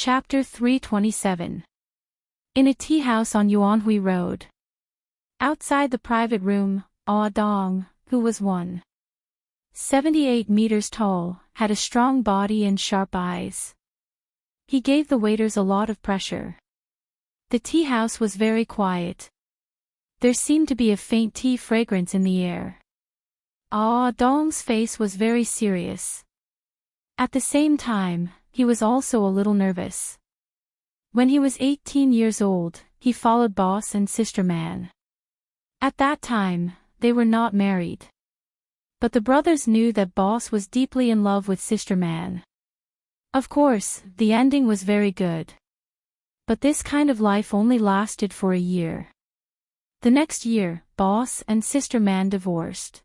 Chapter 327. In a tea house on Yuanhui Road. Outside the private room, Dong, who was 1.78 meters tall, had a strong body and sharp eyes. He gave the waiters a lot of pressure. The tea house was very quiet. There seemed to be a faint tea fragrance in the air. Dong's face was very serious. At the same time, he was also a little nervous. When he was 18 years old, he followed Boss and Sister Man. At that time, they were not married. But the brothers knew that Boss was deeply in love with Sister Man. Of course, the ending was very good. But this kind of life only lasted for a year. The next year, Boss and Sister Man divorced.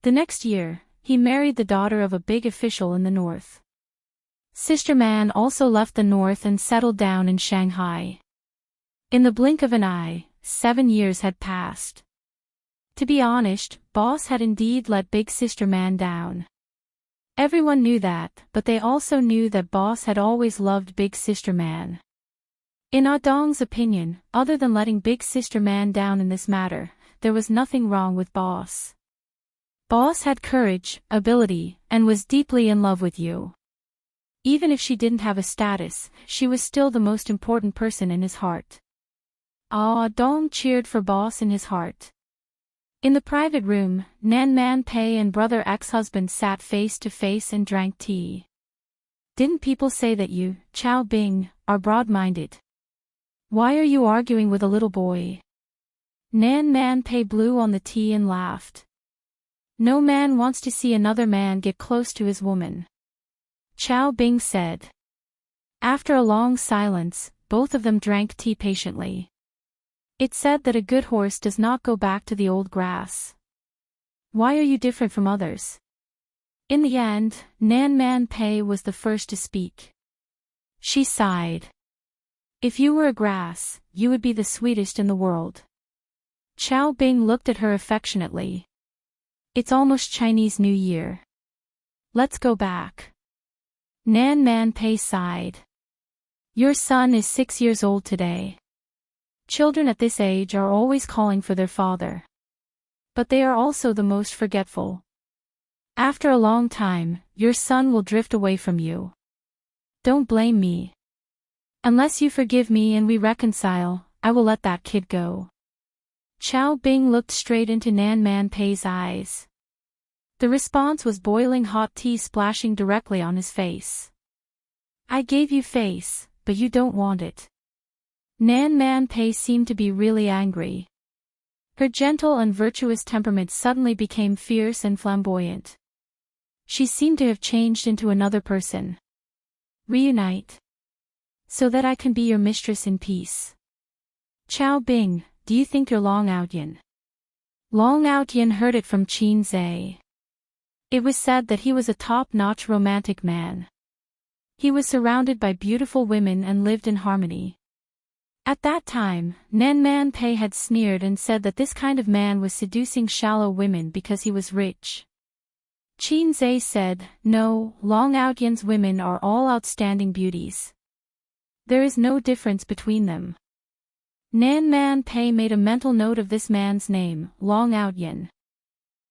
The next year, he married the daughter of a big official in the north. Sister Man also left the north and settled down in Shanghai. In the blink of an eye, 7 years had passed. To be honest, Boss had indeed let Big Sister Man down. Everyone knew that, but they also knew that Boss had always loved Big Sister Man. In Dong's opinion, other than letting Big Sister Man down in this matter, there was nothing wrong with Boss. Boss had courage, ability, and was deeply in love with you. Even if she didn't have a status, she was still the most important person in his heart. Dong cheered for Boss in his heart. In the private room, Nan Man Pei and brother ex-husband sat face to face and drank tea. Didn't people say that you, Chao Bing, are broad-minded? Why are you arguing with a little boy? Nan Man Pei blew on the tea and laughed. No man wants to see another man get close to his woman. Chao Bing said. After a long silence, both of them drank tea patiently. It's said that a good horse does not go back to the old grass. Why are you different from others? In the end, Nan Man Pei was the first to speak. She sighed. If you were a grass, you would be the sweetest in the world. Chao Bing looked at her affectionately. It's almost Chinese New Year. Let's go back. Nan Man Pei sighed. Your son is 6 years old today. Children at this age are always calling for their father. But they are also the most forgetful. After a long time, your son will drift away from you. Don't blame me. Unless you forgive me and we reconcile, I will let that kid go. Chao Bing looked straight into Nan Man Pei's eyes. The response was boiling hot tea splashing directly on his face. I gave you face, but you don't want it. Nan Man Pei seemed to be really angry. Her gentle and virtuous temperament suddenly became fierce and flamboyant. She seemed to have changed into another person. Reunite. So that I can be your mistress in peace. Chao Bing, do you think you're Long Outyin? Long Outyin heard it from Qin Zhe. It was said that he was a top-notch romantic man. He was surrounded by beautiful women and lived in harmony. At that time, Nan Man Pei had sneered and said that this kind of man was seducing shallow women because he was rich. Qin Zhe said, no, Long Outyan's women are all outstanding beauties. There is no difference between them. Nan Man Pei made a mental note of this man's name, Long Outyan.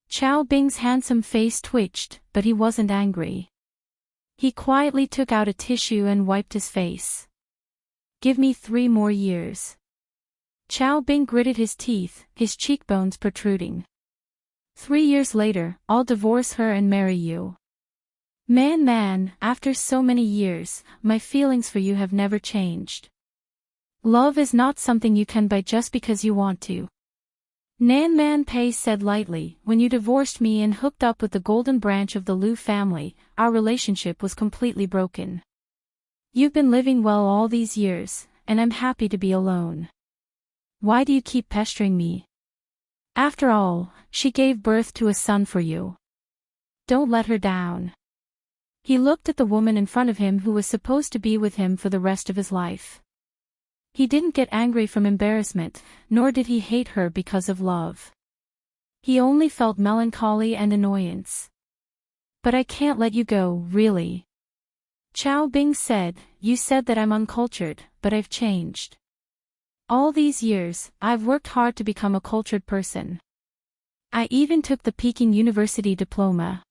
Chao Bing's handsome face twitched, but he wasn't angry. He quietly took out a tissue and wiped his face. Give me 3 more years. Chao Bing gritted his teeth, his cheekbones protruding. 3 years later, I'll divorce her and marry you. Man, after so many years, my feelings for you have never changed. Love is not something you can buy just because you want to. Nan Man Pei said lightly, when you divorced me and hooked up with the golden branch of the Liu family, our relationship was completely broken. You've been living well all these years, and I'm happy to be alone. Why do you keep pestering me? After all, she gave birth to a son for you. Don't let her down. He looked at the woman in front of him who was supposed to be with him for the rest of his life. He didn't get angry from embarrassment, nor did he hate her because of love. He only felt melancholy and annoyance. But I can't let you go, really. Chao Bing said, "You said that I'm uncultured, but I've changed. All these years, I've worked hard to become a cultured person. I even took the Peking University diploma.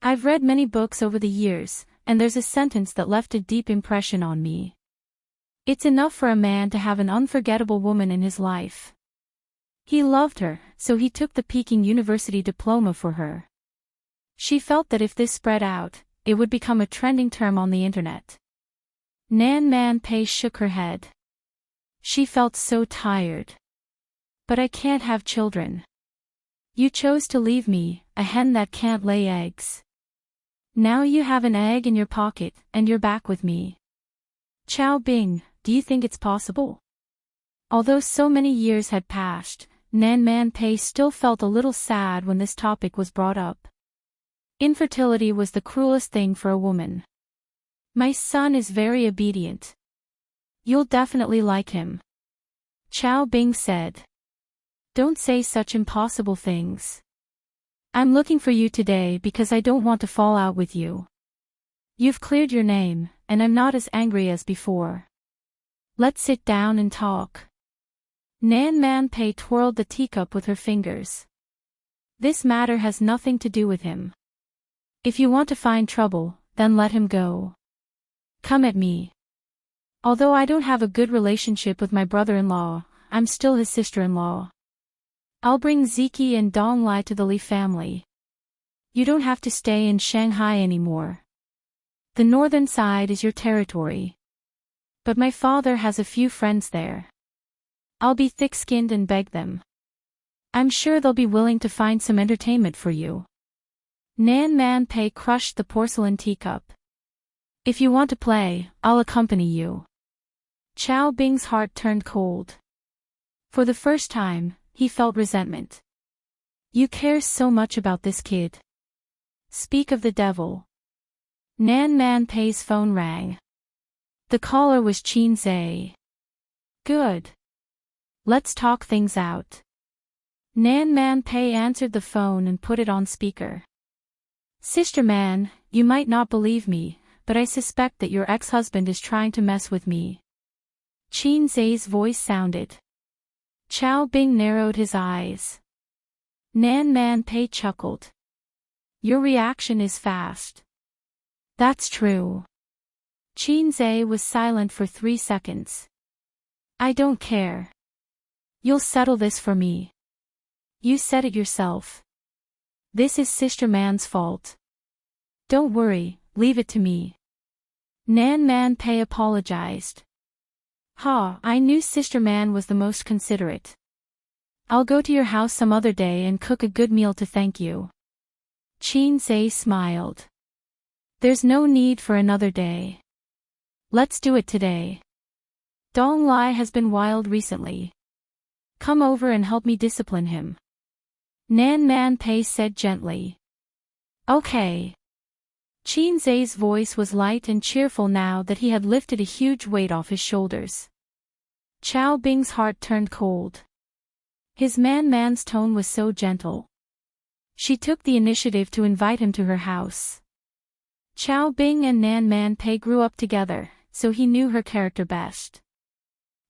I've read many books over the years, and there's a sentence that left a deep impression on me. It's enough for a man to have an unforgettable woman in his life. He loved her, so he took the Peking University diploma for her." She felt that if this spread out, it would become a trending term on the internet. Nan Man Pei shook her head. She felt so tired. "But I can't have children. You chose to leave me, a hen that can't lay eggs. Now you have an egg in your pocket, and you're back with me. Chao Bing, do you think it's possible?" Although so many years had passed, Nan Man Pei still felt a little sad when this topic was brought up. Infertility was the cruelest thing for a woman. "My son is very obedient. You'll definitely like him," Chao Bing said. "Don't say such impossible things. I'm looking for you today because I don't want to fall out with you. You've cleared your name, and I'm not as angry as before. Let's sit down and talk." Nan Man Pei twirled the teacup with her fingers. "This matter has nothing to do with him. If you want to find trouble, then let him go. Come at me. Although I don't have a good relationship with my brother-in-law, I'm still his sister-in-law. I'll bring Ziki and Dong Lai to the Li family. You don't have to stay in Shanghai anymore. The northern side is your territory. But my father has a few friends there. I'll be thick-skinned and beg them. I'm sure they'll be willing to find some entertainment for you." Nan Man Pei crushed the porcelain teacup. "If you want to play, I'll accompany you." Chao Bing's heart turned cold. For the first time, he felt resentment. "You care so much about this kid. Speak of the devil." Nan Man Pei's phone rang. The caller was Qin Zhe. "Good. Let's talk things out." Nan Man Pei answered the phone and put it on speaker. "Sister Man, you might not believe me, but I suspect that your ex-husband is trying to mess with me." Qin Zhe's voice sounded. Chao Bing narrowed his eyes. Nan Man Pei chuckled. "Your reaction is fast." "That's true." Qin Zhe was silent for 3 seconds. "I don't care. You'll settle this for me. You said it yourself. This is Sister Man's fault. Don't worry, leave it to me." Nan Man Pei apologized. I knew Sister Man was the most considerate. I'll go to your house some other day and cook a good meal to thank you." Qin Zhe smiled. "There's no need for another day. Let's do it today. Dong Lai has been wild recently. Come over and help me discipline him." Nan Man Pei said gently. "Okay." Qin Zhe's voice was light and cheerful now that he had lifted a huge weight off his shoulders. Chao Bing's heart turned cold. His man's tone was so gentle. She took the initiative to invite him to her house. Chao Bing and Nan Man Pei grew up together, so he knew her character best.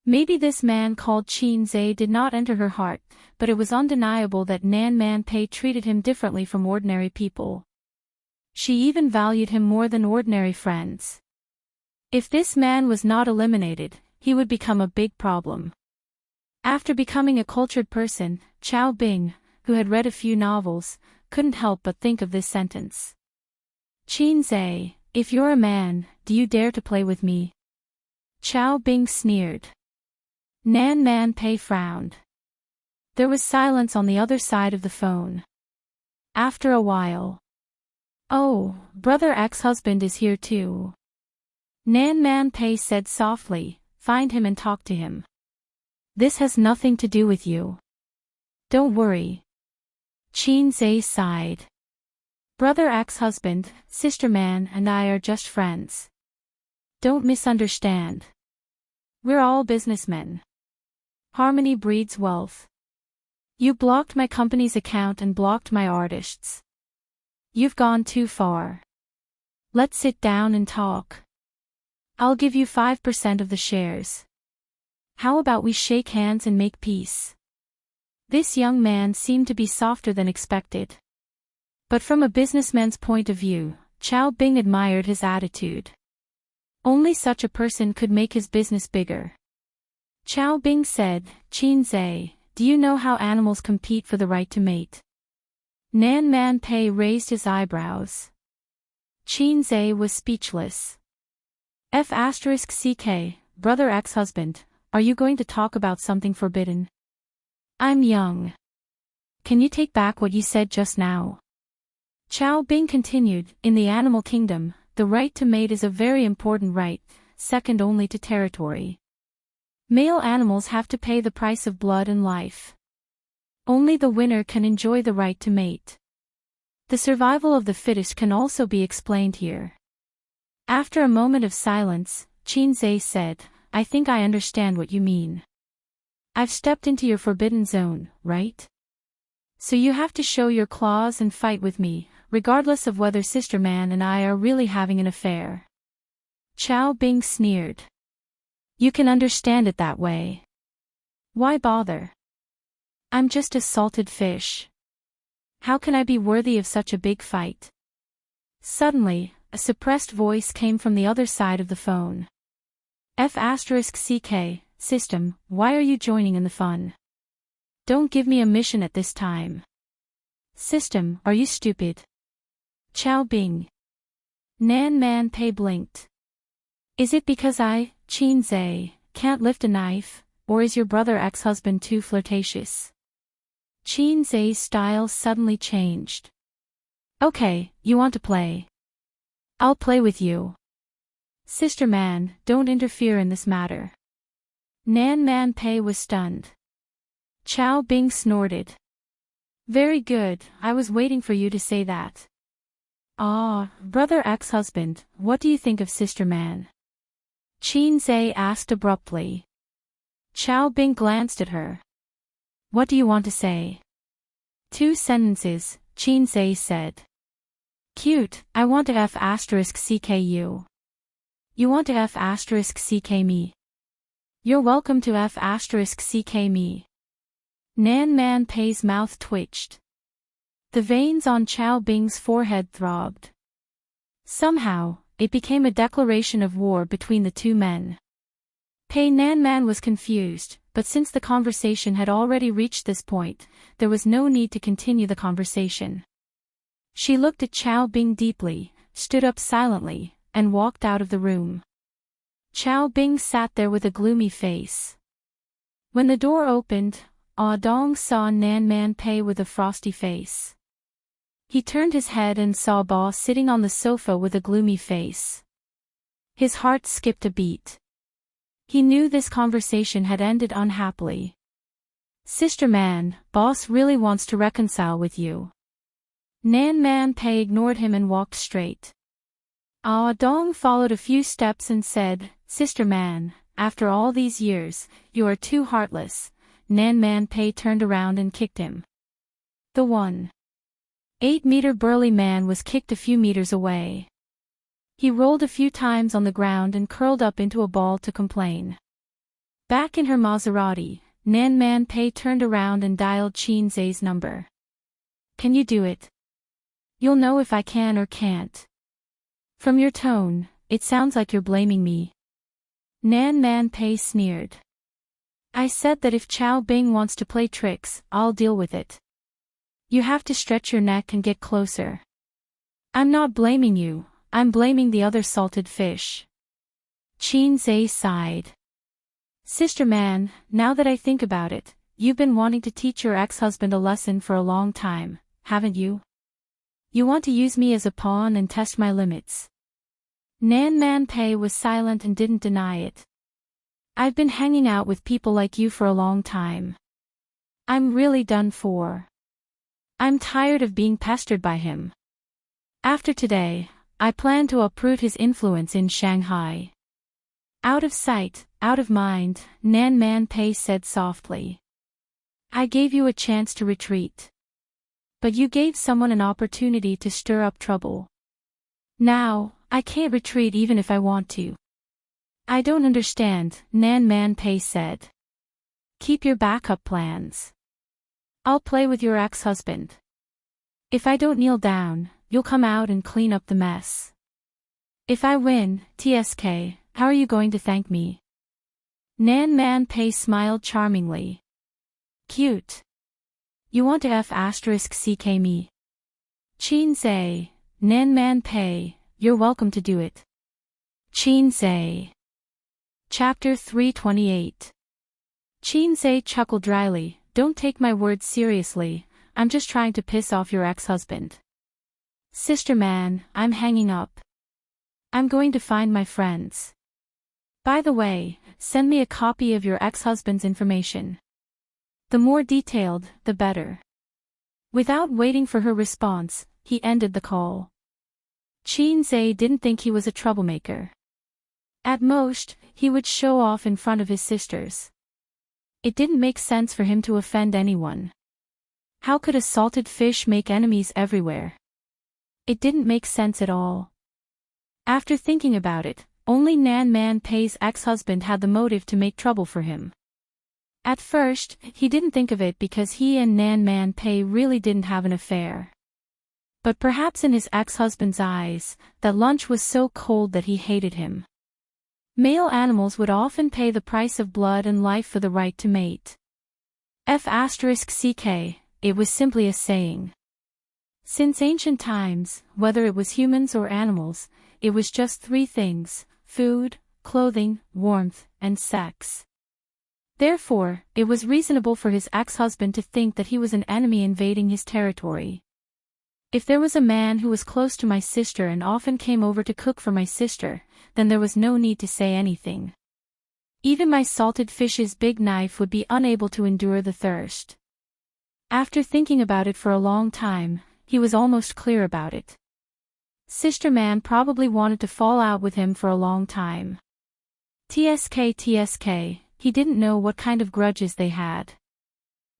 Maybe this man called Qin Zhe did not enter her heart, but it was undeniable that Nan Man Pei treated him differently from ordinary people. She even valued him more than ordinary friends. If this man was not eliminated, he would become a big problem. After becoming a cultured person, Chao Bing, who had read a few novels, couldn't help but think of this sentence. "Qin Zhe, if you're a man, do you dare to play with me?" Chao Bing sneered. Nan Man Pei frowned. There was silence on the other side of the phone. After a while, "Oh, brother ex-husband is here too." Nan Man Pei said softly, "Find him and talk to him. This has nothing to do with you. Don't worry." Qin Zhe sighed. "Brother ex-husband, Sister Man and I are just friends. Don't misunderstand. We're all businessmen. Harmony breeds wealth. You blocked my company's account and blocked my artists. You've gone too far. Let's sit down and talk. I'll give you 5% of the shares. How about we shake hands and make peace? This young man seemed to be softer than expected. But from a businessman's point of view, Chao Bing admired his attitude. Only such a person could make his business bigger. Chao Bing said, "Qin Zhe, do you know how animals compete for the right to mate?" Nan Man Pei raised his eyebrows. Qin Zhe was speechless. F***ck, brother ex-husband, are you going to talk about something forbidden? I'm young. Can you take back what you said just now? Chao Bing continued, in the animal kingdom, the right to mate is a very important right, second only to territory. Male animals have to pay the price of blood and life. Only the winner can enjoy the right to mate. The survival of the fittest can also be explained here. After a moment of silence, Qin Zhe said, I think I understand what you mean. I've stepped into your forbidden zone, right? So you have to show your claws and fight with me, regardless of whether Sister Man and I are really having an affair. Chao Bing sneered. You can understand it that way. Why bother? I'm just a salted fish. How can I be worthy of such a big fight? Suddenly, a suppressed voice came from the other side of the phone. F***ck, system, why are you joining in the fun? Don't give me a mission at this time. System, are you stupid? Chao Bing. Nan Man Pei blinked. Is it because I, Qin Zhe, can't lift a knife, or is your brother ex-husband too flirtatious? Qin Zhe's style suddenly changed. Okay, you want to play? I'll play with you. Sister Man, don't interfere in this matter. Nan Man Pei was stunned. Chao Bing snorted. Very good, I was waiting for you to say that. Ah, brother ex-husband, what do you think of Sister Man? Qin Zhe asked abruptly. Chao Bing glanced at her. What do you want to say? 2 sentences, Qin Zhe said. Cute, I want to F***ck you. You want to F***ck me. You're welcome to F***ck me. Nan Man Pei's mouth twitched. The veins on Chao Bing's forehead throbbed. Somehow, it became a declaration of war between the two men. Pei Nan Man was confused, but since the conversation had already reached this point, there was no need to continue the conversation. She looked at Chao Bing deeply, stood up silently, and walked out of the room. Chao Bing sat there with a gloomy face. When the door opened, Ah Dong saw Nan Man Pei with a frosty face. He turned his head and saw Ba sitting on the sofa with a gloomy face. His heart skipped a beat. He knew this conversation had ended unhappily. Sister Man, boss really wants to reconcile with you. Nan Man Pei ignored him and walked straight. Ah Dong followed a few steps and said, Sister Man, after all these years, you are too heartless. Nan Man Pei turned around and kicked him. The 1.8-meter burly man was kicked a few meters away. He rolled a few times on the ground and curled up into a ball to complain. Back in her Maserati, Nan Man Pei turned around and dialed Qin Zhe's number. Can you do it? You'll know if I can or can't. From your tone, it sounds like you're blaming me. Nan Man Pei sneered. I said that if Chao Bing wants to play tricks, I'll deal with it. You have to stretch your neck and get closer. I'm not blaming you, I'm blaming the other salted fish. Qin Zhe sighed. Sister Man, now that I think about it, you've been wanting to teach your ex-husband a lesson for a long time, haven't you? You want to use me as a pawn and test my limits. Nan Man Pei was silent and didn't deny it. I've been hanging out with people like you for a long time. I'm really done for. I'm tired of being pestered by him. After today, I plan to uproot his influence in Shanghai. Out of sight, out of mind, Nan Man Pei said softly. I gave you a chance to retreat. But you gave someone an opportunity to stir up trouble. Now, I can't retreat even if I want to. I don't understand, Nan Man Pei said. Keep your backup plans. I'll play with your ex-husband. If I don't kneel down, you'll come out and clean up the mess. If I win, TSK, how are you going to thank me? Nan Man Pei smiled charmingly. Cute. You want to F***ck me? Chin say, Nan Man Pei, you're welcome to do it. Chin say. Chapter 328. Chin say chuckled dryly, don't take my words seriously, I'm just trying to piss off your ex-husband. Sister man, I'm hanging up. I'm going to find my friends. By the way, send me a copy of your ex-husband's information. The more detailed, the better. Without waiting for her response, he ended the call. Chin Zhe didn't think he was a troublemaker. At most, he would show off in front of his sisters. It didn't make sense for him to offend anyone. How could a salted fish make enemies everywhere? It didn't make sense at all. After thinking about it, only Nan Man Pei's ex-husband had the motive to make trouble for him. At first, he didn't think of it because he and Nan Man Pei really didn't have an affair. But perhaps in his ex-husband's eyes, that lunch was so cold that he hated him. Male animals would often pay the price of blood and life for the right to mate. F***ck, it was simply a saying. Since ancient times, whether it was humans or animals, it was just three things: food, clothing, warmth, and sex. Therefore, it was reasonable for his ex-husband to think that he was an enemy invading his territory. If there was a man who was close to my sister and often came over to cook for my sister, then there was no need to say anything. Even my salted fish's big knife would be unable to endure the thirst. After thinking about it for a long time, he was almost clear about it. Sister man probably wanted to fall out with him for a long time. TSK, he didn't know what kind of grudges they had.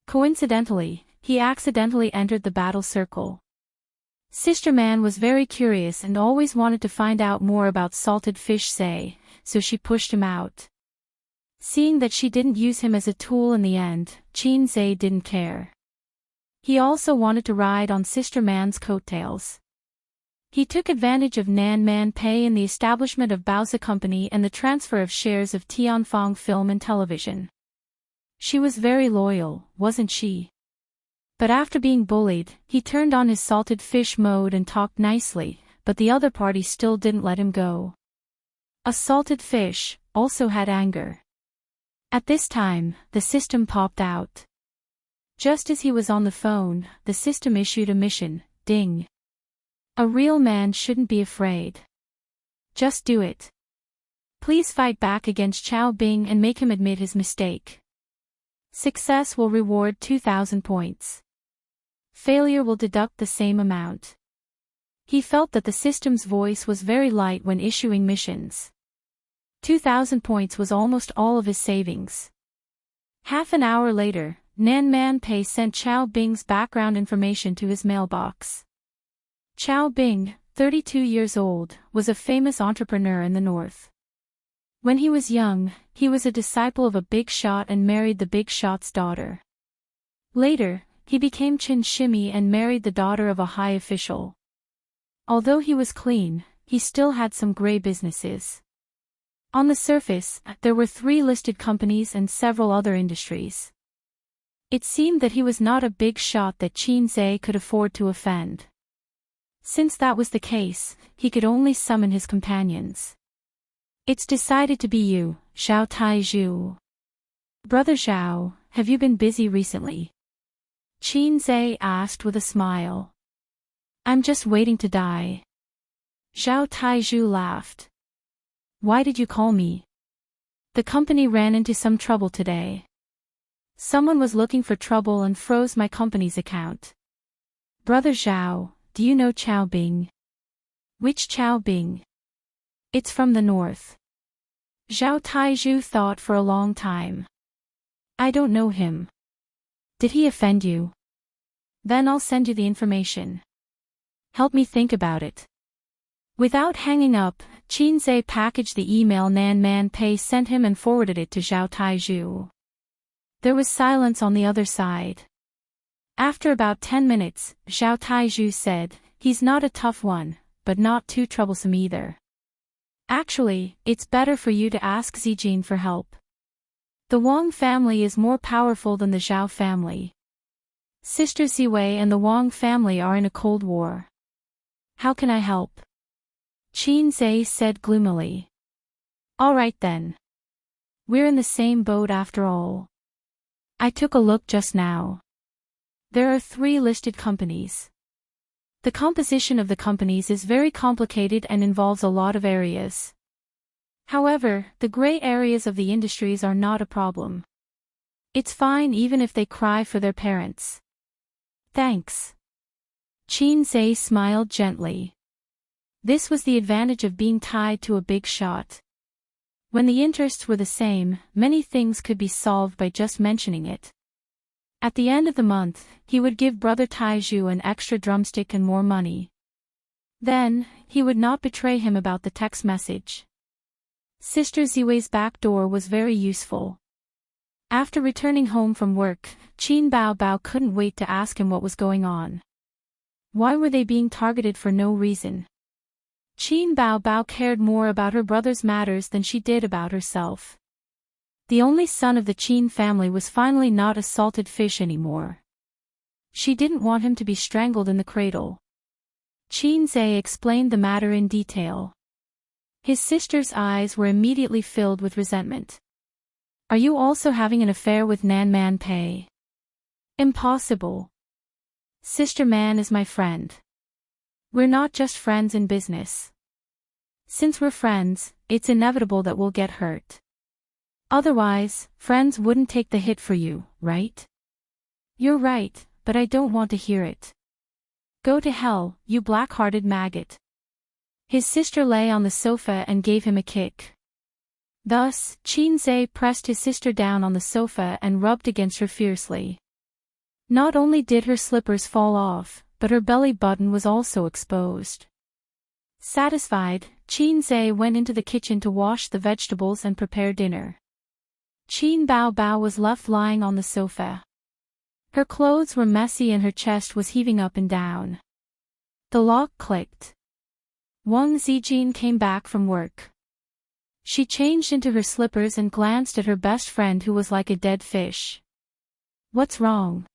Coincidentally, he accidentally entered the battle circle. Sister man was very curious and always wanted to find out more about salted fish say, so she pushed him out. Seeing that she didn't use him as a tool in the end, Chin Zhe didn't care. He also wanted to ride on Sister man's coattails. He took advantage of Nan Man Pei and the establishment of Baozi Company and the transfer of shares of Tianfang Film and Television. She was very loyal, wasn't she? But after being bullied, he turned on his salted fish mode and talked nicely, but the other party still didn't let him go. A salted fish also had anger. At this time, the system popped out. Just as he was on the phone, the system issued a mission, ding. A real man shouldn't be afraid. Just do it. Please fight back against Chao Bing and make him admit his mistake. Success will reward 2,000 points. Failure will deduct the same amount. He felt that the system's voice was very light when issuing missions. 2,000 points was almost all of his savings. Half an hour later, Nan Man Pei sent Chao Bing's background information to his mailbox. Chao Bing, 32 years old, was a famous entrepreneur in the north. When he was young, he was a disciple of a big shot and married the big shot's daughter. Later, he became Chin Shimi and married the daughter of a high official. Although he was clean, he still had some gray businesses. On the surface, there were 3 listed companies and several other industries. It seemed that he was not a big shot that Chin Zhe could afford to offend. Since that was the case, he could only summon his companions. It's decided to be you, Zhao Taizhu. Brother Zhao, have you been busy recently? Chin Zhe asked with a smile. I'm just waiting to die. Zhao Taizhu laughed. Why did you call me? The company ran into some trouble today. Someone was looking for trouble and froze my company's account. Brother Zhao, do you know Chao Bing? Which Chao Bing? It's from the north. Zhao Taizhu thought for a long time. I don't know him. Did he offend you? Then I'll send you the information. Help me think about it. Without hanging up, Qin Zhe packaged the email Nan Man Pei sent him and forwarded it to Zhao Taizhu. There was silence on the other side. After about 10 minutes, Zhao Taizhu said, "He's not a tough one, but not too troublesome either. Actually, it's better for you to ask Zijin for help. The Wang family is more powerful than the Zhao family. Sister Ziwei and the Wang family are in a cold war. How can I help?" Qin Zhe said gloomily. "All right then. We're in the same boat after all. I took a look just now. There are 3 listed companies. The composition of the companies is very complicated and involves a lot of areas. However, the gray areas of the industries are not a problem. It's fine even if they cry for their parents." "Thanks." Qin Zhe smiled gently. This was the advantage of being tied to a big shot. When the interests were the same, many things could be solved by just mentioning it. At the end of the month, he would give Brother Taizhu an extra drumstick and more money. Then, he would not betray him about the text message. Sister Ziwei's back door was very useful. After returning home from work, Qin Baobao couldn't wait to ask him what was going on. Why were they being targeted for no reason? Qin Baobao cared more about her brother's matters than she did about herself. The only son of the Qin family was finally not a salted fish anymore. She didn't want him to be strangled in the cradle. Qin Zhe explained the matter in detail. His sister's eyes were immediately filled with resentment. "Are you also having an affair with Nan Man Pei?" "Impossible. Sister Man is my friend. We're not just friends in business. Since we're friends, it's inevitable that we'll get hurt. Otherwise, friends wouldn't take the hit for you, right?" "You're right, but I don't want to hear it. Go to hell, you black-hearted maggot." His sister lay on the sofa and gave him a kick. Thus, Qin Zhe pressed his sister down on the sofa and rubbed against her fiercely. Not only did her slippers fall off, but her belly button was also exposed. Satisfied, Qin Zhe went into the kitchen to wash the vegetables and prepare dinner. Qin Baobao was left lying on the sofa. Her clothes were messy and her chest was heaving up and down. The lock clicked. Wang Zijin came back from work. She changed into her slippers and glanced at her best friend who was like a dead fish. "What's wrong?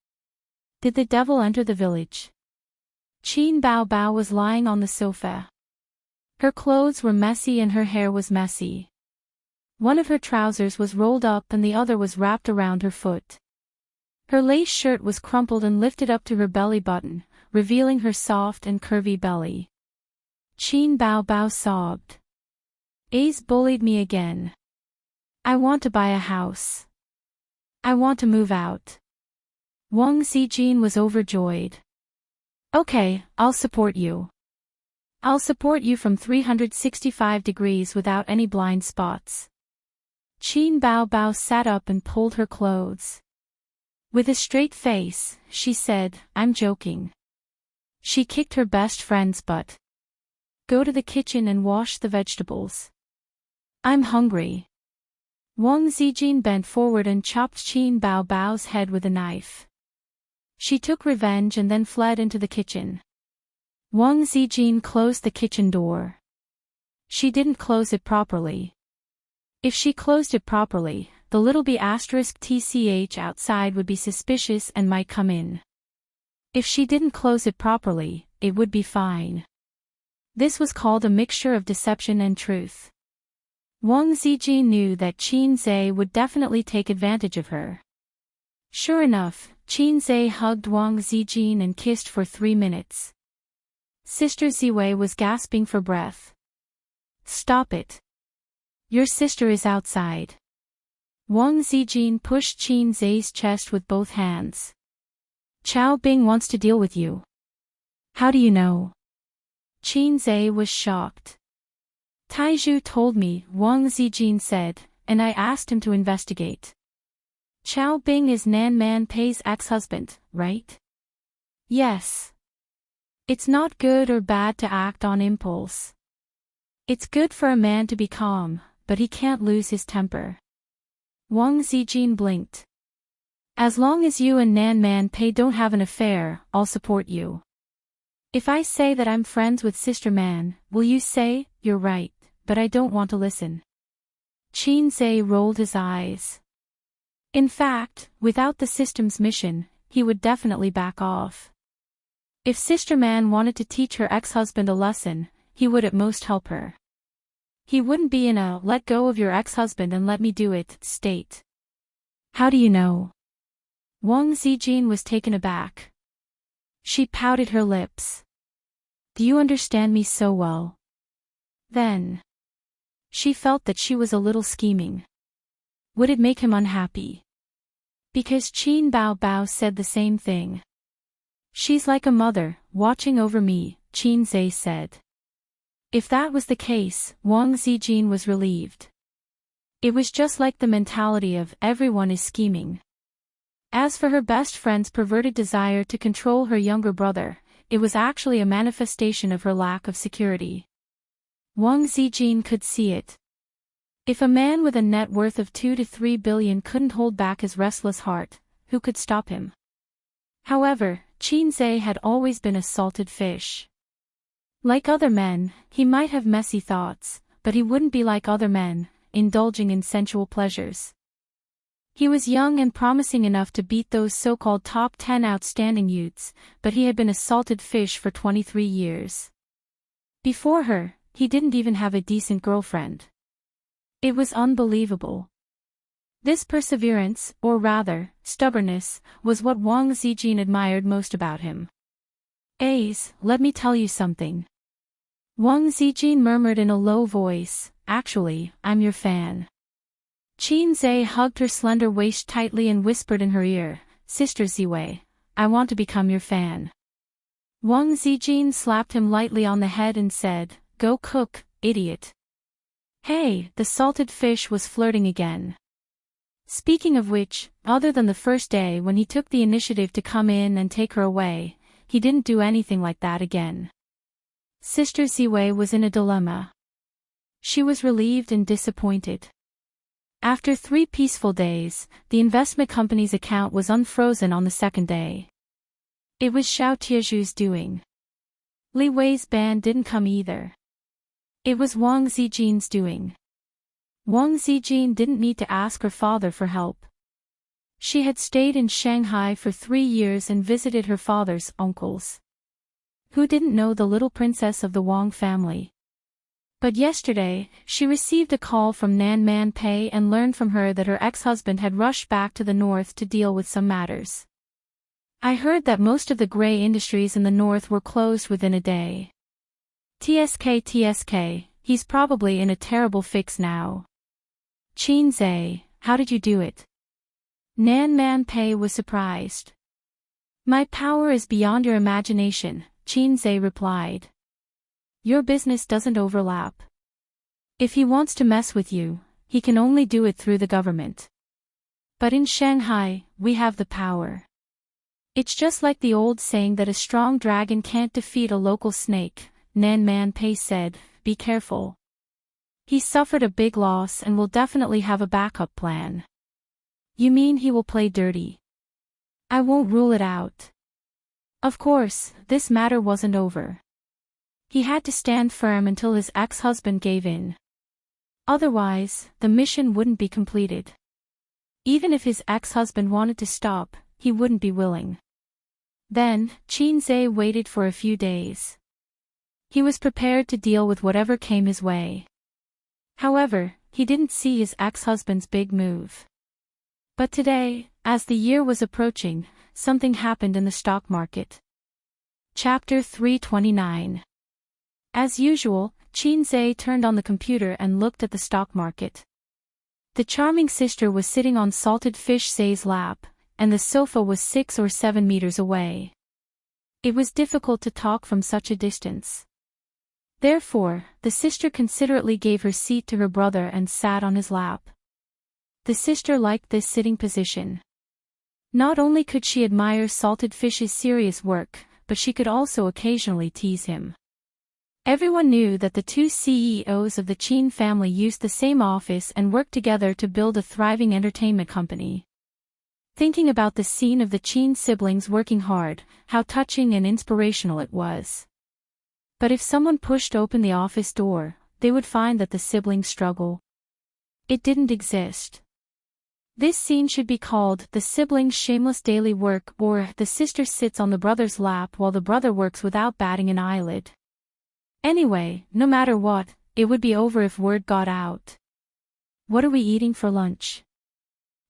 Did the devil enter the village?" Qin Baobao was lying on the sofa. Her clothes were messy and her hair was messy. One of her trousers was rolled up and the other was wrapped around her foot. Her lace shirt was crumpled and lifted up to her belly button, revealing her soft and curvy belly. Qin Baobao sobbed. "A's bullied me again. I want to buy a house. I want to move out." Wang Zijin was overjoyed. "Okay, I'll support you. I'll support you from 365 degrees without any blind spots." Qin Baobao sat up and pulled her clothes. With a straight face, she said, "I'm joking." She kicked her best friend's butt. "Go to the kitchen and wash the vegetables. I'm hungry." Wang Zijin bent forward and chopped Qin Baobao's head with a knife. She took revenge and then fled into the kitchen. Wang Zijin closed the kitchen door. She didn't close it properly. If she closed it properly, the little b** tch outside would be suspicious and might come in. If she didn't close it properly, it would be fine. This was called a mixture of deception and truth. Wang Zijin knew that Qin Zhe would definitely take advantage of her. Sure enough, Qin Zhe hugged Wang Zijin and kissed for 3 minutes. Sister Ziwei was gasping for breath. "Stop it. Your sister is outside." Wang Zijin pushed Qin Zhe's chest with both hands. "Chao Bing wants to deal with you." "How do you know?" Qin Zhe was shocked. "Taizhu told me," Wang Zijin said, "and I asked him to investigate." "Chao Bing is Nan Man Pei's ex-husband, right?" "Yes. It's not good or bad to act on impulse. It's good for a man to be calm, but he can't lose his temper. Wang Zijin blinked. As long as you and Nan Man Pei don't have an affair, I'll support you. If I say that I'm friends with Sister Man, will you say, you're right, but I don't want to listen? Qin Zhe rolled his eyes. In fact, without the system's mission, he would definitely back off. If Sister Man wanted to teach her ex-husband a lesson, he would at most help her. He wouldn't be in a let go of your ex-husband and let me do it state. How do you know? Wang Zijin was taken aback. She pouted her lips. Do you understand me so well? Then. She felt that she was a little scheming. Would it make him unhappy? Because Qin Bao Bao said the same thing. She's like a mother, watching over me, Qin Zhe said. If that was the case, Wang Zijin was relieved. It was just like the mentality of everyone is scheming. As for her best friend's perverted desire to control her younger brother, it was actually a manifestation of her lack of security. Wang Zijin could see it. If a man with a net worth of 2 to 3 billion couldn't hold back his restless heart, who could stop him? However, Qin Zhe had always been a salted fish. Like other men, he might have messy thoughts, but he wouldn't be like other men, indulging in sensual pleasures. He was young and promising enough to beat those so-called top 10 outstanding youths, but he had been a salted fish for 23 years. Before her, he didn't even have a decent girlfriend. It was unbelievable. This perseverance, or rather, stubbornness, was what Wang Zijin admired most about him. Ace, let me tell you something. Wang Zijin murmured in a low voice, actually, I'm your fan. Qin Zhe hugged her slender waist tightly and whispered in her ear, Sister Ziwei, I want to become your fan. Wang Zijin slapped him lightly on the head and said, Go cook, idiot. Hey, the salted fish was flirting again. Speaking of which, other than the first day when he took the initiative to come in and take her away, he didn't do anything like that again. Sister Ziwei was in a dilemma. She was relieved and disappointed. After 3 peaceful days, the investment company's account was unfrozen on the second day. It was Xiao Tieju's doing. Li Wei's band didn't come either. It was Wang Zijin's doing. Wang Zijin didn't need to ask her father for help. She had stayed in Shanghai for 3 years and visited her father's uncles. Who didn't know the little princess of the Wang family? But yesterday, she received a call from Nan Man Pei and learned from her that her ex-husband had rushed back to the north to deal with some matters. I heard that most of the gray industries in the north were closed within a day. TSK, he's probably in a terrible fix now. Qin Zhe, how did you do it? Nan Man Pei was surprised. My power is beyond your imagination, Qin Zhe replied. Your business doesn't overlap. If he wants to mess with you, he can only do it through the government. But in Shanghai, we have the power. It's just like the old saying that a strong dragon can't defeat a local snake, Nan Man Pei said, be careful. He suffered a big loss and will definitely have a backup plan. You mean he will play dirty? I won't rule it out. Of course, this matter wasn't over. He had to stand firm until his ex-husband gave in. Otherwise, the mission wouldn't be completed. Even if his ex-husband wanted to stop, he wouldn't be willing. Then, Qin Zhe waited for a few days. He was prepared to deal with whatever came his way. However, he didn't see his ex-husband's big move. But today, as the year was approaching, something happened in the stock market. Chapter 329. As usual, Qin Zhe turned on the computer and looked at the stock market. The charming sister was sitting on salted fish Zhe's lap, and the sofa was 6 or 7 meters away. It was difficult to talk from such a distance. Therefore, the sister considerately gave her seat to her brother and sat on his lap. The sister liked this sitting position. Not only could she admire salted fish's serious work, but she could also occasionally tease him. Everyone knew that the two CEOs of the Qin family used the same office and worked together to build a thriving entertainment company. Thinking about the scene of the Qin siblings working hard, how touching and inspirational it was. But if someone pushed open the office door, they would find that the siblings' struggle. It didn't exist. This scene should be called The Siblings' Shameless Daily Work, or The Sister Sits on the Brother's Lap while the brother works without batting an eyelid. Anyway, no matter what, it would be over if word got out. What are we eating for lunch?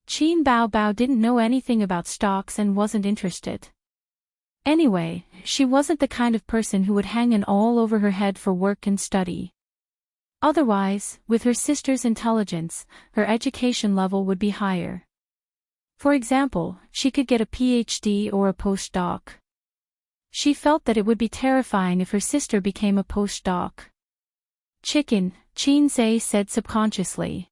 Qin Bao Bao didn't know anything about stocks and wasn't interested. Anyway, she wasn't the kind of person who would hang an all over her head for work and study. Otherwise, with her sister's intelligence, her education level would be higher. For example, she could get a PhD or a postdoc. She felt that it would be terrifying if her sister became a postdoc. Chicken, Qin Zhe said subconsciously.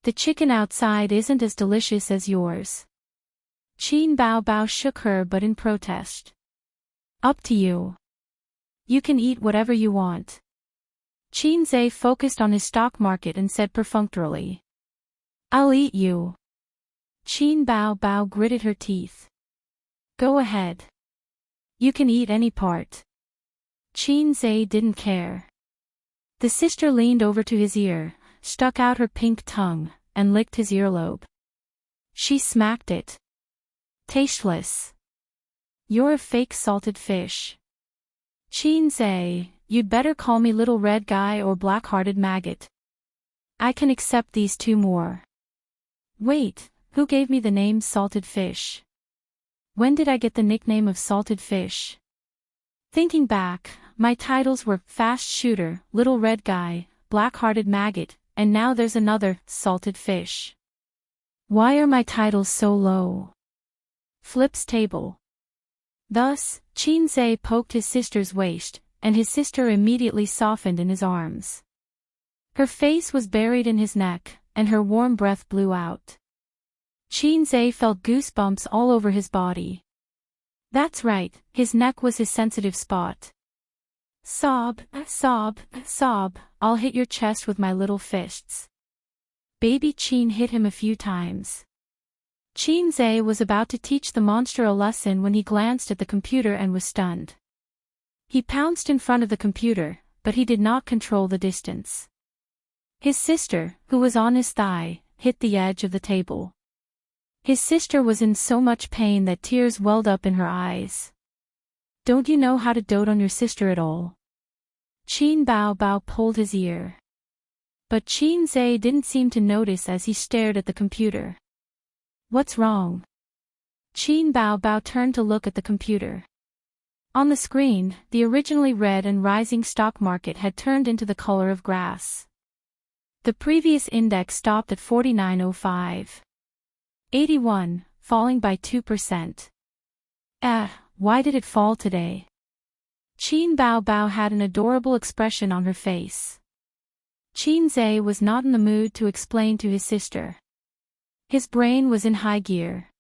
The chicken outside isn't as delicious as yours. Qin Bao Bao shook her but in protest. Up to you. You can eat whatever you want. Qin Zhe focused on his stock market and said perfunctorily. I'll eat you. Qin Bao Bao gritted her teeth. Go ahead. You can eat any part. Qin Zhe didn't care. The sister leaned over to his ear, stuck out her pink tongue, and licked his earlobe. She smacked it. Tasteless. You're a fake salted fish. Qin Zhe, you'd better call me little red guy or black-hearted maggot. I can accept these two more. Wait, who gave me the name salted fish? When did I get the nickname of salted fish? Thinking back, my titles were fast shooter, little red guy, black-hearted maggot, and now there's another, salted fish. Why are my titles so low? Flips table. Thus, Qin Zhe poked his sister's waist, and his sister immediately softened in his arms. Her face was buried in his neck, and her warm breath blew out. Qin Zhe felt goosebumps all over his body. That's right, his neck was his sensitive spot. Sob, sob, sob, I'll hit your chest with my little fists. Baby Qin hit him a few times. Qin Zhe was about to teach the monster a lesson when he glanced at the computer and was stunned. He pounced in front of the computer, but he did not control the distance. His sister, who was on his thigh, hit the edge of the table. His sister was in so much pain that tears welled up in her eyes. Don't you know how to dote on your sister at all? Qin Bao Bao pulled his ear. But Qin Zhe didn't seem to notice as he stared at the computer. What's wrong? Qin Bao Bao turned to look at the computer. On the screen, the originally red and rising stock market had turned into the color of grass. The previous index stopped at 4905. 81, falling by 2%. Why did it fall today? Qin Bao Bao had an adorable expression on her face. Qin Zhe was not in the mood to explain to his sister. His brain was in high gear.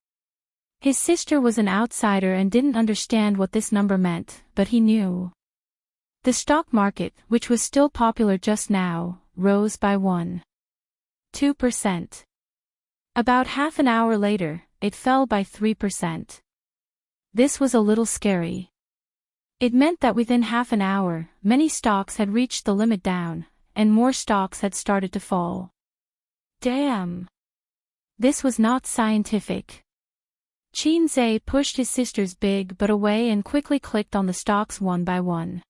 His sister was an outsider and didn't understand what this number meant, but he knew. The stock market, which was still popular just now, rose by 1.2%. About half an hour later, it fell by 3%. This was a little scary. It meant that within half an hour, many stocks had reached the limit down, and more stocks had started to fall. Damn! This was not scientific. Qin Zhe pushed his sister's big butt away and quickly clicked on the stocks one by one.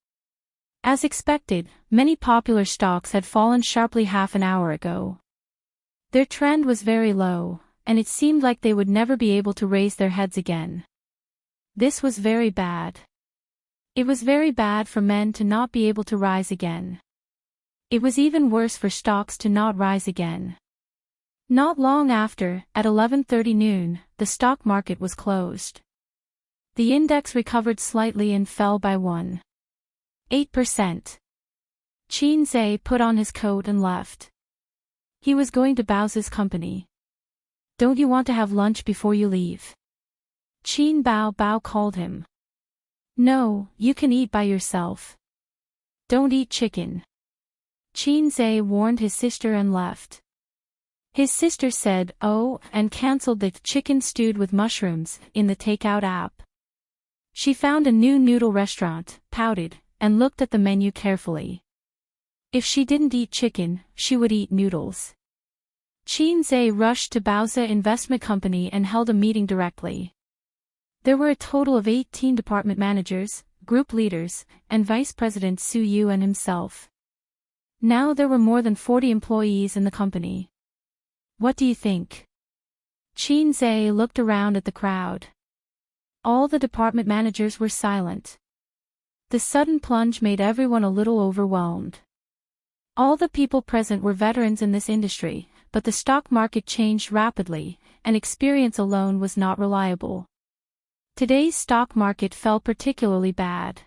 As expected, many popular stocks had fallen sharply half an hour ago. Their trend was very low, and it seemed like they would never be able to raise their heads again. This was very bad. It was very bad for men to not be able to rise again. It was even worse for stocks to not rise again. Not long after, at 11:30 noon, the stock market was closed. The index recovered slightly and fell by 1.8%. Qin Zhe put on his coat and left. He was going to Bao's company. Don't you want to have lunch before you leave? Qin Bao Bao called him. No, you can eat by yourself. Don't eat chicken. Qin Zhe warned his sister and left. His sister said, "Oh," and cancelled the chicken stewed with mushrooms in the takeout app. She found a new noodle restaurant, pouted, and looked at the menu carefully. If she didn't eat chicken, she would eat noodles. Qin Zhe rushed to Baozi Investment Company and held a meeting directly. There were a total of 18 department managers, group leaders, and Vice President Su Yu and himself. Now there were more than 40 employees in the company. What do you think? Qin Zhe looked around at the crowd. All the department managers were silent. The sudden plunge made everyone a little overwhelmed. All the people present were veterans in this industry, but the stock market changed rapidly, and experience alone was not reliable. Today's stock market fell particularly bad.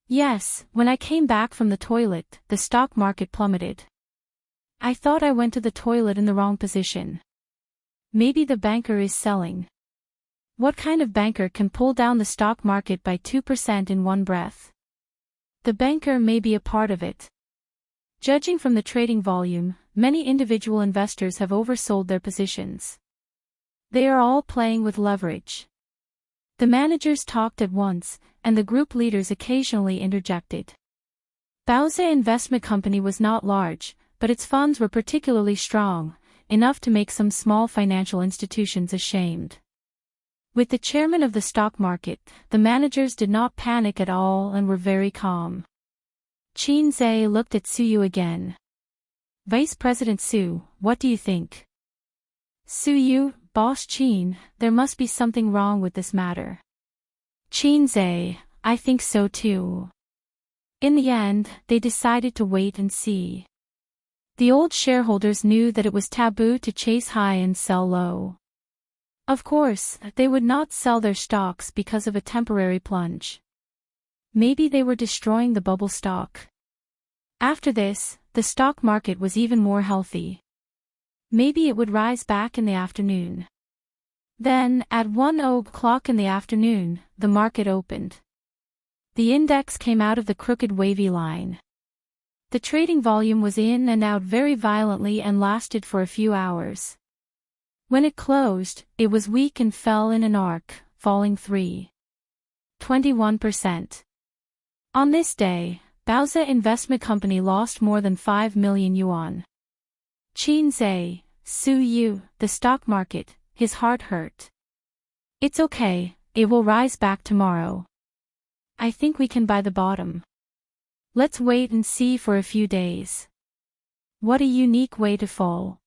Yes, when I came back from the toilet, the stock market plummeted. I thought I went to the toilet in the wrong position. Maybe the banker is selling. What kind of banker can pull down the stock market by 2% in one breath? The banker may be a part of it. Judging from the trading volume, many individual investors have oversold their positions. They are all playing with leverage. The managers talked at once, and the group leaders occasionally interjected. Baozi Investment Company was not large, but its funds were particularly strong, enough to make some small financial institutions ashamed. With the chairman of the stock market, the managers did not panic at all and were very calm. Qin Zhe looked at Su Yu again. Vice President Su, what do you think? Su Yu, Boss Qin, there must be something wrong with this matter. Qin Zhe, I think so too. In the end, they decided to wait and see. The old shareholders knew that it was taboo to chase high and sell low. Of course, they would not sell their stocks because of a temporary plunge. Maybe they were destroying the bubble stock. After this, the stock market was even more healthy. Maybe it would rise back in the afternoon. Then, at 1:00 in the afternoon, the market opened. The index came out of the crooked wavy line. The trading volume was in and out very violently and lasted for a few hours. When it closed, it was weak and fell in an arc, falling 3.21%. On this day, Baozi Investment Company lost more than 5 million yuan. Qin Zhe, Su Yu, the stock market, his heart hurt. It's okay, it will rise back tomorrow. I think we can buy the bottom. Let's wait and see for a few days. What a unique way to fall.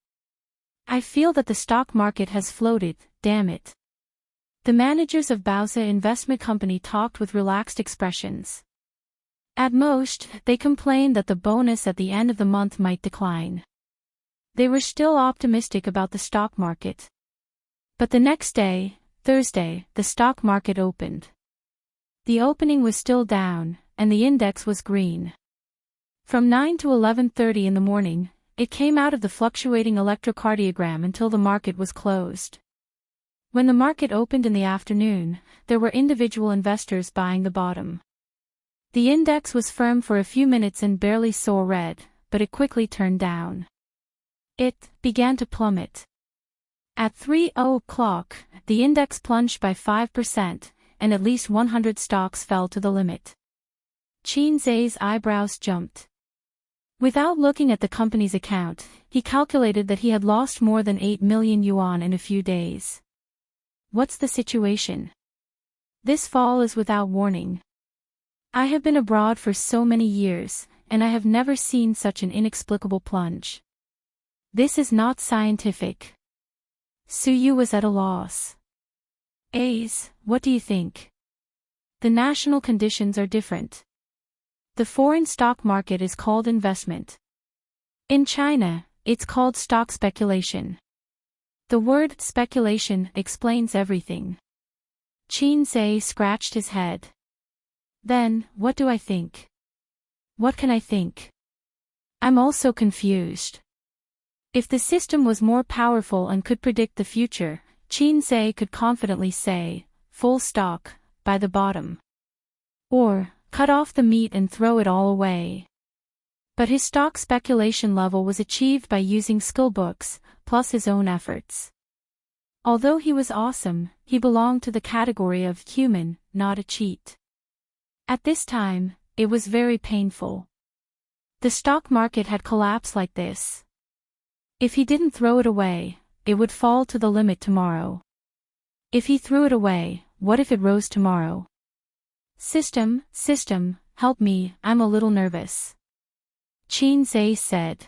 I feel that the stock market has floated, damn it. The managers of Baozi Investment Company talked with relaxed expressions. At most, they complained that the bonus at the end of the month might decline. They were still optimistic about the stock market. But the next day, Thursday, the stock market opened. The opening was still down, and the index was green. From 9 to 11:30 in the morning, it came out of the fluctuating electrocardiogram until the market was closed. When the market opened in the afternoon, there were individual investors buying the bottom. The index was firm for a few minutes and barely saw red, but it quickly turned down. It began to plummet. At 3:00, the index plunged by 5%, and at least 100 stocks fell to the limit. Qin Zhe's eyebrows jumped. Without looking at the company's account, he calculated that he had lost more than 8 million yuan in a few days. What's the situation? This fall is without warning. I have been abroad for so many years, and I have never seen such an inexplicable plunge. This is not scientific. Su Yu was at a loss. Ace, what do you think? The national conditions are different. The foreign stock market is called investment. In China, it's called stock speculation. The word speculation explains everything. Qin Zhe scratched his head. Then, what do I think? What can I think? I'm also confused. If the system was more powerful and could predict the future, Qin Zhe could confidently say, full stock, by the bottom. Or, cut off the meat and throw it all away. But his stock speculation level was achieved by using skill books, plus his own efforts. Although he was awesome, he belonged to the category of human, not a cheat. At this time, it was very painful. The stock market had collapsed like this. If he didn't throw it away, it would fall to the limit tomorrow. If he threw it away, what if it rose tomorrow? System, help me, I'm a little nervous. Qin said.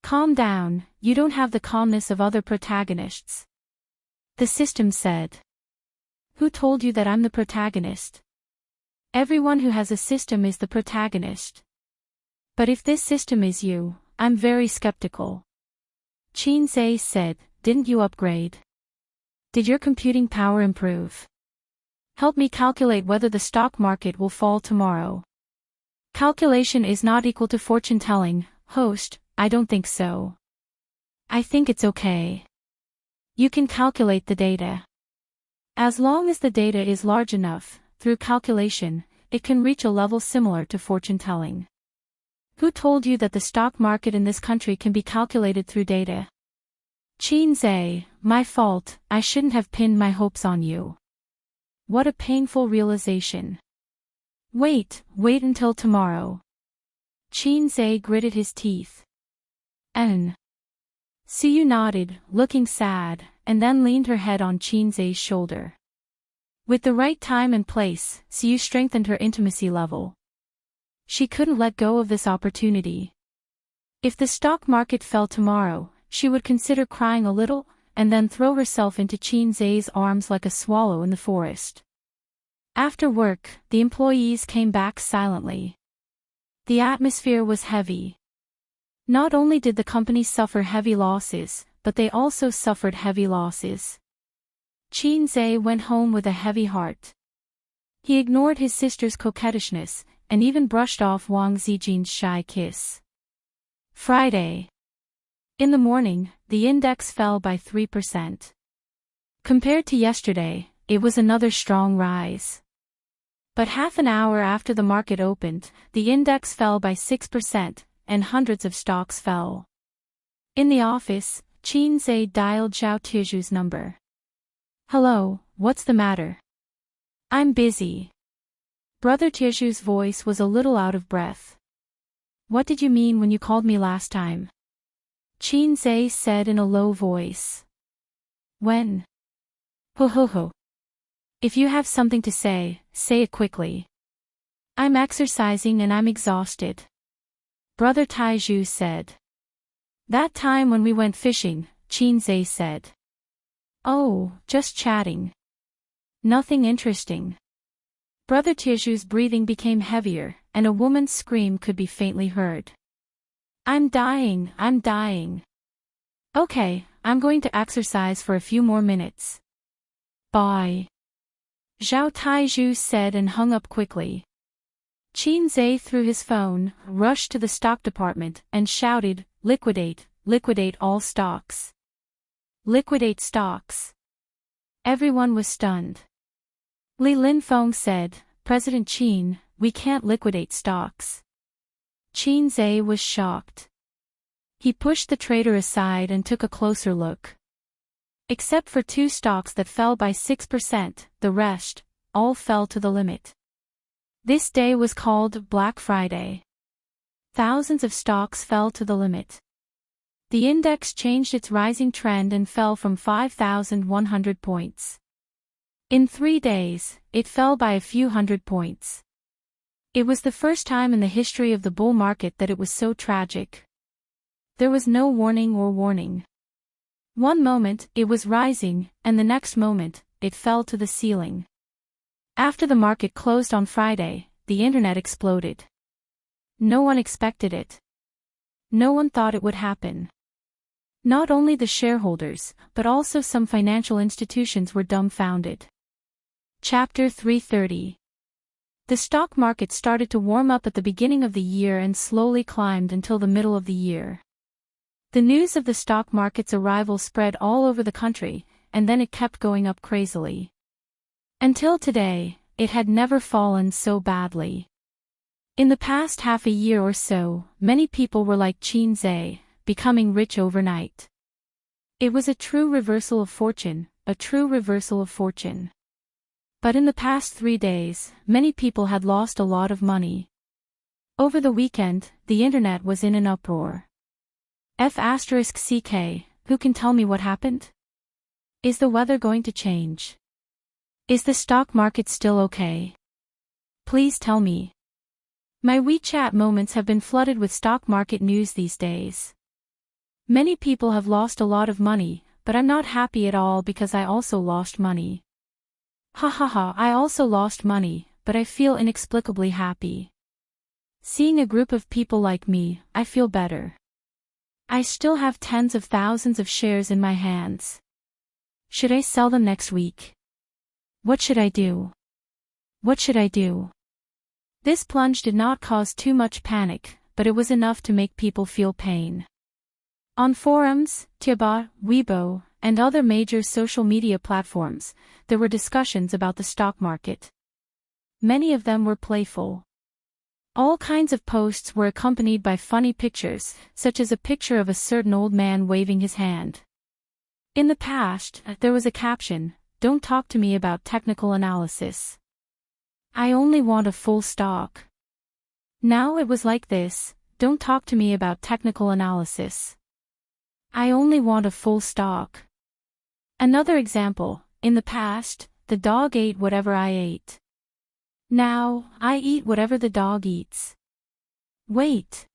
Calm down, you don't have the calmness of other protagonists. The system said. Who told you that I'm the protagonist? Everyone who has a system is the protagonist. But if this system is you, I'm very skeptical. Qin said, didn't you upgrade? Did your computing power improve? Help me calculate whether the stock market will fall tomorrow. Calculation is not equal to fortune telling, host, I don't think so. I think it's okay. You can calculate the data. As long as the data is large enough, through calculation, it can reach a level similar to fortune telling. Who told you that the stock market in this country can be calculated through data? Qin, my fault, I shouldn't have pinned my hopes on you. What a painful realization. Wait until tomorrow. Qin gritted his teeth. Suyu nodded, looking sad, and then leaned her head on Qin's shoulder. With the right time and place, Suyu strengthened her intimacy level. She couldn't let go of this opportunity. If the stock market fell tomorrow, she would consider crying a little, and then throw herself into Qin's arms like a swallow in the forest. After work, the employees came back silently. The atmosphere was heavy. Not only did the company suffer heavy losses, but they also suffered heavy losses. Qin went home with a heavy heart. He ignored his sister's coquettishness, and even brushed off Wang Zijin's shy kiss. Friday. In the morning, the index fell by 3%. Compared to yesterday, it was another strong rise. But half an hour after the market opened, the index fell by 6%, and hundreds of stocks fell. In the office, Qin dialed Zhao Tiju's number. Hello, what's the matter? I'm busy. Brother Tiju's voice was a little out of breath. What did you mean when you called me last time? Qin said in a low voice. When? Ho. If you have something to say it quickly. I'm exercising and I'm exhausted. Brother Taiju said. That time when we went fishing, Qin said. Oh, just chatting. Nothing interesting. Brother Tiju's breathing became heavier, and a woman's scream could be faintly heard. I'm dying. Okay, I'm going to exercise for a few more minutes. Bye. Zhao Taiju said and hung up quickly. Qin threw his phone, rushed to the stock department, and shouted, liquidate all stocks. Liquidate stocks. Everyone was stunned. Li Linfeng said, President Qin, we can't liquidate stocks. Qin was shocked. He pushed the trader aside and took a closer look. Except for 2 stocks that fell by 6%, the rest, all fell to the limit. This day was called Black Friday. Thousands of stocks fell to the limit. The index changed its rising trend and fell from 5,100 points. In 3 days, it fell by a few hundred points. It was the first time in the history of the bull market that it was so tragic. There was no warning. One moment, it was rising, and the next moment, it fell to the ceiling. After the market closed on Friday, the internet exploded. No one expected it. No one thought it would happen. Not only the shareholders, but also some financial institutions were dumbfounded. Chapter 330. The stock market started to warm up at the beginning of the year and slowly climbed until the middle of the year. The news of the stock market's arrival spread all over the country, and then it kept going up crazily. Until today, it had never fallen so badly. In the past half a year or so, many people were like Qin, becoming rich overnight. It was a true reversal of fortune, a true reversal of fortune. But in the past 3 days, many people had lost a lot of money. Over the weekend, the internet was in an uproar. F***ck, who can tell me what happened? Is the weather going to change? Is the stock market still okay? Please tell me. My WeChat moments have been flooded with stock market news these days. Many people have lost a lot of money, but I'm not happy at all because I also lost money. Ha ha ha, I also lost money, but I feel inexplicably happy. Seeing a group of people like me, I feel better. I still have tens of thousands of shares in my hands. Should I sell them next week? What should I do? What should I do? This plunge did not cause too much panic, but it was enough to make people feel pain. On forums, Tieba, Weibo, and other major social media platforms, there were discussions about the stock market. Many of them were playful. All kinds of posts were accompanied by funny pictures, such as a picture of a certain old man waving his hand. In the past, there was a caption, "Don't talk to me about technical analysis. I only want a full stock." Now it was like this, "Don't talk to me about technical analysis. I only want a full stock." Another example, in the past, the dog ate whatever I ate. Now, I eat whatever the dog eats. Wait.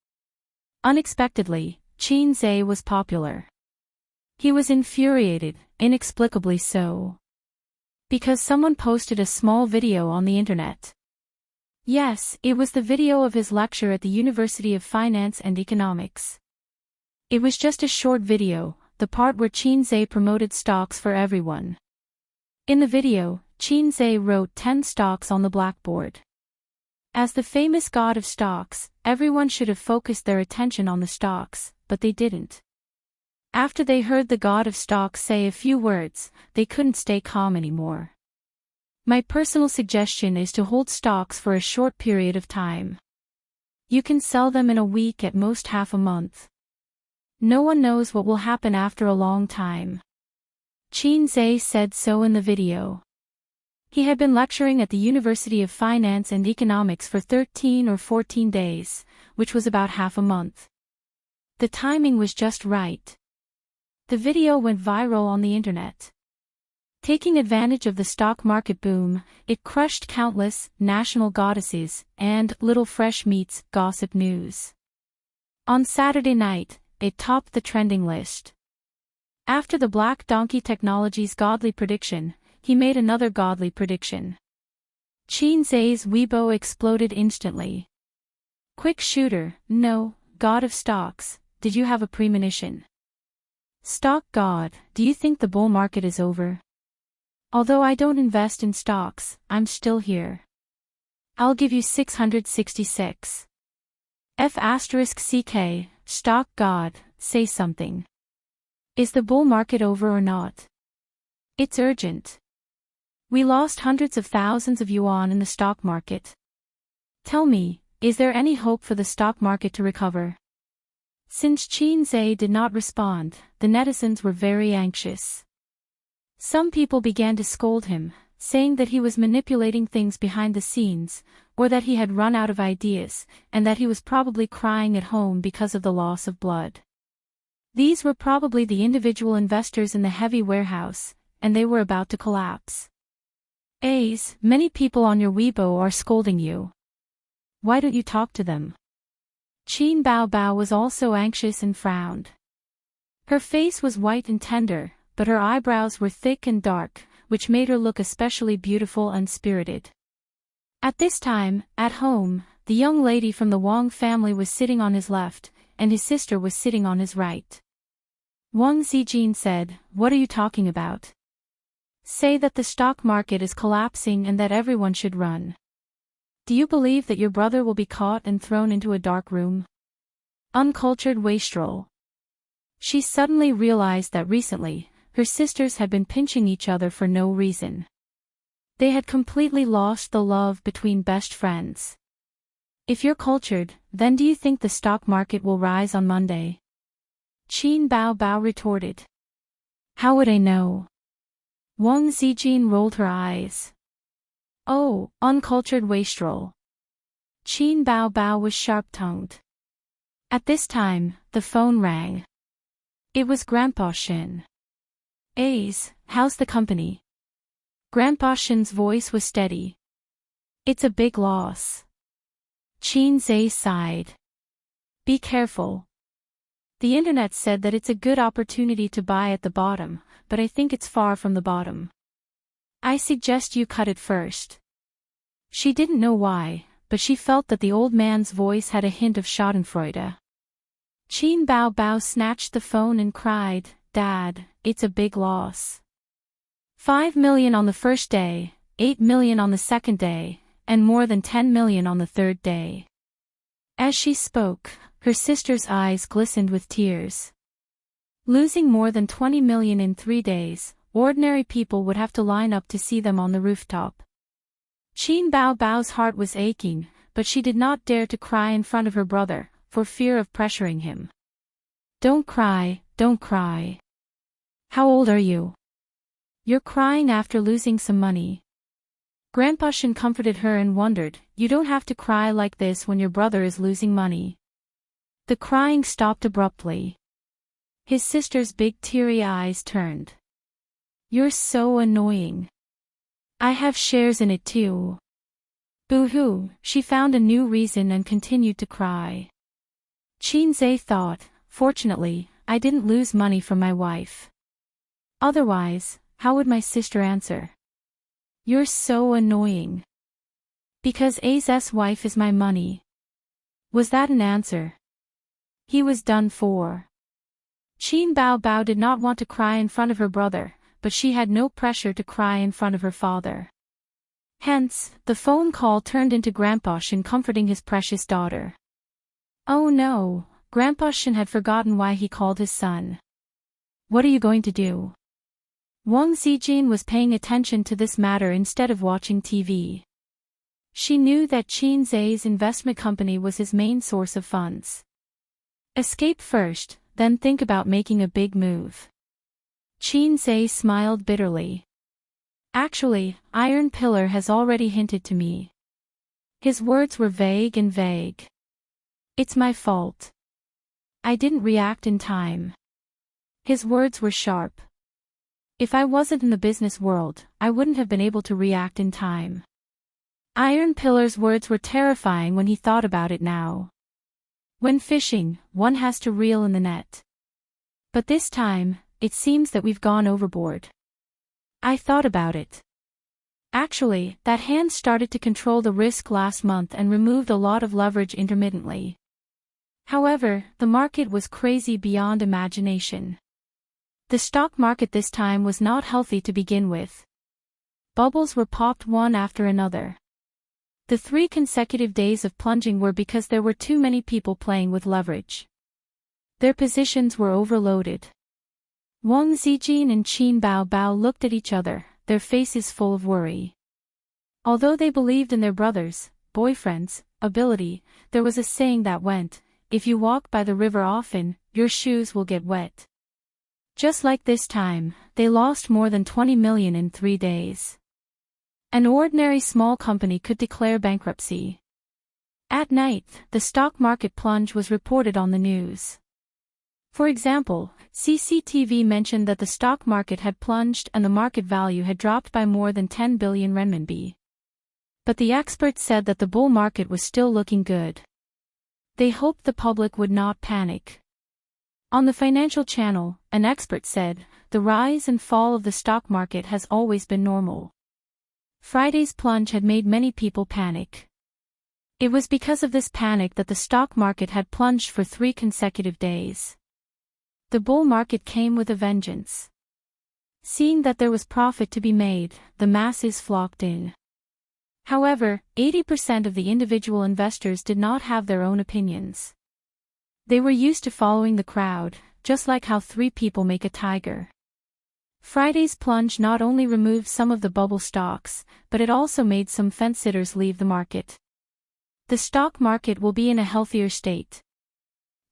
Unexpectedly, Qin was popular. He was infuriated, inexplicably so. Because someone posted a small video on the internet. Yes, it was the video of his lecture at the University of Finance and Economics. It was just a short video, the part where Qin promoted stocks for everyone. In the video, Qin wrote 10 stocks on the blackboard. As the famous god of stocks, everyone should have focused their attention on the stocks, but they didn't. After they heard the god of stocks say a few words, they couldn't stay calm anymore. My personal suggestion is to hold stocks for a short period of time. You can sell them in a week, at most half a month. No one knows what will happen after a long time. Qin said so in the video. He had been lecturing at the University of Finance and Economics for 13 or 14 days, which was about half a month. The timing was just right. The video went viral on the internet. Taking advantage of the stock market boom, it crushed countless national goddesses and Little Fresh Meat's gossip news. On Saturday night, it topped the trending list. After the Black Donkey Technologies godly prediction, he made another godly prediction. Qin's Weibo exploded instantly. Quick shooter, no, god of stocks, did you have a premonition? Stock god, do you think the bull market is over? Although I don't invest in stocks, I'm still here. I'll give you 666. F***ck, stock god, say something. Is the bull market over or not? It's urgent. We lost hundreds of thousands of yuan in the stock market. Tell me, is there any hope for the stock market to recover? Since Qin did not respond, the netizens were very anxious. Some people began to scold him, saying that he was manipulating things behind the scenes, or that he had run out of ideas, and that he was probably crying at home because of the loss of blood. These were probably the individual investors in the heavy warehouse, and they were about to collapse. Many people on your Weibo are scolding you. Why don't you talk to them? Qin Bao was also anxious and frowned. Her face was white and tender, but her eyebrows were thick and dark, which made her look especially beautiful and spirited. At this time, at home, the young lady from the Wang family was sitting on his left, and his sister was sitting on his right. Wang Zijin said, "What are you talking about? Say that the stock market is collapsing and that everyone should run. Do you believe that your brother will be caught and thrown into a dark room? Uncultured wastrel." She suddenly realized that recently, her sisters had been pinching each other for no reason. They had completely lost the love between best friends. If you're cultured, then do you think the stock market will rise on Monday? Qin Bao Bao retorted. How would I know? Wang Zijin rolled her eyes. Oh, uncultured wastrel. Qin Bao Bao was sharp-tongued. At this time, the phone rang. It was Grandpa Shin. Ace, how's the company? Grandpa Shin's voice was steady. It's a big loss. Qin Zhe sighed. Be careful. The internet said that it's a good opportunity to buy at the bottom, but I think it's far from the bottom. I suggest you cut it first. She didn't know why, but she felt that the old man's voice had a hint of schadenfreude. Qin Bao Bao snatched the phone and cried, Dad, it's a big loss. 5 million on the first day, 8 million on the second day, and more than 10 million on the third day. As she spoke, her sister's eyes glistened with tears. Losing more than 20 million in 3 days, ordinary people would have to line up to see them on the rooftop. Qin Bao Bao's heart was aching, but she did not dare to cry in front of her brother, for fear of pressuring him. Don't cry, don't cry. How old are you? You're crying after losing some money. Grandpa Shin comforted her and wondered, you don't have to cry like this when your brother is losing money. The crying stopped abruptly. His sister's big teary eyes turned. You're so annoying. I have shares in it too. Boo-hoo, she found a new reason and continued to cry. Qin Zhe thought, fortunately, I didn't lose money from my wife. Otherwise, how would my sister answer? You're so annoying. Because A's wife is my money. Was that an answer? He was done for. Qin Bao Bao did not want to cry in front of her brother, but she had no pressure to cry in front of her father. Hence, the phone call turned into Grandpa Shin comforting his precious daughter. Oh no, Grandpa Shin had forgotten why he called his son. What are you going to do? Wang Zijin was paying attention to this matter instead of watching TV. She knew that Qin Zhe's investment company was his main source of funds. Escape first, then think about making a big move. Qin Zhe smiled bitterly. Actually, Iron Pillar has already hinted to me. His words were vague and vague. It's my fault. I didn't react in time. His words were sharp. If I wasn't in the business world, I wouldn't have been able to react in time. Iron Pillar's words were terrifying when he thought about it now. When fishing, one has to reel in the net. But this time, it seems that we've gone overboard. I thought about it. Actually, that hand started to control the risk last month and removed a lot of leverage intermittently. However, the market was crazy beyond imagination. The stock market this time was not healthy to begin with. Bubbles were popped one after another. The 3 consecutive days of plunging were because there were too many people playing with leverage. Their positions were overloaded. Wang Zijin and Qin Bao Bao looked at each other, their faces full of worry. Although they believed in their brothers' boyfriends' ability, there was a saying that went, if you walk by the river often, your shoes will get wet. Just like this time, they lost more than 20 million in 3 days. An ordinary small company could declare bankruptcy. At night, the stock market plunge was reported on the news. For example, CCTV mentioned that the stock market had plunged and the market value had dropped by more than 10 billion renminbi. But the experts said that the bull market was still looking good. They hoped the public would not panic. On the financial channel, an expert said, the rise and fall of the stock market has always been normal. Friday's plunge had made many people panic. It was because of this panic that the stock market had plunged for 3 consecutive days. The bull market came with a vengeance. Seeing that there was profit to be made, the masses flocked in. However, 80% of the individual investors did not have their own opinions. They were used to following the crowd, just like how 3 people make a tiger. Friday's plunge not only removed some of the bubble stocks, but it also made some fence-sitters leave the market. The stock market will be in a healthier state.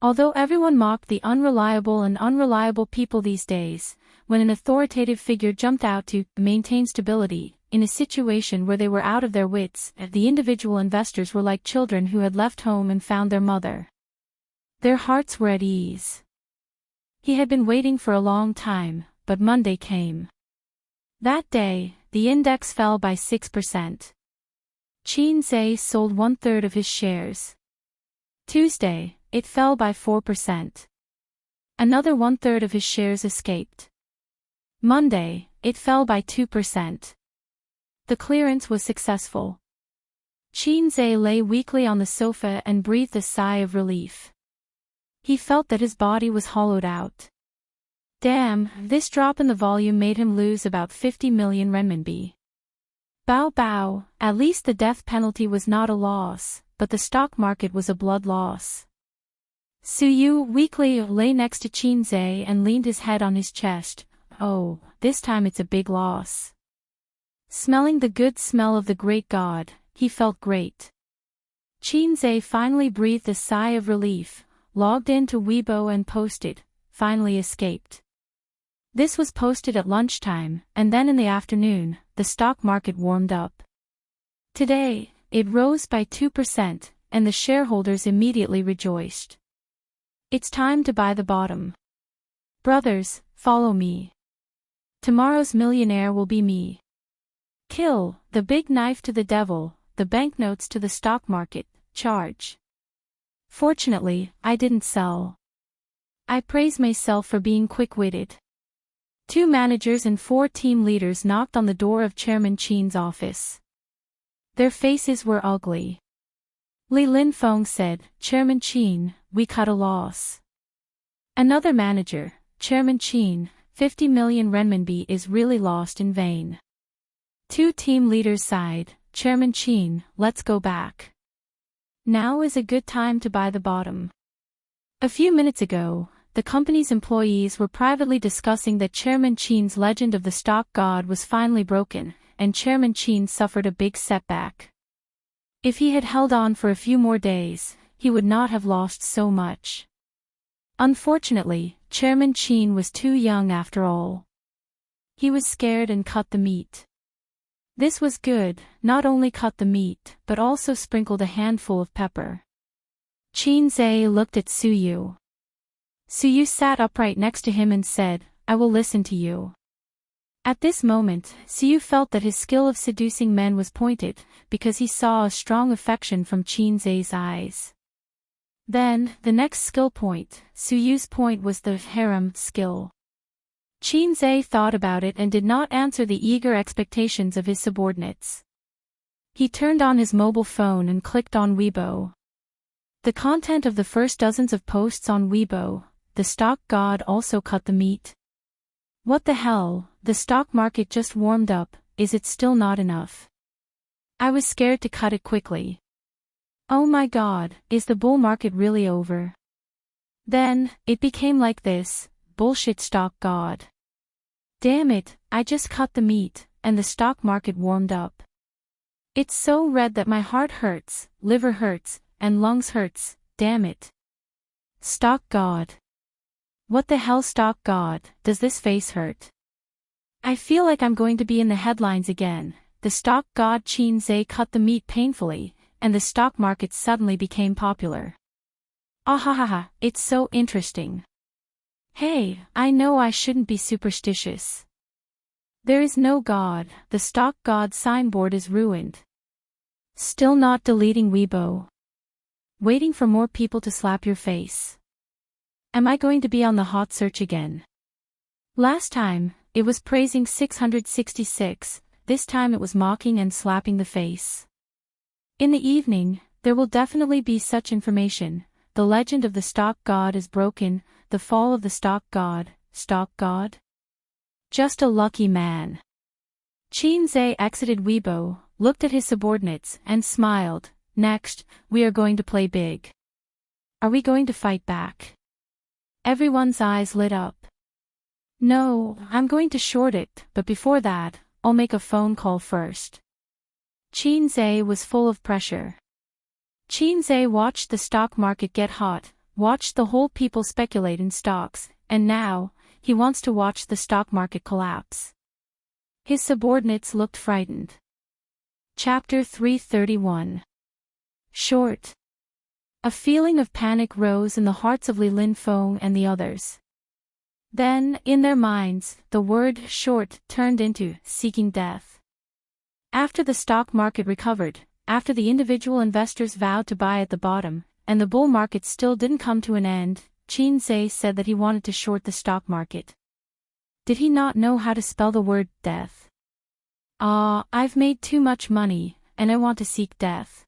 Although everyone mocked the unreliable people these days, when an authoritative figure jumped out to maintain stability, in a situation where they were out of their wits, the individual investors were like children who had left home and found their mother. Their hearts were at ease. He had been waiting for a long time, but Monday came. That day, the index fell by 6%. Qin sold 1/3 of his shares. Tuesday, it fell by 4%. Another 1/3 of his shares escaped. Monday, it fell by 2%. The clearance was successful. Qin lay weakly on the sofa and breathed a sigh of relief. He felt that his body was hollowed out. Damn, this drop in the volume made him lose about 50 million renminbi. Bow bow, at least the death penalty was not a loss, but the stock market was a blood loss. Suyu weakly lay next to Qin and leaned his head on his chest. Oh, this time it's a big loss. Smelling the good smell of the great god, he felt great. Qin finally breathed a sigh of relief, logged into Weibo and posted, finally escaped. This was posted at lunchtime, and then in the afternoon, the stock market warmed up. Today, it rose by 2%, and the shareholders immediately rejoiced. It's time to buy the bottom. Brothers, follow me. Tomorrow's millionaire will be me. Kill, the big knife to the devil, the banknotes to the stock market, charge. Fortunately, I didn't sell. I praise myself for being quick-witted. 2 managers and 4 team leaders knocked on the door of Chairman Qin's office. Their faces were ugly. Li Linfeng said, Chairman Qin, we cut a loss. Another manager, Chairman Qin, 50 million renminbi is really lost in vain. 2 team leaders sighed, Chairman Qin, let's go back. Now is a good time to buy the bottom. A few minutes ago, the company's employees were privately discussing that Chairman Qin's legend of the stock god was finally broken, and Chairman Qin suffered a big setback. If he had held on for a few more days, he would not have lost so much. Unfortunately, Chairman Qin was too young after all. He was scared and cut the meat. This was good, not only cut the meat, but also sprinkled a handful of pepper. Qin looked at Suyu. Suyu sat upright next to him and said, I will listen to you. At this moment, Suyu felt that his skill of seducing men was pointed, because he saw a strong affection from Qin's eyes. Then, the next skill point, Suyu's point was the harem skill. Qin thought about it and did not answer the eager expectations of his subordinates. He turned on his mobile phone and clicked on Weibo. The content of the first dozens of posts on Weibo, the stock god also cut the meat. What the hell, the stock market just warmed up, is it still not enough? I was scared to cut it quickly. Oh my god, is the bull market really over? Then, it became like this, bullshit stock god. Damn it, I just cut the meat, and the stock market warmed up. It's so red that my heart hurts, liver hurts, and lungs hurts, damn it. Stock god. What the hell stock god, does this face hurt? I feel like I'm going to be in the headlines again. The stock god Qin cut the meat painfully, and the stock market suddenly became popular. Ahahaha, it's so interesting. Hey, I know I shouldn't be superstitious. There is no god, the stock god signboard is ruined. Still not deleting Weibo. Waiting for more people to slap your face. Am I going to be on the hot search again? Last time, it was praising 666, this time it was mocking and slapping the face. In the evening, there will definitely be such information. The legend of the stock god is broken, the fall of the stock god. Just a lucky man. Qin exited Weibo, looked at his subordinates, and smiled. Next, we are going to play big. Are we going to fight back? Everyone's eyes lit up. No, I'm going to short it, but before that, I'll make a phone call first. Qinze was full of pressure. Qinze watched the stock market get hot, watched the whole people speculate in stocks, and now, he wants to watch the stock market collapse. His subordinates looked frightened. Chapter 331. Short. A feeling of panic rose in the hearts of Li Linfeng and the others. Then, in their minds, the word short turned into seeking death. After the stock market recovered, after the individual investors vowed to buy at the bottom, and the bull market still didn't come to an end, Qinze said that he wanted to short the stock market. Did he not know how to spell the word death? I've made too much money, and I want to seek death.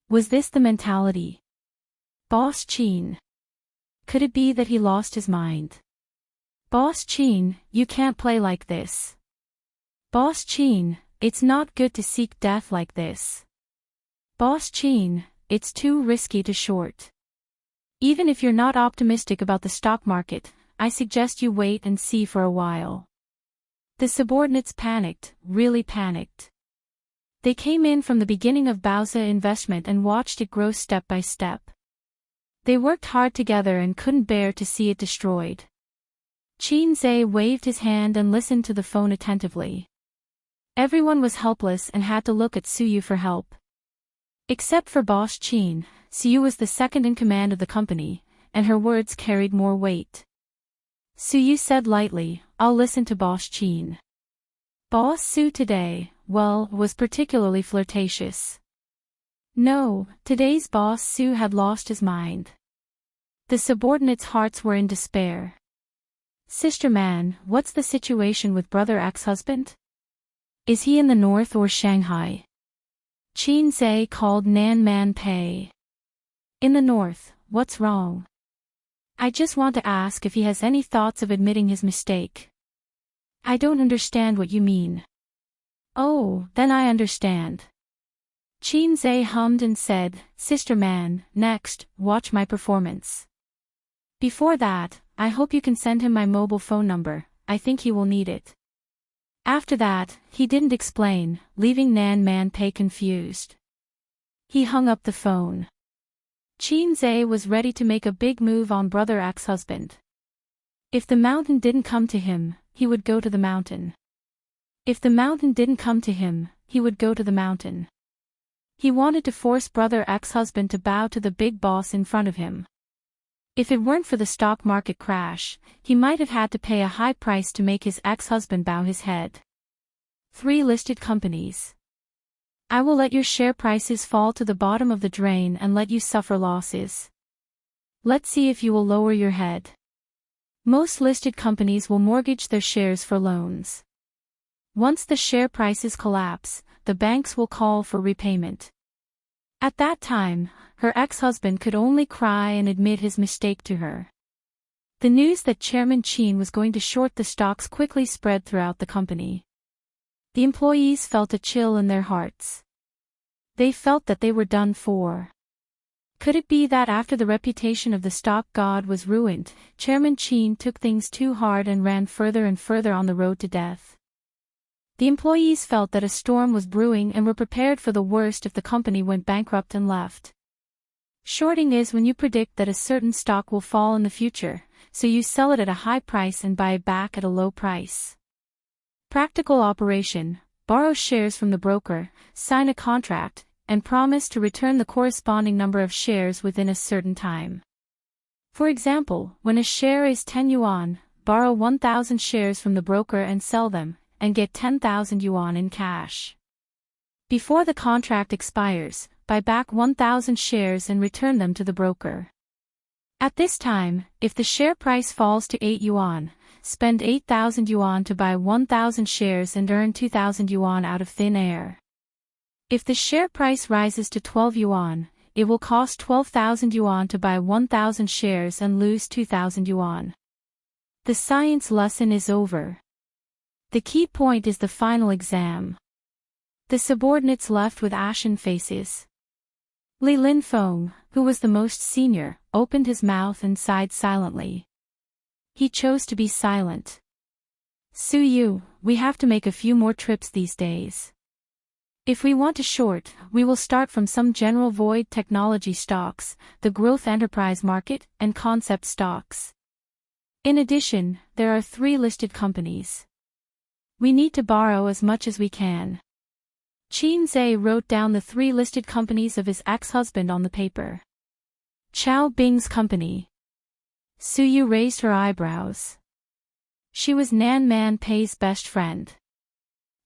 Was this the mentality? Boss Qin. Could it be that he lost his mind? Boss Qin, you can't play like this. Boss Qin, it's not good to seek death like this. Boss Qin, it's too risky to short. Even if you're not optimistic about the stock market, I suggest you wait and see for a while. The subordinates panicked, really panicked. They came in from the beginning of Baozi investment and watched it grow step by step. They worked hard together and couldn't bear to see it destroyed. Qinze waved his hand and listened to the phone attentively. Everyone was helpless and had to look at Suyu for help. Except for Boss Qin, Suyu was the second in command of the company, and her words carried more weight. Suyu said lightly, I'll listen to Boss Qin. Boss Su today, was particularly flirtatious. No, today's Boss Su had lost his mind. The subordinates' hearts were in despair. Sister man, what's the situation with brother ex-husband? Is he in the north or Shanghai? Qinze called Nan Man Pei. In the north, what's wrong? I just want to ask if he has any thoughts of admitting his mistake. I don't understand what you mean. Oh, then I understand. Qinze hummed and said, Sister man, next, watch my performance. Before that, I hope you can send him my mobile phone number, I think he will need it. After that, he didn't explain, leaving Nan Man Pei confused. He hung up the phone. Qinze was ready to make a big move on brother ex-husband. If the mountain didn't come to him, he would go to the mountain. If the mountain didn't come to him, he would go to the mountain. He wanted to force brother ex-husband to bow to the big boss in front of him. If it weren't for the stock market crash, he might have had to pay a high price to make his ex-husband bow his head. 3 listed companies. I will let your share prices fall to the bottom of the drain and let you suffer losses. Let's see if you will lower your head. Most listed companies will mortgage their shares for loans. Once the share prices collapse, the banks will call for repayment. At that time, her ex-husband could only cry and admit his mistake to her. The news that Chairman Qin was going to short the stocks quickly spread throughout the company. The employees felt a chill in their hearts. They felt that they were done for. Could it be that after the reputation of the stock god was ruined, Chairman Qin took things too hard and ran further and further on the road to death? The employees felt that a storm was brewing and were prepared for the worst if the company went bankrupt and left. Shorting is when you predict that a certain stock will fall in the future, so you sell it at a high price and buy it back at a low price. Practical operation: borrow shares from the broker, sign a contract, and promise to return the corresponding number of shares within a certain time. For example, when a share is 10 yuan, borrow 1,000 shares from the broker and sell them, and get 10,000 yuan in cash. Before the contract expires, buy back 1,000 shares and return them to the broker. At this time, if the share price falls to 8 yuan, spend 8,000 yuan to buy 1,000 shares and earn 2,000 yuan out of thin air. If the share price rises to 12 yuan, it will cost 12,000 yuan to buy 1,000 shares and lose 2,000 yuan. The science lesson is over. The key point is the final exam. The subordinates left with ashen faces. Li Linfeng, who was the most senior, opened his mouth and sighed silently. he chose to be silent. Suyu, we have to make a few more trips these days. If we want to short, we will start from some general void technology stocks, the growth enterprise market, and concept stocks. In addition, there are 3 listed companies. We need to borrow as much as we can. Qin wrote down the 3 listed companies of his ex-husband on the paper. Chao Bing's company. Suyu raised her eyebrows. She was Nan Man Pei's best friend.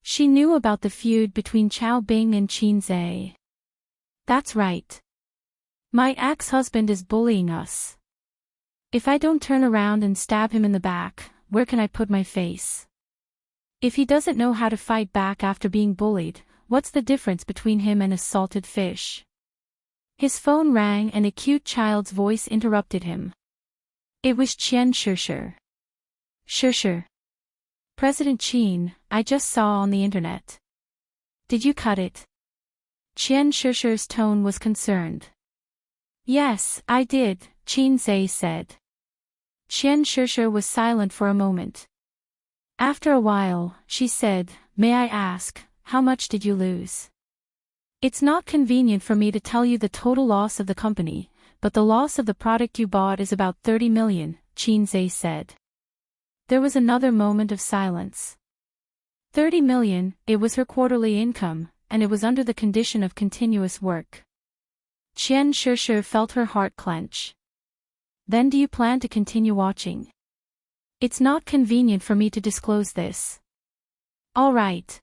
She knew about the feud between Chao Bing and Qin. That's right. My ex-husband is bullying us. If I don't turn around and stab him in the back, where can I put my face? If he doesn't know how to fight back after being bullied, what's the difference between him and a salted fish? His phone rang and a cute child's voice interrupted him. It was Qian Shishir. Shishir. President Qin, I just saw on the internet. Did you cut it? Qian Shishir's tone was concerned. Yes, I did, Qin said. Qian Shishir was silent for a moment. After a while, she said, May I ask, how much did you lose? It's not convenient for me to tell you the total loss of the company, but the loss of the product you bought is about 30 million, Qin said. There was another moment of silence. 30 million, it was her quarterly income, and it was under the condition of continuous work. Qian Shishir felt her heart clench. Then do you plan to continue watching? It's not convenient for me to disclose this. All right.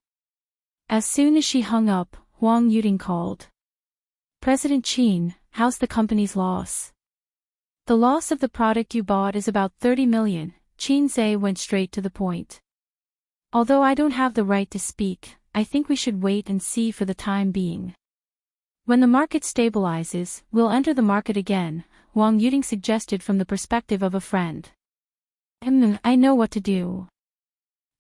As soon as she hung up, Huang Yuding called. President Qin, how's the company's loss? The loss of the product you bought is about 30 million, Qin went straight to the point. Although I don't have the right to speak, I think we should wait and see for the time being. When the market stabilizes, we'll enter the market again, Huang Yuding suggested from the perspective of a friend. I know what to do.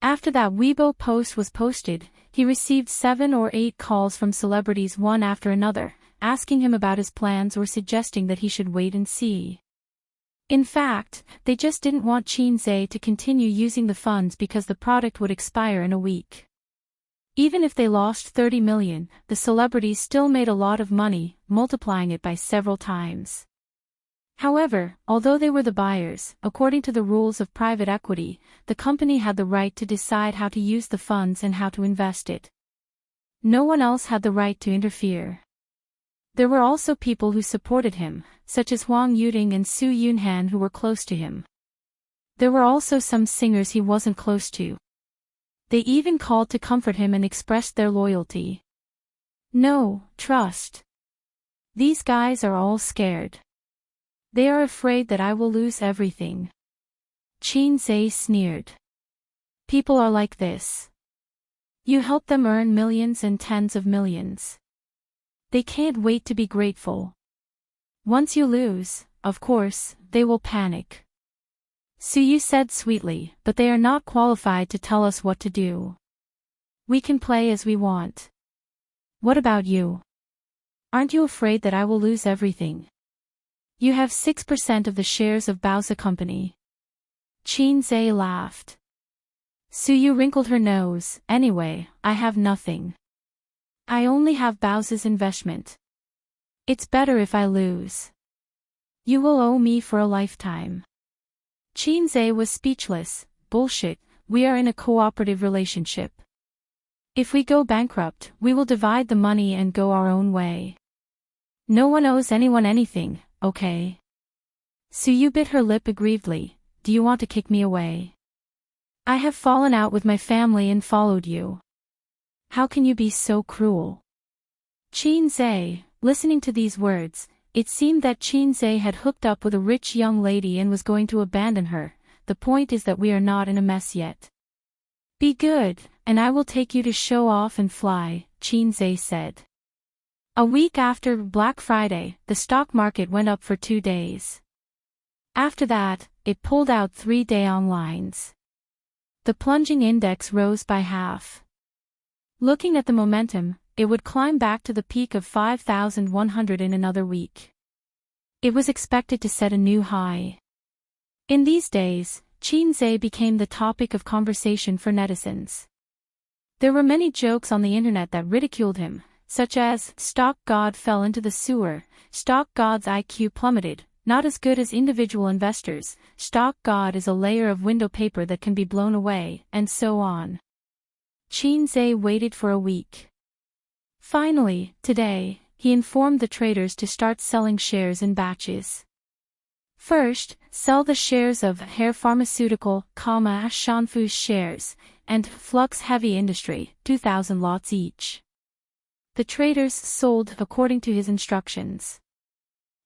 After that Weibo post was posted, he received 7 or 8 calls from celebrities one after another, asking him about his plans or suggesting that he should wait and see. In fact, they just didn't want Qin to continue using the funds because the product would expire in a week. Even if they lost 30 million, the celebrities still made a lot of money, multiplying it by several times. However, although they were the buyers, according to the rules of private equity, the company had the right to decide how to use the funds and how to invest it. No one else had the right to interfere. There were also people who supported him, such as Huang Yuding and Su Yunhan, who were close to him. There were also some singers he wasn't close to. They even called to comfort him and expressed their loyalty. No, trust. These guys are all scared. They are afraid that I will lose everything. Qin sneered. People are like this. You help them earn millions and tens of millions. They can't wait to be grateful. Once you lose, of course, they will panic. Suyu said sweetly, but they are not qualified to tell us what to do. We can play as we want. What about you? Aren't you afraid that I will lose everything? You have 6% of the shares of Baozi Company. Qin laughed. Suyu wrinkled her nose. Anyway, I have nothing. I only have Baozi's investment. It's better if I lose. You will owe me for a lifetime. Qin was speechless. Bullshit, we are in a cooperative relationship. If we go bankrupt, we will divide the money and go our own way. No one owes anyone anything, okay? Suyu bit her lip aggrievedly. Do you want to kick me away? I have fallen out with my family and followed you. How can you be so cruel? Qin listening to these words, it seemed that Qin had hooked up with a rich young lady and was going to abandon her. The point is that we are not in a mess yet. Be good, and I will take you to show off and fly, Qin said. A week after Black Friday, the stock market went up for 2 days. After that, it pulled out 3-day lines. The plunging index rose by half. Looking at the momentum, it would climb back to the peak of 5,100 in another week. It was expected to set a new high. In these days, Qinze became the topic of conversation for netizens. There were many jokes on the internet that ridiculed him, such as, "Stock God fell into the sewer," "Stock God's IQ plummeted, not as good as individual investors," "Stock God is a layer of window paper that can be blown away," and so on. Qinze waited for a week. Finally, today, he informed the traders to start selling shares in batches. First, sell the shares of Hair Pharmaceutical, Shanfu's shares, and Flux Heavy Industry, 2,000 lots each. The traders sold according to his instructions.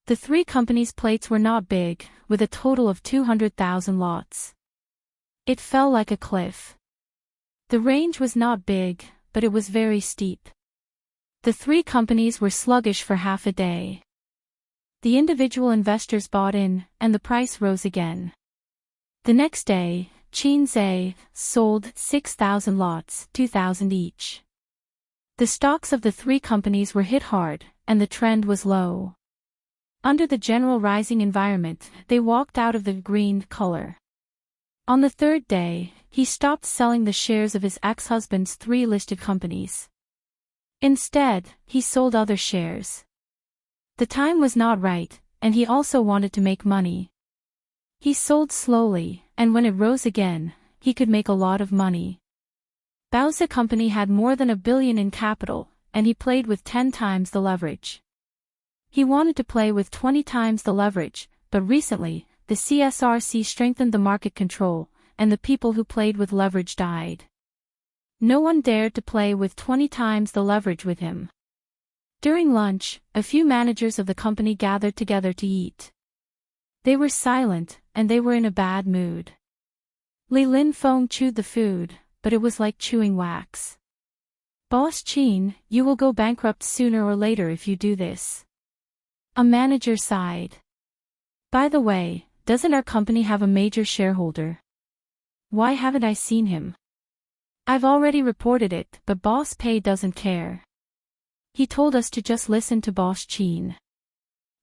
The three companies' plates were not big, with a total of 200,000 lots. It fell like a cliff. The range was not big, but it was very steep. The three companies were sluggish for half a day. The individual investors bought in, and the price rose again. The next day, Qinze sold 6,000 lots, 2,000 each. The stocks of the three companies were hit hard, and the trend was low. Under the general rising environment, they walked out of the green color. On the third day, he stopped selling the shares of his ex-husband's three listed companies. Instead, he sold other shares. The time was not right, and he also wanted to make money. He sold slowly, and when it rose again, he could make a lot of money. Bao's company had more than $1 billion in capital, and he played with 10 times the leverage. He wanted to play with 20 times the leverage, but recently, the CSRC strengthened the market control, and the people who played with leverage died. No one dared to play with 20 times the leverage with him. During lunch, a few managers of the company gathered together to eat. They were silent, and they were in a bad mood. Li Linfeng chewed the food, but it was like chewing wax. "Boss Qin, you will go bankrupt sooner or later if you do this." A manager sighed. "By the way, doesn't our company have a major shareholder? Why haven't I seen him? I've already reported it, but Boss Pei doesn't care. He told us to just listen to Boss Qin.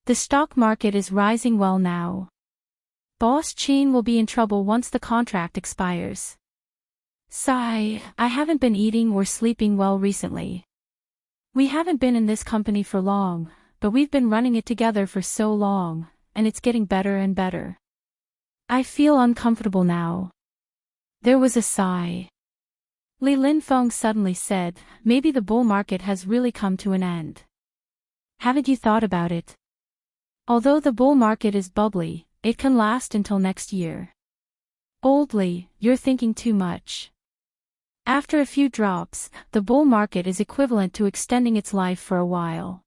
The stock market is rising well now. Boss Qin will be in trouble once the contract expires." Sigh, "I haven't been eating or sleeping well recently. We haven't been in this company for long, but we've been running it together for so long, and it's getting better and better. I feel uncomfortable now." There was a sigh. Li Linfeng suddenly said, "Maybe the bull market has really come to an end. Haven't you thought about it? Although the bull market is bubbly, it can last until next year. Old Li, you're thinking too much. After a few drops, the bull market is equivalent to extending its life for a while."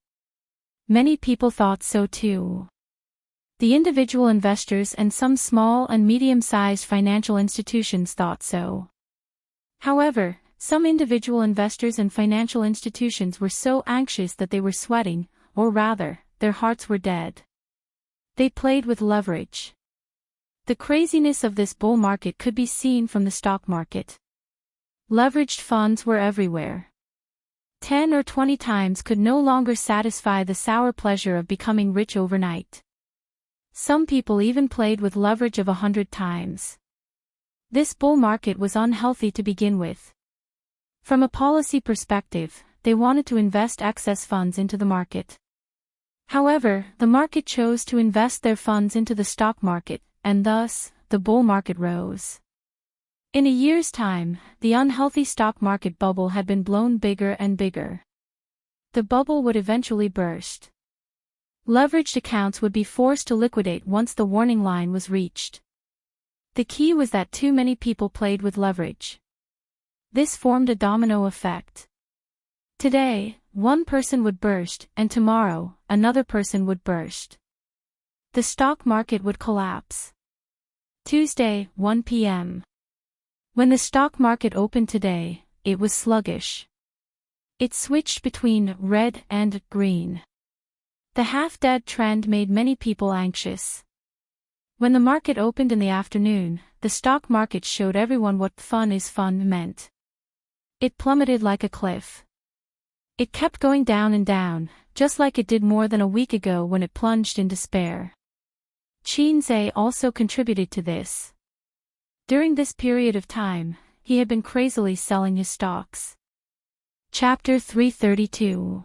Many people thought so too. The individual investors and some small and medium-sized financial institutions thought so. However, some individual investors and financial institutions were so anxious that they were sweating, or rather, their hearts were dead. They played with leverage. The craziness of this bull market could be seen from the stock market. Leveraged funds were everywhere. 10 or 20 times could no longer satisfy the sour pleasure of becoming rich overnight. Some people even played with leverage of 100 times. This bull market was unhealthy to begin with. From a policy perspective, they wanted to invest excess funds into the market. However, the market chose to invest their funds into the stock market, and thus, the bull market rose. In a year's time, the unhealthy stock market bubble had been blown bigger and bigger. The bubble would eventually burst. Leveraged accounts would be forced to liquidate once the warning line was reached. The key was that too many people played with leverage. This formed a domino effect. Today, one person would burst, and tomorrow, another person would burst. The stock market would collapse. Tuesday, 1 p.m. When the stock market opened today, it was sluggish. It switched between red and green. The half-dead trend made many people anxious. When the market opened in the afternoon, the stock market showed everyone what fun is fun meant. It plummeted like a cliff. It kept going down and down, just like it did more than a week ago when it plunged in despair. Qinze also contributed to this. During this period of time, he had been crazily selling his stocks. Chapter 332.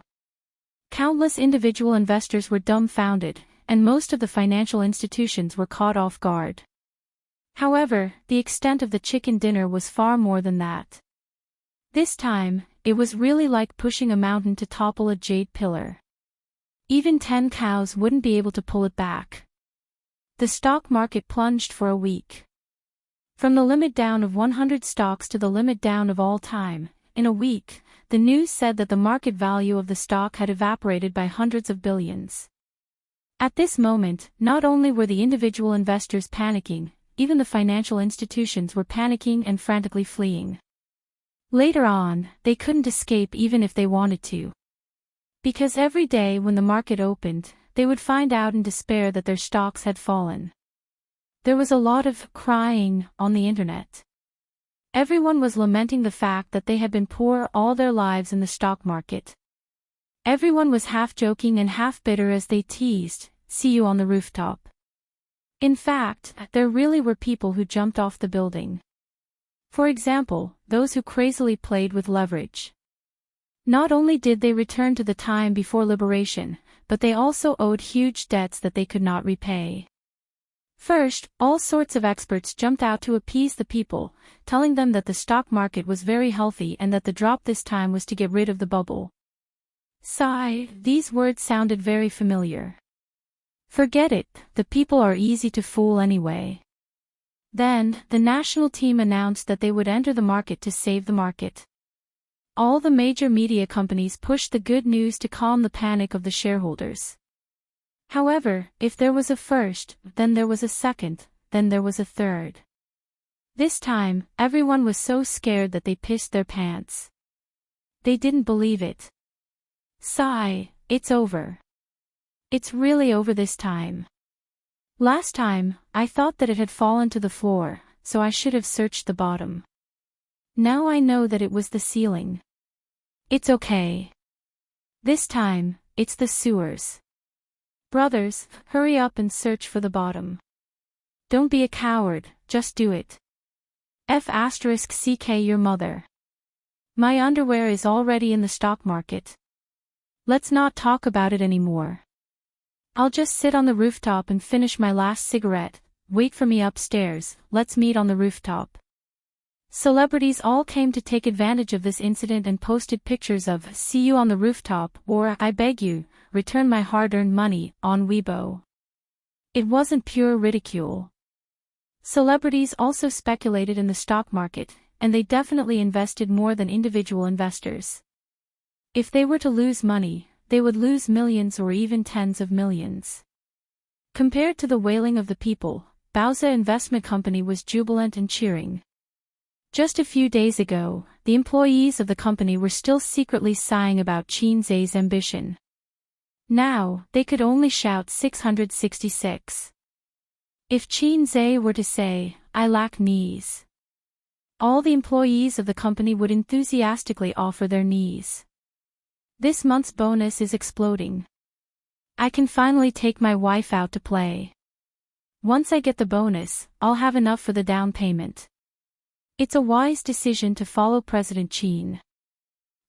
Countless individual investors were dumbfounded, and most of the financial institutions were caught off guard. However, the extent of the chicken dinner was far more than that. This time, it was really like pushing a mountain to topple a jade pillar. Even 10 cows wouldn't be able to pull it back. The stock market plunged for a week. From the limit down of 100 stocks to the limit down of all time, in a week, the news said that the market value of the stock had evaporated by hundreds of billions. At this moment, not only were the individual investors panicking, even the financial institutions were panicking and frantically fleeing. Later on, they couldn't escape even if they wanted to. Because every day when the market opened, they would find out in despair that their stocks had fallen. There was a lot of crying on the internet. Everyone was lamenting the fact that they had been poor all their lives in the stock market. Everyone was half joking and half bitter as they teased, "See you on the rooftop." In fact, there really were people who jumped off the building. For example, those who crazily played with leverage. Not only did they return to the time before liberation, but they also owed huge debts that they could not repay. First, all sorts of experts jumped out to appease the people, telling them that the stock market was very healthy and that the drop this time was to get rid of the bubble. Sigh, these words sounded very familiar. Forget it, the people are easy to fool anyway. Then, the national team announced that they would enter the market to save the market. All the major media companies pushed the good news to calm the panic of the shareholders. However, if there was a first, then there was a second, then there was a third. This time, everyone was so scared that they pissed their pants. They didn't believe it. Sigh, it's over. It's really over this time. Last time, I thought that it had fallen to the floor, so I should have searched the bottom. Now I know that it was the ceiling. It's okay. This time, it's the sewers. Brothers, hurry up and search for the bottom. Don't be a coward, just do it. F***ck your mother. My underwear is already in the stock market. Let's not talk about it anymore. I'll just sit on the rooftop and finish my last cigarette. Wait for me upstairs, let's meet on the rooftop. Celebrities all came to take advantage of this incident and posted pictures of "See you on the rooftop" or "I beg you, return my hard-earned money" on Weibo. It wasn't pure ridicule. Celebrities also speculated in the stock market, and they definitely invested more than individual investors. If they were to lose money, they would lose millions or even tens of millions. Compared to the wailing of the people, Bauza Investment Company was jubilant and cheering. Just a few days ago, the employees of the company were still secretly sighing about Qin Zai's ambition. Now, they could only shout 666. If Qin Zai were to say, "I lack knees," all the employees of the company would enthusiastically offer their knees. This month's bonus is exploding. I can finally take my wife out to play. Once I get the bonus, I'll have enough for the down payment. It's a wise decision to follow President Qin.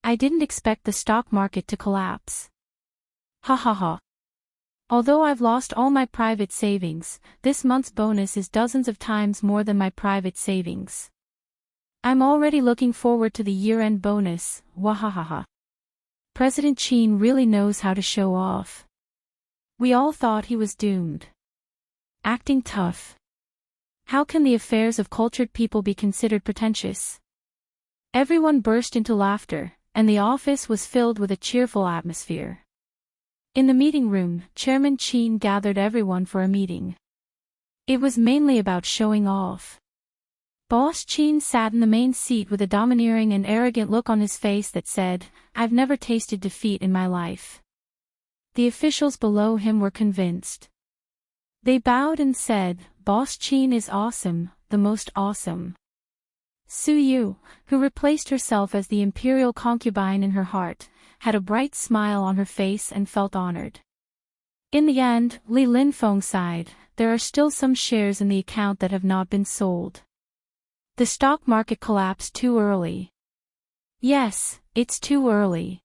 I didn't expect the stock market to collapse. Ha ha ha. Although I've lost all my private savings, this month's bonus is dozens of times more than my private savings. I'm already looking forward to the year-end bonus, wahahaha. President Qin really knows how to show off. We all thought he was doomed. Acting tough. How can the affairs of cultured people be considered pretentious? Everyone burst into laughter, and the office was filled with a cheerful atmosphere. In the meeting room, Chairman Qin gathered everyone for a meeting. It was mainly about showing off. Boss Qin sat in the main seat with a domineering and arrogant look on his face that said, "I've never tasted defeat in my life." The officials below him were convinced. They bowed and said, "Boss Qin is awesome, the most awesome." Su Yu, who replaced herself as the imperial concubine in her heart, had a bright smile on her face and felt honored. In the end, Li Linfeng sighed, "There are still some shares in the account that have not been sold. The stock market collapsed too early. Yes, it's too early.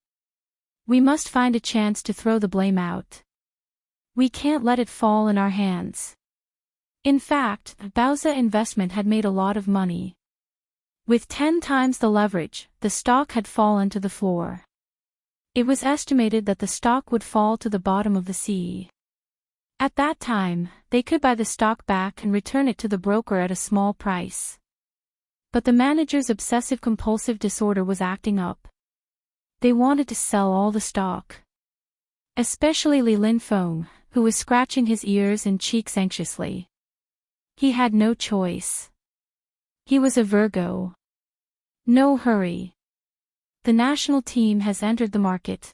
We must find a chance to throw the blame out. We can't let it fall in our hands. In fact, Bauza investment had made a lot of money. With 10 times the leverage, the stock had fallen to the floor. It was estimated that the stock would fall to the bottom of the sea. At that time, they could buy the stock back and return it to the broker at a small price. But the manager's obsessive-compulsive disorder was acting up. They wanted to sell all the stock. Especially Li Linfeng, who was scratching his ears and cheeks anxiously. He had no choice. He was a Virgo. No hurry. The national team has entered the market.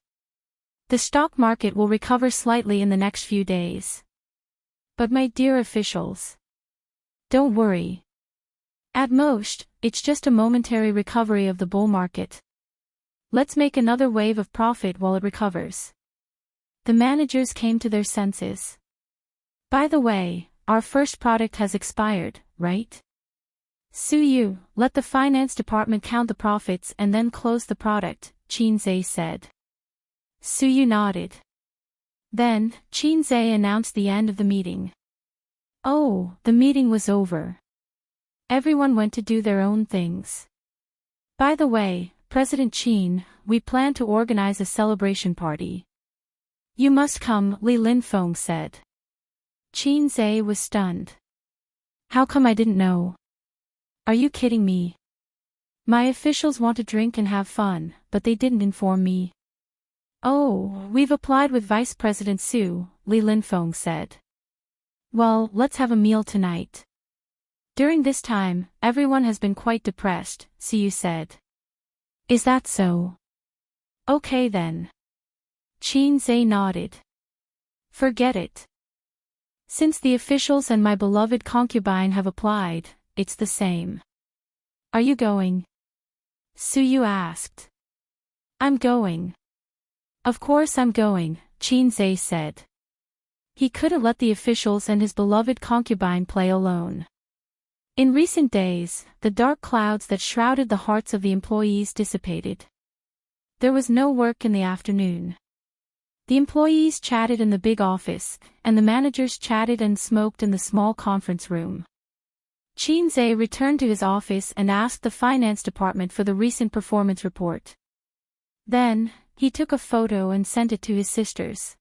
The stock market will recover slightly in the next few days. But my dear officials, don't worry. At most, it's just a momentary recovery of the bull market. Let's make another wave of profit while it recovers. The managers came to their senses. By the way, our first product has expired, right? Suyu, let the finance department count the profits and then close the product, Qinzhe said. Suyu nodded. Then, Qinzhe announced the end of the meeting. Oh, the meeting was over. Everyone went to do their own things. By the way, President Qin, we plan to organize a celebration party. You must come, Li Linfeng said. Qinzhe was stunned. How come I didn't know? Are you kidding me? My officials want to drink and have fun, but they didn't inform me. Oh, we've applied with Vice President Su, Li Linfeng said. Well, let's have a meal tonight. During this time, everyone has been quite depressed, Su said. Is that so? Okay then. Qinzhe nodded. Forget it. Since the officials and my beloved concubine have applied, it's the same. Are you going? Suyu asked. I'm going. Of course I'm going, Qinzhe said. He couldn't let the officials and his beloved concubine play alone. In recent days, the dark clouds that shrouded the hearts of the employees dissipated. There was no work in the afternoon. The employees chatted in the big office, and the managers chatted and smoked in the small conference room. Qinzhe returned to his office and asked the finance department for the recent performance report. Then, he took a photo and sent it to his sisters.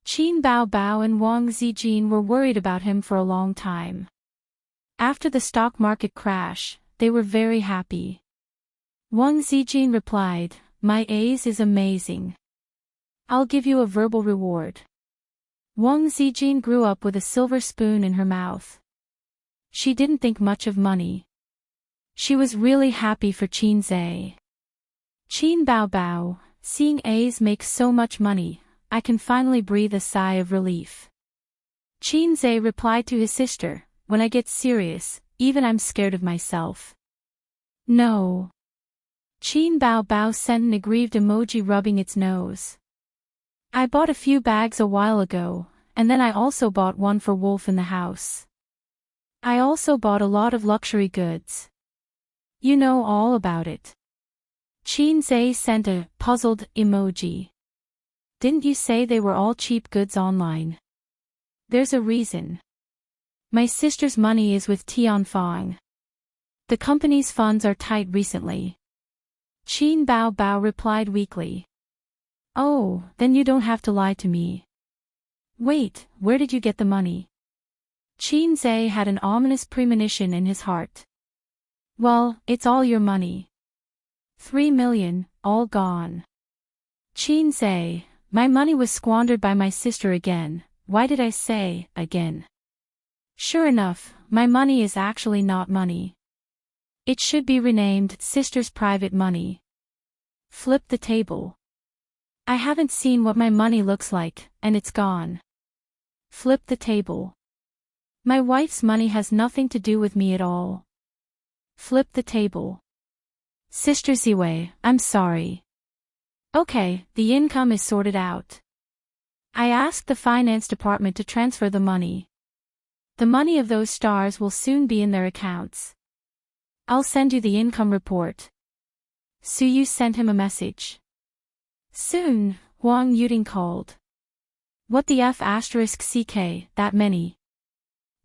Qin Baobao and Wang Zijin were worried about him for a long time. After the stock market crash, they were very happy. Wang Zijin replied, "My A's is amazing. I'll give you a verbal reward." Wang Zijin grew up with a silver spoon in her mouth. She didn't think much of money. She was really happy for Qinzhe. Qin Baobao, seeing A's make so much money, I can finally breathe a sigh of relief. Qinzhe replied to his sister, when I get serious, even I'm scared of myself. No. Qin Baobao sent an aggrieved emoji rubbing its nose. I bought a few bags a while ago, and then I also bought one for Wolf in the house. I also bought a lot of luxury goods. You know all about it. Qinzhe sent a puzzled emoji. Didn't you say they were all cheap goods online? There's a reason. My sister's money is with Tianfang. The company's funds are tight recently. Qin Baobao replied weakly. Oh, then you don't have to lie to me. Wait, where did you get the money? Qinzhe had an ominous premonition in his heart. Well, it's all your money. 3 million, all gone. Qinzhe, my money was squandered by my sister again. Why did I say, again? Sure enough, my money is actually not money. It should be renamed sister's private money. Flip the table. I haven't seen what my money looks like, and it's gone. Flip the table. My wife's money has nothing to do with me at all. Flip the table. Sister Ziwei, I'm sorry. Okay, the income is sorted out. I asked the finance department to transfer the money. The money of those stars will soon be in their accounts. I'll send you the income report. Suyu sent him a message. Soon, Huang Yuding called. What the F*** that many?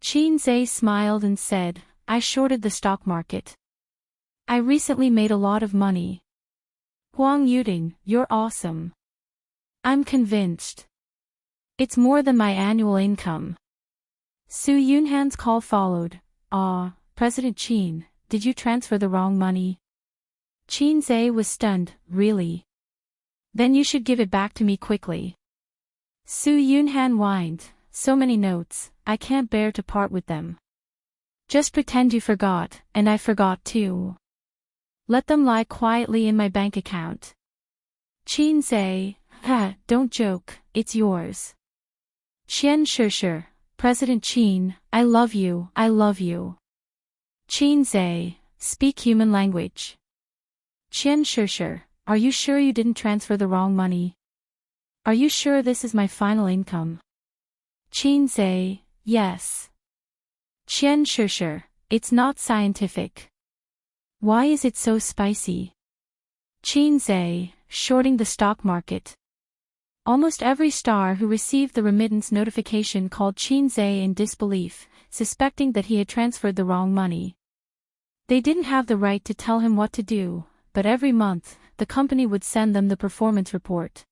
Qin Zhe smiled and said, I shorted the stock market. I recently made a lot of money. Huang Yuding, you're awesome. I'm convinced. It's more than my annual income. Su Yunhan's call followed. President Qin, did you transfer the wrong money? Qin Zhe was stunned, really? Then you should give it back to me quickly. Su Yunhan whined, so many notes, I can't bear to part with them. Just pretend you forgot, and I forgot too. Let them lie quietly in my bank account. Qin Zhe, don't joke, it's yours. Qian Shishir, President Qin, I love you, I love you. Qin Zhe, speak human language. Qian Shishir, are you sure you didn't transfer the wrong money? Are you sure this is my final income? Qin Zhe, yes. Qian Shishir, it's not scientific. Why is it so spicy? Qin Zhe, shorting the stock market. Almost every star who received the remittance notification called Qin Zhe in disbelief, suspecting that he had transferred the wrong money. They didn't have the right to tell him what to do, but every month, the company would send them the performance report.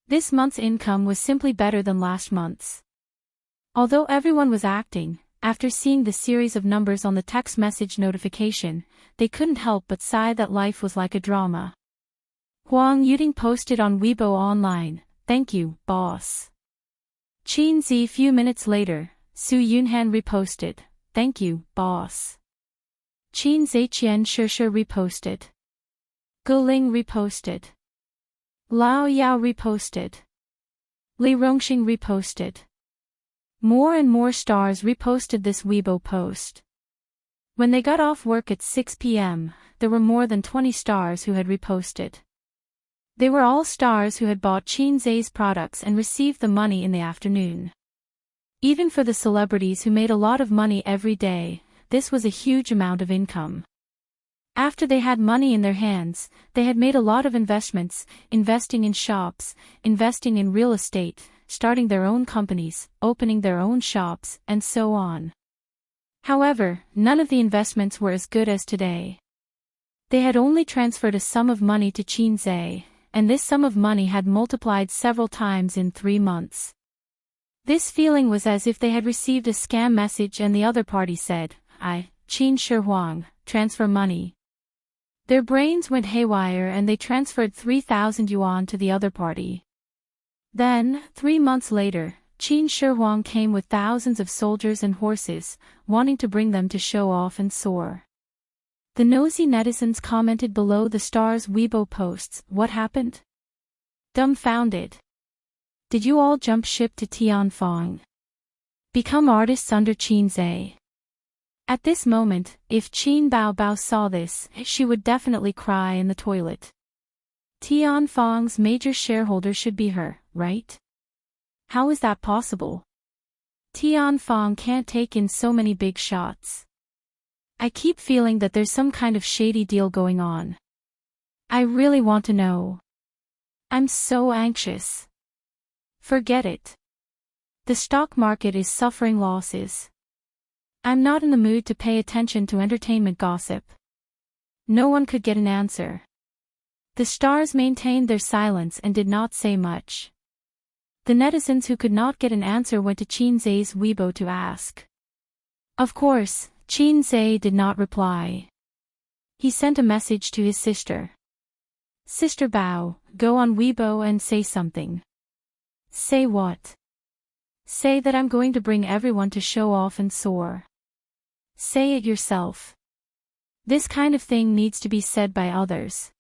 This month's income was simply better than last month's. Although everyone was acting, after seeing the series of numbers on the text message notification, they couldn't help but sigh that life was like a drama. Huang Yuding posted on Weibo online, thank you, boss. Qin Zi few minutes later, Su Yunhan reposted, thank you, boss. Qin Zi Qian Shishir reposted. Guling reposted. Lao Yao reposted. Li Rongxing reposted. More and more stars reposted this Weibo post. When they got off work at 6 p.m., there were more than 20 stars who had reposted. They were all stars who had bought Qin Zhe's products and received the money in the afternoon. Even for the celebrities who made a lot of money every day, this was a huge amount of income. After they had money in their hands, they had made a lot of investments, investing in shops, investing in real estate, starting their own companies, opening their own shops, and so on. However, none of the investments were as good as today. They had only transferred a sum of money to Qin Zhe, and this sum of money had multiplied several times in 3 months. This feeling was as if they had received a scam message and the other party said, Qin Shi Huang, transfer money. Their brains went haywire and they transferred 3,000 yuan to the other party. Then, 3 months later, Qin Shi Huang came with thousands of soldiers and horses, wanting to bring them to show off and soar. The nosy netizens commented below the stars' Weibo posts, what happened? Dumbfounded. Did you all jump ship to Tianfang? Become artists under Qin Zhe? At this moment, if Qin Baobao saw this, she would definitely cry in the toilet. Tianfang's major shareholder should be her, right? How is that possible? Tianfang can't take in so many big shots. I keep feeling that there's some kind of shady deal going on. I really want to know. I'm so anxious. Forget it. The stock market is suffering losses. I'm not in the mood to pay attention to entertainment gossip. No one could get an answer. The stars maintained their silence and did not say much. The netizens who could not get an answer went to Qin Zhe's Weibo to ask. Of course, Qin Zhe did not reply. He sent a message to his sister. Sister Bao, go on Weibo and say something. Say what? Say that I'm going to bring everyone to show off and soar. Say it yourself. This kind of thing needs to be said by others.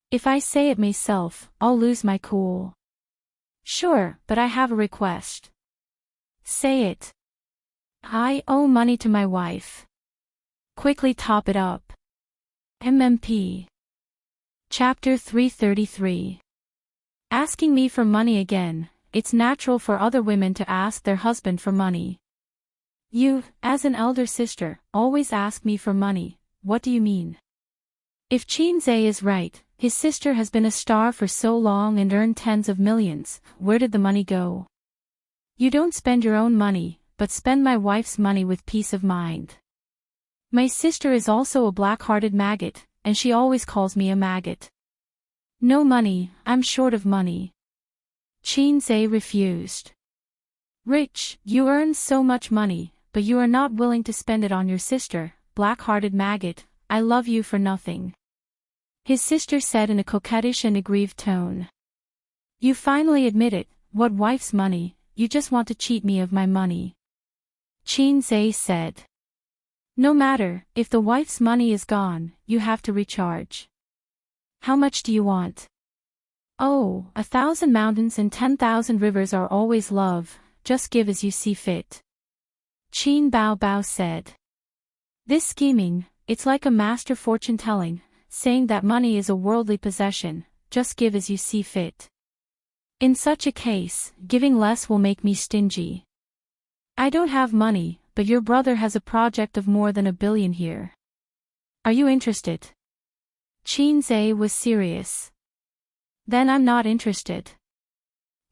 If I say it myself, I'll lose my cool. Sure, but I have a request. Say it. I owe money to my wife. Quickly top it up. MMP. Chapter 333. Asking me for money again. It's natural for other women to ask their husband for money. You, as an elder sister, always ask me for money, what do you mean? If Qinze is right, his sister has been a star for so long and earned tens of millions, where did the money go? You don't spend your own money, but spend my wife's money with peace of mind. My sister is also a black-hearted maggot, and she always calls me a maggot. No money, I'm short of money. Qinze refused. Rich, you earn so much money, but you are not willing to spend it on your sister, black-hearted maggot, I love you for nothing. His sister said in a coquettish and aggrieved tone. You finally admit it, what wife's money, you just want to cheat me of my money. Qinze said. No matter, if the wife's money is gone, you have to recharge. How much do you want? Oh, 1,000 mountains and 10,000 rivers are always love, just give as you see fit. Qin Bao Bao said. This scheming, it's like a master fortune-telling, saying that money is a worldly possession, just give as you see fit. In such a case, giving less will make me stingy. I don't have money, but your brother has a project of more than $1 billion here. Are you interested? Qinze was serious. Then I'm not interested.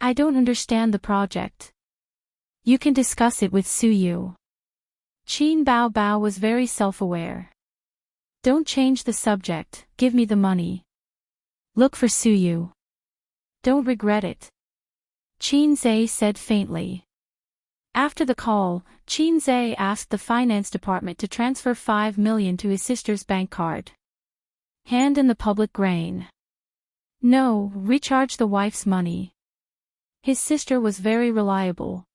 I don't understand the project. You can discuss it with Suyu. Qin Bao Bao was very self-aware. Don't change the subject, give me the money. Look for Suyu. Don't regret it. Qinze said faintly. After the call, Qinze asked the finance department to transfer 5 million to his sister's bank card. Hand in the public grain. No, recharge the wife's money. His sister was very reliable.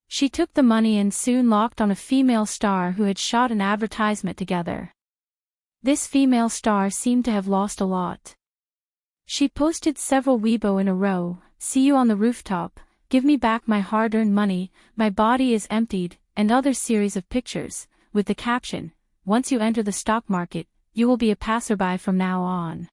She took the money and soon locked on a female star who had shot an advertisement together. This female star seemed to have lost a lot. She posted several Weibo in a row, see you on the rooftop, give me back my hard-earned money, my body is emptied, and other series of pictures, with the caption, once you enter the stock market, you will be a passerby from now on.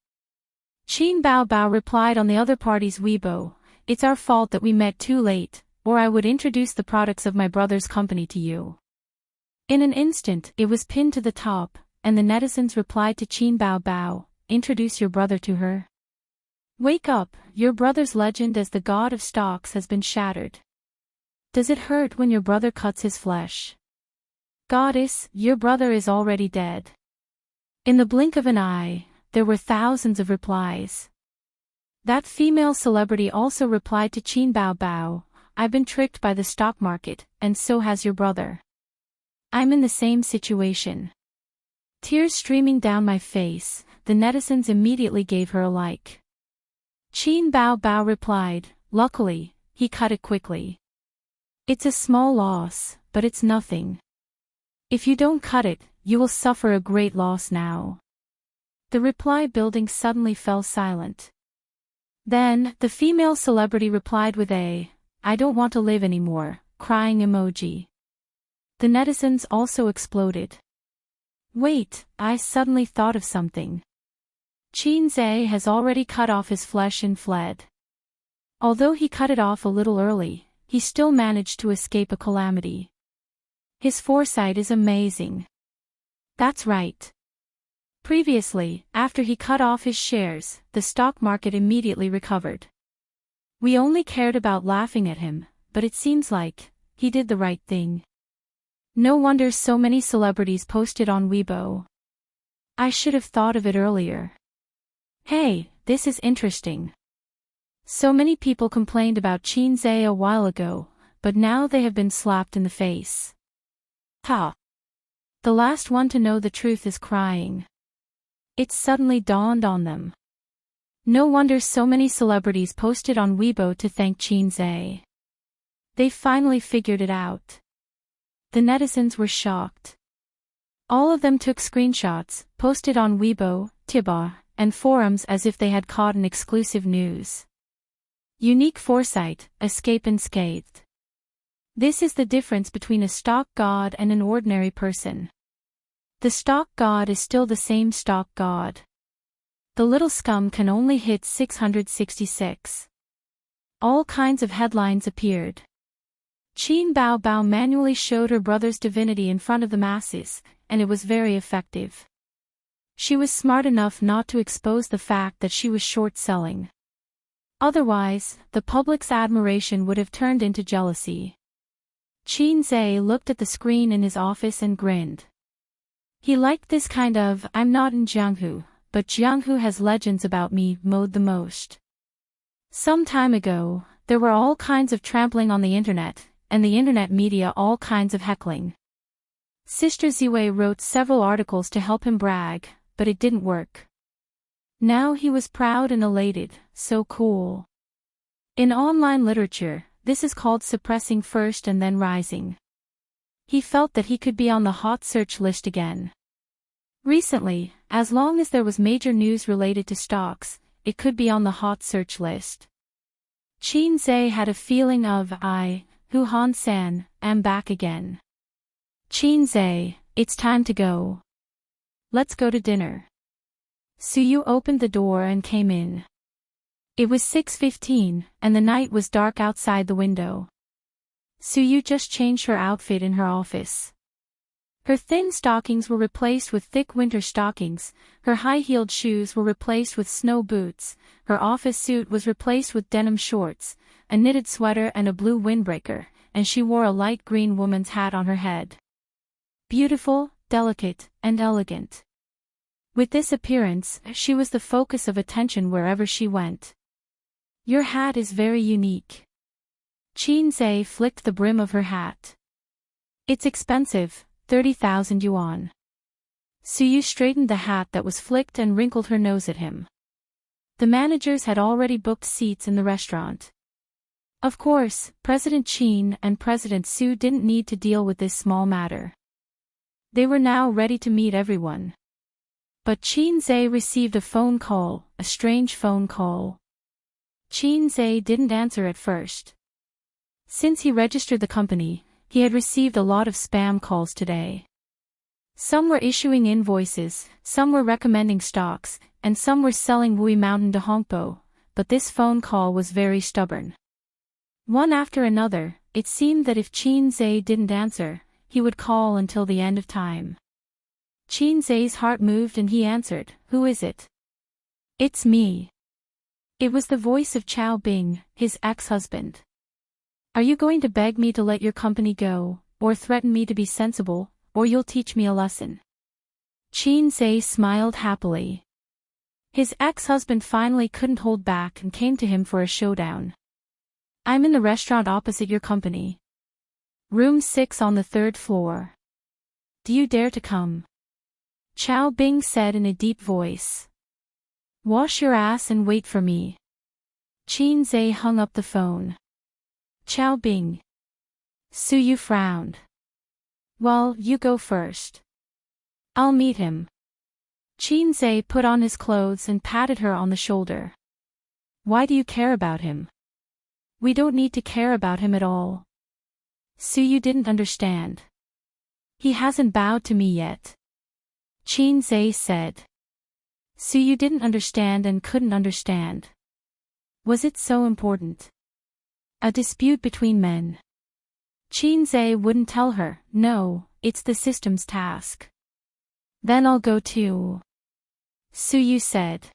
Qin Bao Bao replied on the other party's Weibo, it's our fault that we met too late, or I would introduce the products of my brother's company to you. In an instant it was pinned to the top, and the netizens replied to Qin Bao Bao, introduce your brother to her. Wake up, your brother's legend as the god of stocks has been shattered. Does it hurt when your brother cuts his flesh? Goddess, your brother is already dead. In the blink of an eye, there were thousands of replies. That female celebrity also replied to Qin Bao Bao, I've been tricked by the stock market, and so has your brother. I'm in the same situation. Tears streaming down my face, the netizens immediately gave her a like. Qin Bao Bao replied, luckily, he cut it quickly. It's a small loss, but it's nothing. If you don't cut it, you will suffer a great loss now. The reply building suddenly fell silent. Then, the female celebrity replied with a, I don't want to live anymore, crying emoji. The netizens also exploded. Wait, I suddenly thought of something. Qinze has already cut off his flesh and fled. Although he cut it off a little early, he still managed to escape a calamity. His foresight is amazing. That's right. Previously, after he cut off his shares, the stock market immediately recovered. We only cared about laughing at him, but it seems like he did the right thing. No wonder so many celebrities posted on Weibo. I should have thought of it earlier. Hey, this is interesting. So many people complained about Qinze a while ago, but now they have been slapped in the face. Ha! The last one to know the truth is crying. It suddenly dawned on them. No wonder so many celebrities posted on Weibo to thank Qinze. They finally figured it out. The netizens were shocked. All of them took screenshots, posted on Weibo, Tiba, and forums as if they had caught an exclusive news. Unique foresight, escape unscathed. This is the difference between a stock god and an ordinary person. The stock god is still the same stock god. The little scum can only hit 666. All kinds of headlines appeared. Qin Bao Bao manually showed her brother's divinity in front of the masses, and it was very effective. She was smart enough not to expose the fact that she was short-selling. Otherwise, the public's admiration would have turned into jealousy. Qin looked at the screen in his office and grinned. He liked this kind of "I'm not in Jianghu, but Jianghu has legends about me" mode the most. Some time ago, there were all kinds of trampling on the internet, and the internet media all kinds of heckling. Sister Ziwei wrote several articles to help him brag, but it didn't work. Now he was proud and elated, so cool. In online literature, this is called suppressing first and then rising. He felt that he could be on the hot search list again. Recently, as long as there was major news related to stocks, it could be on the hot search list. Qin had a feeling of Hu Han-san, am back again. Qin, it's time to go. Let's go to dinner. Suyu opened the door and came in. It was 6:15, and the night was dark outside the window. Suyu just changed her outfit in her office. Her thin stockings were replaced with thick winter stockings, her high-heeled shoes were replaced with snow boots, her office suit was replaced with denim shorts, a knitted sweater and a blue windbreaker, and she wore a light green woman's hat on her head. Beautiful, delicate, and elegant. With this appearance, she was the focus of attention wherever she went. Your hat is very unique. Qin flicked the brim of her hat. It's expensive, 30,000 yuan. Suyu straightened the hat that was flicked and wrinkled her nose at him. The managers had already booked seats in the restaurant. Of course, President Qin and President Su didn't need to deal with this small matter. They were now ready to meet everyone. But Qin received a phone call, a strange phone call. Qin didn't answer at first. Since he registered the company, he had received a lot of spam calls today. Some were issuing invoices, some were recommending stocks, and some were selling Wui Mountain to Hongpo, but this phone call was very stubborn. One after another, it seemed that if Qin didn't answer, he would call until the end of time. Qin's heart moved and he answered, "Who is it?" "It's me." It was the voice of Chao Bing, his ex-husband. "Are you going to beg me to let your company go, or threaten me to be sensible, or you'll teach me a lesson?" Qin smiled happily. His ex-husband finally couldn't hold back and came to him for a showdown. "I'm in the restaurant opposite your company. Room 6 on the 3rd floor. Do you dare to come?" Chao Bing said in a deep voice. "Wash your ass and wait for me." Qin hung up the phone. "Chao Bing." Suyu frowned. "Well, you go first. I'll meet him." Qin put on his clothes and patted her on the shoulder. "Why do you care about him?" "We don't need to care about him at all." Suyu didn't understand. "He hasn't bowed to me yet." Qin said. Suyu didn't understand and couldn't understand. Was it so important? A dispute between men. Qin wouldn't tell her, "No, it's the system's task." "Then I'll go too," Suyu said.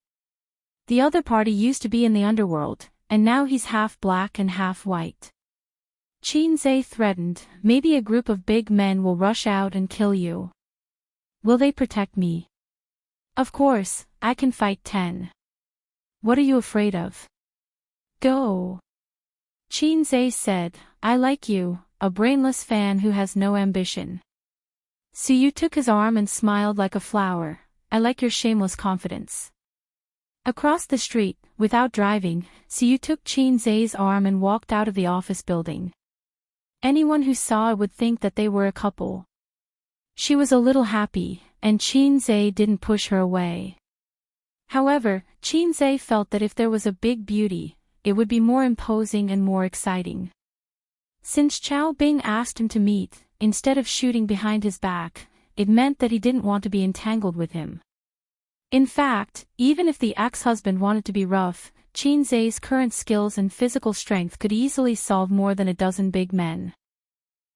The other party used to be in the underworld, and now he's half black and half white. Qin threatened, "Maybe a group of big men will rush out and kill you. Will they protect me?" "Of course, I can fight 10. What are you afraid of? Go." Qin said, "I like you, a brainless fan who has no ambition." Suyu took his arm and smiled like a flower. "I like your shameless confidence." Across the street, without driving, Suyu took Qin's arm and walked out of the office building. Anyone who saw it would think that they were a couple. She was a little happy, and Qin didn't push her away. However, Qin felt that if there was a big beauty, it would be more imposing and more exciting. Since Chao Bing asked him to meet, instead of shooting behind his back, it meant that he didn't want to be entangled with him. In fact, even if the ex-husband wanted to be rough, Qin's current skills and physical strength could easily solve more than a dozen big men.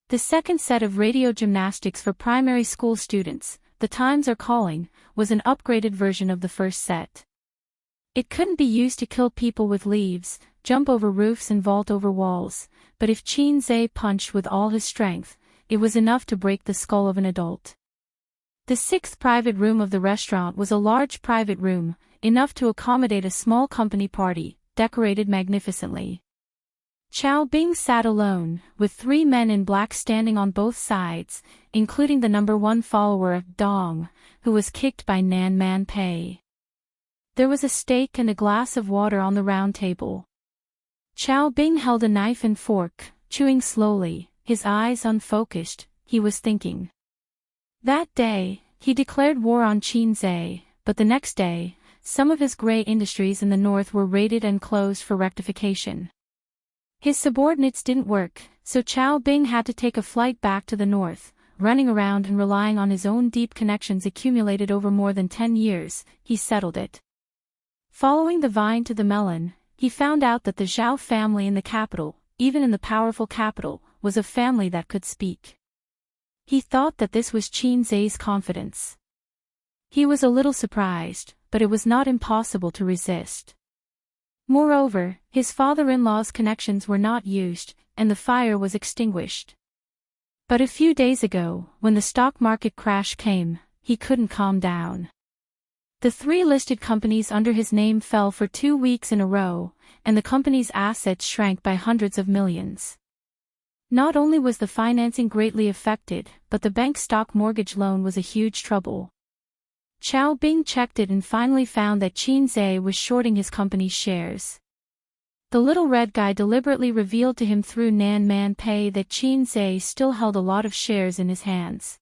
The second set of radio gymnastics for primary school students, The Times Are Calling, was an upgraded version of the first set. It couldn't be used to kill people with leaves, jump over roofs and vault over walls, but if Qin punched with all his strength, it was enough to break the skull of an adult. The sixth private room of the restaurant was a large private room, enough to accommodate a small company party, decorated magnificently. Chao Bing sat alone, with 3 men in black standing on both sides, including the #1 follower of Dong, who was kicked by Nan Man Pei. There was a steak and a glass of water on the round table. Chao Bing held a knife and fork, chewing slowly, his eyes unfocused. He was thinking. That day, he declared war on Qin, but the next day, some of his gray industries in the north were raided and closed for rectification. His subordinates didn't work, so Chao Bing had to take a flight back to the north, running around and relying on his own deep connections accumulated over more than 10 years, he settled it. Following the vine to the melon, he found out that the Zhao family in the capital, even in the powerful capital, was a family that could speak. He thought that this was Qin's confidence. He was a little surprised, but it was not impossible to resist. Moreover, his father-in-law's connections were not used, and the fire was extinguished. But a few days ago, when the stock market crash came, he couldn't calm down. The 3 listed companies under his name fell for 2 weeks in a row, and the company's assets shrank by hundreds of millions. Not only was the financing greatly affected, but the bank stock mortgage loan was a huge trouble. Chao Bing checked it and finally found that Qin was shorting his company's shares. The little red guy deliberately revealed to him through Nan Man Pei that Qin still held a lot of shares in his hands.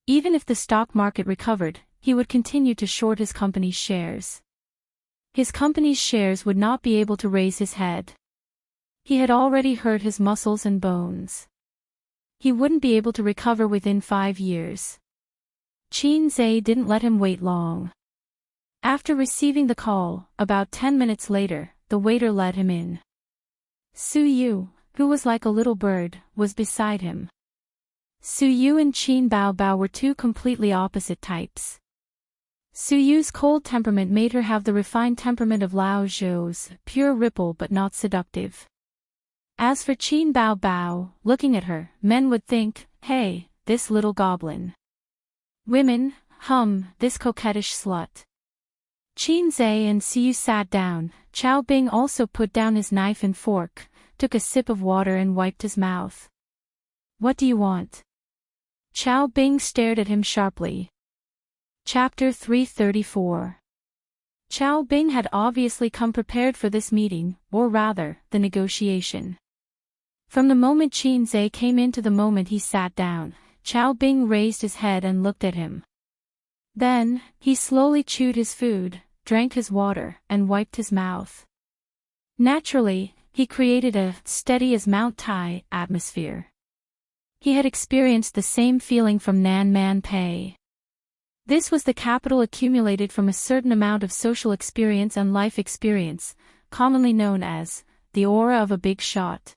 Even if the stock market recovered, he would continue to short his company's shares. His company's shares would not be able to raise his head. He had already hurt his muscles and bones. He wouldn't be able to recover within 5 years. Qin didn't let him wait long. After receiving the call, about 10 minutes later, the waiter let him in. Su Yu, who was like a little bird, was beside him. Su Yu and Qin Bao were 2 completely opposite types. Su Yu's cold temperament made her have the refined temperament of Lao Zhou's, pure ripple but not seductive. As for Qin Bao, looking at her, men would think, hey, this little goblin. Women, this coquettish slut. Qin and Su Yu sat down. Chao Bing also put down his knife and fork, took a sip of water and wiped his mouth. What do you want? Chao Bing stared at him sharply. Chapter 334. Chao Bing had obviously come prepared for this meeting, or rather, the negotiation. From the moment Qin came in to the moment he sat down, Chao Bing raised his head and looked at him. Then, he slowly chewed his food, drank his water, and wiped his mouth. Naturally, he created a steady as Mount Tai atmosphere. He had experienced the same feeling from Nan Man Pei. This was the capital accumulated from a certain amount of social experience and life experience, commonly known as the aura of a big shot.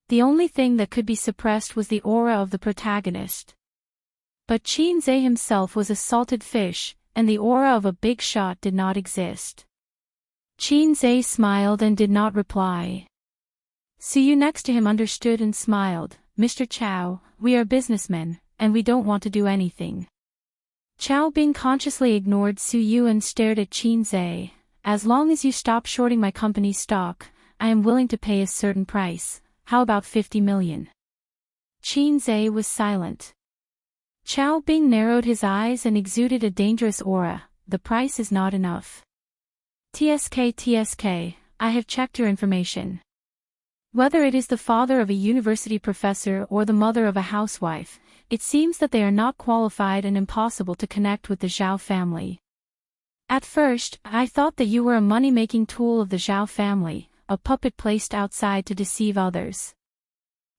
The only thing that could be suppressed was the aura of the protagonist. But Qin himself was a salted fish, and the aura of a big shot did not exist. Qin smiled and did not reply. Su Yu next to him understood and smiled. Mr. Chao, we are businessmen, and we don't want to do anything. Chao Bing consciously ignored Su Yu and stared at Qin. As long as you stop shorting my company's stock, I am willing to pay a certain price. How about 50 million? Qin was silent. Chao Bing narrowed his eyes and exuded a dangerous aura. The price is not enough. TSK, I have checked your information. Whether it is the father of a university professor or the mother of a housewife, it seems that they are not qualified and impossible to connect with the Zhao family. At first, I thought that you were a money-making tool of the Zhao family, a puppet placed outside to deceive others.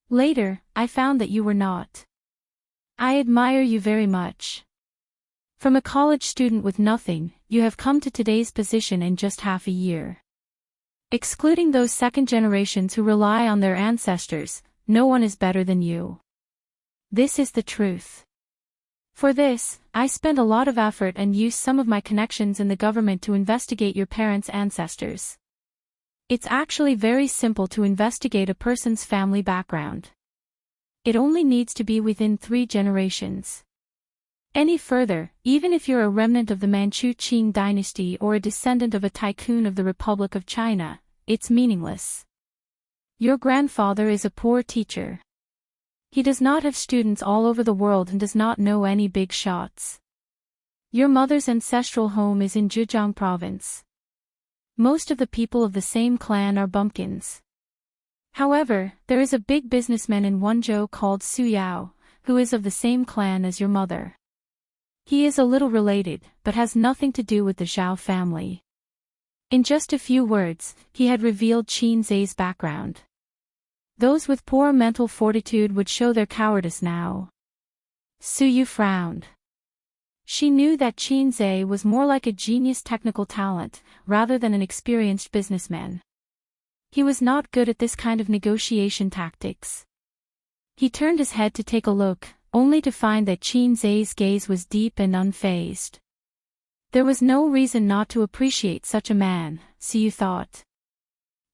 Later, I found that you were not. I admire you very much. From a college student with nothing, you have come to today's position in just half a year. Excluding those second generations who rely on their ancestors, no one is better than you. This is the truth. For this, I spent a lot of effort and used some of my connections in the government to investigate your parents' ancestors. It's actually very simple to investigate a person's family background. It only needs to be within 3 generations. Any further, even if you're a remnant of the Manchu Qing dynasty or a descendant of a tycoon of the Republic of China, it's meaningless. Your grandfather is a poor teacher. He does not have students all over the world and does not know any big shots. Your mother's ancestral home is in Zhejiang province. Most of the people of the same clan are bumpkins. However, there is a big businessman in Wenzhou called Su Yao, who is of the same clan as your mother. He is a little related, but has nothing to do with the Zhao family. In just a few words, he had revealed Qin Zai's background. Those with poor mental fortitude would show their cowardice now. Su Yu frowned. She knew that Qin Zai was more like a genius technical talent, rather than an experienced businessman. He was not good at this kind of negotiation tactics. He turned his head to take a look, only to find that Qin Zai's gaze was deep and unfazed. There was no reason not to appreciate such a man, Su Yu thought.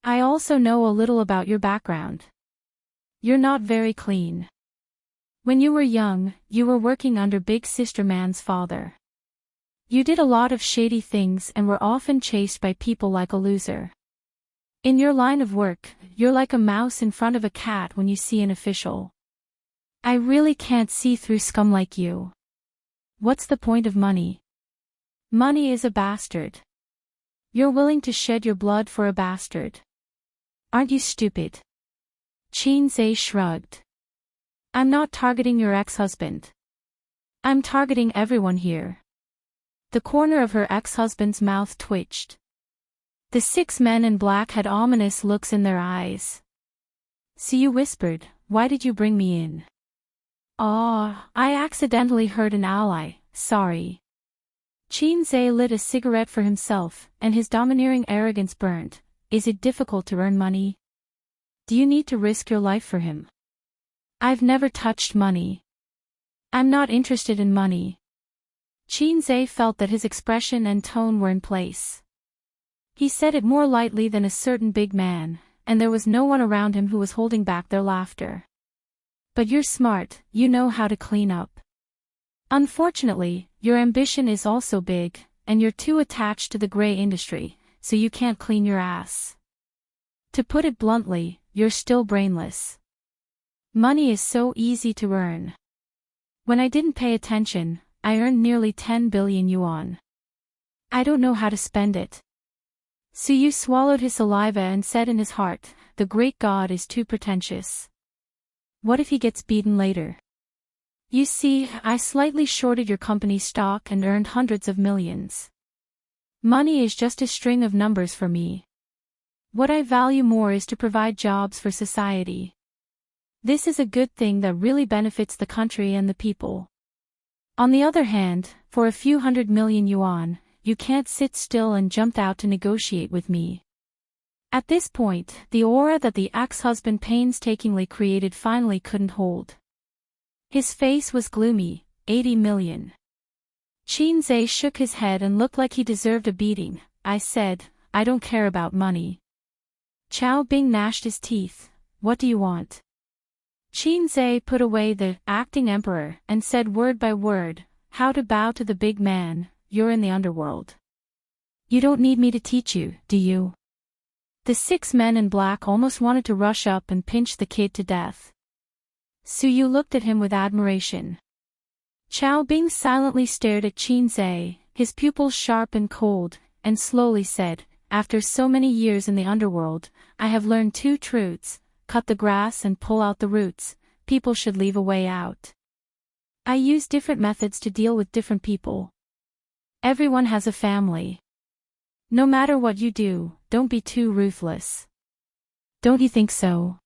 I also know a little about your background. You're not very clean. When you were young, you were working under Big Sister Man's father. You did a lot of shady things and were often chased by people like a loser. In your line of work, you're like a mouse in front of a cat when you see an official. I really can't see through scum like you. What's the point of money? Money is a bastard. You're willing to shed your blood for a bastard. Aren't you stupid? Qin Zai shrugged. I'm not targeting your ex-husband. I'm targeting everyone here. The corner of her ex-husband's mouth twitched. The 6 men in black had ominous looks in their eyes. Su Yu whispered, "Why did you bring me in?" I accidentally hurt an ally, sorry." Qin Zai lit a cigarette for himself, and his domineering arrogance burned. Is it difficult to earn money? Do you need to risk your life for him? I've never touched money. I'm not interested in money. Qin Zai felt that his expression and tone were in place. He said it more lightly than a certain big man, and there was no one around him who was holding back their laughter. But you're smart, you know how to clean up. Unfortunately, your ambition is also big, and you're too attached to the gray industry, so you can't clean your ass. To put it bluntly, you're still brainless. Money is so easy to earn. When I didn't pay attention, I earned nearly 10 billion yuan. I don't know how to spend it. Su Yu swallowed his saliva and said in his heart, the great god is too pretentious. What if he gets beaten later? You see, I slightly shorted your company's stock and earned hundreds of millions. Money is just a string of numbers for me. What I value more is to provide jobs for society. This is a good thing that really benefits the country and the people. On the other hand, for a few 100 million yuan, you can't sit still and jump out to negotiate with me. At this point, the aura that the ex-husband painstakingly created finally couldn't hold. His face was gloomy. 80 million. Qin Zai shook his head and looked like he deserved a beating. I said, I don't care about money. Qiao Bing gnashed his teeth. What do you want? Qin Zai put away the acting emperor and said word by word, how to bow to the big man. You're in the underworld. You don't need me to teach you, do you? The 6 men in black almost wanted to rush up and pinch the kid to death. Su Yu looked at him with admiration. Qiao Bing silently stared at Qin Zai, his pupils sharp and cold, and slowly said, after so many years in the underworld, I have learned 2 truths, cut the grass and pull out the roots, people should leave a way out. I use different methods to deal with different people. Everyone has a family. No matter what you do, don't be too ruthless. Don't you think so?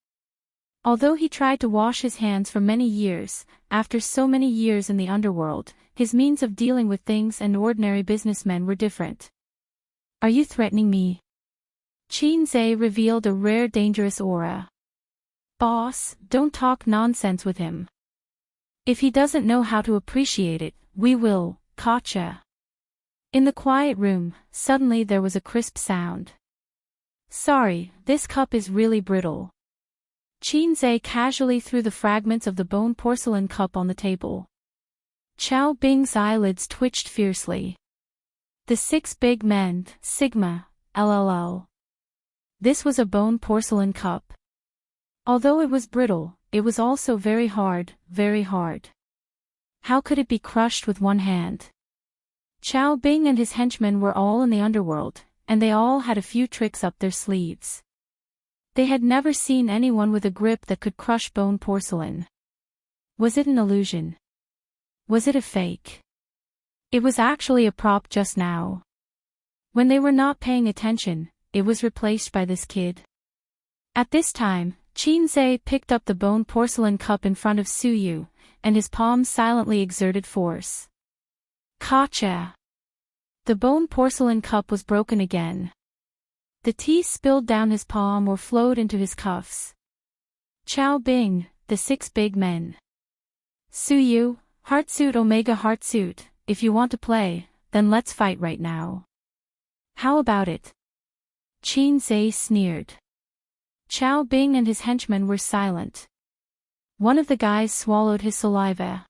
Although he tried to wash his hands for many years, after so many years in the underworld, his means of dealing with things and ordinary businessmen were different. Are you threatening me? Qin Zai revealed a rare dangerous aura. Boss, don't talk nonsense with him. If he doesn't know how to appreciate it, we will, gotcha. In the quiet room, suddenly there was a crisp sound. Sorry, this cup is really brittle. Qinze casually threw the fragments of the bone porcelain cup on the table. Chao Bing's eyelids twitched fiercely. The 6 big men, Sigma, LLL. This was a bone porcelain cup. Although it was brittle, it was also very hard, very hard. How could it be crushed with one hand? Chao Bing and his henchmen were all in the underworld, and they all had a few tricks up their sleeves. They had never seen anyone with a grip that could crush bone porcelain. Was it an illusion? Was it a fake? It was actually a prop just now. When they were not paying attention, it was replaced by this kid. At this time, Qinze picked up the bone porcelain cup in front of Suyu, and his palms silently exerted force. Gotcha! The bone porcelain cup was broken again. The tea spilled down his palm or flowed into his cuffs. Chao Bing, the 6 big men. Suyu, Heartsuit Omega Heartsuit, if you want to play, then let's fight right now. How about it? Qinze sneered. Chao Bing and his henchmen were silent. One of the guys swallowed his saliva.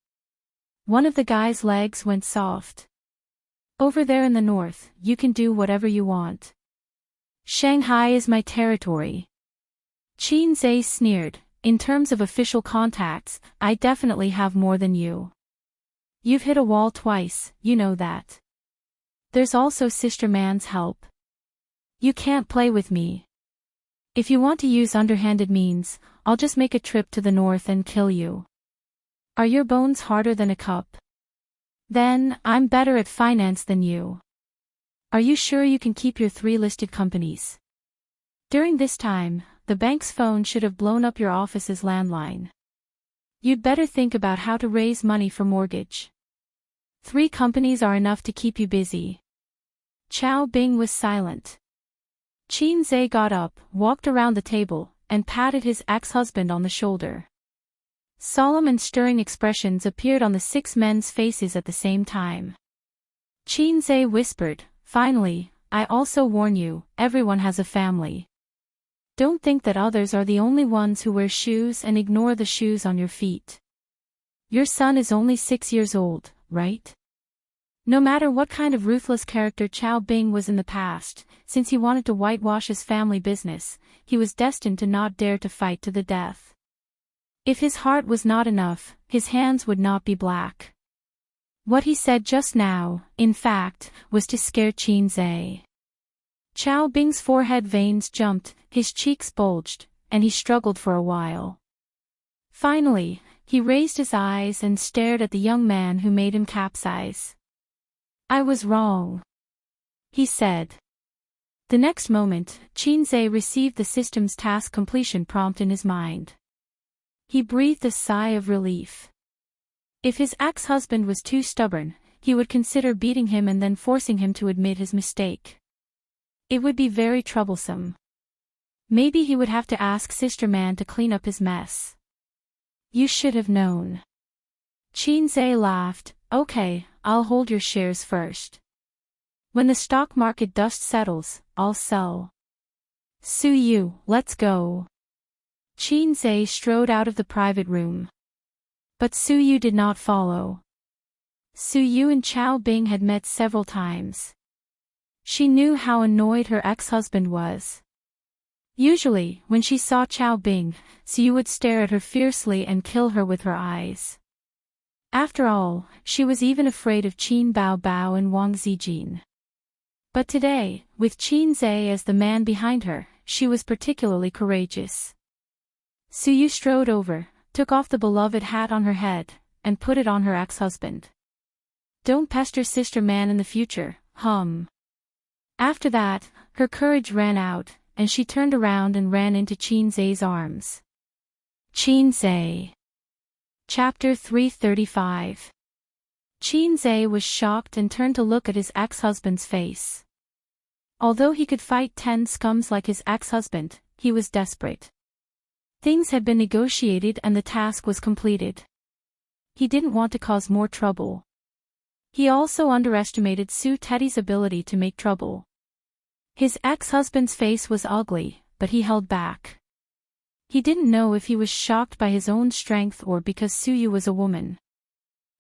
One of the guy's legs went soft. Over there in the north, you can do whatever you want. Shanghai is my territory. Qinze sneered, in terms of official contacts, I definitely have more than you. You've hit a wall twice, you know that. There's also Sister Man's help. You can't play with me. If you want to use underhanded means, I'll just make a trip to the north and kill you. Are your bones harder than a cup? Then, I'm better at finance than you. Are you sure you can keep your 3 listed companies? During this time, the bank's phone should have blown up your office's landline. You'd better think about how to raise money for mortgage. 3 companies are enough to keep you busy. Chao Bing was silent. Qinze got up, walked around the table, and patted his ex-husband on the shoulder. Solemn and stirring expressions appeared on the 6 men's faces at the same time. Qinze whispered, finally, I also warn you, everyone has a family. Don't think that others are the only ones who wear shoes and ignore the shoes on your feet. Your son is only 6 years old, right? No matter what kind of ruthless character Chao Bing was in the past, since he wanted to whitewash his family business, he was destined to not dare to fight to the death. If his heart was not enough, his hands would not be black. What he said just now, in fact, was to scare Qinze. Chao Bing's forehead veins jumped, his cheeks bulged, and he struggled for a while. Finally, he raised his eyes and stared at the young man who made him capsize. I was wrong, he said. The next moment, Qinze received the system's task completion prompt in his mind. He breathed a sigh of relief. If his ex-husband was too stubborn, he would consider beating him and then forcing him to admit his mistake. It would be very troublesome. Maybe he would have to ask Sister Man to clean up his mess. You should have known. Qinze laughed, okay, I'll hold your shares first. When the stock market dust settles, I'll sell. Suyu, let's go. Qinze strode out of the private room. But Suyu did not follow. Suyu and Chao Bing had met several times. She knew how annoyed her ex-husband was. Usually, when she saw Chao Bing, Suyu would stare at her fiercely and kill her with her eyes. After all, she was even afraid of Qin Bao Bao and Wang Zijin. But today, with Qinze as the man behind her, she was particularly courageous. Suyu strode over, took off the beloved hat on her head, and put it on her ex-husband. Don't pester Sister Man in the future, hum. After that, her courage ran out, and she turned around and ran into Qinze's arms. Qinze. Chapter 335. Qinze was shocked and turned to look at his ex-husband's face. Although he could fight 10 scums like his ex-husband, he was desperate. Things had been negotiated and the task was completed. He didn't want to cause more trouble. He also underestimated Sue Teddy's ability to make trouble. His ex-husband's face was ugly, but he held back. He didn't know if he was shocked by his own strength or because Suyu was a woman.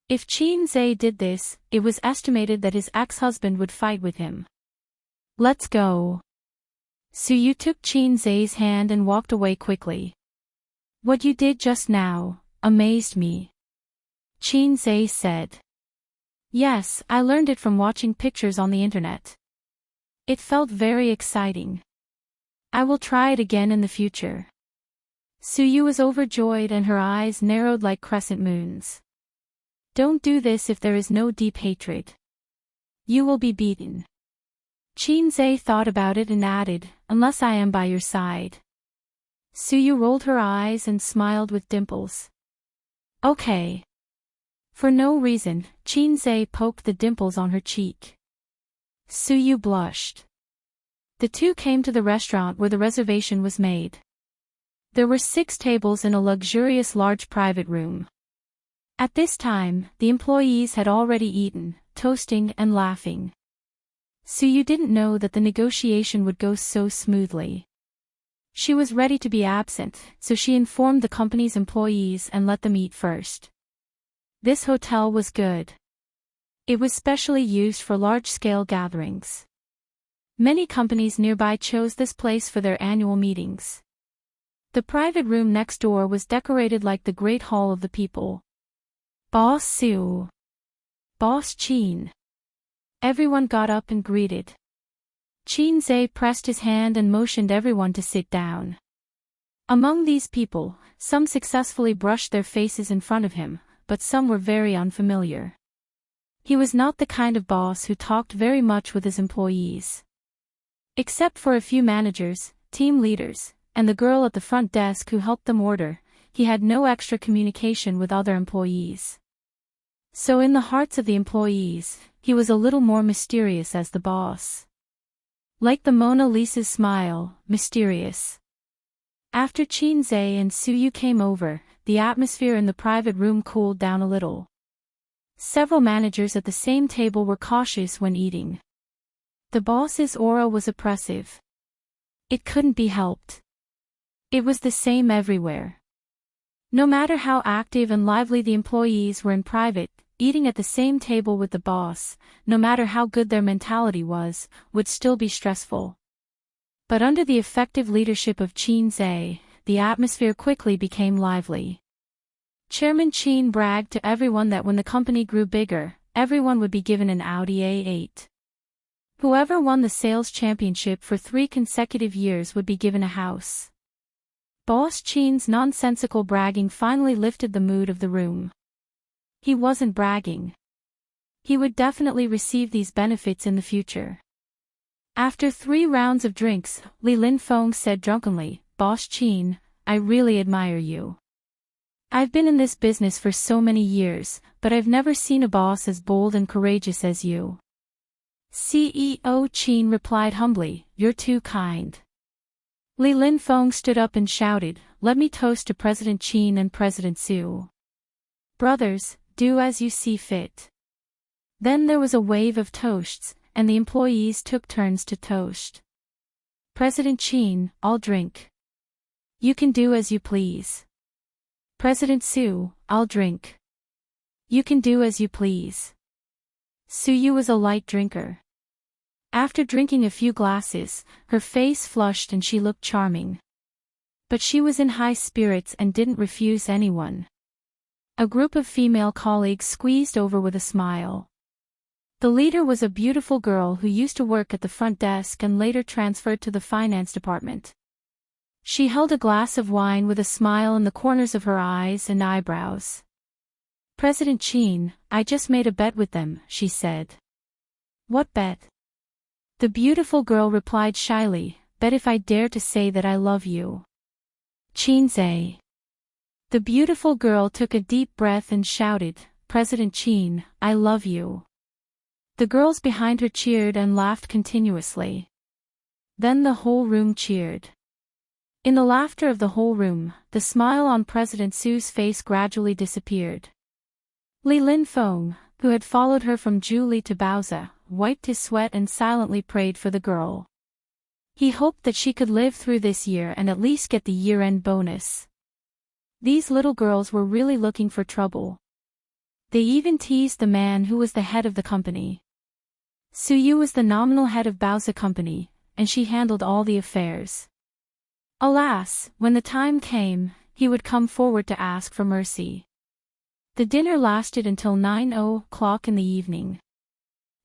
If Chin Zhe did this, it was estimated that his ex-husband would fight with him. Let's go. Suyu took Chin Zhe's hand and walked away quickly. What you did just now amazed me. Chin Zhe said. Yes, I learned it from watching pictures on the internet. It felt very exciting. I will try it again in the future. Suyu was overjoyed and her eyes narrowed like crescent moons. Don't do this if there is no deep hatred. You will be beaten. Chin Zhe thought about it and added, unless I am by your side. Suyu rolled her eyes and smiled with dimples. Okay. For no reason, Chin Zhe poked the dimples on her cheek. Suyu blushed. The two came to the restaurant where the reservation was made. There were 6 tables in a luxurious large private room. At this time, the employees had already eaten, toasting and laughing. Suyu didn't know that the negotiation would go so smoothly. She was ready to be absent, so she informed the company's employees and let them eat first. This hotel was good. It was specially used for large-scale gatherings. Many companies nearby chose this place for their annual meetings. The private room next door was decorated like the Great Hall of the People. Boss Sue. Boss Chin. Everyone got up and greeted. Chin Zhe pressed his hand and motioned everyone to sit down. Among these people, some successfully brushed their faces in front of him, but some were very unfamiliar. He was not the kind of boss who talked very much with his employees. Except for a few managers, team leaders, and the girl at the front desk who helped them order, he had no extra communication with other employees. So in the hearts of the employees, he was a little more mysterious as the boss. Like the Mona Lisa's smile, mysterious. After Chin Zhe and Suyu came over, the atmosphere in the private room cooled down a little. Several managers at the same table were cautious when eating. The boss's aura was oppressive. It couldn't be helped. It was the same everywhere. No matter how active and lively the employees were in private, eating at the same table with the boss, no matter how good their mentality was, would still be stressful. But under the effective leadership of Chin Zhe, the atmosphere quickly became lively. Chairman Chin bragged to everyone that when the company grew bigger, everyone would be given an Audi A8. Whoever won the sales championship for 3 consecutive years would be given a house. Boss Chin's nonsensical bragging finally lifted the mood of the room. He wasn't bragging. He would definitely receive these benefits in the future. After 3 rounds of drinks, Li Linfeng said drunkenly, Boss Chin, I really admire you. I've been in this business for so many years, but I've never seen a boss as bold and courageous as you. CEO Chin replied humbly, You're too kind. Li Linfeng stood up and shouted, Let me toast to President Chin and President Su. Brothers, do as you see fit. Then there was a wave of toasts, and the employees took turns to toast. President Chin, I'll drink. You can do as you please. President Su, I'll drink. You can do as you please. Suyu was a light drinker. After drinking a few glasses, her face flushed and she looked charming. But she was in high spirits and didn't refuse anyone. A group of female colleagues squeezed over with a smile. The leader was a beautiful girl who used to work at the front desk and later transferred to the finance department. She held a glass of wine with a smile in the corners of her eyes and eyebrows. President Chin, I just made a bet with them, she said. What bet? The beautiful girl replied shyly, Bet if I dare to say that I love you. Chin Zhe. The beautiful girl took a deep breath and shouted, President Chin, I love you. The girls behind her cheered and laughed continuously. Then the whole room cheered. In the laughter of the whole room, the smile on President Su's face gradually disappeared. Li Linfeng, who had followed her from Julie to Baozi, wiped his sweat and silently prayed for the girl. He hoped that she could live through this year and at least get the year-end bonus. These little girls were really looking for trouble. They even teased the man who was the head of the company. Suyu was the nominal head of Baozi Company, and she handled all the affairs. Alas, when the time came, he would come forward to ask for mercy. The dinner lasted until 9:00 in the evening.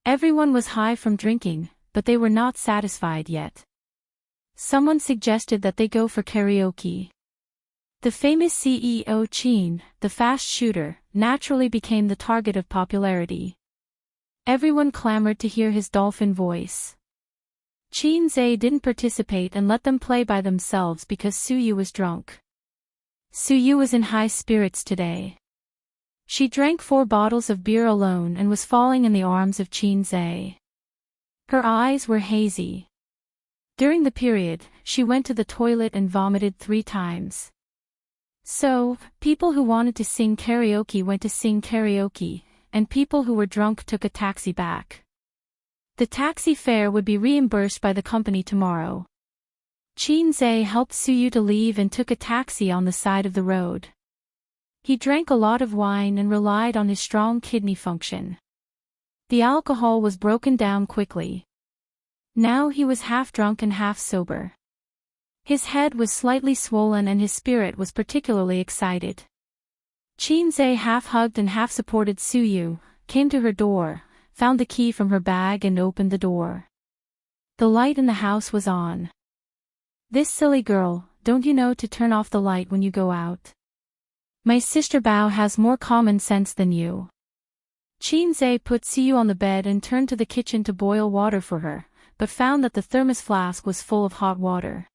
Everyone was high from drinking, but they were not satisfied yet. Someone suggested that they go for karaoke. The famous CEO Qin, the fast shooter, naturally became the target of popularity. Everyone clamored to hear his dolphin voice. Qin Zhe didn't participate and let them play by themselves because Suyu was drunk. Suyu was in high spirits today. She drank 4 bottles of beer alone and was falling in the arms of Qin Zhe. Her eyes were hazy. During the period, she went to the toilet and vomited 3 times. So, people who wanted to sing karaoke went to sing karaoke, and people who were drunk took a taxi back. The taxi fare would be reimbursed by the company tomorrow. Qin Zhe helped Suyu to leave and took a taxi on the side of the road. He drank a lot of wine and relied on his strong kidney function. The alcohol was broken down quickly. Now he was half drunk and half sober. His head was slightly swollen and his spirit was particularly excited. Qin Zhe half hugged and half supported Suyu, came to her door, found the key from her bag and opened the door. The light in the house was on. "This silly girl, don't you know to turn off the light when you go out? My sister Bao has more common sense than you." Qin Zhe put Suyu on the bed and turned to the kitchen to boil water for her, but found that the thermos flask was full of hot water.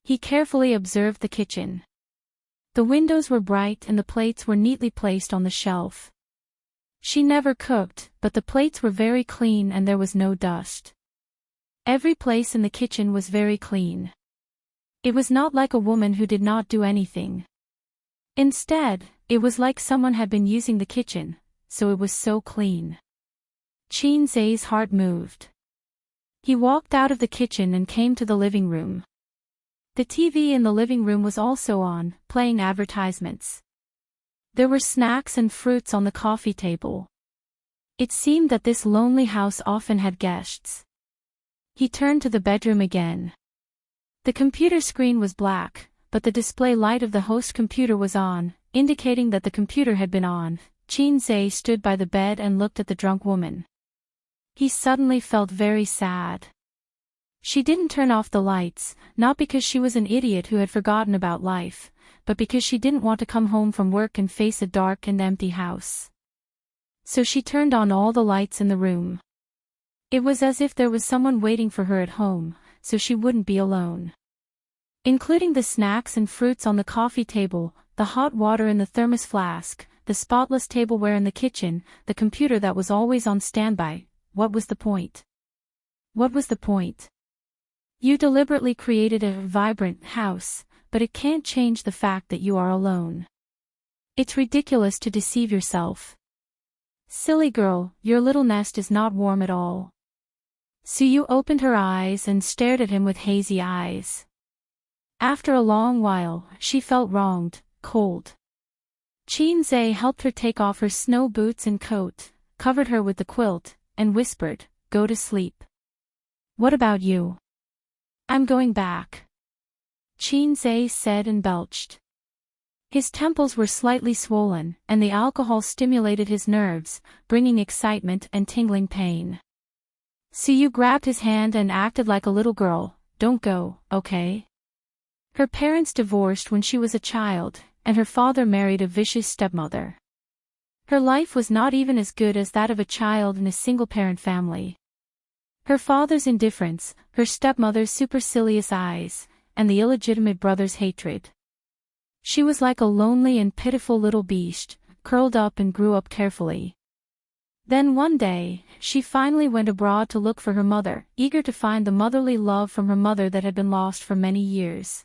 He carefully observed the kitchen. The windows were bright and the plates were neatly placed on the shelf. She never cooked, but the plates were very clean and there was no dust. Every place in the kitchen was very clean. It was not like a woman who did not do anything. Instead, it was like someone had been using the kitchen, so it was so clean. Qin Zhe's heart moved. He walked out of the kitchen and came to the living room. The TV in the living room was also on, playing advertisements. There were snacks and fruits on the coffee table. It seemed that this lonely house often had guests. He turned to the bedroom again. The computer screen was black, but the display light of the host computer was on, indicating that the computer had been on. Qin Zhe stood by the bed and looked at the drunk woman. He suddenly felt very sad. She didn't turn off the lights, not because she was an idiot who had forgotten about life, but because she didn't want to come home from work and face a dark and empty house. So she turned on all the lights in the room. It was as if there was someone waiting for her at home, so she wouldn't be alone. Including the snacks and fruits on the coffee table, the hot water in the thermos flask, the spotless tableware in the kitchen, the computer that was always on standby. What was the point? What was the point? You deliberately created a vibrant house, but it can't change the fact that you are alone. It's ridiculous to deceive yourself. Silly girl, your little nest is not warm at all. Suyu opened her eyes and stared at him with hazy eyes. After a long while, she felt wronged, cold. Qin Zhe helped her take off her snow boots and coat, covered her with the quilt, and whispered, "Go to sleep." "What about you?" "I'm going back," Qin Zhe said and belched. His temples were slightly swollen, and the alcohol stimulated his nerves, bringing excitement and tingling pain. Suyu grabbed his hand and acted like a little girl. "Don't go, okay?" Her parents divorced when she was a child, and her father married a vicious stepmother. Her life was not even as good as that of a child in a single-parent family. Her father's indifference, her stepmother's supercilious eyes, and the illegitimate brother's hatred. She was like a lonely and pitiful little beast, curled up and grew up carefully. Then one day, she finally went abroad to look for her mother, eager to find the motherly love from her mother that had been lost for many years.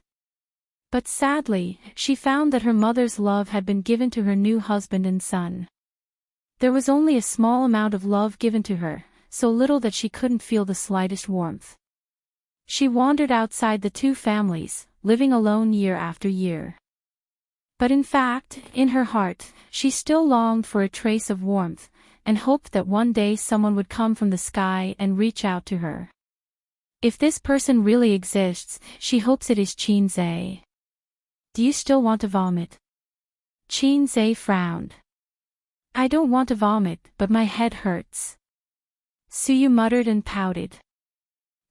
But sadly, she found that her mother's love had been given to her new husband and son. There was only a small amount of love given to her, so little that she couldn't feel the slightest warmth. She wandered outside the two families, living alone year after year. But in fact, in her heart, she still longed for a trace of warmth, and hoped that one day someone would come from the sky and reach out to her. If this person really exists, she hopes it is Qinzhe. Do you still want to vomit? Qinzhe frowned. I don't want to vomit, but my head hurts. Suyu muttered and pouted.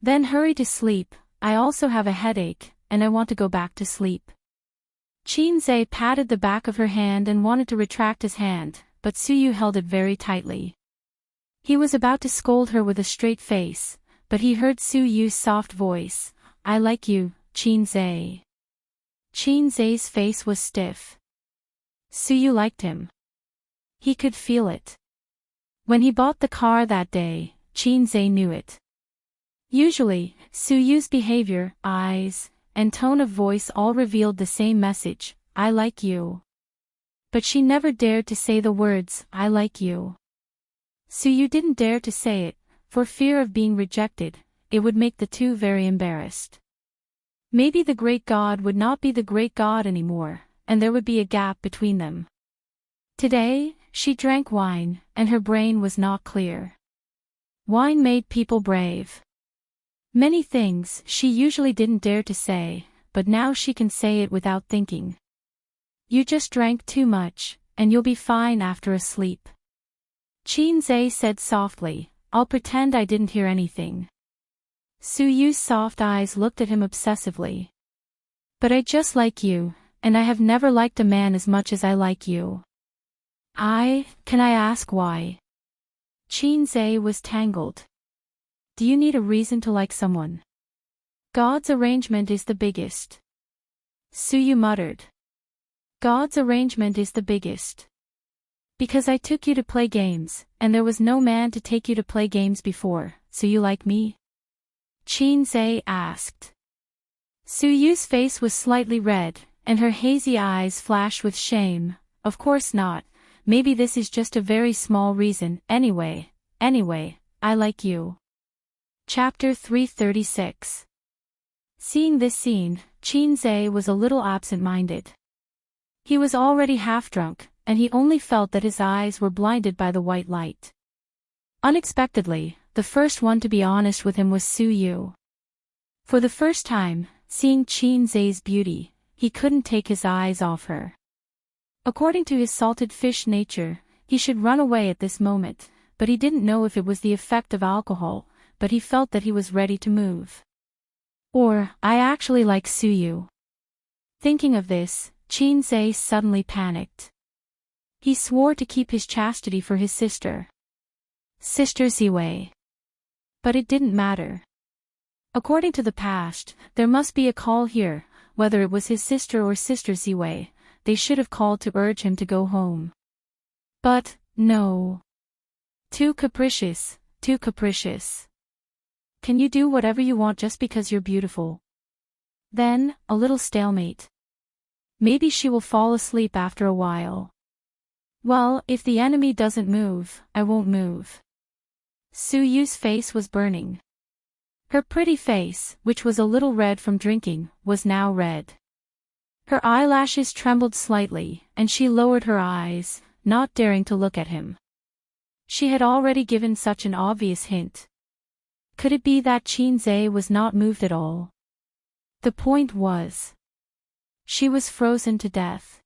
Then hurry to sleep, I also have a headache, and I want to go back to sleep. Qinzhe patted the back of her hand and wanted to retract his hand, but Suyu held it very tightly. He was about to scold her with a straight face, but he heard Suyu's soft voice, I like you, Qinzhe. Qinzhe's face was stiff. Suyu liked him. He could feel it. When he bought the car that day, Qinzhe knew it. Usually, Suyu's behavior, eyes, and tone of voice all revealed the same message, I like you. But she never dared to say the words, I like you. Suyu didn't dare to say it, for fear of being rejected, it would make the two very embarrassed. Maybe the great god would not be the great god anymore, and there would be a gap between them. Today, she drank wine, and her brain was not clear. Wine made people brave. Many things she usually didn't dare to say, but now she can say it without thinking. You just drank too much, and you'll be fine after a sleep. Qinzhe said softly, I'll pretend I didn't hear anything. Suyu's soft eyes looked at him obsessively. But I just like you, and I have never liked a man as much as I like you. Can I ask why? Qinzhe was tangled. Do you need a reason to like someone? God's arrangement is the biggest. Suyu muttered. God's arrangement is the biggest. Because I took you to play games, and there was no man to take you to play games before, so you like me? Qinzhe asked. Suyu's face was slightly red, and her hazy eyes flashed with shame. Of course not, maybe this is just a very small reason, anyway, I like you. Chapter 336. Seeing this scene, Qinzhe was a little absent-minded. He was already half-drunk, and he only felt that his eyes were blinded by the white light. Unexpectedly, the first one to be honest with him was Suyu. For the first time, seeing Qinzhe's beauty, he couldn't take his eyes off her. According to his salted fish nature, he should run away at this moment, but he didn't know if it was the effect of alcohol, but he felt that he was ready to move. Or, I actually like Suyu. Thinking of this, Qinzhe suddenly panicked. He swore to keep his chastity for his sister. Sister Ziwei. But it didn't matter. According to the past, there must be a call here, whether it was his sister or Sister Ziwei, they should have called to urge him to go home. But, no. Too capricious, too capricious. Can you do whatever you want just because you're beautiful? Then, a little stalemate. Maybe she will fall asleep after a while. Well, if the enemy doesn't move, I won't move. Suyu's face was burning. Her pretty face, which was a little red from drinking, was now red. Her eyelashes trembled slightly, and she lowered her eyes, not daring to look at him. She had already given such an obvious hint. Could it be that Qinzhe was not moved at all? The point was, she was frozen to death.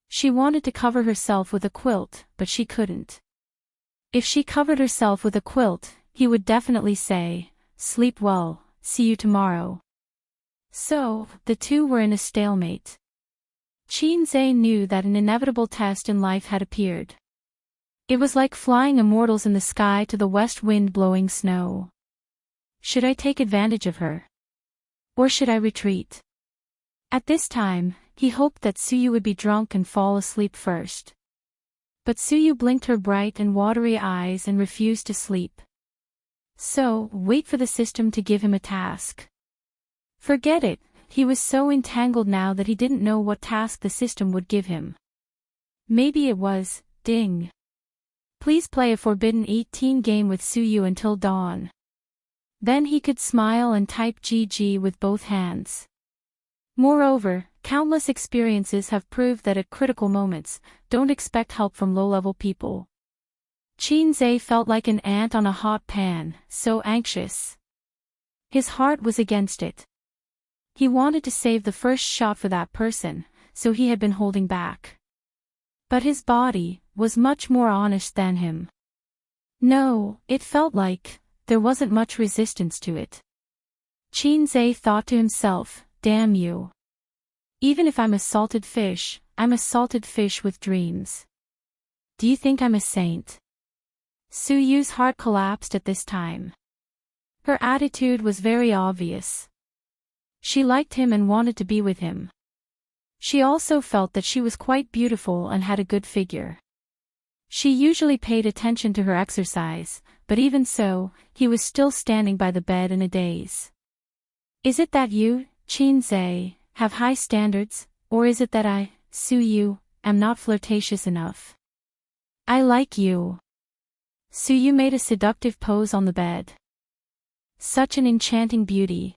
She wanted to cover herself with a quilt, but she couldn't. If she covered herself with a quilt, he would definitely say, sleep well, see you tomorrow. So, the two were in a stalemate. Qinzhe knew that an inevitable test in life had appeared. It was like flying immortals in the sky to the west wind blowing snow. Should I take advantage of her? Or should I retreat? At this time, he hoped that Suyu would be drunk and fall asleep first. But Suyu blinked her bright and watery eyes and refused to sleep. So, wait for the system to give him a task. Forget it, he was so entangled now that he didn't know what task the system would give him. Maybe it was, ding. Please play a Forbidden 18 game with Suyu until dawn. Then he could smile and type GG with both hands. Moreover, countless experiences have proved that at critical moments, don't expect help from low-level people. Qinze felt like an ant on a hot pan, so anxious. His heart was against it. He wanted to save the first shot for that person, so he had been holding back. But his body was much more honest than him. No, it felt like there wasn't much resistance to it. Qinze thought to himself, damn you. Even if I'm a salted fish, I'm a salted fish with dreams. Do you think I'm a saint? Suyu's heart collapsed at this time. Her attitude was very obvious. She liked him and wanted to be with him. She also felt that she was quite beautiful and had a good figure. She usually paid attention to her exercise, but even so, he was still standing by the bed in a daze. Is it that you, Qinze, have high standards, or is it that I, Suyu, am not flirtatious enough? I like you. Suyu made a seductive pose on the bed. Such an enchanting beauty.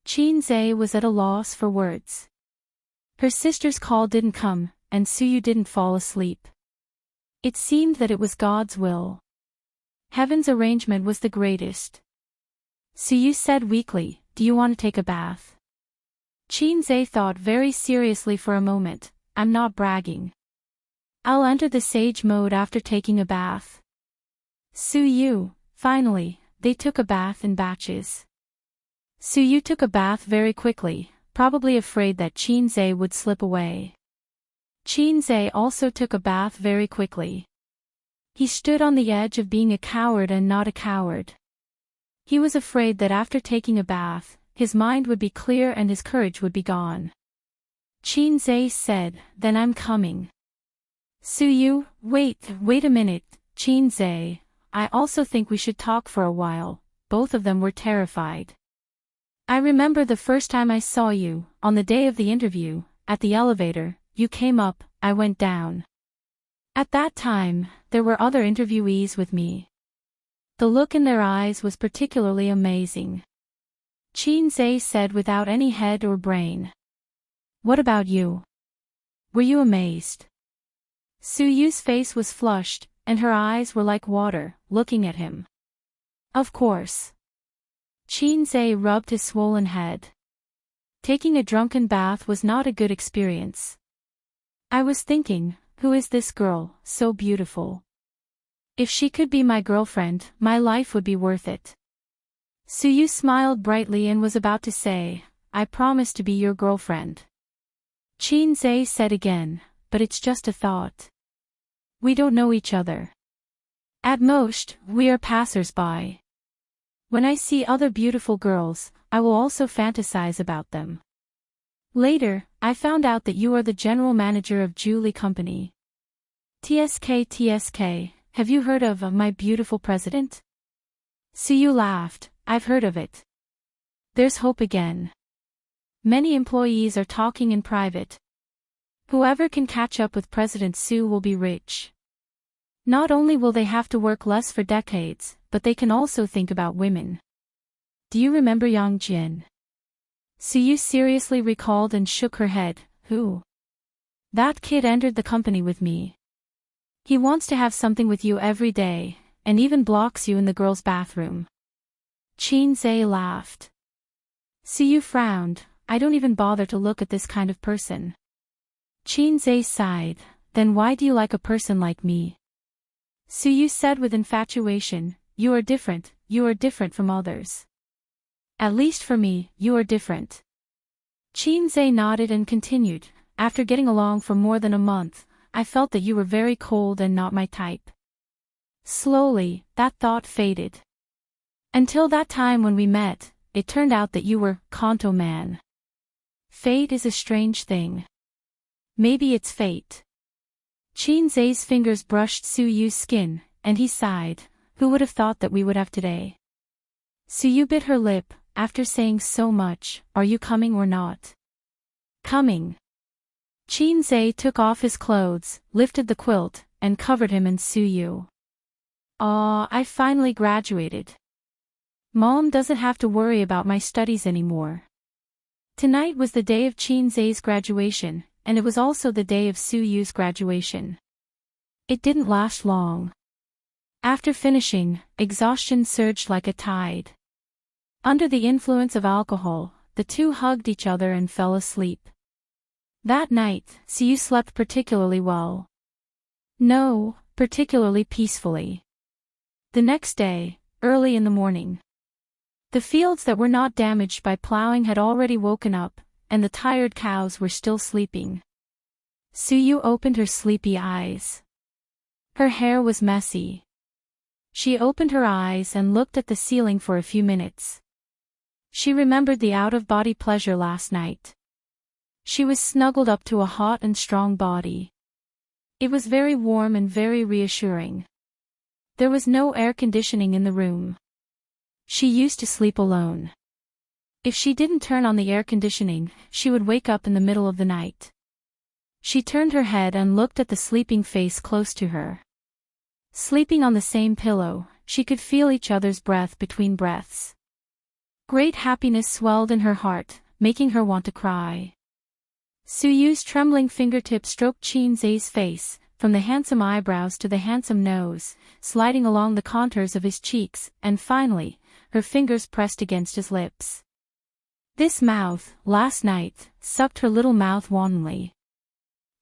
Qinze was at a loss for words. Her sister's call didn't come, and Suyu didn't fall asleep. It seemed that it was God's will. Heaven's arrangement was the greatest. Suyu said weakly, do you want to take a bath? Qinze thought very seriously for a moment, I'm not bragging. I'll enter the sage mode after taking a bath. Suyu, finally, they took a bath in batches. Suyu took a bath very quickly, probably afraid that Qinze would slip away. Qinze also took a bath very quickly. He stood on the edge of being a coward and not a coward. He was afraid that after taking a bath, his mind would be clear and his courage would be gone. Qinze said, then I'm coming. Suyu, wait a minute, Qinze, I also think we should talk for a while. Both of them were terrified. I remember the first time I saw you, on the day of the interview, at the elevator, you came up, I went down. At that time, there were other interviewees with me. The look in their eyes was particularly amazing. Qinze said without any head or brain. What about you? Were you amazed? Suyu's face was flushed, and her eyes were like water, looking at him. Of course. Qinze rubbed his swollen head. Taking a drunken bath was not a good experience. I was thinking, who is this girl, so beautiful? If she could be my girlfriend, my life would be worth it. Suyu smiled brightly and was about to say, I promise to be your girlfriend. Qinze said again, but it's just a thought. We don't know each other. At most, we are passers-by. When I see other beautiful girls, I will also fantasize about them. Later, I found out that you are the general manager of Julie Company. TSK, have you heard of my beautiful president? Suyu laughed, I've heard of it. There's hope again. Many employees are talking in private. Whoever can catch up with President Su will be rich. Not only will they have to work less for decades, but they can also think about women. Do you remember Yang Jin? Suyu seriously recalled and shook her head, who? That kid entered the company with me. He wants to have something with you every day, and even blocks you in the girls' bathroom. Qinze laughed. Suyu frowned, I don't even bother to look at this kind of person. Qinze sighed, then why do you like a person like me? Suyu said with infatuation, you are different from others. At least for me, you are different. Qinze nodded and continued, after getting along for more than a month, I felt that you were very cold and not my type. Slowly, that thought faded. Until that time when we met, it turned out that you were Kanto man. Fate is a strange thing. Maybe it's fate. Qinze's fingers brushed Suyu's skin, and he sighed, who would have thought that we would have today? Suyu bit her lip, after saying so much, are you coming or not? Coming. Qinze took off his clothes, lifted the quilt, and covered him in suyu. "Aw, I finally graduated. Mom doesn't have to worry about my studies anymore." Tonight was the day of Chin-Zae's graduation, and it was also the day of Suyu's graduation. It didn't last long. After finishing, exhaustion surged like a tide. Under the influence of alcohol, the two hugged each other and fell asleep. That night, Suyu slept particularly well. No, particularly peacefully. The next day, early in the morning, the fields that were not damaged by plowing had already woken up, and the tired cows were still sleeping. Suyu opened her sleepy eyes. Her hair was messy. She opened her eyes and looked at the ceiling for a few minutes. She remembered the out-of-body pleasure last night. She was snuggled up to a hot and strong body. It was very warm and very reassuring. There was no air conditioning in the room. She used to sleep alone. If she didn't turn on the air conditioning, she would wake up in the middle of the night. She turned her head and looked at the sleeping face close to her. Sleeping on the same pillow, she could feel each other's breath between breaths. Great happiness swelled in her heart, making her want to cry. Suyu's trembling fingertips stroked Chin-Zae's face, from the handsome eyebrows to the handsome nose, sliding along the contours of his cheeks, and finally, her fingers pressed against his lips. This mouth, last night, sucked her little mouth wantonly.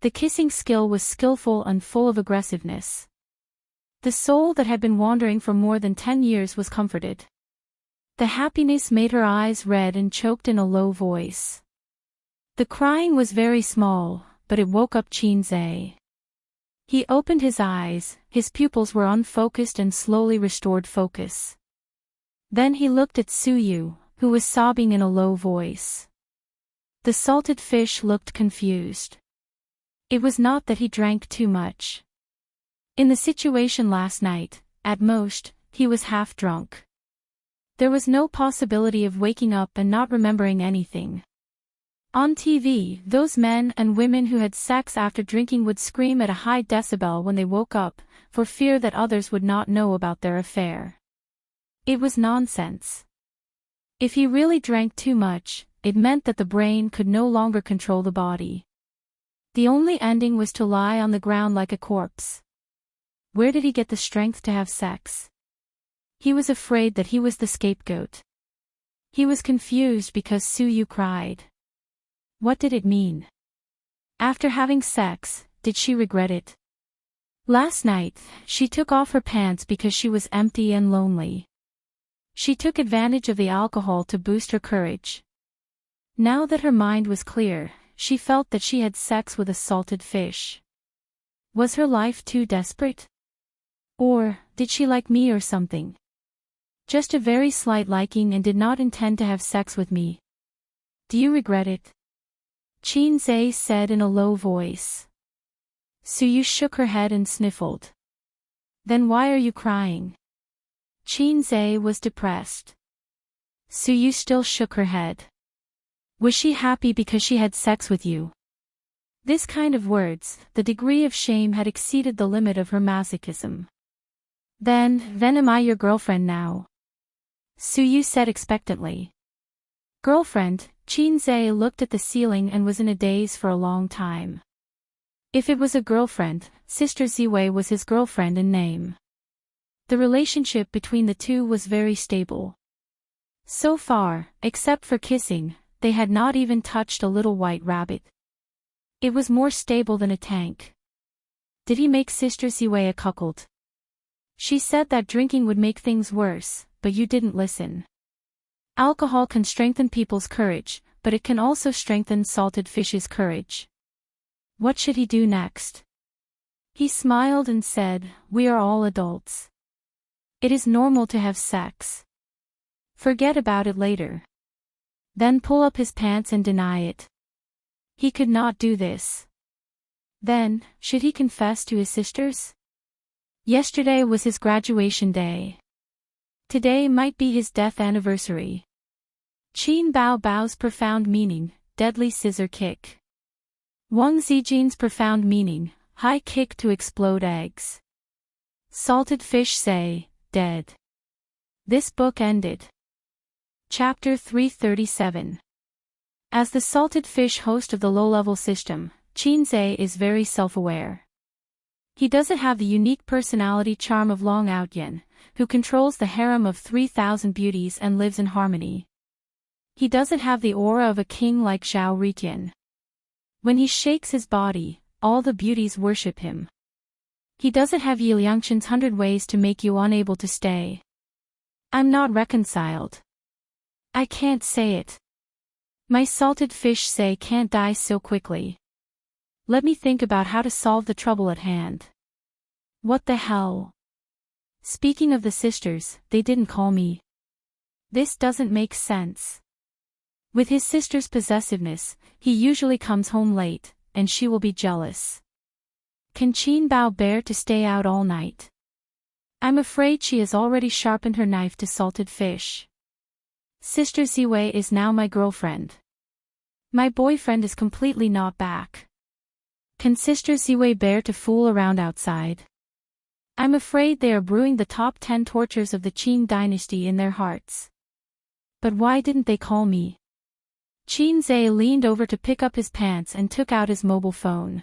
The kissing skill was skillful and full of aggressiveness. The soul that had been wandering for more than 10 years was comforted. The happiness made her eyes red and choked in a low voice. The crying was very small, but it woke up Chin-Zae. He opened his eyes, his pupils were unfocused and slowly restored focus. Then he looked at Suyu, who was sobbing in a low voice. The salted fish looked confused. It was not that he drank too much. In the situation last night, at most, he was half drunk. There was no possibility of waking up and not remembering anything. On TV, those men and women who had sex after drinking would scream at a high decibel when they woke up, for fear that others would not know about their affair. It was nonsense. If he really drank too much, it meant that the brain could no longer control the body. The only ending was to lie on the ground like a corpse. Where did he get the strength to have sex? He was afraid that he was the scapegoat. He was confused because Suyu cried. What did it mean? After having sex, did she regret it? Last night, she took off her pants because she was empty and lonely. She took advantage of the alcohol to boost her courage. Now that her mind was clear, she felt that she had sex with a salted fish. Was her life too desperate? Or, did she like me or something? Just a very slight liking and did not intend to have sex with me. Do you regret it? Chin-Zae said in a low voice. Suyu shook her head and sniffled. Then why are you crying? Chin-Zae was depressed. Suyu still shook her head. Was she happy because she had sex with you? This kind of words, the degree of shame had exceeded the limit of her masochism. Then am I your girlfriend now? Suyu said expectantly. Girlfriend, Chin-Zae looked at the ceiling and was in a daze for a long time. If it was a girlfriend, Sister Ziwei was his girlfriend in name. The relationship between the two was very stable. So far, except for kissing, they had not even touched a little white rabbit. It was more stable than a tank. Did he make Sister Ziwei a cuckold? She said that drinking would make things worse, but you didn't listen. Alcohol can strengthen people's courage, but it can also strengthen salted fish's courage. What should he do next? He smiled and said, we are all adults. It is normal to have sex. Forget about it later. Then pull up his pants and deny it. He could not do this. Then, should he confess to his sisters? Yesterday was his graduation day. Today might be his death anniversary. Qin Bao Bao's profound meaning, deadly scissor kick. Wang Zijin's profound meaning, high kick to explode eggs. Salted fish say, dead. This book ended. Chapter 337. As the salted fish host of the low-level system, Chinze is very self-aware. He doesn't have the unique personality charm of Long Outyen, who controls the harem of 3,000 beauties and lives in harmony. He doesn't have the aura of a king like Zhao Ritien. When he shakes his body, all the beauties worship him. He doesn't have Yi Liangchen's 100 ways to make you unable to stay. I'm not reconciled. I can't say it. My salted fish say can't die so quickly. Let me think about how to solve the trouble at hand. What the hell? Speaking of the sisters, they didn't call me. This doesn't make sense. With his sister's possessiveness, he usually comes home late, and she will be jealous. Can Qin Bao bear to stay out all night? I'm afraid she has already sharpened her knife to salted fish. Sister Ziwei is now my girlfriend. My boyfriend is completely not back. Can Sister Ziwei bear to fool around outside? I'm afraid they are brewing the top 10 tortures of the Qin dynasty in their hearts. But why didn't they call me? Chinze leaned over to pick up his pants and took out his mobile phone.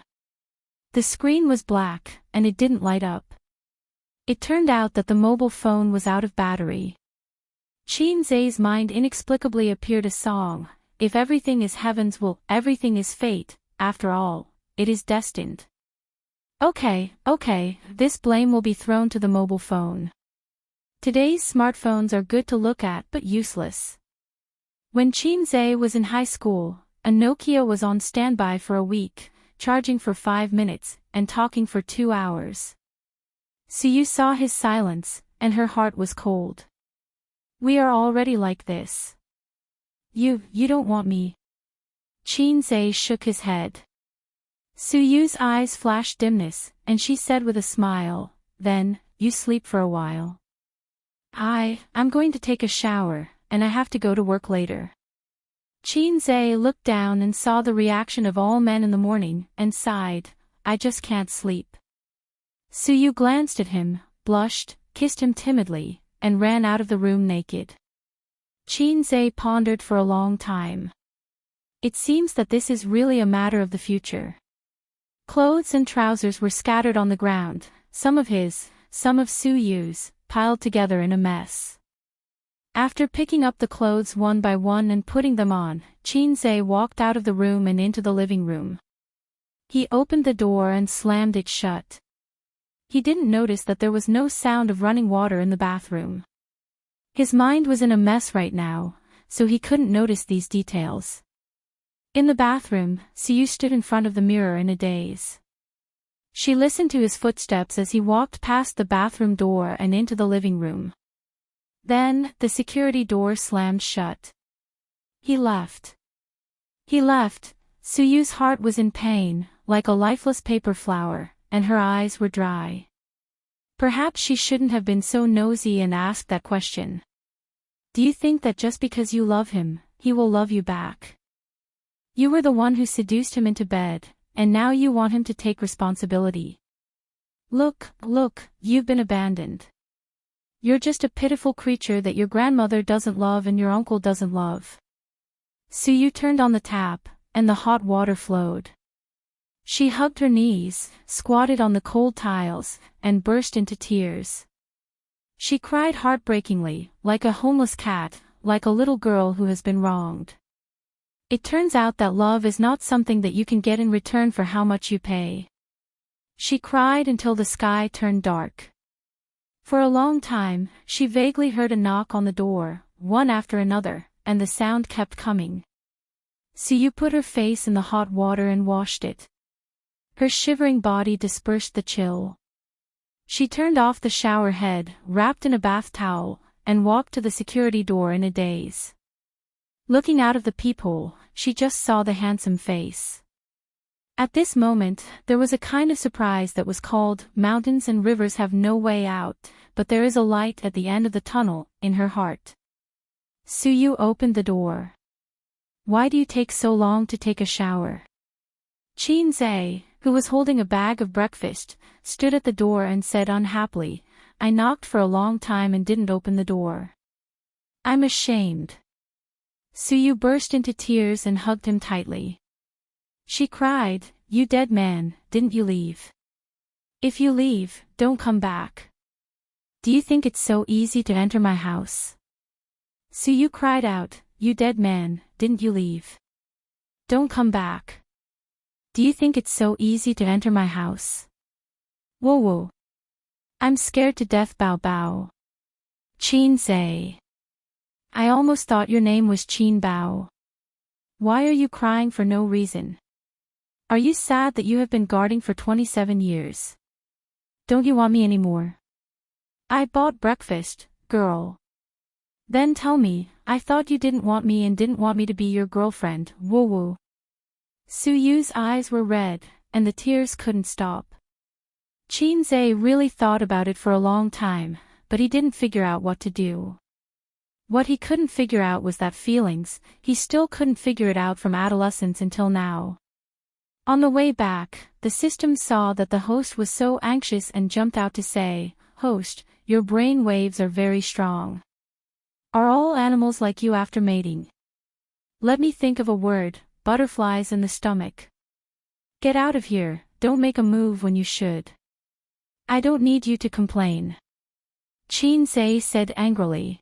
The screen was black, and it didn't light up. It turned out that the mobile phone was out of battery. Chinze's mind inexplicably appeared a song, if everything is heavens will, everything is fate, after all, it is destined. Okay, this blame will be thrown to the mobile phone. Today's smartphones are good to look at but useless. When Chinze was in high school, a Nokia was on standby for a week, charging for 5 minutes, and talking for 2 hours. Suyu saw his silence, and her heart was cold. We are already like this. You don't want me. Chinze shook his head. Suyu's eyes flashed dimness, and she said with a smile, then, you sleep for a while. I'm going to take a shower, and I have to go to work later. Chinze looked down and saw the reaction of all men in the morning, and sighed, I just can't sleep. Suyu glanced at him, blushed, kissed him timidly, and ran out of the room naked. Chinze pondered for a long time. It seems that this is really a matter of the future. Clothes and trousers were scattered on the ground, some of his, some of Suyu's, piled together in a mess. After picking up the clothes one by one and putting them on, Chinze walked out of the room and into the living room. He opened the door and slammed it shut. He didn't notice that there was no sound of running water in the bathroom. His mind was in a mess right now, so he couldn't notice these details. In the bathroom, Suyu stood in front of the mirror in a daze. She listened to his footsteps as he walked past the bathroom door and into the living room. Then, the security door slammed shut. He left. Suyu's heart was in pain, like a lifeless paper flower, and her eyes were dry. Perhaps she shouldn't have been so nosy and asked that question. Do you think that just because you love him, he will love you back? You were the one who seduced him into bed, and now you want him to take responsibility. Look, you've been abandoned. You're just a pitiful creature that your grandmother doesn't love and your uncle doesn't love. Suyu turned on the tap, and the hot water flowed. She hugged her knees, squatted on the cold tiles, and burst into tears. She cried heartbreakingly, like a homeless cat, like a little girl who has been wronged. It turns out that love is not something that you can get in return for how much you pay. She cried until the sky turned dark. For a long time, she vaguely heard a knock on the door, one after another, and the sound kept coming. Suyu put her face in the hot water and washed it. Her shivering body dispersed the chill. She turned off the shower head, wrapped in a bath towel, and walked to the security door in a daze. Looking out of the peephole, she just saw the handsome face. At this moment, there was a kind of surprise that was called, mountains and rivers have no way out, but there is a light at the end of the tunnel, in her heart. Suyu opened the door. Why do you take so long to take a shower? Chinze, who was holding a bag of breakfast, stood at the door and said unhappily, "I knocked for a long time and didn't open the door. I'm ashamed." Suyu burst into tears and hugged him tightly. She cried, "You dead man, didn't you leave? If you leave, don't come back. Do you think it's so easy to enter my house?" Suyu cried out, "You dead man, didn't you leave? Don't come back. Do you think it's so easy to enter my house? Whoa whoa. I'm scared to death bao bao. Qin Zhe. I almost thought your name was Qin Bao. Why are you crying for no reason? Are you sad that you have been guarding for 27 years? Don't you want me anymore? I bought breakfast, girl. Then tell me, I thought you didn't want me and didn't want me to be your girlfriend, woo woo." Suyu's eyes were red, and the tears couldn't stop. Qin Zhe really thought about it for a long time, but he didn't figure out what to do. What he couldn't figure out was that feelings, he still couldn't figure it out from adolescence until now. On the way back, the system saw that the host was so anxious and jumped out to say, "Host, your brain waves are very strong. Are all animals like you after mating? Let me think of a word, butterflies in the stomach. Get out of here, don't make a move when you should. I don't need you to complain." Qin Zhe said angrily.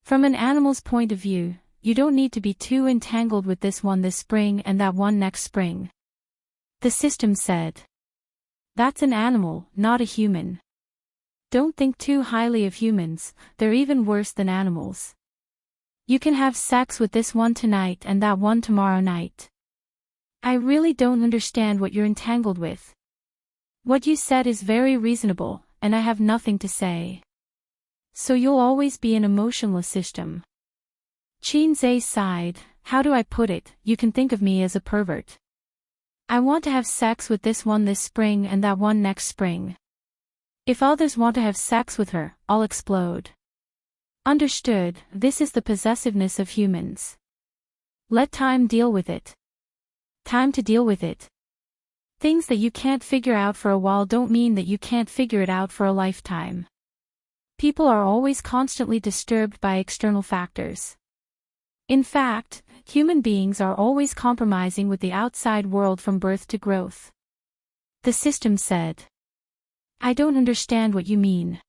"From an animal's point of view, you don't need to be too entangled with this one this spring and that one next spring." The system said. "That's an animal, not a human. Don't think too highly of humans, they're even worse than animals. You can have sex with this one tonight and that one tomorrow night. I really don't understand what you're entangled with. What you said is very reasonable, and I have nothing to say. So you'll always be an emotionless system." Qin Zhe sighed, "How do I put it, you can think of me as a pervert. I want to have sex with this one this spring and that one next spring. If others want to have sex with her, I'll explode. Understood, this is the possessiveness of humans. Let time deal with it. Time to deal with it. Things that you can't figure out for a while don't mean that you can't figure it out for a lifetime. People are always constantly disturbed by external factors. In fact, human beings are always compromising with the outside world from birth to growth." The system said. "I don't understand what you mean.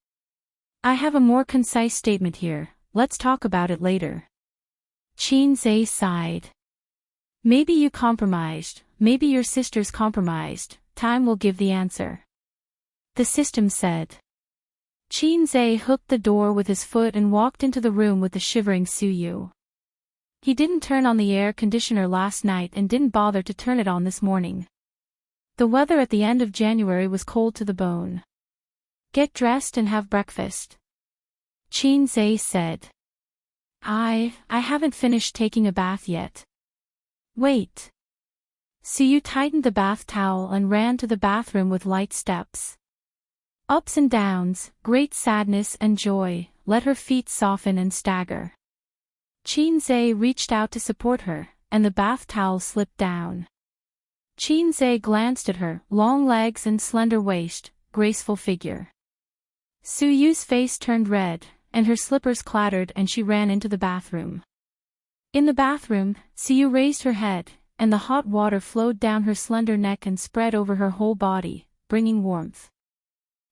I have a more concise statement here, let's talk about it later." Qin Zhe sighed. "Maybe you compromised, maybe your sister's compromised, time will give the answer." The system said. Qin Zhe hooked the door with his foot and walked into the room with the shivering Suyu. He didn't turn on the air conditioner last night and didn't bother to turn it on this morning. The weather at the end of January was cold to the bone. "Get dressed and have breakfast," Qin Zhe said. I haven't finished taking a bath yet." "Wait." Suyu tightened the bath towel and ran to the bathroom with light steps. Ups and downs, great sadness and joy, let her feet soften and stagger. Qin Zhe reached out to support her, and the bath towel slipped down. Qin Zhe glanced at her, long legs and slender waist, graceful figure. Suyu's face turned red, and her slippers clattered and she ran into the bathroom. In the bathroom, Suyu raised her head, and the hot water flowed down her slender neck and spread over her whole body, bringing warmth.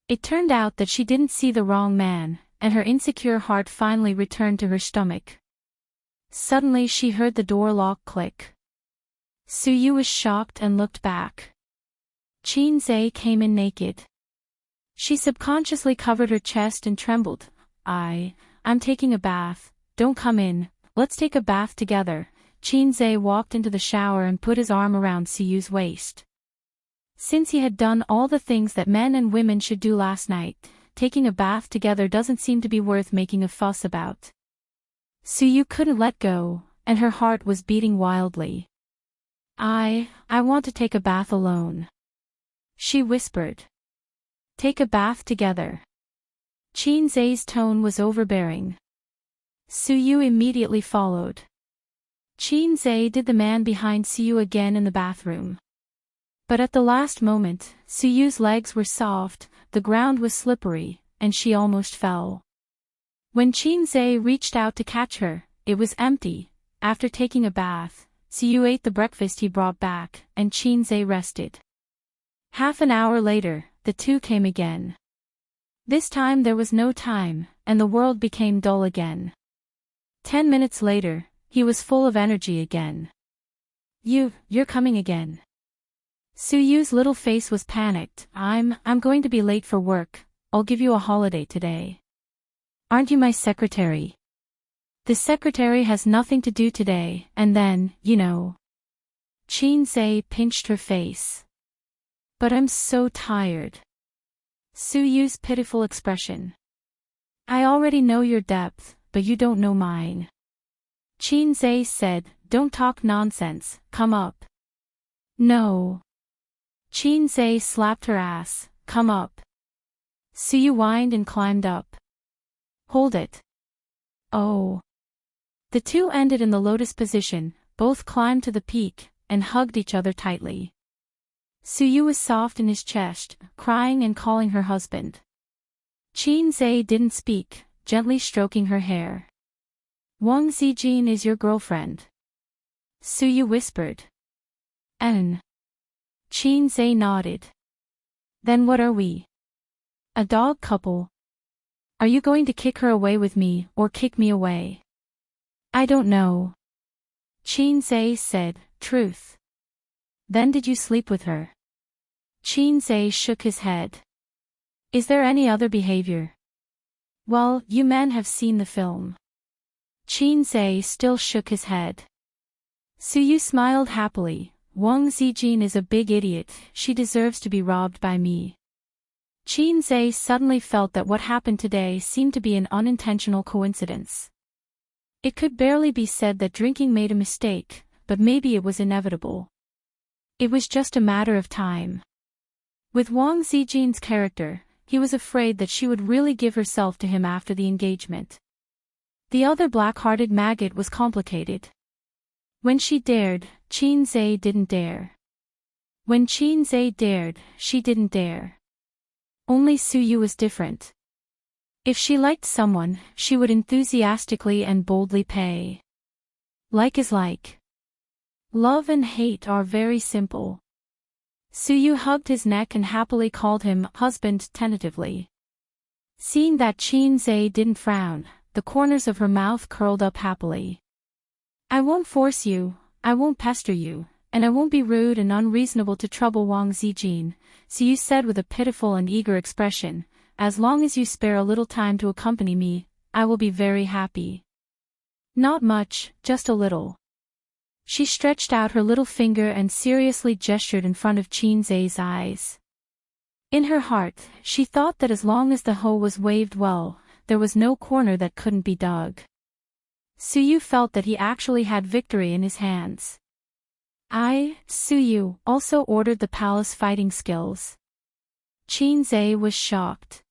It turned out that she didn't see the wrong man, and her insecure heart finally returned to her stomach. Suddenly she heard the door lock click. Suyu was shocked and looked back. Qin Zhe came in naked. She subconsciously covered her chest and trembled. I'm taking a bath, don't come in, let's take a bath together." Qin Zhe walked into the shower and put his arm around Suyu's waist. Since he had done all the things that men and women should do last night, taking a bath together doesn't seem to be worth making a fuss about. Suyu couldn't let go, and her heart was beating wildly. I want to take a bath alone," she whispered. "Take a bath together." Qin Zhe's tone was overbearing. Suyu immediately followed. Qin Zhe did the man behind Suyu again in the bathroom. But at the last moment, Suyu's legs were soft, the ground was slippery, and she almost fell. When Chin-se reached out to catch her, it was empty. After taking a bath, Suyu ate the breakfast he brought back, and Chin-se rested. Half an hour later, the two came again. This time there was no time, and the world became dull again. 10 minutes later, he was full of energy again. You're coming again. Suyu's little face was panicked. I'm going to be late for work. I'll give you a holiday today. Aren't you my secretary? The secretary has nothing to do today, and then, Chin-se pinched her face. But I'm so tired. Suyu's pitiful expression. I already know your depth, but you don't know mine. Chin-se said, don't talk nonsense, come up. No. Chin-se slapped her ass, come up. Suyu whined and climbed up. Hold it. Oh. The two ended in the lotus position, both climbed to the peak, and hugged each other tightly. Suyu was soft in his chest, crying and calling her husband. Chin-se didn't speak, gently stroking her hair. Wang Zijin is your girlfriend. Suyu whispered. Chin-se nodded. Then what are we? A dog couple. Are you going to kick her away with me, or kick me away? I don't know. Chin-se said, truth. Then did you sleep with her? Chin-se shook his head. Is there any other behavior? Well, you men have seen the film. Chin-se still shook his head. Suyu smiled happily. Wang Zijin is a big idiot, she deserves to be robbed by me. Chin-se suddenly felt that what happened today seemed to be an unintentional coincidence. It could barely be said that drinking made a mistake, but maybe it was inevitable. It was just a matter of time. With Wang Zijin's character, he was afraid that she would really give herself to him after the engagement. The other black-hearted maggot was complicated. When she dared, Chin-se didn't dare. When Chin-se dared, she didn't dare. Only Suyu was different. If she liked someone, she would enthusiastically and boldly pay. Like is like. Love and hate are very simple. Suyu hugged his neck and happily called him husband tentatively. Seeing that Chin-se didn't frown, the corners of her mouth curled up happily. I won't force you, I won't pester you, and I won't be rude and unreasonable to trouble Wang Zijin, Suyu said with a pitiful and eager expression. As long as you spare a little time to accompany me, I will be very happy. Not much, just a little. She stretched out her little finger and seriously gestured in front of Chin-se's eyes. In her heart, she thought that as long as the hoe was waved well, there was no corner that couldn't be dug. Suyu felt that he actually had victory in his hands. Suyu, also ordered the palace fighting skills. Chin-se was shocked.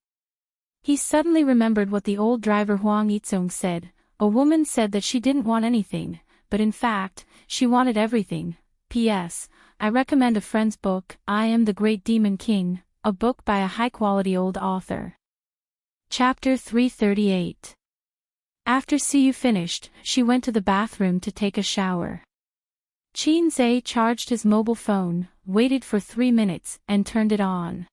He suddenly remembered what the old driver Huang Yizong said. A woman said that she didn't want anything, but in fact, she wanted everything. P.S. I recommend a friend's book, I Am the Great Demon King, a book by a high-quality old author. Chapter 338. After Suyu finished, she went to the bathroom to take a shower. Chin-se charged his mobile phone, waited for 3 minutes, and turned it on.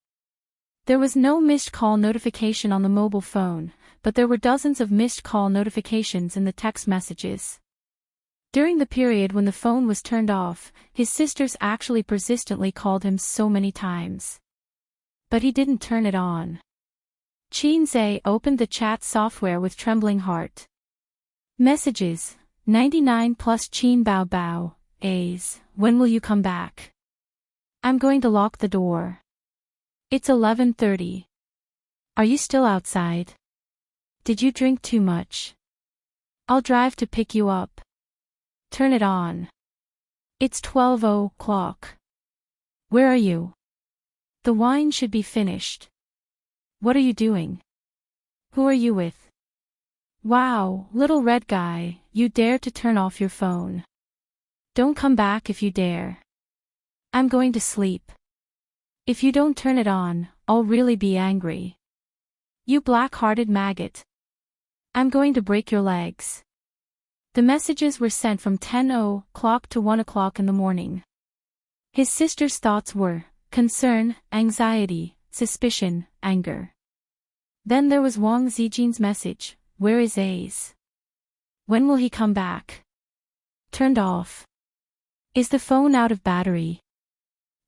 There was no missed call notification on the mobile phone, but there were dozens of missed call notifications in the text messages. During the period when the phone was turned off, his sisters actually persistently called him so many times. But he didn't turn it on. Chin-se opened the chat software with trembling heart. Messages, 99 plus Chin Bao Bao, A's, when will you come back? I'm going to lock the door. It's 11:30. Are you still outside? Did you drink too much? I'll drive to pick you up. Turn it on. It's 12 o'clock. Where are you? The wine should be finished. What are you doing? Who are you with? Wow, little red guy, you dare to turn off your phone. Don't come back if you dare. I'm going to sleep. If you don't turn it on, I'll really be angry. You black-hearted maggot. I'm going to break your legs. The messages were sent from 10:00 to 1:00 in the morning. His sister's thoughts were concern, anxiety, suspicion, anger. Then there was Wang Zijin's message, where is Ace? When will he come back? Turned off. Is the phone out of battery?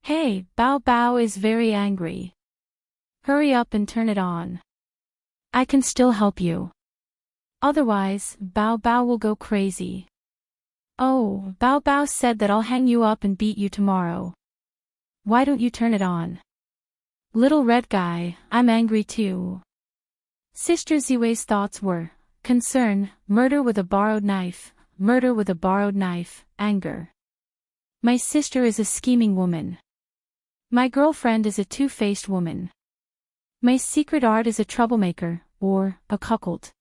Hey, Bao Bao is very angry. Hurry up and turn it on. I can still help you. Otherwise, Bao Bao will go crazy. Oh, Bao Bao said that I'll hang you up and beat you tomorrow. Why don't you turn it on? Little red guy, I'm angry too. Sister Ziwei's thoughts were concern, murder with a borrowed knife, murder with a borrowed knife, anger. My sister is a scheming woman. My girlfriend is a two-faced woman. My secret art is a troublemaker, or a cuckold.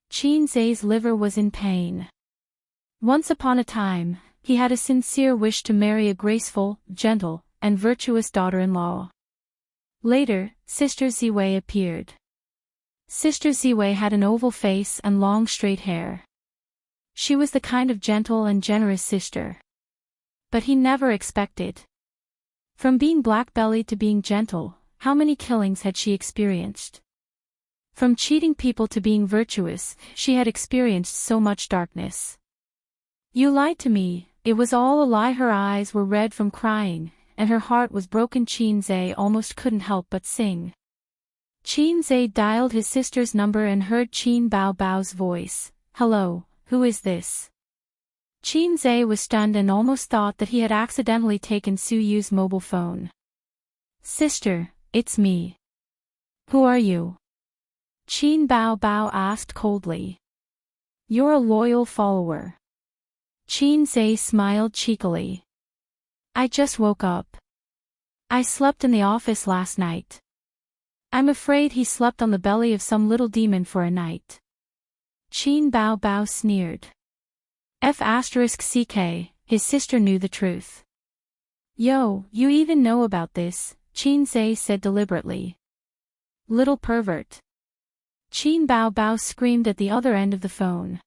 Qin Zai's liver was in pain. Once upon a time, he had a sincere wish to marry a graceful, gentle, and virtuous daughter-in-law. Later, Sister Ziwei appeared. Sister Ziwei had an oval face and long straight hair. She was the kind of gentle and generous sister. But he never expected. From being black-bellied to being gentle, how many killings had she experienced? From cheating people to being virtuous, she had experienced so much darkness. You lied to me, it was all a lie. Her eyes were red from crying, and her heart was broken. Qin Zai almost couldn't help but sing. Qin Zai dialed his sister's number and heard Qin Bao Bao's voice. Hello, who is this? Qin Zai was stunned and almost thought that he had accidentally taken Su Yu's mobile phone. Sister, it's me. Who are you? Qin Bao Bao asked coldly. You're a loyal follower. Qin Zai smiled cheekily. I just woke up. I slept in the office last night. I'm afraid he slept on the belly of some little demon for a night. Qin Bao Bao sneered. F***ck, his sister knew the truth. Yo, you even know about this, Qin Zai said deliberately. Little pervert. Qin Bao Bao screamed at the other end of the phone.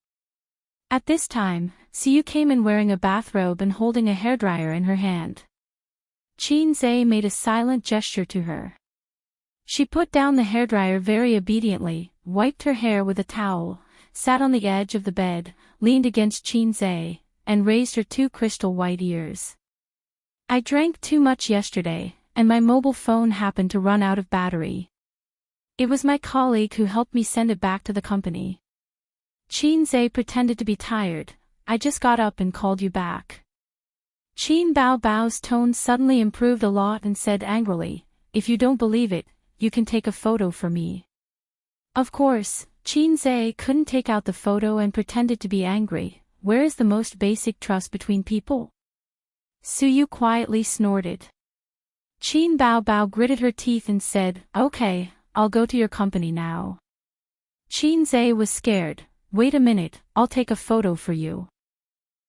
At this time, Siu came in wearing a bathrobe and holding a hairdryer in her hand. Qin Zai made a silent gesture to her. She put down the hairdryer very obediently, wiped her hair with a towel, sat on the edge of the bed, leaned against Qin Zai, and raised her two crystal white ears. I drank too much yesterday, and my mobile phone happened to run out of battery. It was my colleague who helped me send it back to the company. Qin Zai pretended to be tired. I just got up and called you back. Qin Bao Bao's tone suddenly improved a lot and said angrily, if you don't believe it, you can take a photo for me. Of course, Qin Zai couldn't take out the photo and pretended to be angry. Where is the most basic trust between people? Su Yu quietly snorted. Qin Bao Bao gritted her teeth and said, okay, I'll go to your company now. Qin Zai was scared. Wait a minute, I'll take a photo for you.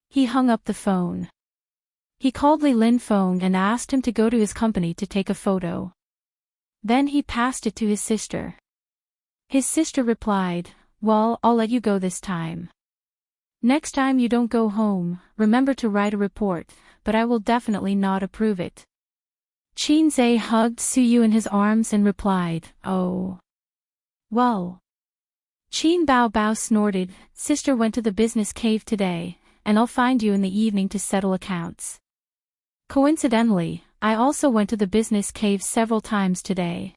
He hung up the phone. He called Li Linfeng and asked him to go to his company to take a photo. Then he passed it to his sister. His sister replied, well, I'll let you go this time. Next time you don't go home, remember to write a report, but I will definitely not approve it. Qin Zai hugged Su Yu in his arms and replied, oh. Well. Qin Bao Bao snorted, sister went to the business cave today, and I'll find you in the evening to settle accounts. Coincidentally, I also went to the business cave several times today.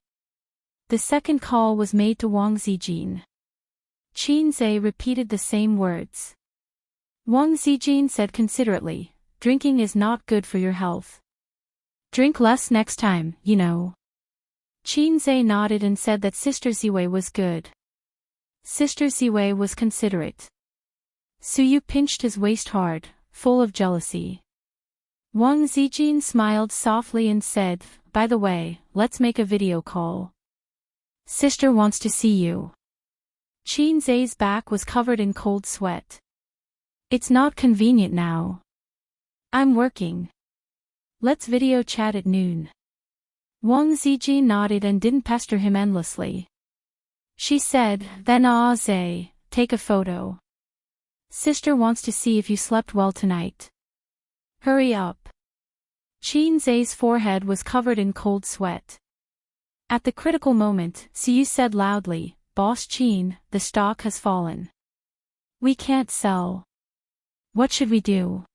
The second call was made to Wang Zijin. Qin Zai repeated the same words. Wang Zijin said considerately, drinking is not good for your health. Drink less next time, you know. Qin Zai nodded and said that Sister Ziwei was good. Sister Ziwei was considerate. Su Yu pinched his waist hard, full of jealousy. Wang Zijin smiled softly and said, by the way, let's make a video call. Sister wants to see you. Qin Zai's back was covered in cold sweat. It's not convenient now. I'm working. Let's video chat at noon. Wang Zijin nodded and didn't pester him endlessly. She said, then Zhe, take a photo. Sister wants to see if you slept well tonight. Hurry up. Qin Zhe's forehead was covered in cold sweat. At the critical moment, Siyu said loudly, Boss Qin, the stock has fallen. We can't sell. What should we do?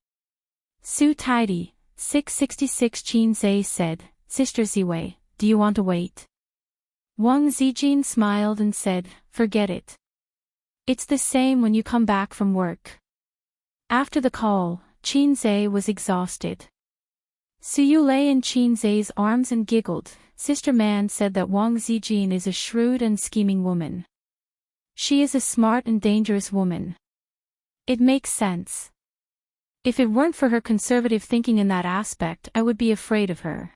Su Tidy, 666 Qin Zhe said, Sister Ziwei, do you want to wait? Wang Zijin smiled and said, forget it. It's the same when you come back from work. After the call, Qin Zhe was exhausted. Suyu lay in Qin Zhe's arms and giggled. Sister Man said that Wang Zijin is a shrewd and scheming woman. She is a smart and dangerous woman. It makes sense. If it weren't for her conservative thinking in that aspect, I would be afraid of her.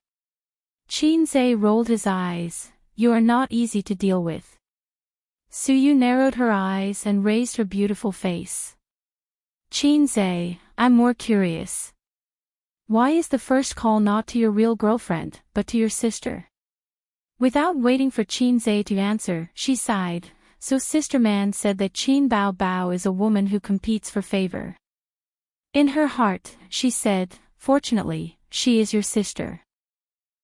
Qin Zhe rolled his eyes. You are not easy to deal with. Suyu narrowed her eyes and raised her beautiful face. Qin Zhe, I'm more curious. Why is the first call not to your real girlfriend, but to your sister? Without waiting for Qin Zhe to answer, she sighed. So Sister Man said that Qin Bao Bao is a woman who competes for favor. In her heart, she said, fortunately, she is your sister.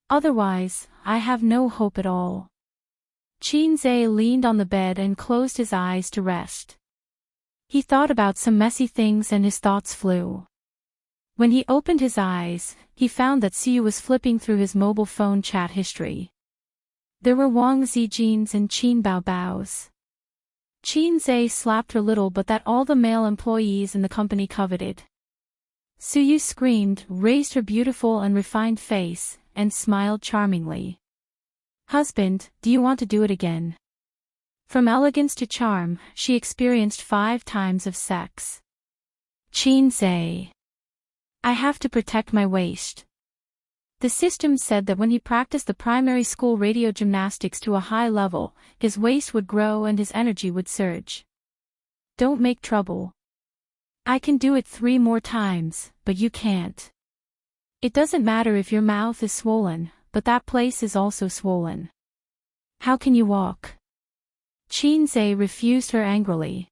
Otherwise, I have no hope at all. Qin Zhe leaned on the bed and closed his eyes to rest. He thought about some messy things and his thoughts flew. When he opened his eyes, he found that Siyu was flipping through his mobile phone chat history. There were Wang Zijin's and Qin Bao Bao's. Qin Zhe slapped her little but that all the male employees in the company coveted. Suyu screamed, raised her beautiful and refined face, and smiled charmingly. Husband, do you want to do it again? From elegance to charm, she experienced 5 times of sex. Qin Zhe. I have to protect my waist. The system said that when he practiced the primary school radio gymnastics to a high level, his waist would grow and his energy would surge. Don't make trouble. I can do it 3 more times, but you can't. It doesn't matter if your mouth is swollen, but that place is also swollen. How can you walk? Qin Zhe refused her angrily.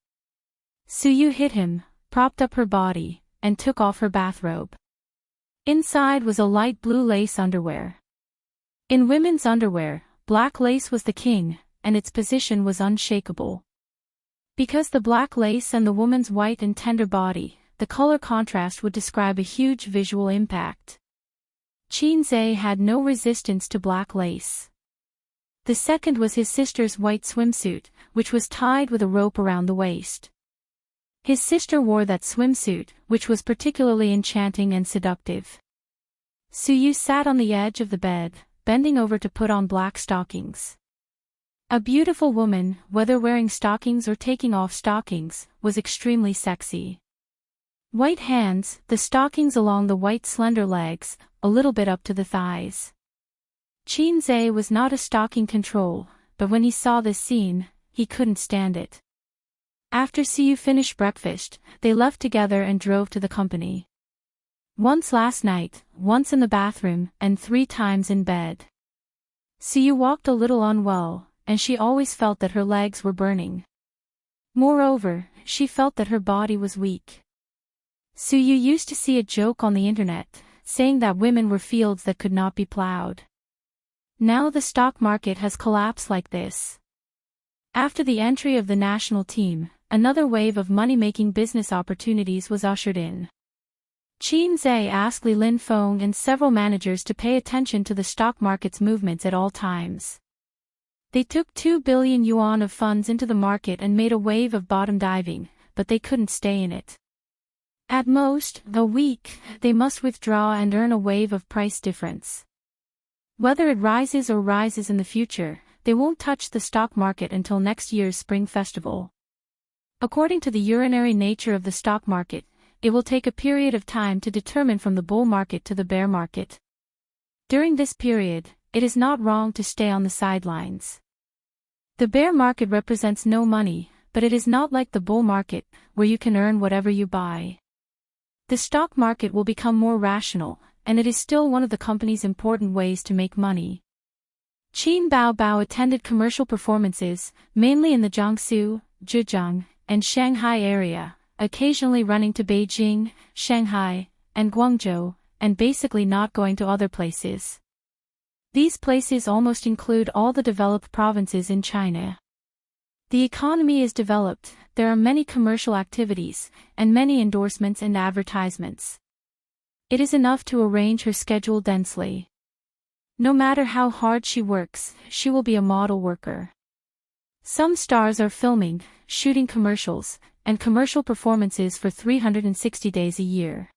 Suyu hit him, propped up her body, and took off her bathrobe. Inside was a light blue lace underwear. In women's underwear, black lace was the king, and its position was unshakable. Because the black lace and the woman's white and tender body, the color contrast would describe a huge visual impact. Qin Zhe had no resistance to black lace. The second was his sister's white swimsuit, which was tied with a rope around the waist. His sister wore that swimsuit, which was particularly enchanting and seductive. Suyu sat on the edge of the bed, bending over to put on black stockings. A beautiful woman, whether wearing stockings or taking off stockings, was extremely sexy. White hands, the stockings along the white slender legs, a little bit up to the thighs. Qin Zhe was not a stocking control, but when he saw this scene, he couldn't stand it. After Siyu finished breakfast, they left together and drove to the company. Once last night, once in the bathroom, and 3 times in bed. Siyu walked a little unwell, and she always felt that her legs were burning. Moreover, she felt that her body was weak. Suyu used to see a joke on the internet, saying that women were fields that could not be plowed. Now the stock market has collapsed like this. After the entry of the national team, another wave of money-making business opportunities was ushered in. Qin Zhe asked Li Linfeng and several managers to pay attention to the stock market's movements at all times. They took 2 billion yuan of funds into the market and made a wave of bottom diving, but they couldn't stay in it. At most, a week, they must withdraw and earn a wave of price difference. Whether it rises or rises in the future, they won't touch the stock market until next year's Spring Festival. According to the urinary nature of the stock market, it will take a period of time to determine from the bull market to the bear market. During this period, it is not wrong to stay on the sidelines. The bear market represents no money, but it is not like the bull market, where you can earn whatever you buy. The stock market will become more rational, and it is still one of the company's important ways to make money. Qin Baobao attended commercial performances, mainly in the Jiangsu, Zhejiang, and Shanghai area, occasionally running to Beijing, Shanghai, and Guangzhou, and basically not going to other places. These places almost include all the developed provinces in China. The economy is developed, there are many commercial activities, and many endorsements and advertisements. It is enough to arrange her schedule densely. No matter how hard she works, she will be a model worker. Some stars are filming, shooting commercials, and commercial performances for 360 days a year.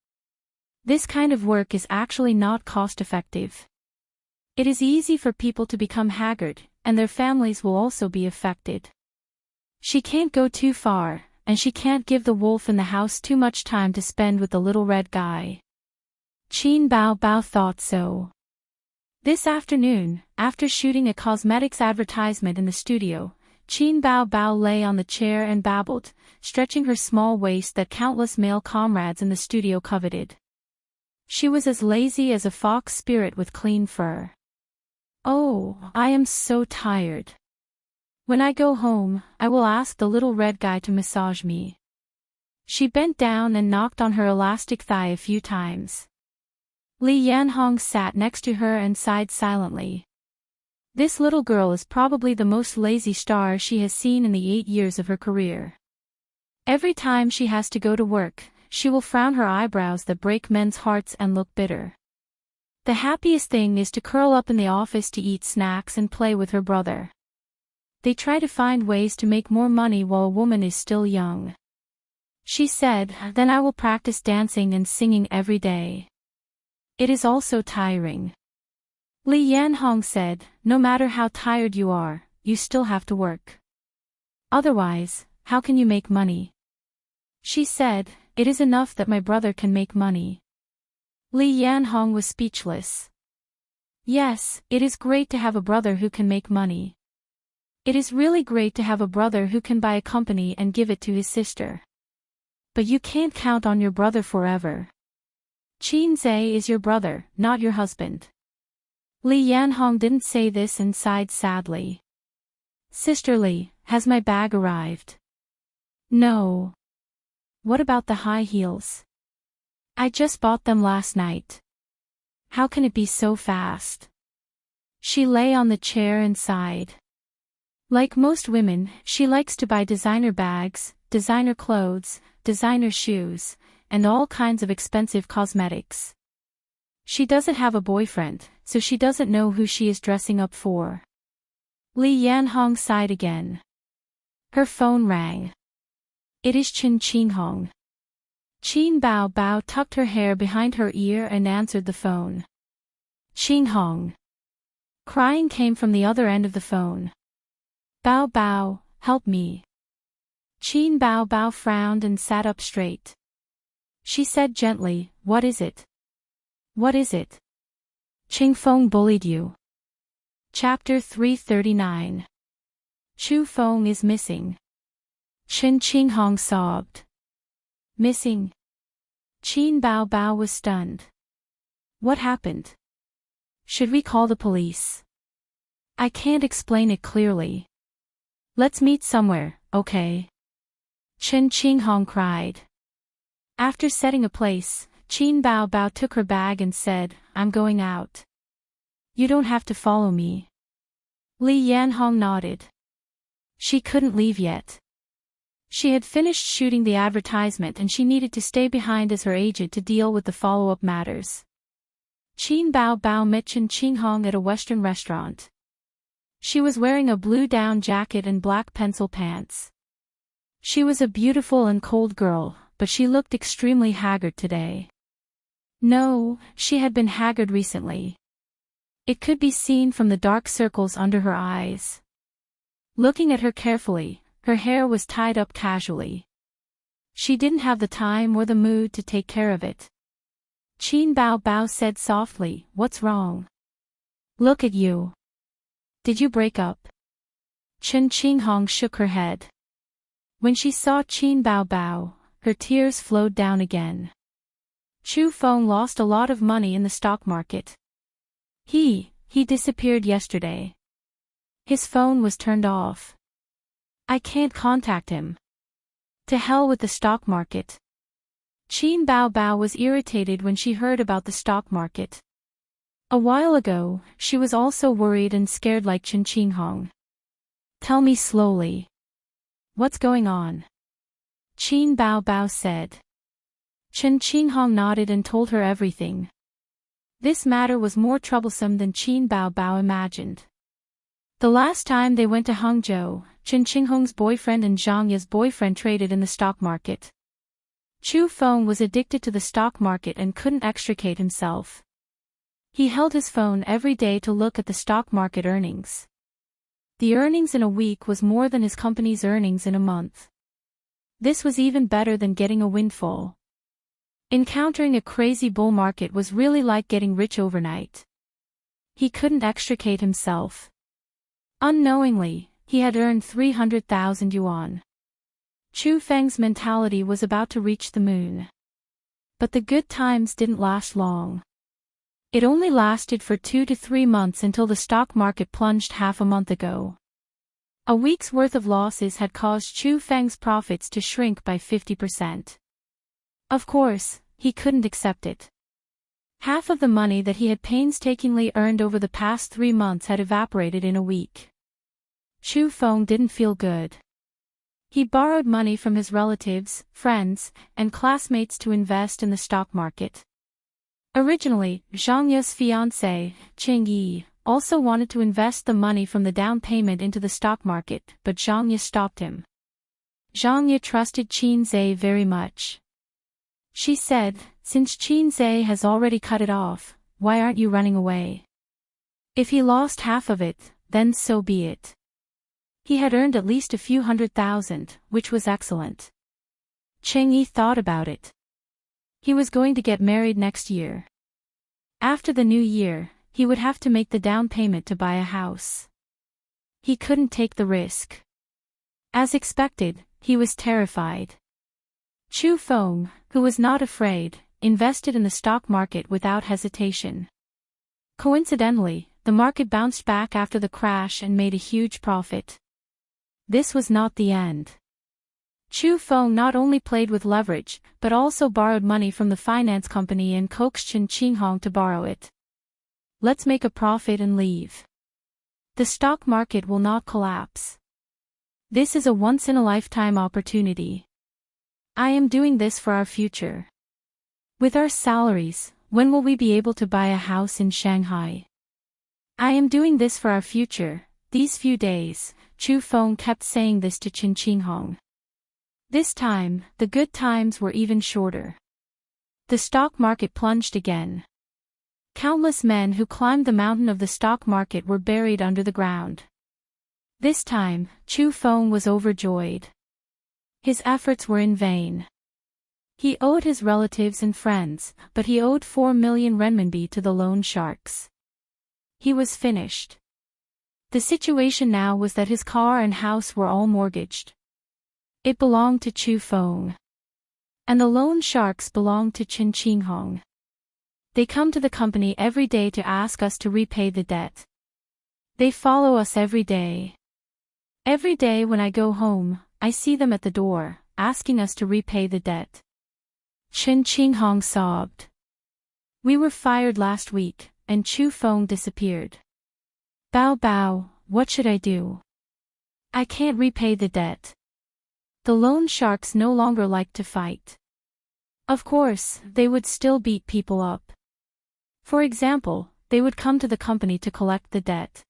This kind of work is actually not cost-effective. It is easy for people to become haggard, and their families will also be affected. She can't go too far, and she can't give the wolf in the house too much time to spend with the little red guy. Qin Baobao thought so. This afternoon, after shooting a cosmetics advertisement in the studio, Qin Baobao lay on the chair and babbled, stretching her small waist that countless male comrades in the studio coveted. She was as lazy as a fox spirit with clean fur. "Oh, I am so tired. When I go home, I will ask the little red guy to massage me." She bent down and knocked on her elastic thigh a few times. Li Yanhong sat next to her and sighed silently. This little girl is probably the most lazy star she has seen in the 8 years of her career. Every time she has to go to work, she will frown her eyebrows that break men's hearts and look bitter. The happiest thing is to curl up in the office to eat snacks and play with her brother. They try to find ways to make more money while a woman is still young. She said, "Then I will practice dancing and singing every day." It is also tiring. Li Yanhong said, "No matter how tired you are, you still have to work. Otherwise, how can you make money?" She said, "It is enough that my brother can make money." Li Yanhong was speechless. Yes, it is great to have a brother who can make money. It is really great to have a brother who can buy a company and give it to his sister. But you can't count on your brother forever. Qin Zhe is your brother, not your husband. Li Yanhong didn't say this and sighed sadly. "Sister Li, has my bag arrived?" "No." "What about the high heels?" "I just bought them last night." "How can it be so fast?" She lay on the chair and sighed. Like most women, she likes to buy designer bags, designer clothes, designer shoes, and all kinds of expensive cosmetics. She doesn't have a boyfriend, so she doesn't know who she is dressing up for. Li Yanhong sighed again. Her phone rang. It is Qin Qinghong. Qin Baobao tucked her hair behind her ear and answered the phone. "Qinghong." Crying came from the other end of the phone. "Bao Bao, help me." Qin Baobao frowned and sat up straight. She said gently, "What is it?" "What is it?" "Qing Feng bullied you." Chapter 339. Chu Feng is missing. Qin Qinghong sobbed. "Missing?" Qin Baobao was stunned. "What happened? Should we call the police?" "I can't explain it clearly. Let's meet somewhere, okay?" Qin Qinghong cried. After setting a place, Qin Baobao took her bag and said, "I'm going out. You don't have to follow me." Li Yanhong nodded. She couldn't leave yet. She had finished shooting the advertisement and she needed to stay behind as her agent to deal with the follow-up matters. Qin Baobao met Qin Qinghong at a Western restaurant. She was wearing a blue down jacket and black pencil pants. She was a beautiful and cold girl, but she looked extremely haggard today. No, she had been haggard recently. It could be seen from the dark circles under her eyes. Looking at her carefully, her hair was tied up casually. She didn't have the time or the mood to take care of it. Qin Baobao said softly, "What's wrong? Look at you. Did you break up?" Qin Qinghong shook her head. When she saw Qin Baobao, her tears flowed down again. Chu Feng lost a lot of money in the stock market. He disappeared yesterday. His phone was turned off. I can't contact him. To hell with the stock market. Qin Bao Bao was irritated when she heard about the stock market. A while ago, she was also worried and scared like Chen Qinghong. Tell me slowly. What's going on? Qin Bao Bao said. Chen Qinghong nodded and told her everything. This matter was more troublesome than Qin Bao Bao imagined. The last time they went to Hangzhou, Chen Qinghong's boyfriend and Zhang Ye's boyfriend traded in the stock market. Chu Feng was addicted to the stock market and couldn't extricate himself. He held his phone every day to look at the stock market earnings. The earnings in a week was more than his company's earnings in a month. This was even better than getting a windfall. Encountering a crazy bull market was really like getting rich overnight. He couldn't extricate himself. Unknowingly, he had earned 300,000 yuan. Chu Feng's mentality was about to reach the moon. But the good times didn't last long. It only lasted for 2 to 3 months until the stock market plunged half a month ago. A week's worth of losses had caused Chu Feng's profits to shrink by 50%. Of course, he couldn't accept it. Half of the money that he had painstakingly earned over the past 3 months had evaporated in a week. Chu Feng didn't feel good. He borrowed money from his relatives, friends, and classmates to invest in the stock market. Originally, Zhang Ye's fiancée, Qing Yi, also wanted to invest the money from the down payment into the stock market, but Zhang Ye stopped him. Zhang Ye trusted Qin Zhe very much. She said, "Since Qin Zhe has already cut it off, why aren't you running away? If he lost half of it, then so be it." He had earned at least a few 100,000, which was excellent. Cheng Yi thought about it. He was going to get married next year. After the new year, he would have to make the down payment to buy a house. He couldn't take the risk. As expected, he was terrified. Chu Feng, who was not afraid, invested in the stock market without hesitation. Coincidentally, the market bounced back after the crash and made a huge profit. This was not the end. Chu Feng not only played with leverage, but also borrowed money from the finance company and coaxed Chen Qinghong to borrow it. Let's make a profit and leave. The stock market will not collapse. This is a once-in-a-lifetime opportunity. I am doing this for our future. With our salaries, when will we be able to buy a house in Shanghai? I am doing this for our future. These few days, Chu Feng kept saying this to Chen Qinghong. This time, the good times were even shorter. The stock market plunged again. Countless men who climbed the mountain of the stock market were buried under the ground. This time, Chu Feng was overjoyed. His efforts were in vain. He owed his relatives and friends, but he owed 4 million renminbi to the loan sharks. He was finished. The situation now was that his car and house were all mortgaged. It belonged to Chu Feng. And the loan sharks belonged to Chen Qinghong. They come to the company every day to ask us to repay the debt. They follow us every day. Every day when I go home, I see them at the door, asking us to repay the debt. Chen Qinghong sobbed. We were fired last week, and Chu Feng disappeared. Bao Bao, what should I do? I can't repay the debt. The loan sharks no longer like to fight. Of course, they would still beat people up. For example, they would come to the company to collect the debt.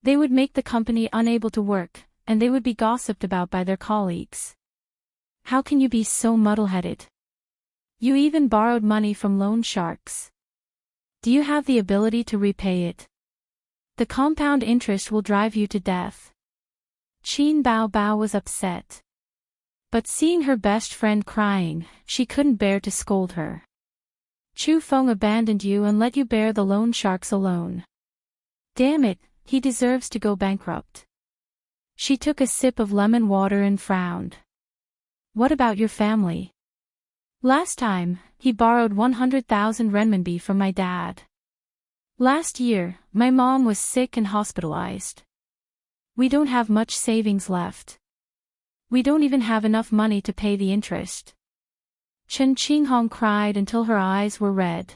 They would make the company unable to work, and they would be gossiped about by their colleagues. How can you be so muddle-headed? You even borrowed money from loan sharks. Do you have the ability to repay it? The compound interest will drive you to death. Qin Bao Bao was upset. But seeing her best friend crying, she couldn't bear to scold her. Chu Feng abandoned you and let you bear the loan sharks alone. Damn it, he deserves to go bankrupt. She took a sip of lemon water and frowned. What about your family? Last time, he borrowed 100,000 renminbi from my dad. Last year, my mom was sick and hospitalized. We don't have much savings left. We don't even have enough money to pay the interest. Chen Qinghong cried until her eyes were red.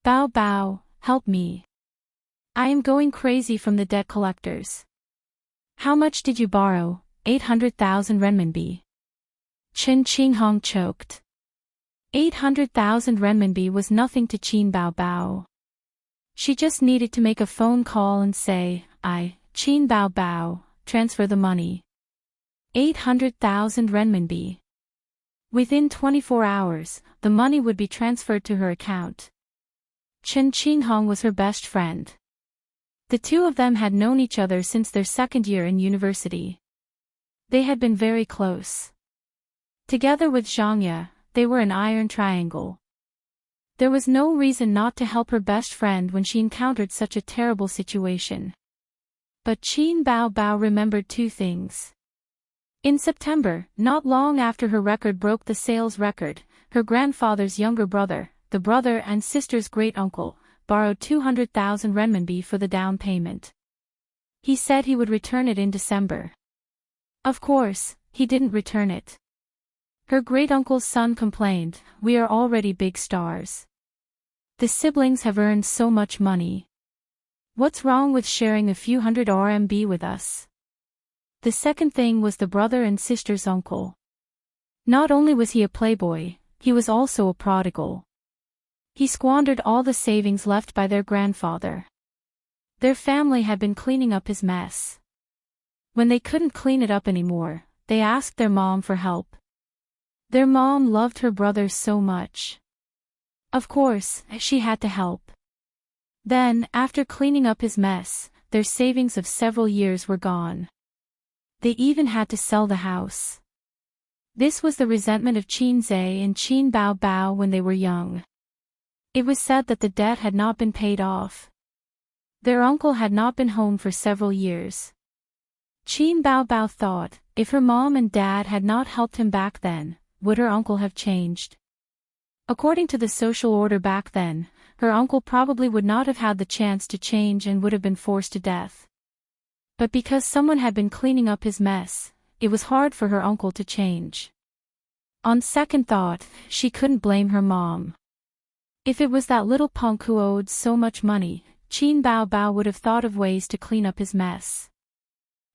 Bao Bao, help me. I am going crazy from the debt collectors. How much did you borrow? 800,000 renminbi. Chen Qinghong choked. 800,000 renminbi was nothing to Qin Bao Bao. She just needed to make a phone call and say, Qin Bao Bao, transfer the money. 800,000 renminbi. Within 24 hours, the money would be transferred to her account. Chen Qinghong was her best friend. The two of them had known each other since their second year in university. They had been very close. Together with Zhang Ye, they were an iron triangle. There was no reason not to help her best friend when she encountered such a terrible situation. But Qin Bao Bao remembered two things. In September, not long after her record broke the sales record, her grandfather's younger brother, the brother and sister's great-uncle, borrowed 200,000 renminbi for the down payment. He said he would return it in December. Of course, he didn't return it. Her great-uncle's son complained, "We are already big stars. The siblings have earned so much money. What's wrong with sharing a few hundred RMB with us?" The second thing was the brother and sister's uncle. Not only was he a playboy, he was also a prodigal. He squandered all the savings left by their grandfather. Their family had been cleaning up his mess. When they couldn't clean it up anymore, they asked their mom for help. Their mom loved her brother so much. Of course, she had to help. Then, after cleaning up his mess, their savings of several years were gone. They even had to sell the house. This was the resentment of Qin Zhe and Qin Bao Bao when they were young. It was said that the debt had not been paid off. Their uncle had not been home for several years. Qin Bao Bao thought, if her mom and dad had not helped him back then, would her uncle have changed? According to the social order back then, her uncle probably would not have had the chance to change and would have been forced to death. But because someone had been cleaning up his mess, it was hard for her uncle to change. On second thought, she couldn't blame her mom. If it was that little punk who owed so much money, Qin Bao Bao would have thought of ways to clean up his mess.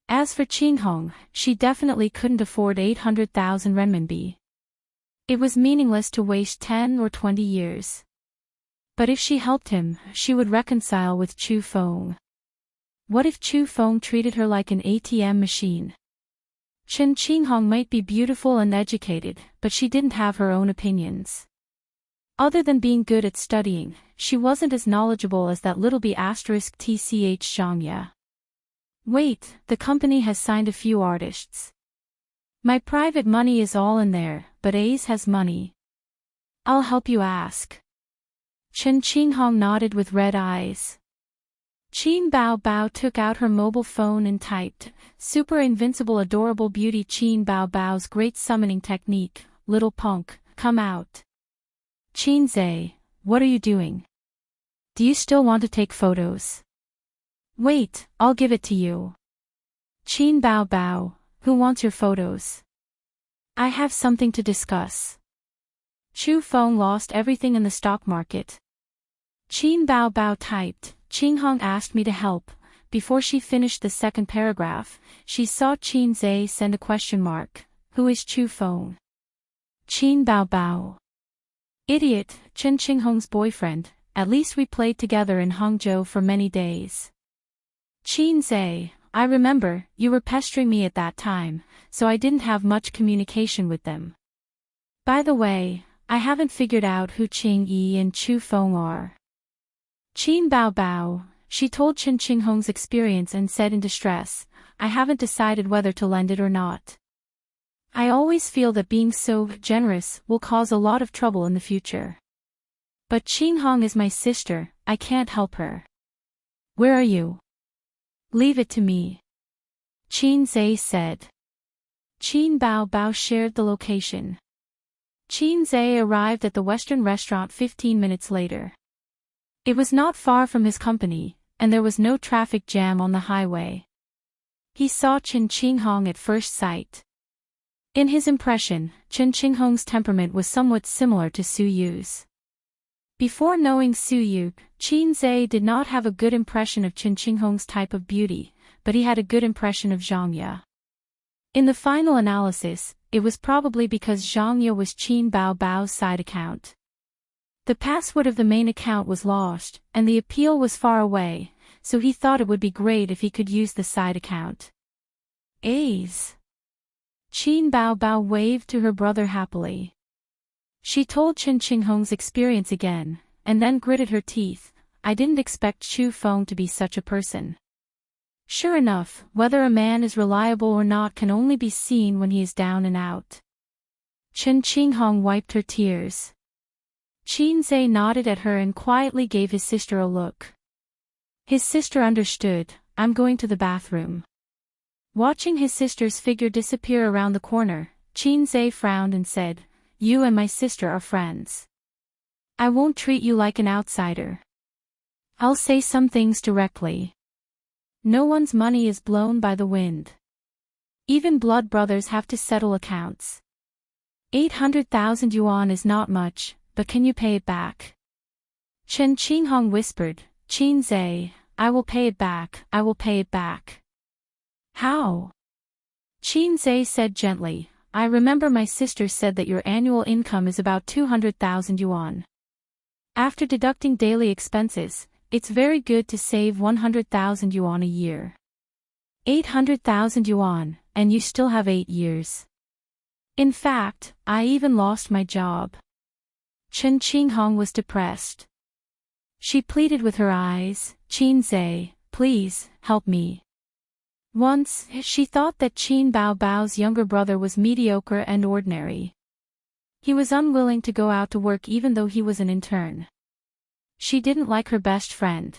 As for Qinghong, she definitely couldn't afford 800,000 renminbi. It was meaningless to waste 10 or 20 years. But if she helped him, she would reconcile with Chu Feng. What if Chu Feng treated her like an ATM machine? Chen Qinghong might be beautiful and educated, but she didn't have her own opinions. Other than being good at studying, she wasn't as knowledgeable as that little B***tch Zhang Ye. Wait, the company has signed a few artists. My private money is all in there, but Ace has money. I'll help you ask. Chen Qinghong nodded with red eyes. Qin Bao Bao took out her mobile phone and typed, "Super invincible adorable beauty Qin Bao Bao's great summoning technique, little punk, come out." Qin Zhe, what are you doing? Do you still want to take photos? Wait, I'll give it to you. Qin Bao Bao, who wants your photos? I have something to discuss. Chu Feng lost everything in the stock market. Qin Bao Bao typed, "Qinghong asked me to help." Before she finished the second paragraph, she saw Qin Zhe send a question mark. Who is Chu Feng? Qin Bao Bao. Idiot, Chen Qinghong's boyfriend. At least we played together in Hangzhou for many days. Qin Zhe, I remember, you were pestering me at that time, so I didn't have much communication with them. By the way, I haven't figured out who Qing Yi and Chu Feng are. Qin Bao Bao, she told Chen Qinghong's experience and said in distress, I haven't decided whether to lend it or not. I always feel that being so generous will cause a lot of trouble in the future. But Qinghong is my sister, I can't help her. Where are you? Leave it to me. Qin Zhe said. Qin Bao Bao shared the location. Qin Zhe arrived at the Western restaurant 15 minutes later. It was not far from his company, and there was no traffic jam on the highway. He saw Chen Qinghong at first sight. In his impression, Chen Qinghong's temperament was somewhat similar to Su Yu's. Before knowing Su Yu, Qin Zhe did not have a good impression of Chen Qinghong's type of beauty, but he had a good impression of Zhang Ye. In the final analysis, it was probably because Zhang Ye was Qin Bao Bao's side account. The password of the main account was lost, and the appeal was far away, so he thought it would be great if he could use the side account. A's. Qin Bao Bao waved to her brother happily. She told Chen Qinghong's experience again, and then gritted her teeth. I didn't expect Xu Feng to be such a person. Sure enough, whether a man is reliable or not can only be seen when he is down and out. Chen Qinghong wiped her tears. Qin Zhe nodded at her and quietly gave his sister a look. His sister understood. I'm going to the bathroom. Watching his sister's figure disappear around the corner, Qin Zhe frowned and said, You and my sister are friends. I won't treat you like an outsider. I'll say some things directly. No one's money is blown by the wind. Even blood brothers have to settle accounts. 800,000 yuan is not much, but can you pay it back? Chen Qinghong whispered, Qin Zhe, I will pay it back, I will pay it back. How? Qin Zhe said gently, I remember my sister said that your annual income is about 200,000 yuan. After deducting daily expenses, it's very good to save 100,000 yuan a year. 800,000 yuan, and you still have 8 years. In fact, I even lost my job. Chen Qinghong was depressed. She pleaded with her eyes, Qin Zhe, please, help me. Once, she thought that Qin Bao Bao's younger brother was mediocre and ordinary. He was unwilling to go out to work even though he was an intern. She didn't like her best friend.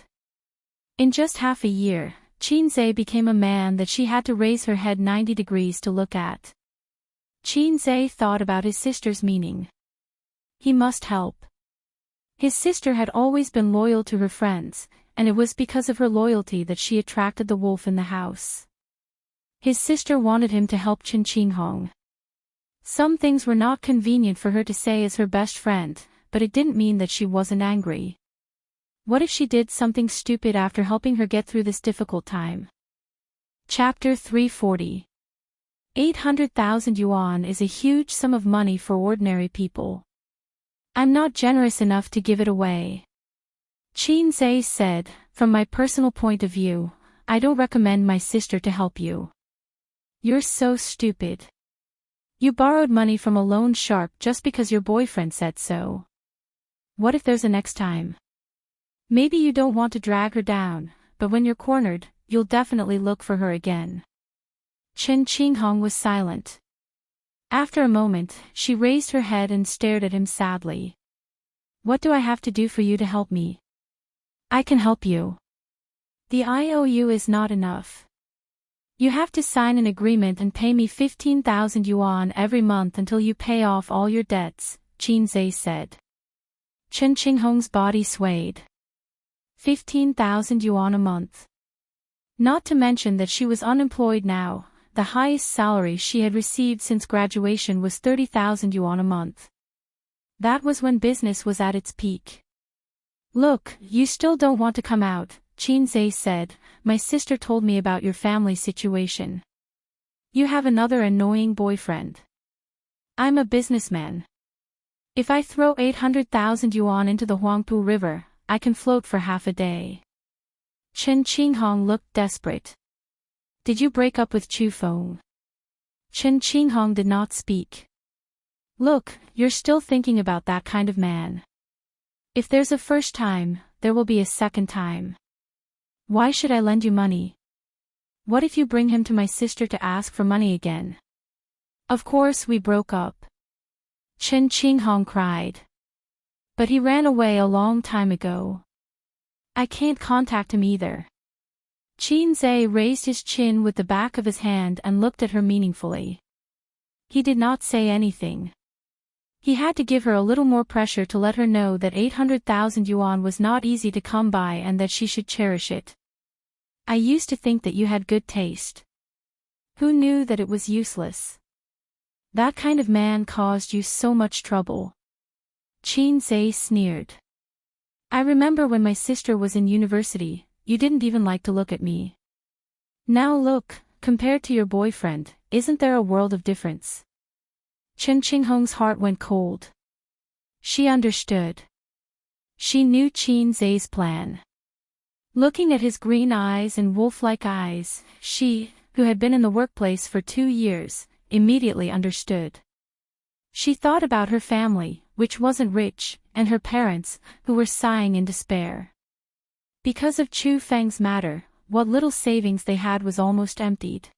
In just half a year, Qin Zhe became a man that she had to raise her head 90 degrees to look at. Qin Zhe thought about his sister's meaning. He must help. His sister had always been loyal to her friends, and it was because of her loyalty that she attracted the wolf in the house. His sister wanted him to help Chen Qinghong. Some things were not convenient for her to say as her best friend, but it didn't mean that she wasn't angry. What if she did something stupid after helping her get through this difficult time? Chapter 340. 800,000 yuan is a huge sum of money for ordinary people. I'm not generous enough to give it away. Qin Zhe said, from my personal point of view, I don't recommend my sister to help you. You're so stupid. You borrowed money from a loan shark just because your boyfriend said so. What if there's a next time? Maybe you don't want to drag her down, but when you're cornered, you'll definitely look for her again. Chen Qinghong was silent. After a moment, she raised her head and stared at him sadly. What do I have to do for you to help me? I can help you. The IOU is not enough. You have to sign an agreement and pay me 15,000 yuan every month until you pay off all your debts, Qin Zhe said. Chen Qinghong's body swayed. 15,000 yuan a month. Not to mention that she was unemployed now. The highest salary she had received since graduation was 30,000 yuan a month. That was when business was at its peak. Look, you still don't want to come out, Qin Zhe said. My sister told me about your family situation. You have another annoying boyfriend. I'm a businessman. If I throw 800,000 yuan into the Huangpu River, I can float for half a day. Chen Qinghong looked desperate. Did you break up with Xu Feng? Chen Qinghong did not speak. Look, you're still thinking about that kind of man. If there's a first time, there will be a second time. Why should I lend you money? What if you bring him to my sister to ask for money again? Of course we broke up. Chen Qinghong cried. But he ran away a long time ago. I can't contact him either. Qin Zhe raised his chin with the back of his hand and looked at her meaningfully. He did not say anything. He had to give her a little more pressure to let her know that 800,000 yuan was not easy to come by and that she should cherish it. I used to think that you had good taste. Who knew that it was useless? That kind of man caused you so much trouble. Qin Zhe sneered. I remember when my sister was in university, you didn't even like to look at me. Now look, compared to your boyfriend, isn't there a world of difference? Chen Qinghong's heart went cold. She understood. She knew Qin Zhe's plan. Looking at his green eyes and wolf-like eyes, she, who had been in the workplace for 2 years, immediately understood. She thought about her family, which wasn't rich, and her parents, who were sighing in despair. Because of Chu Feng's matter, what little savings they had was almost emptied.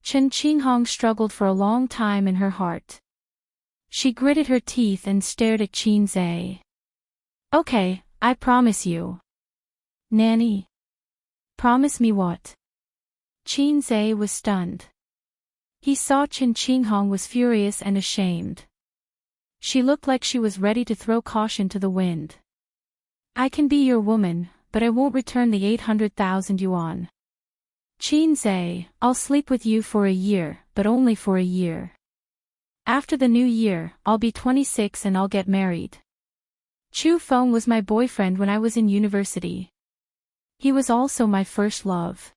Chen Qinghong struggled for a long time in her heart. She gritted her teeth and stared at Qin Zhe. Okay, I promise you. Nanny. Promise me what? Qin Zhe was stunned. He saw Chen Qinghong was furious and ashamed. She looked like she was ready to throw caution to the wind. I can be your woman, but I won't return the 800,000 yuan. Qin Zhe, I'll sleep with you for a year, but only for a year. After the new year, I'll be 26 and I'll get married. Chu Feng was my boyfriend when I was in university. He was also my first love.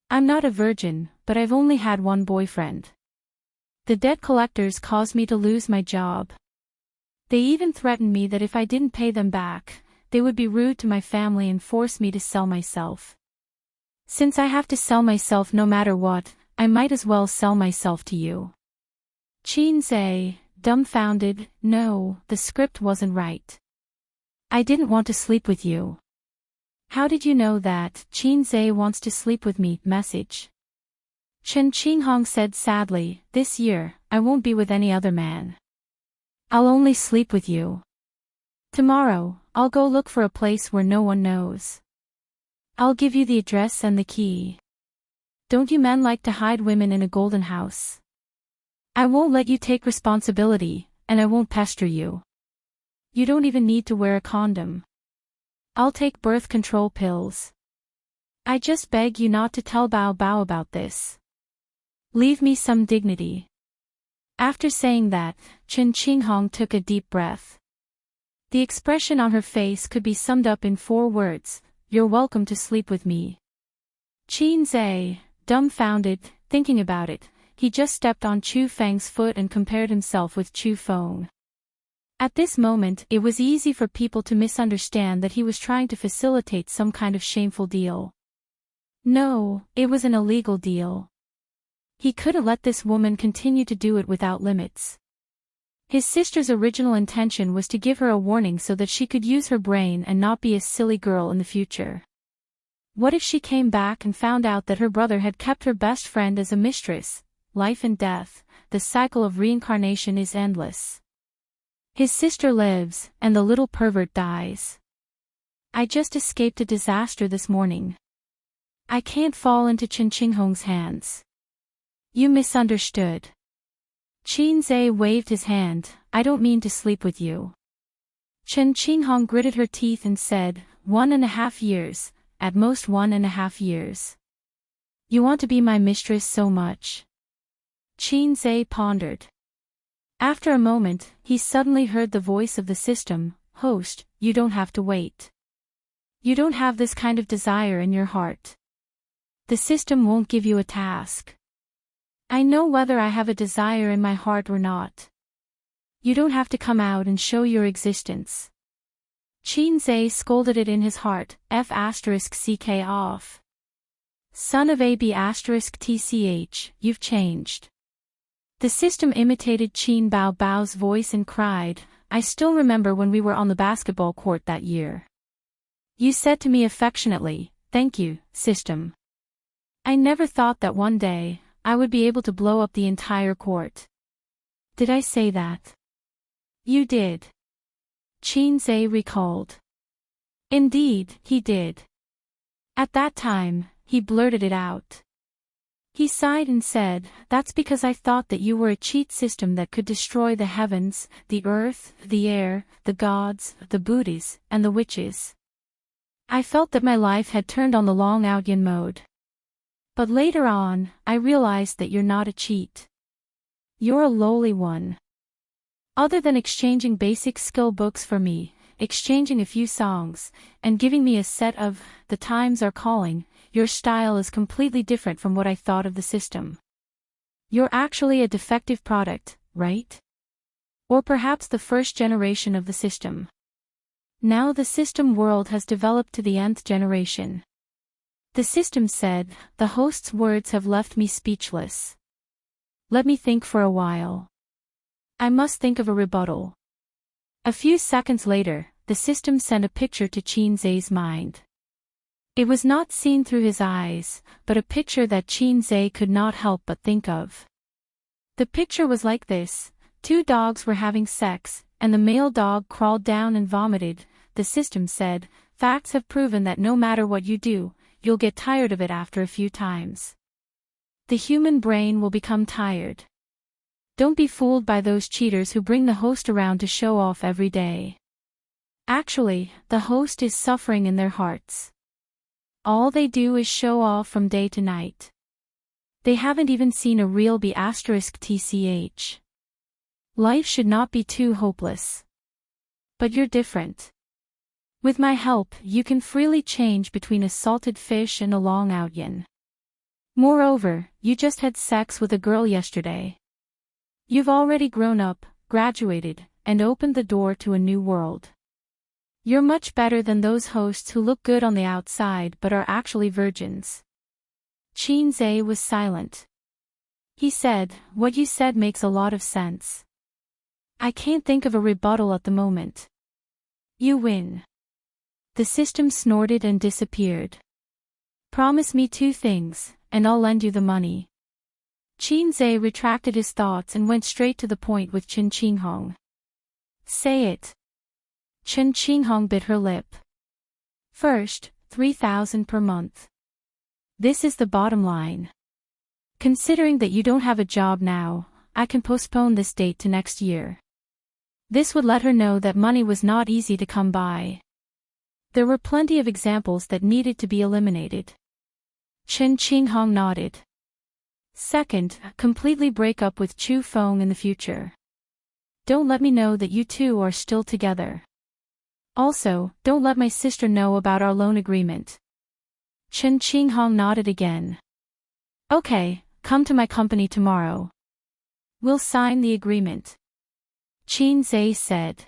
I'm not a virgin, but I've only had one boyfriend. The debt collectors caused me to lose my job. They even threatened me that if I didn't pay them back, they would be rude to my family and force me to sell myself. Since I have to sell myself no matter what, I might as well sell myself to you. Qin Zhe, dumbfounded, no, the script wasn't right. I didn't want to sleep with you. How did you know that? Qin Zhe wants to sleep with me, message. Chen Qinghong said sadly, this year, I won't be with any other man. I'll only sleep with you. Tomorrow, I'll go look for a place where no one knows. I'll give you the address and the key. Don't you men like to hide women in a golden house? I won't let you take responsibility, and I won't pester you. You don't even need to wear a condom. I'll take birth control pills. I just beg you not to tell Bao Bao about this. Leave me some dignity. After saying that, Chen Qinghong took a deep breath. The expression on her face could be summed up in 4 words, you're welcome to sleep with me. Qin Zhe, dumbfounded, thinking about it, he just stepped on Chu Feng's foot and compared himself with Chu Feng. At this moment, it was easy for people to misunderstand that he was trying to facilitate some kind of shameful deal. No, it was an illegal deal. He couldn't let this woman continue to do it without limits. His sister's original intention was to give her a warning so that she could use her brain and not be a silly girl in the future. What if she came back and found out that her brother had kept her best friend as a mistress? Life and death, the cycle of reincarnation is endless. His sister lives, and the little pervert dies. I just escaped a disaster this morning. I can't fall into Chen Qinghong's hands. You misunderstood. Qin Zhe waved his hand, I don't mean to sleep with you. Chen Qinghong gritted her teeth and said, 1.5 years, at most 1.5 years. You want to be my mistress so much? Qin Zhe pondered. After a moment, he suddenly heard the voice of the system, host, you don't have to wait. You don't have this kind of desire in your heart. The system won't give you a task. I know whether I have a desire in my heart or not. You don't have to come out and show your existence. Qin Zhe scolded it in his heart, F***ck off. Son of a B***tch, you've changed. The system imitated Qin Bao Bao's voice and cried, I still remember when we were on the basketball court that year. You said to me affectionately, thank you, system. I never thought that one day, I would be able to blow up the entire court. Did I say that? You did. Qin Zhe recalled. Indeed, he did. At that time, he blurted it out. He sighed and said, "That's because I thought that you were a cheat system that could destroy the heavens, the earth, the air, the gods, the Buddhas, and the witches. I felt that my life had turned on the long out-yin mode. But later on, I realized that you're not a cheat. You're a lowly one. Other than exchanging basic skill books for me, exchanging a few songs, and giving me a set of The Times Are Calling, your style is completely different from what I thought of the system. You're actually a defective product, right? Or perhaps the first generation of the system. Now the system world has developed to the nth generation." The system said, "The host's words have left me speechless. Let me think for a while. I must think of a rebuttal." A few seconds later, the system sent a picture to Qin Zhe's mind. It was not seen through his eyes, but a picture that Qin Zhe could not help but think of. The picture was like this: 2 dogs were having sex, and the male dog crawled down and vomited. The system said, "Facts have proven that no matter what you do, you'll get tired of it after a few times. The human brain will become tired. Don't be fooled by those cheaters who bring the host around to show off every day. Actually, the host is suffering in their hearts. All they do is show off from day to night. They haven't even seen a real B*TCH. Life should not be too hopeless. But you're different. With my help, you can freely change between a salted fish and a long out-yin. Moreover, you just had sex with a girl yesterday. You've already grown up, graduated, and opened the door to a new world. You're much better than those hosts who look good on the outside but are actually virgins." Qin Zhe was silent. He said, "What you said makes a lot of sense. I can't think of a rebuttal at the moment." "You win." The system snorted and disappeared. "Promise me 2 things, and I'll lend you the money." Qin Zhe retracted his thoughts and went straight to the point with Chen Qinghong. "Say it." Chen Qinghong bit her lip. "First, 3,000 per month. This is the bottom line. Considering that you don't have a job now, I can postpone this date to next year." This would let her know that money was not easy to come by. There were plenty of examples that needed to be eliminated. Chen Qinghong nodded. "Second, completely break up with Chu Feng in the future. Don't let me know that you two are still together. Also, don't let my sister know about our loan agreement." Chen Qinghong nodded again. "Okay, come to my company tomorrow. We'll sign the agreement," Qin Zhe said.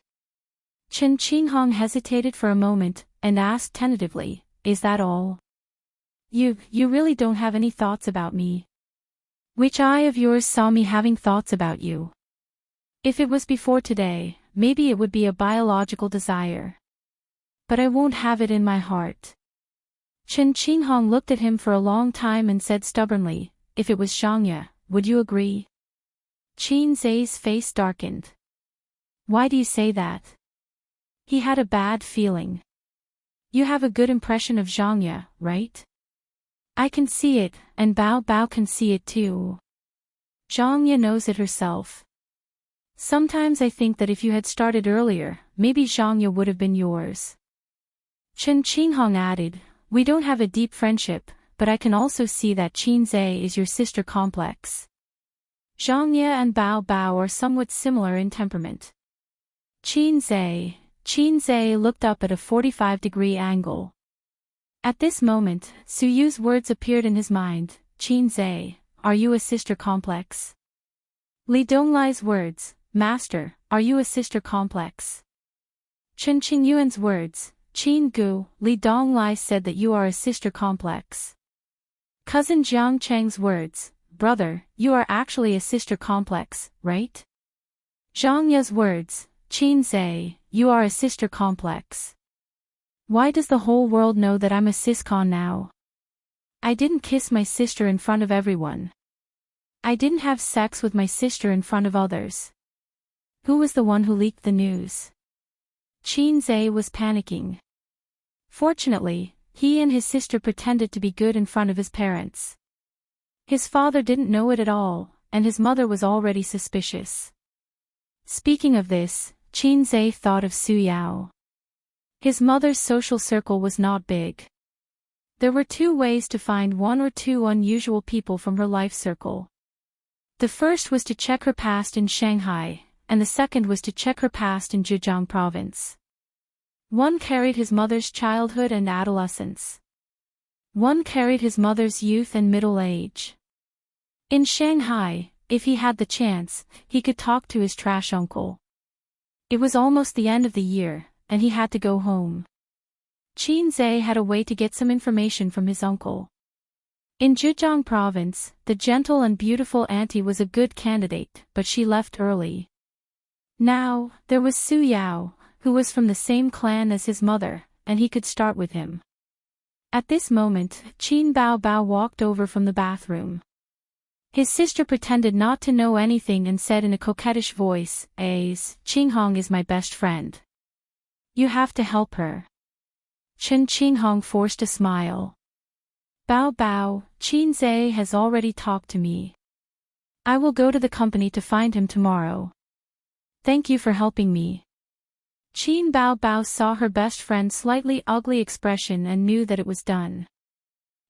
Chen Qinghong hesitated for a moment, and asked tentatively, "Is that all? You really don't have any thoughts about me? Which eye of yours saw me having thoughts about you? If it was before today, maybe it would be a biological desire. But I won't have it in my heart." Chen Qinghong looked at him for a long time and said stubbornly, "If it was Zhangya, would you agree?" Qin Zhe's face darkened. "Why do you say that?" He had a bad feeling. "You have a good impression of Zhangya, right? I can see it, and Bao Bao can see it too. Zhangya knows it herself. Sometimes I think that if you had started earlier, maybe Zhangya would have been yours." Chen Qinghong added, "We don't have a deep friendship, but I can also see that Qin Zhe is your sister complex. Zhangya and Bao Bao are somewhat similar in temperament." Qin Zhe looked up at a 45-degree angle. At this moment, Su Yu's words appeared in his mind. "Qin Zhe, are you a sister complex?" Li Donglai's words, "Master, are you a sister complex?" Chen Qingyuan's words, "Qin Gu, Li Donglai said that you are a sister complex." Cousin Jiang Cheng's words, "Brother, you are actually a sister complex, right?" Zhang Ye's words, "Qin Zhe, you are a sister complex. Why does the whole world know that I'm a siscon now? I didn't kiss my sister in front of everyone. I didn't have sex with my sister in front of others. Who was the one who leaked the news?" Qin Zhe was panicking. Fortunately, he and his sister pretended to be good in front of his parents. His father didn't know it at all, and his mother was already suspicious. Speaking of this, Qin Zhe thought of Su Yao. His mother's social circle was not big. There were two ways to find one or two unusual people from her life circle. The first was to check her past in Shanghai, and the second was to check her past in Zhejiang province. One carried his mother's childhood and adolescence. One carried his mother's youth and middle age. In Shanghai, if he had the chance, he could talk to his trash uncle. It was almost the end of the year, and he had to go home. Qin Zhe had a way to get some information from his uncle. In Zhejiang province, the gentle and beautiful auntie was a good candidate, but she left early. Now, there was Su Yao, who was from the same clan as his mother, and he could start with him. At this moment, Qin Bao Bao walked over from the bathroom. His sister pretended not to know anything and said in a coquettish voice, Qinghong is my best friend. You have to help her. Chen Qinghong forced a smile. Bao Bao, Qin Zhe has already talked to me. I will go to the company to find him tomorrow. Thank you for helping me. Qin Bao Bao saw her best friend's slightly ugly expression and knew that it was done.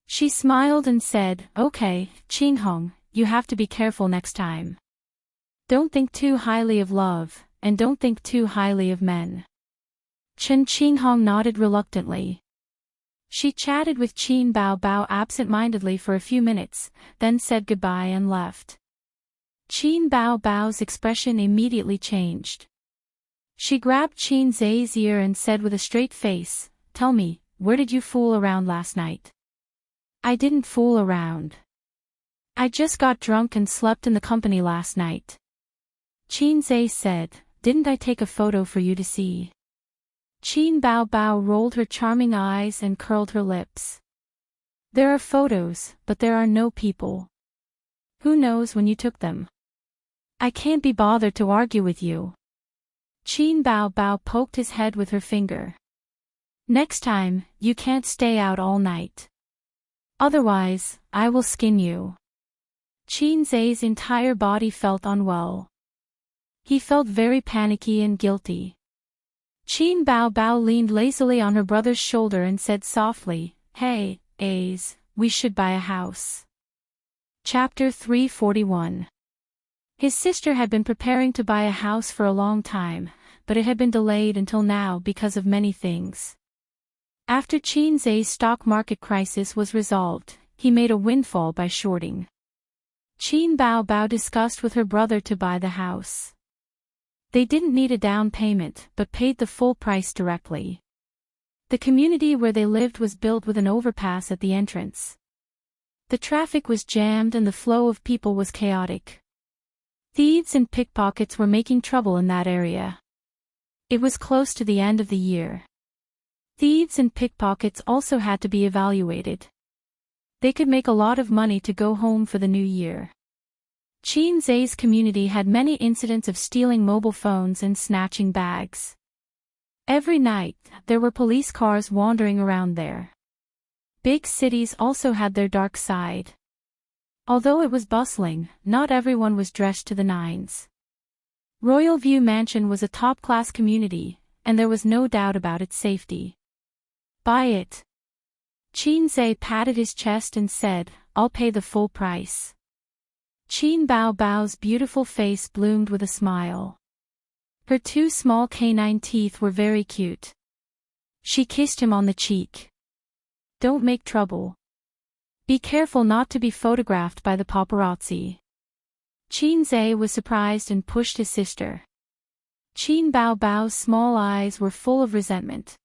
She smiled and said, Okay, Qinghong, you have to be careful next time. Don't think too highly of love, and don't think too highly of men. Chen Qinghong nodded reluctantly. She chatted with Qin Bao Bao absent-mindedly for a few minutes, then said goodbye and left. Qin Bao Bao's expression immediately changed. She grabbed Qin Zhe's ear and said with a straight face, Tell me, where did you fool around last night? I didn't fool around. I just got drunk and slept in the company last night. Qin Zhe said, Didn't I take a photo for you to see? Qin Bao Bao rolled her charming eyes and curled her lips. There are photos, but there are no people. Who knows when you took them? I can't be bothered to argue with you. Qin Bao Bao poked his head with her finger. Next time, you can't stay out all night. Otherwise, I will skin you. Qin Zhe's entire body felt unwell. He felt very panicky and guilty. Qin Bao Bao leaned lazily on her brother's shoulder and said softly, Hey, we should buy a house. Chapter 341. His sister had been preparing to buy a house for a long time, but it had been delayed until now because of many things. After Qin Zhe's stock market crisis was resolved, he made a windfall by shorting. Qin Bao Bao discussed with her brother to buy the house. They didn't need a down payment but paid the full price directly. The community where they lived was built with an overpass at the entrance. The traffic was jammed and the flow of people was chaotic. Thieves and pickpockets were making trouble in that area. It was close to the end of the year. Thieves and pickpockets also had to be evaluated. They could make a lot of money to go home for the new year. Qin Zhe's community had many incidents of stealing mobile phones and snatching bags. Every night, there were police cars wandering around there. Big cities also had their dark side. Although it was bustling, not everyone was dressed to the nines. Royal View Mansion was a top-class community, and there was no doubt about its safety. Buy it. Qin Zhe patted his chest and said, I'll pay the full price. Qin Bao Bao's beautiful face bloomed with a smile. Her two small canine teeth were very cute. She kissed him on the cheek. Don't make trouble. Be careful not to be photographed by the paparazzi. Qin Zhe was surprised and pushed his sister. Qin Bao Bao's small eyes were full of resentment.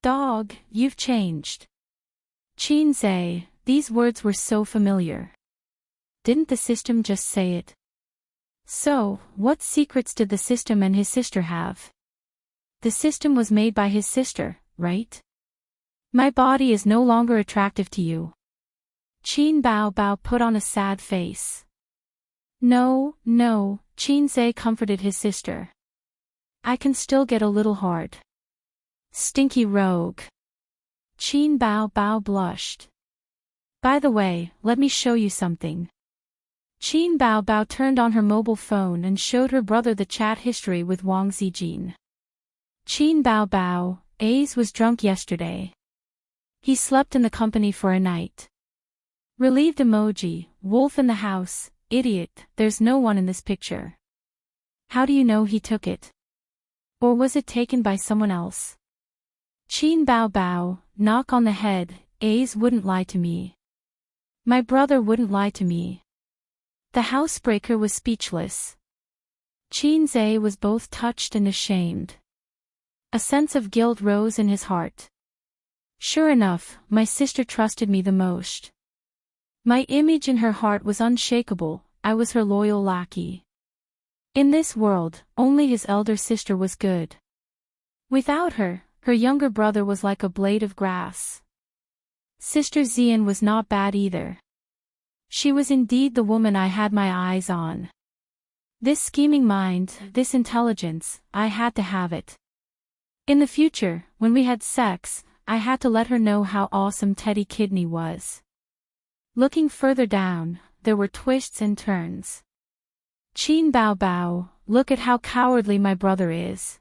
Dog, you've changed. Qin Zhe, these words were so familiar. Didn't the system just say it? So, what secrets did the system and his sister have? The system was made by his sister, right? My body is no longer attractive to you. Qin Bao Bao put on a sad face. No, Qin Zhe comforted his sister. I can still get a little hard. Stinky rogue. Qin Bao Bao blushed. By the way, let me show you something. Qin Bao Bao turned on her mobile phone and showed her brother the chat history with Wang Zijin. Qin Bao Bao, Ace was drunk yesterday. He slept in the company for a night. Relieved emoji, wolf in the house, idiot, there's no one in this picture. How do you know he took it? Or was it taken by someone else? Qin Bao Bao, knock on the head, Ace wouldn't lie to me. My brother wouldn't lie to me. The housebreaker was speechless. Qin Zhe was both touched and ashamed. A sense of guilt rose in his heart. Sure enough, my sister trusted me the most. My image in her heart was unshakable, I was her loyal lackey. In this world, only his elder sister was good. Without her, her younger brother was like a blade of grass. Sister Xian was not bad either. She was indeed the woman I had my eyes on. This scheming mind, this intelligence, I had to have it. In the future, when we had sex, I had to let her know how awesome Teddy Kidney was. Looking further down, there were twists and turns. Qin Bao Bao, look at how cowardly my brother is.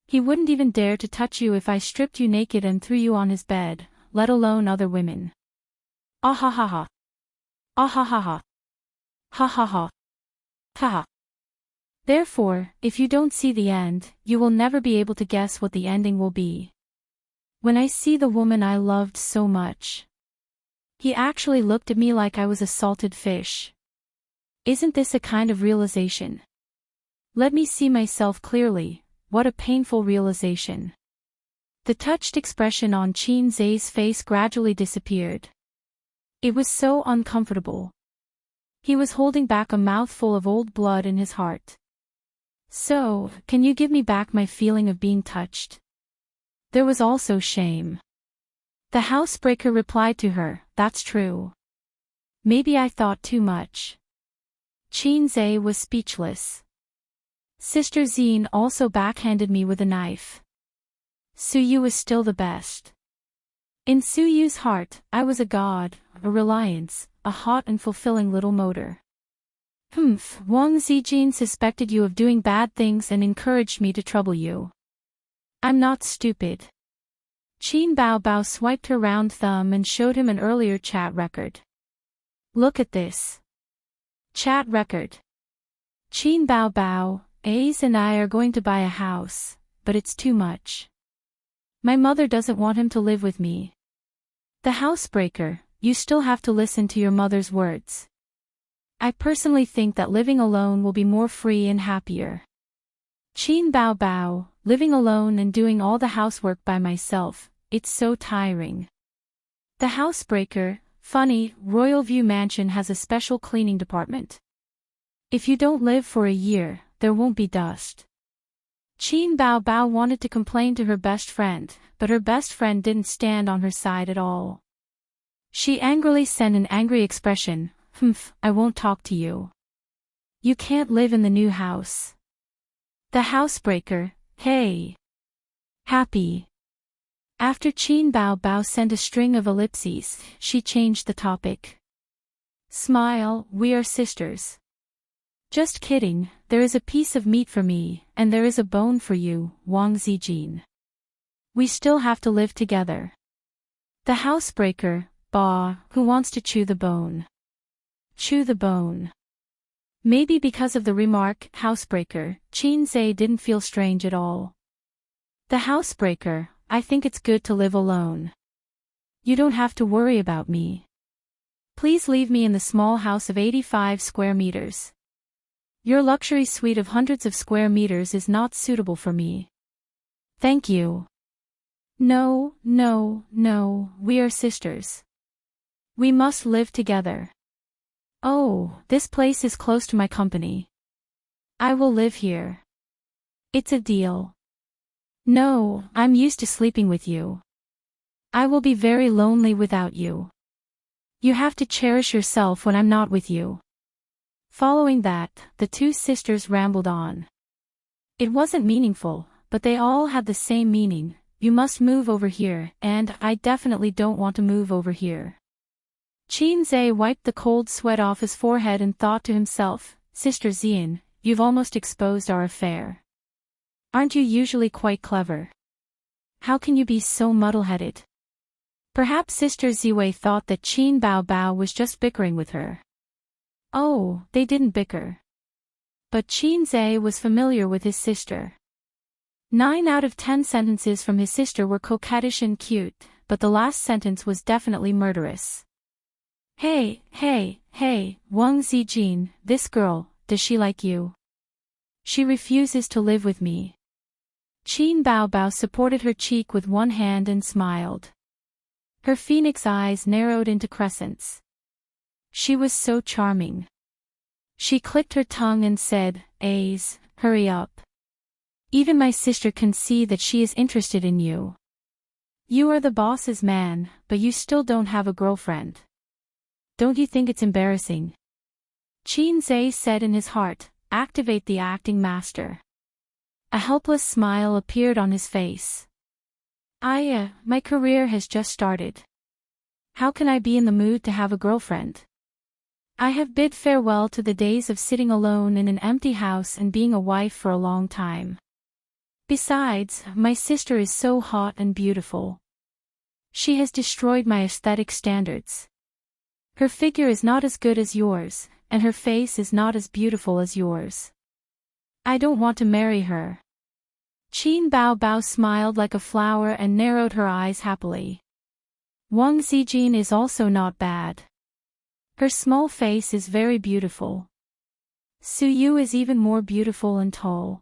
He wouldn't even dare to touch you if I stripped you naked and threw you on his bed, let alone other women. Ah ha ha ha. Ah ha ha ha. Ha ha ha. Ha ha. Therefore, if you don't see the end, you will never be able to guess what the ending will be. When I see the woman I loved so much. He actually looked at me like I was a salted fish. Isn't this a kind of realization? Let me see myself clearly, what a painful realization. The touched expression on Qin Zhe's face gradually disappeared. It was so uncomfortable. He was holding back a mouthful of old blood in his heart. So, can you give me back my feeling of being touched? There was also shame. The housebreaker replied to her, that's true. Maybe I thought too much. Qin Zhe was speechless. Sister Xian also backhanded me with a knife. Suyu was still the best. In Suyu's heart, I was a god, a reliance, a hot and fulfilling little motor. Wang Zijin suspected you of doing bad things and encouraged me to trouble you. I'm not stupid. Qin Bao Bao swiped her round thumb and showed him an earlier chat record. Look at this. Chat record. Qin Bao Bao, Ace and I are going to buy a house, but it's too much. My mother doesn't want him to live with me. The housebreaker, you still have to listen to your mother's words. I personally think that living alone will be more free and happier. Qin Bao Bao, living alone and doing all the housework by myself, it's so tiring. The housebreaker, funny, Royal View Mansion has a special cleaning department. If you don't live for a year, there won't be dust. Qin Bao Bao wanted to complain to her best friend, but her best friend didn't stand on her side at all. She angrily sent an angry expression, I won't talk to you. You can't live in the new house. The housebreaker, hey. Happy. After Qin Bao Bao sent a string of ellipses, she changed the topic. Smile, we are sisters. Just kidding, there is a piece of meat for me, and there is a bone for you, Wang Zijin. We still have to live together. The housebreaker, bah, who wants to chew the bone? Chew the bone. Maybe because of the remark, housebreaker, Qin Zhe didn't feel strange at all. The housebreaker, I think it's good to live alone. You don't have to worry about me. Please leave me in the small house of 85 square meters. Your luxury suite of hundreds of square meters is not suitable for me. Thank you. No, no, no, we are sisters. We must live together. Oh, this place is close to my company. I will live here. It's a deal. No, I'm used to sleeping with you. I will be very lonely without you. You have to cherish yourself when I'm not with you. Following that, the two sisters rambled on. It wasn't meaningful, but they all had the same meaning. You must move over here, and I definitely don't want to move over here. Qin Zhe wiped the cold sweat off his forehead and thought to himself, Sister Xian, you've almost exposed our affair. Aren't you usually quite clever? How can you be so muddle-headed? Perhaps Sister Ziwei thought that Qin Baobao was just bickering with her. Oh, they didn't bicker. But Qin Zhe was familiar with his sister. 9 out of 10 sentences from his sister were coquettish and cute, but the last sentence was definitely murderous. Hey, Wang Zijin, this girl, does she like you? She refuses to live with me. Qin Baobao supported her cheek with one hand and smiled. Her phoenix eyes narrowed into crescents. She was so charming. She clicked her tongue and said, Ace, hurry up. Even my sister can see that she is interested in you. You are the boss's man, but you still don't have a girlfriend. Don't you think it's embarrassing? Qin Zhe said in his heart, activate the acting master. A helpless smile appeared on his face. My career has just started. How can I be in the mood to have a girlfriend? I have bid farewell to the days of sitting alone in an empty house and being a wife for a long time. Besides, my sister is so hot and beautiful. She has destroyed my aesthetic standards. Her figure is not as good as yours, and her face is not as beautiful as yours. I don't want to marry her. Qin Baobao smiled like a flower and narrowed her eyes happily. Wang Zijin is also not bad. Her small face is very beautiful. Su Yu is even more beautiful and tall.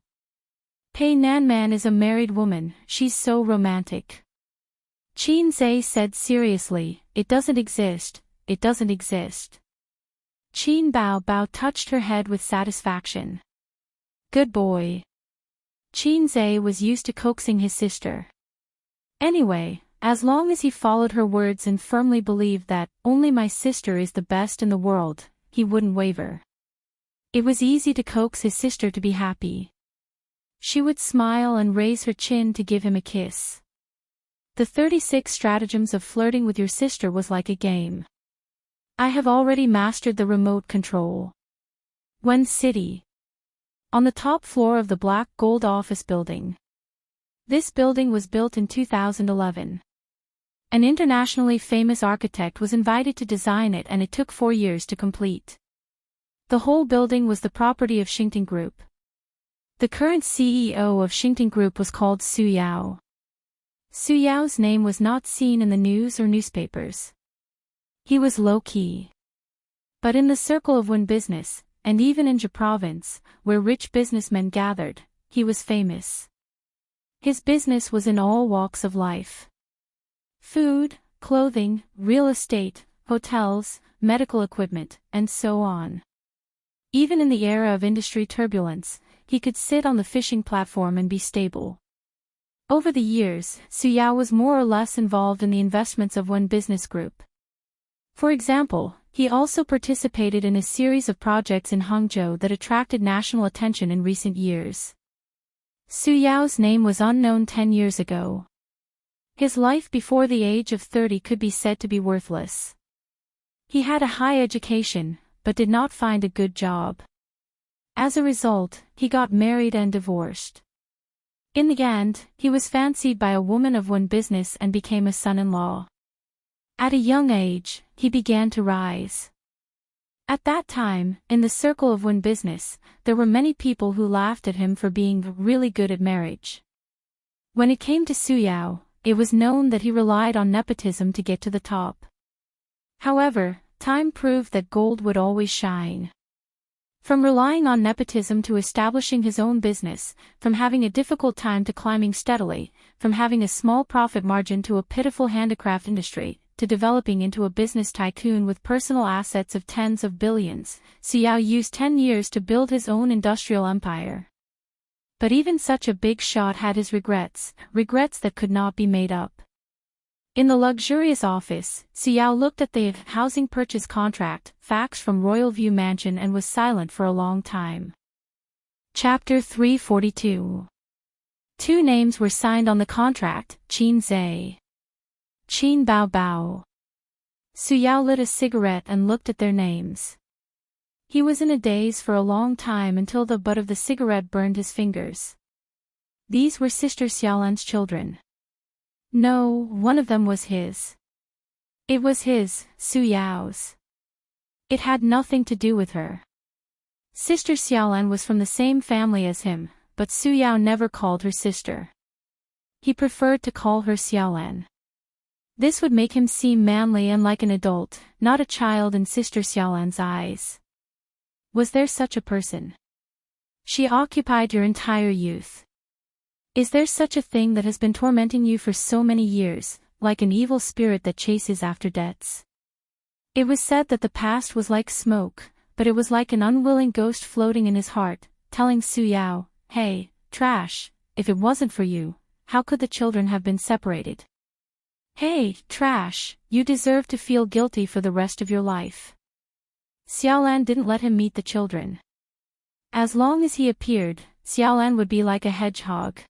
Pei Nanman is a married woman, she's so romantic. Qin Zhe said seriously, it doesn't exist. It doesn't exist. Qin Baobao touched her head with satisfaction. Good boy. Qin Zhe was used to coaxing his sister. Anyway, as long as he followed her words and firmly believed that only my sister is the best in the world, he wouldn't waver. It was easy to coax his sister to be happy. She would smile and raise her chin to give him a kiss. The 36 stratagems of flirting with your sister was like a game. I have already mastered the remote control. Wen City. On the top floor of the black gold office building. This building was built in 2011. An internationally famous architect was invited to design it and it took 4 years to complete. The whole building was the property of Enchanting Group. The current CEO of Enchanting Group was called Su Yao. Su Yao's name was not seen in the news or newspapers. He was low-key. But in the circle of Wen business, and even in Jia province, where rich businessmen gathered, he was famous. His business was in all walks of life. Food, clothing, real estate, hotels, medical equipment, and so on. Even in the era of industry turbulence, he could sit on the fishing platform and be stable. Over the years, Su Yao was more or less involved in the investments of Wen Business Group. For example, he also participated in a series of projects in Hangzhou that attracted national attention in recent years. Su Yao's name was unknown 10 years ago. His life before the age of 30 could be said to be worthless. He had a high education, but did not find a good job. As a result, he got married and divorced. In the end, he was fancied by a woman of Wen business and became a son-in-law. At a young age, he began to rise. At that time, in the circle of Wen business, there were many people who laughed at him for being really good at marriage. When it came to Su Yao, it was known that he relied on nepotism to get to the top. However, time proved that gold would always shine. From relying on nepotism to establishing his own business, from having a difficult time to climbing steadily, from having a small profit margin to a pitiful handicraft industry, to developing into a business tycoon with personal assets of tens of billions, Su Yao used 10 years to build his own industrial empire. But even such a big shot had his regrets that could not be made up. In the luxurious office, Su Yao looked at the housing purchase contract, faxed from Royal View Mansion and was silent for a long time. Chapter 342. 2 names were signed on the contract, Qin Zhe. Qin Baobao. Su Yao lit a cigarette and looked at their names. He was in a daze for a long time until the butt of the cigarette burned his fingers. These were Sister Xiaolan's children. No, one of them was his. It was his, Su Yao's. It had nothing to do with her. Sister Xiaolan was from the same family as him, but Su Yao never called her sister. He preferred to call her Xiaolan. This would make him seem manly and like an adult, not a child in Sister Xiaolan's eyes. Was there such a person? She occupied your entire youth. Is there such a thing that has been tormenting you for so many years, like an evil spirit that chases after debts? It was said that the past was like smoke, but it was like an unwilling ghost floating in his heart, telling Su Yao, "Hey, trash, if it wasn't for you, how could the children have been separated? Hey, trash, you deserve to feel guilty for the rest of your life." Xiaolan didn't let him meet the children. As long as he appeared, Xiaolan would be like a hedgehog.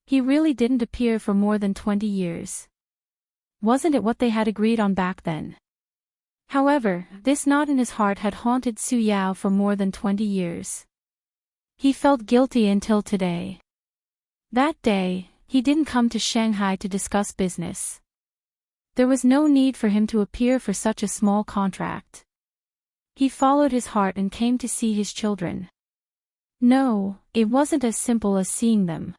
He really didn't appear for more than 20 years. Wasn't it what they had agreed on back then? However, this knot in his heart had haunted Su Yao for more than 20 years. He felt guilty until today. That day, he didn't come to Shanghai to discuss business. There was no need for him to appear for such a small contract. He followed his heart and came to see his children. No, it wasn't as simple as seeing them.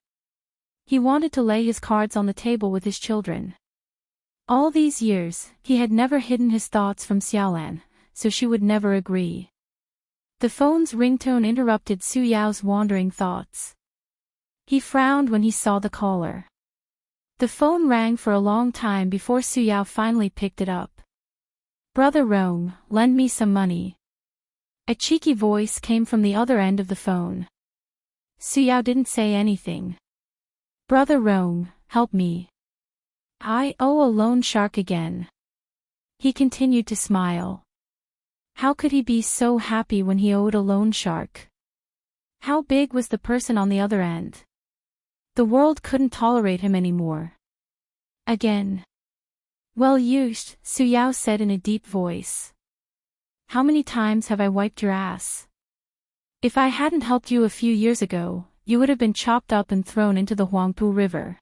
He wanted to lay his cards on the table with his children. All these years, he had never hidden his thoughts from Xiaolan, so she would never agree. The phone's ringtone interrupted Su Yao's wandering thoughts. He frowned when he saw the caller. The phone rang for a long time before Su Yao finally picked it up. "Brother Rong, lend me some money." A cheeky voice came from the other end of the phone. Su Yao didn't say anything. "Brother Rong, help me. I owe a loan shark again." He continued to smile. How could he be so happy when he owed a loan shark? How big was the person on the other end? The world couldn't tolerate him anymore. Again. "Well used," Su Yao said in a deep voice. "How many times have I wiped your ass? If I hadn't helped you a few years ago, you would have been chopped up and thrown into the Huangpu River.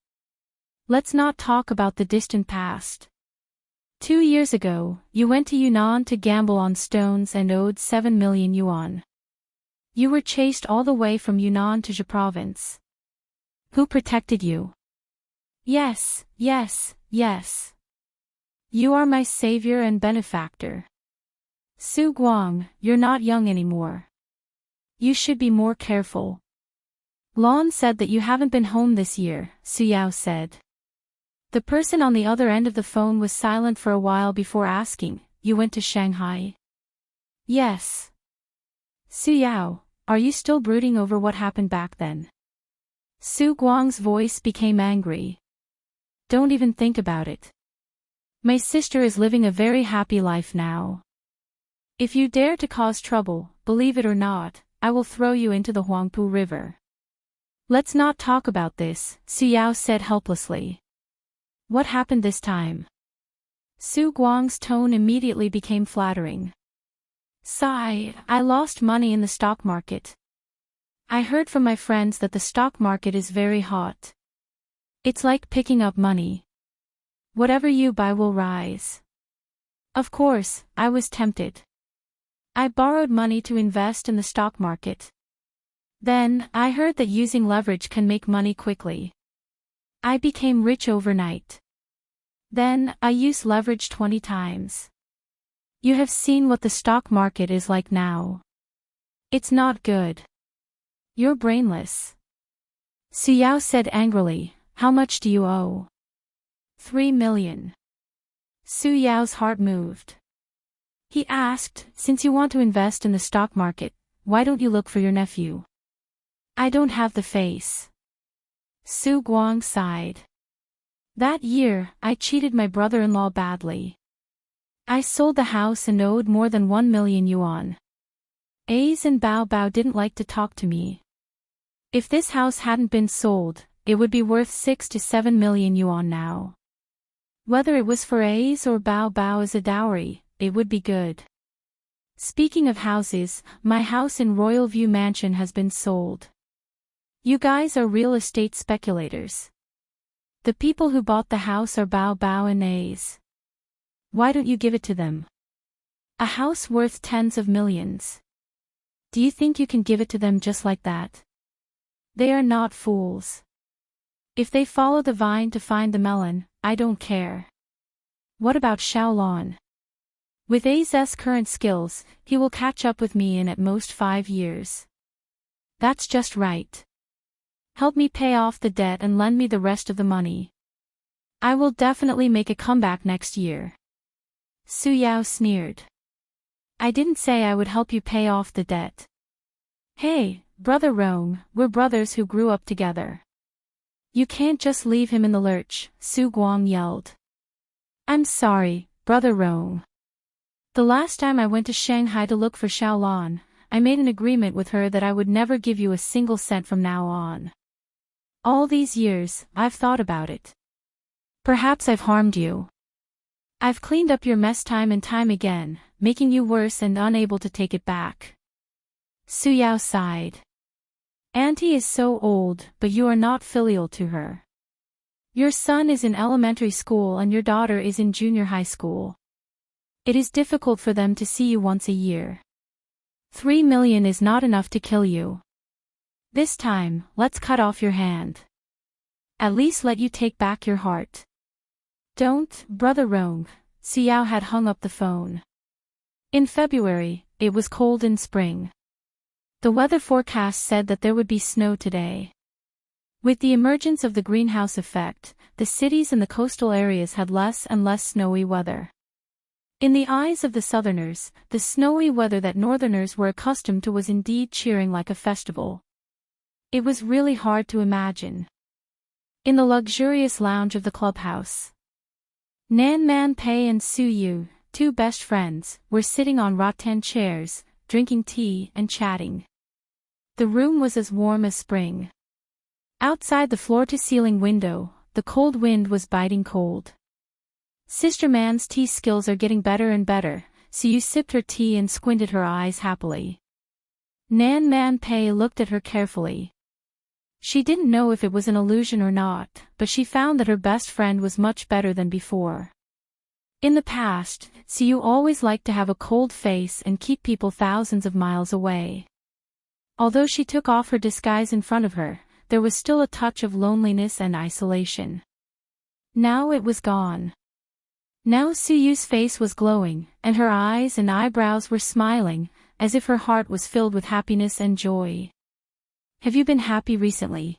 Let's not talk about the distant past. 2 years ago, you went to Yunnan to gamble on stones and owed 7 million yuan. You were chased all the way from Yunnan to Zhe province. Who protected you? Yes, yes, yes. You are my savior and benefactor. Su Guang, you're not young anymore. You should be more careful. Lon said that you haven't been home this year," Su Yao said. The person on the other end of the phone was silent for a while before asking, "You went to Shanghai?" "Yes." "Su Yao, are you still brooding over what happened back then?" Su Guang's voice became angry. "Don't even think about it. My sister is living a very happy life now. If you dare to cause trouble, believe it or not, I will throw you into the Huangpu River." "Let's not talk about this," Su Yao said helplessly. "What happened this time?" Su Guang's tone immediately became flattering. "Sigh, I lost money in the stock market. I heard from my friends that the stock market is very hot. It's like picking up money. Whatever you buy will rise. Of course, I was tempted. I borrowed money to invest in the stock market. Then, I heard that using leverage can make money quickly. I became rich overnight. Then, I used leverage 20 times. You have seen what the stock market is like now. It's not good. You're brainless." Su Yao said angrily, "How much do you owe?" 3 million. Su Yao's heart moved. He asked, "Since you want to invest in the stock market, why don't you look for your nephew?" "I don't have the face." Su Guang sighed. "That year, I cheated my brother-in-law badly. I sold the house and owed more than 1 million yuan. A's and Bao Bao didn't like to talk to me. If this house hadn't been sold, it would be worth 6 to 7 million yuan now. Whether it was for A's or Bao Bao as a dowry, it would be good. Speaking of houses, my house in Royal View Mansion has been sold. You guys are real estate speculators. The people who bought the house are Bao Bao and A's. Why don't you give it to them? A house worth tens of millions. Do you think you can give it to them just like that? They are not fools. If they follow the vine to find the melon, I don't care. What about Xiaolon? With A's current skills, he will catch up with me in at most 5 years. That's just right. Help me pay off the debt and lend me the rest of the money. I will definitely make a comeback next year. Su Yao sneered. I didn't say I would help you pay off the debt. Hey, Brother Rong, we're brothers who grew up together. You can't just leave him in the lurch, Su Guang yelled. I'm sorry, Brother Rong. The last time I went to Shanghai to look for Xiaolon, I made an agreement with her that I would never give you a single cent from now on. All these years, I've thought about it. Perhaps I've harmed you. I've cleaned up your mess time and time again, making you worse and unable to take it back. Su Yao sighed. Auntie is so old, but you are not filial to her. Your son is in elementary school and your daughter is in junior high school. It is difficult for them to see you once a year. 3 million is not enough to kill you. This time, let's cut off your hand. At least let you take back your heart. Don't, Brother Rong. Xiao had hung up the phone. In February, it was cold in spring. The weather forecast said that there would be snow today. With the emergence of the greenhouse effect, the cities and the coastal areas had less and less snowy weather. In the eyes of the southerners, the snowy weather that northerners were accustomed to was indeed cheering like a festival. It was really hard to imagine. In the luxurious lounge of the clubhouse, Nan Man Pei and Su Yu, 2 best friends, were sitting on rattan chairs, drinking tea and chatting. The room was as warm as spring. Outside the floor-to-ceiling window, the cold wind was biting cold. Sister Man's tea skills are getting better and better, Su Yu sipped her tea and squinted her eyes happily. Nan Man Pei looked at her carefully. She didn't know if it was an illusion or not, but she found that her best friend was much better than before. In the past, Su Yu always liked to have a cold face and keep people thousands of miles away. Although she took off her disguise in front of her, there was still a touch of loneliness and isolation. Now it was gone. Now Su Yu's face was glowing, and her eyes and eyebrows were smiling, as if her heart was filled with happiness and joy. Have you been happy recently?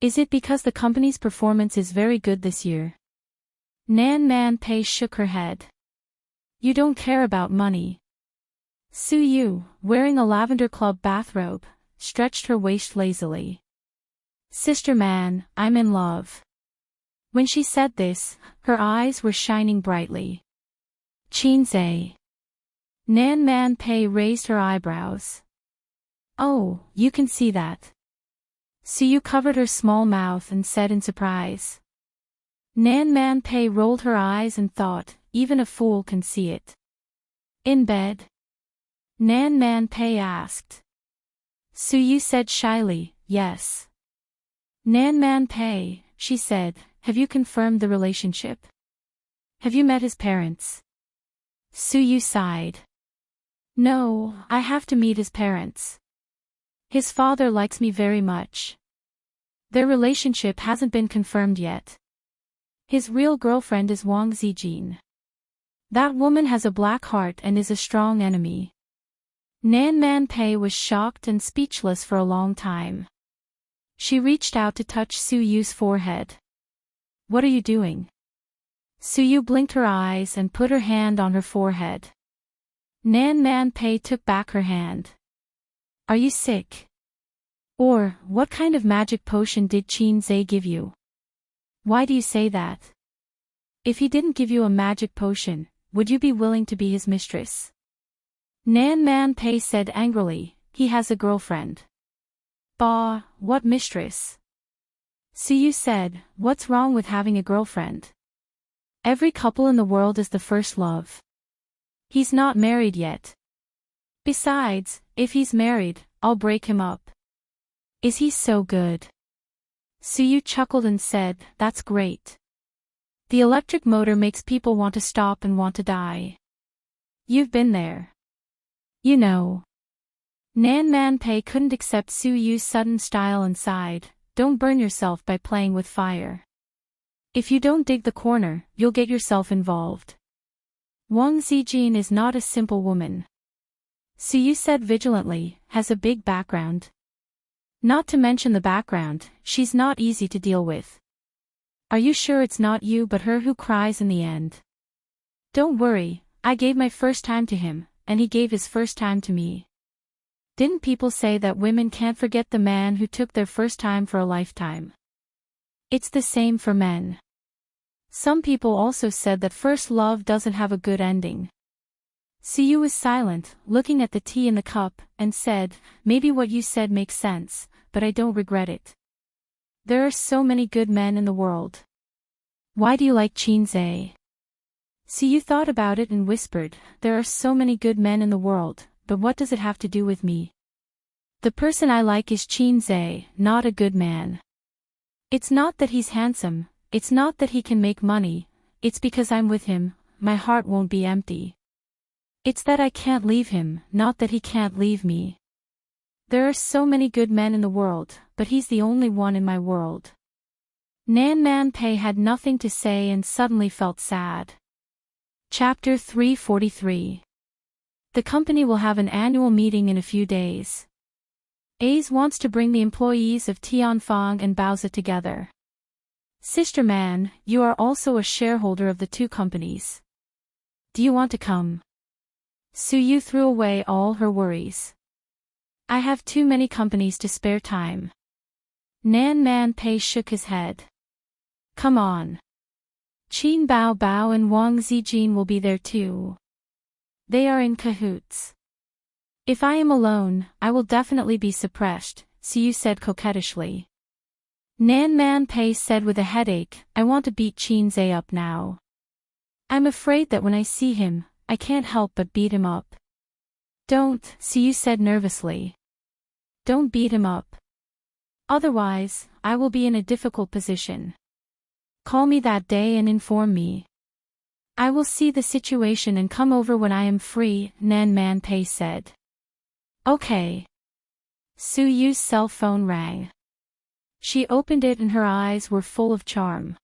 Is it because the company's performance is very good this year? Nan Man Pei shook her head. You don't care about money. Su Yu, wearing a lavender club bathrobe, stretched her waist lazily. Sister Man, I'm in love. When she said this, her eyes were shining brightly. Qinzai. Nan Man Pei raised her eyebrows. Oh, you can see that. Su Yu covered her small mouth and said in surprise. Nan Man Pei rolled her eyes and thought, even a fool can see it. In bed? Nan Man Pei asked. Su Yu said shyly, yes. Nan Man Pei, she said, have you confirmed the relationship? Have you met his parents? Su Yu sighed. No, I have to meet his parents. His father likes me very much. Their relationship hasn't been confirmed yet. His real girlfriend is Wang Zijin. That woman has a black heart and is a strong enemy. Nan Man Pei was shocked and speechless for a long time. She reached out to touch Su Yu's forehead. What are you doing? Su Yu blinked her eyes and put her hand on her forehead. Nan Man Pei took back her hand. Are you sick? Or, what kind of magic potion did Qinzai give you? Why do you say that? If he didn't give you a magic potion, would you be willing to be his mistress? Nan Man Pei said angrily, he has a girlfriend. Bah, what mistress? Su Yu said, what's wrong with having a girlfriend? Every couple in the world is the first love. He's not married yet. Besides, if he's married, I'll break him up. Is he so good? Suyu chuckled and said, that's great. The electric motor makes people want to stop and want to die. You've been there. You know. Nan Man Pei couldn't accept Suyu's sudden style and sighed, don't burn yourself by playing with fire. If you don't dig the corner, you'll get yourself involved. Wang Zijin is not a simple woman. Suyu said vigilantly, has a big background. Not to mention the background, she's not easy to deal with. Are you sure it's not you but her who cries in the end? Don't worry, I gave my first time to him, and he gave his first time to me. Didn't people say that women can't forget the man who took their first time for a lifetime? It's the same for men. Some people also said that first love doesn't have a good ending. Suyu was silent, looking at the tea in the cup, and said, maybe what you said makes sense, but I don't regret it. There are so many good men in the world. Why do you like Qinze? Suyu thought about it and whispered, there are so many good men in the world, but what does it have to do with me? The person I like is Qinze, not a good man. It's not that he's handsome, it's not that he can make money, it's because I'm with him, my heart won't be empty. It's that I can't leave him, not that he can't leave me. There are so many good men in the world, but he's the only one in my world. Nan Man Pei had nothing to say and suddenly felt sad. Chapter 343. The company will have an annual meeting in a few days. Ace wants to bring the employees of Tianfang and Baozi together. Sister Man, you are also a shareholder of the two companies. Do you want to come? Suyu threw away all her worries. I have too many companies to spare time. Nan Man Pei shook his head. Come on. Qin Bao Bao and Wang Zijin will be there too. They are in cahoots. If I am alone, I will definitely be suppressed, Suyu said coquettishly. Nan Man Pei said with a headache, I want to beat Qinze up now. I'm afraid that when I see him, I can't help but beat him up. Don't, Suyu said nervously. Don't beat him up. Otherwise, I will be in a difficult position. Call me that day and inform me. I will see the situation and come over when I am free, Nan Man Pei said. Okay. Suyu's cell phone rang. She opened it and her eyes were full of charm.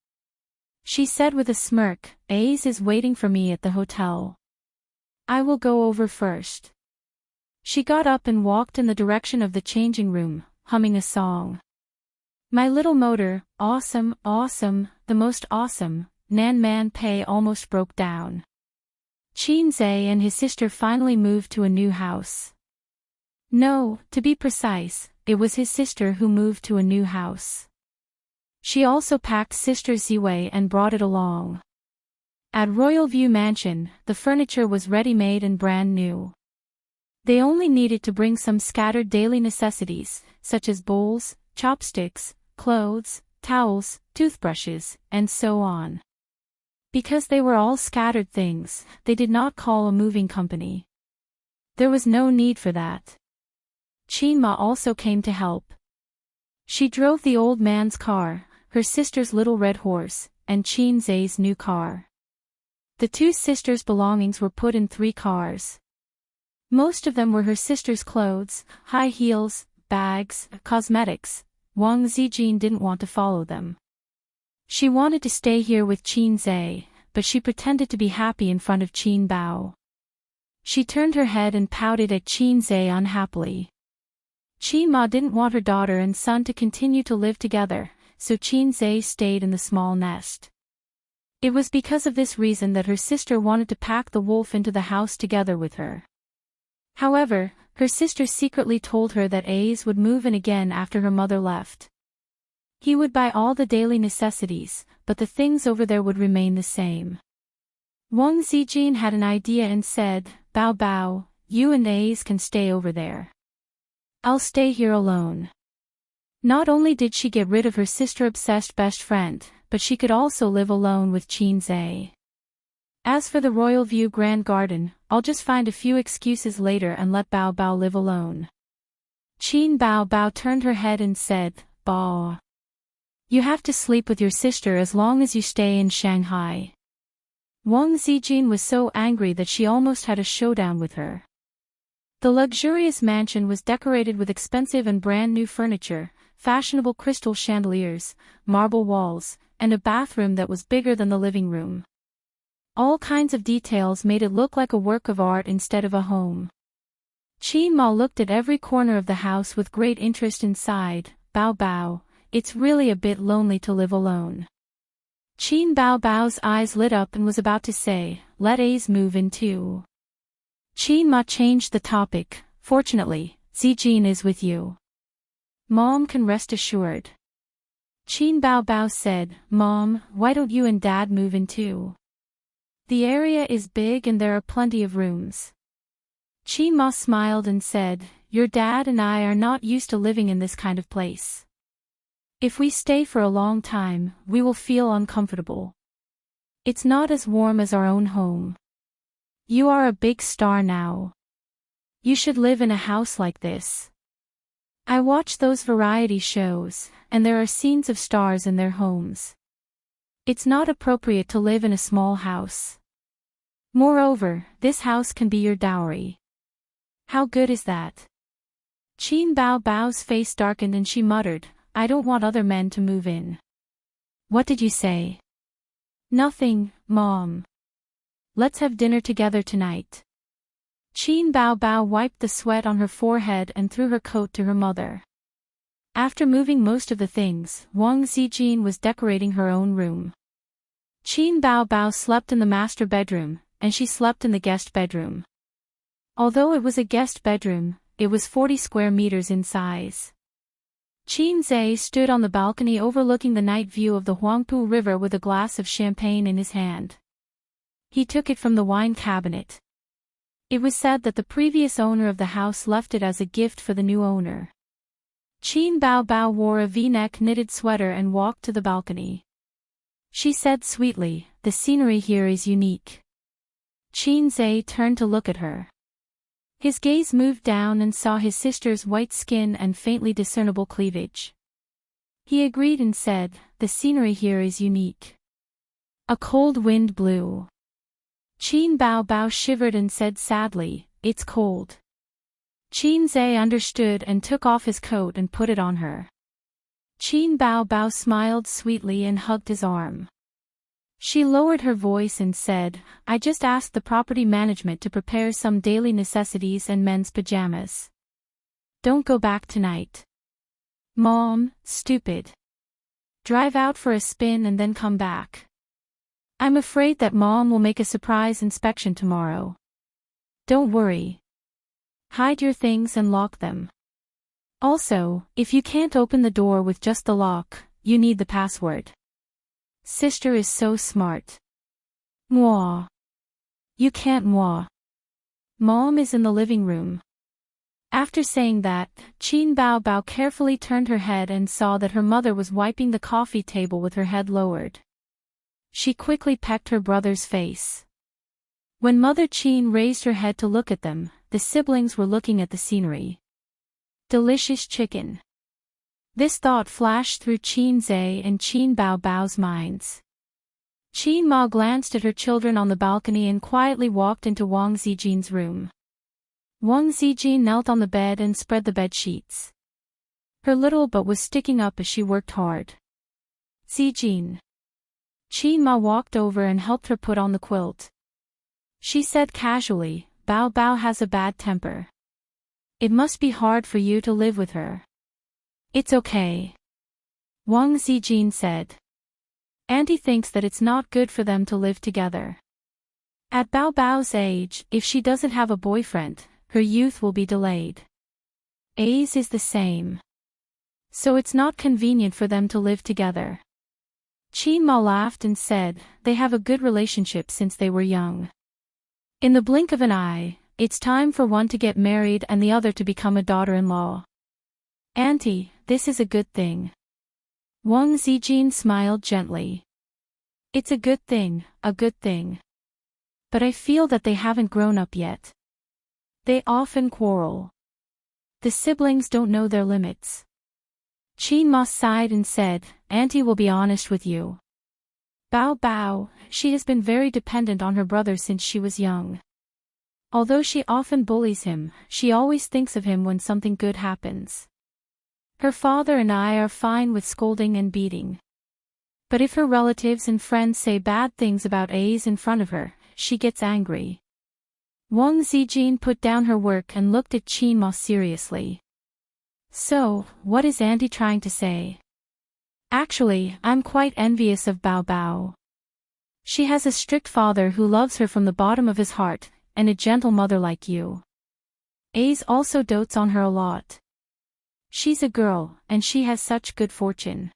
She said with a smirk, Ace is waiting for me at the hotel. I will go over first. She got up and walked in the direction of the changing room, humming a song. My little motor, awesome, awesome, the most awesome, Nan Man Pei almost broke down. Qinze and his sister finally moved to a new house. No, to be precise, it was his sister who moved to a new house. She also packed Sister Ziwei and brought it along. At Royal View Mansion, the furniture was ready-made and brand new. They only needed to bring some scattered daily necessities, such as bowls, chopsticks, clothes, towels, toothbrushes, and so on. Because they were all scattered things, they did not call a moving company. There was no need for that. Qinma also came to help. She drove the old man's car, her sister's little red horse, and Qinze's new car. The two sisters' belongings were put in 3 cars. Most of them were her sister's clothes, high heels, bags, cosmetics. Wang Zijin didn't want to follow them. She wanted to stay here with Qinze, but she pretended to be happy in front of Qin Bao. She turned her head and pouted at Qinze unhappily. Qinma didn't want her daughter and son to continue to live together, so Qinze stayed in the small nest. It was because of this reason that her sister wanted to pack the wolf into the house together with her. However, her sister secretly told her that Ace would move in again after her mother left. He would buy all the daily necessities, but the things over there would remain the same. Wang Zijin had an idea and said, Bao Bao, you and Ace can stay over there. I'll stay here alone. Not only did she get rid of her sister-obsessed best friend, but she could also live alone with Qin Zhe. As for the Royal View Grand Garden, I'll just find a few excuses later and let Bao Bao live alone. Qin Bao Bao turned her head and said, "Bah. You have to sleep with your sister as long as you stay in Shanghai." Wang Zijin was so angry that she almost had a showdown with her. The luxurious mansion was decorated with expensive and brand-new furniture, fashionable crystal chandeliers, marble walls, and a bathroom that was bigger than the living room. All kinds of details made it look like a work of art instead of a home. Qin Ma looked at every corner of the house with great interest and sighed, "Bao Bao, it's really a bit lonely to live alone." Qin Bao Bao's eyes lit up and was about to say, "Let A's move in too." Qin Ma changed the topic, "Fortunately, Zijin is with you. Mom can rest assured." Qin Bao Bao said, "Mom, why don't you and Dad move in too? The area is big and there are plenty of rooms." Qin Ma smiled and said, "Your dad and I are not used to living in this kind of place. If we stay for a long time, we will feel uncomfortable. It's not as warm as our own home. You are a big star now. You should live in a house like this. I watch those variety shows, and there are scenes of stars in their homes. It's not appropriate to live in a small house. Moreover, this house can be your dowry." "How good is that?" Qin Bao Bao's face darkened and she muttered, "I don't want other men to move in." "What did you say?" "Nothing, Mom. Let's have dinner together tonight." Qin Bao Bao wiped the sweat on her forehead and threw her coat to her mother. After moving most of the things, Wang Zijin was decorating her own room. Qin Bao Bao slept in the master bedroom, and she slept in the guest bedroom. Although it was a guest bedroom, it was 40 square meters in size. Qin Zhe stood on the balcony overlooking the night view of the Huangpu River with a glass of champagne in his hand. He took it from the wine cabinet. It was said that the previous owner of the house left it as a gift for the new owner. Qin Bao Bao wore a V-neck knitted sweater and walked to the balcony. She said sweetly, "The scenery here is unique." Qin Zhe turned to look at her. His gaze moved down and saw his sister's white skin and faintly discernible cleavage. He agreed and said, "The scenery here is unique." A cold wind blew. Qin Bao Bao shivered and said sadly, "It's cold." Qin Zhe understood and took off his coat and put it on her. Qin Bao Bao smiled sweetly and hugged his arm. She lowered her voice and said, "I just asked the property management to prepare some daily necessities and men's pajamas. Don't go back tonight. Mom, stupid. Drive out for a spin and then come back. I'm afraid that Mom will make a surprise inspection tomorrow. Don't worry. Hide your things and lock them. Also, if you can't open the door with just the lock, you need the password. Sister is so smart. Mwah. You can't mwah. Mom is in the living room." After saying that, Qin Bao Bao carefully turned her head and saw that her mother was wiping the coffee table with her head lowered. She quickly pecked her brother's face. When Mother Qin raised her head to look at them, the siblings were looking at the scenery. Delicious chicken. This thought flashed through Qin Zhe and Qin Bao Bao's minds. Qin Ma glanced at her children on the balcony and quietly walked into Wang Zijin's room. Wang Zijin knelt on the bed and spread the bed sheets. Her little butt was sticking up as she worked hard. "Zijin." Qin Ma walked over and helped her put on the quilt. She said casually, "Bao Bao has a bad temper. It must be hard for you to live with her." "It's okay," Wang Zijin said. "Auntie thinks that it's not good for them to live together. At Bao Bao's age, if she doesn't have a boyfriend, her youth will be delayed. A's is the same. So it's not convenient for them to live together." Qin Ma laughed and said, "They have a good relationship since they were young. In the blink of an eye, it's time for one to get married and the other to become a daughter-in-law. Auntie, this is a good thing." Wang Zijin smiled gently. It's a good thing, a good thing. But I feel that they haven't grown up yet. They often quarrel. The siblings don't know their limits. Qin Ma sighed and said, Auntie will be honest with you. Bao Bao, she has been very dependent on her brother since she was young. Although she often bullies him, she always thinks of him when something good happens. Her father and I are fine with scolding and beating. But if her relatives and friends say bad things about A's in front of her, she gets angry. Wang Zijin put down her work and looked at Qin Ma seriously. So, what is Auntie trying to say? Actually, I'm quite envious of Bao Bao. She has a strict father who loves her from the bottom of his heart, and a gentle mother like you. A's also dotes on her a lot. She's a girl, and she has such good fortune.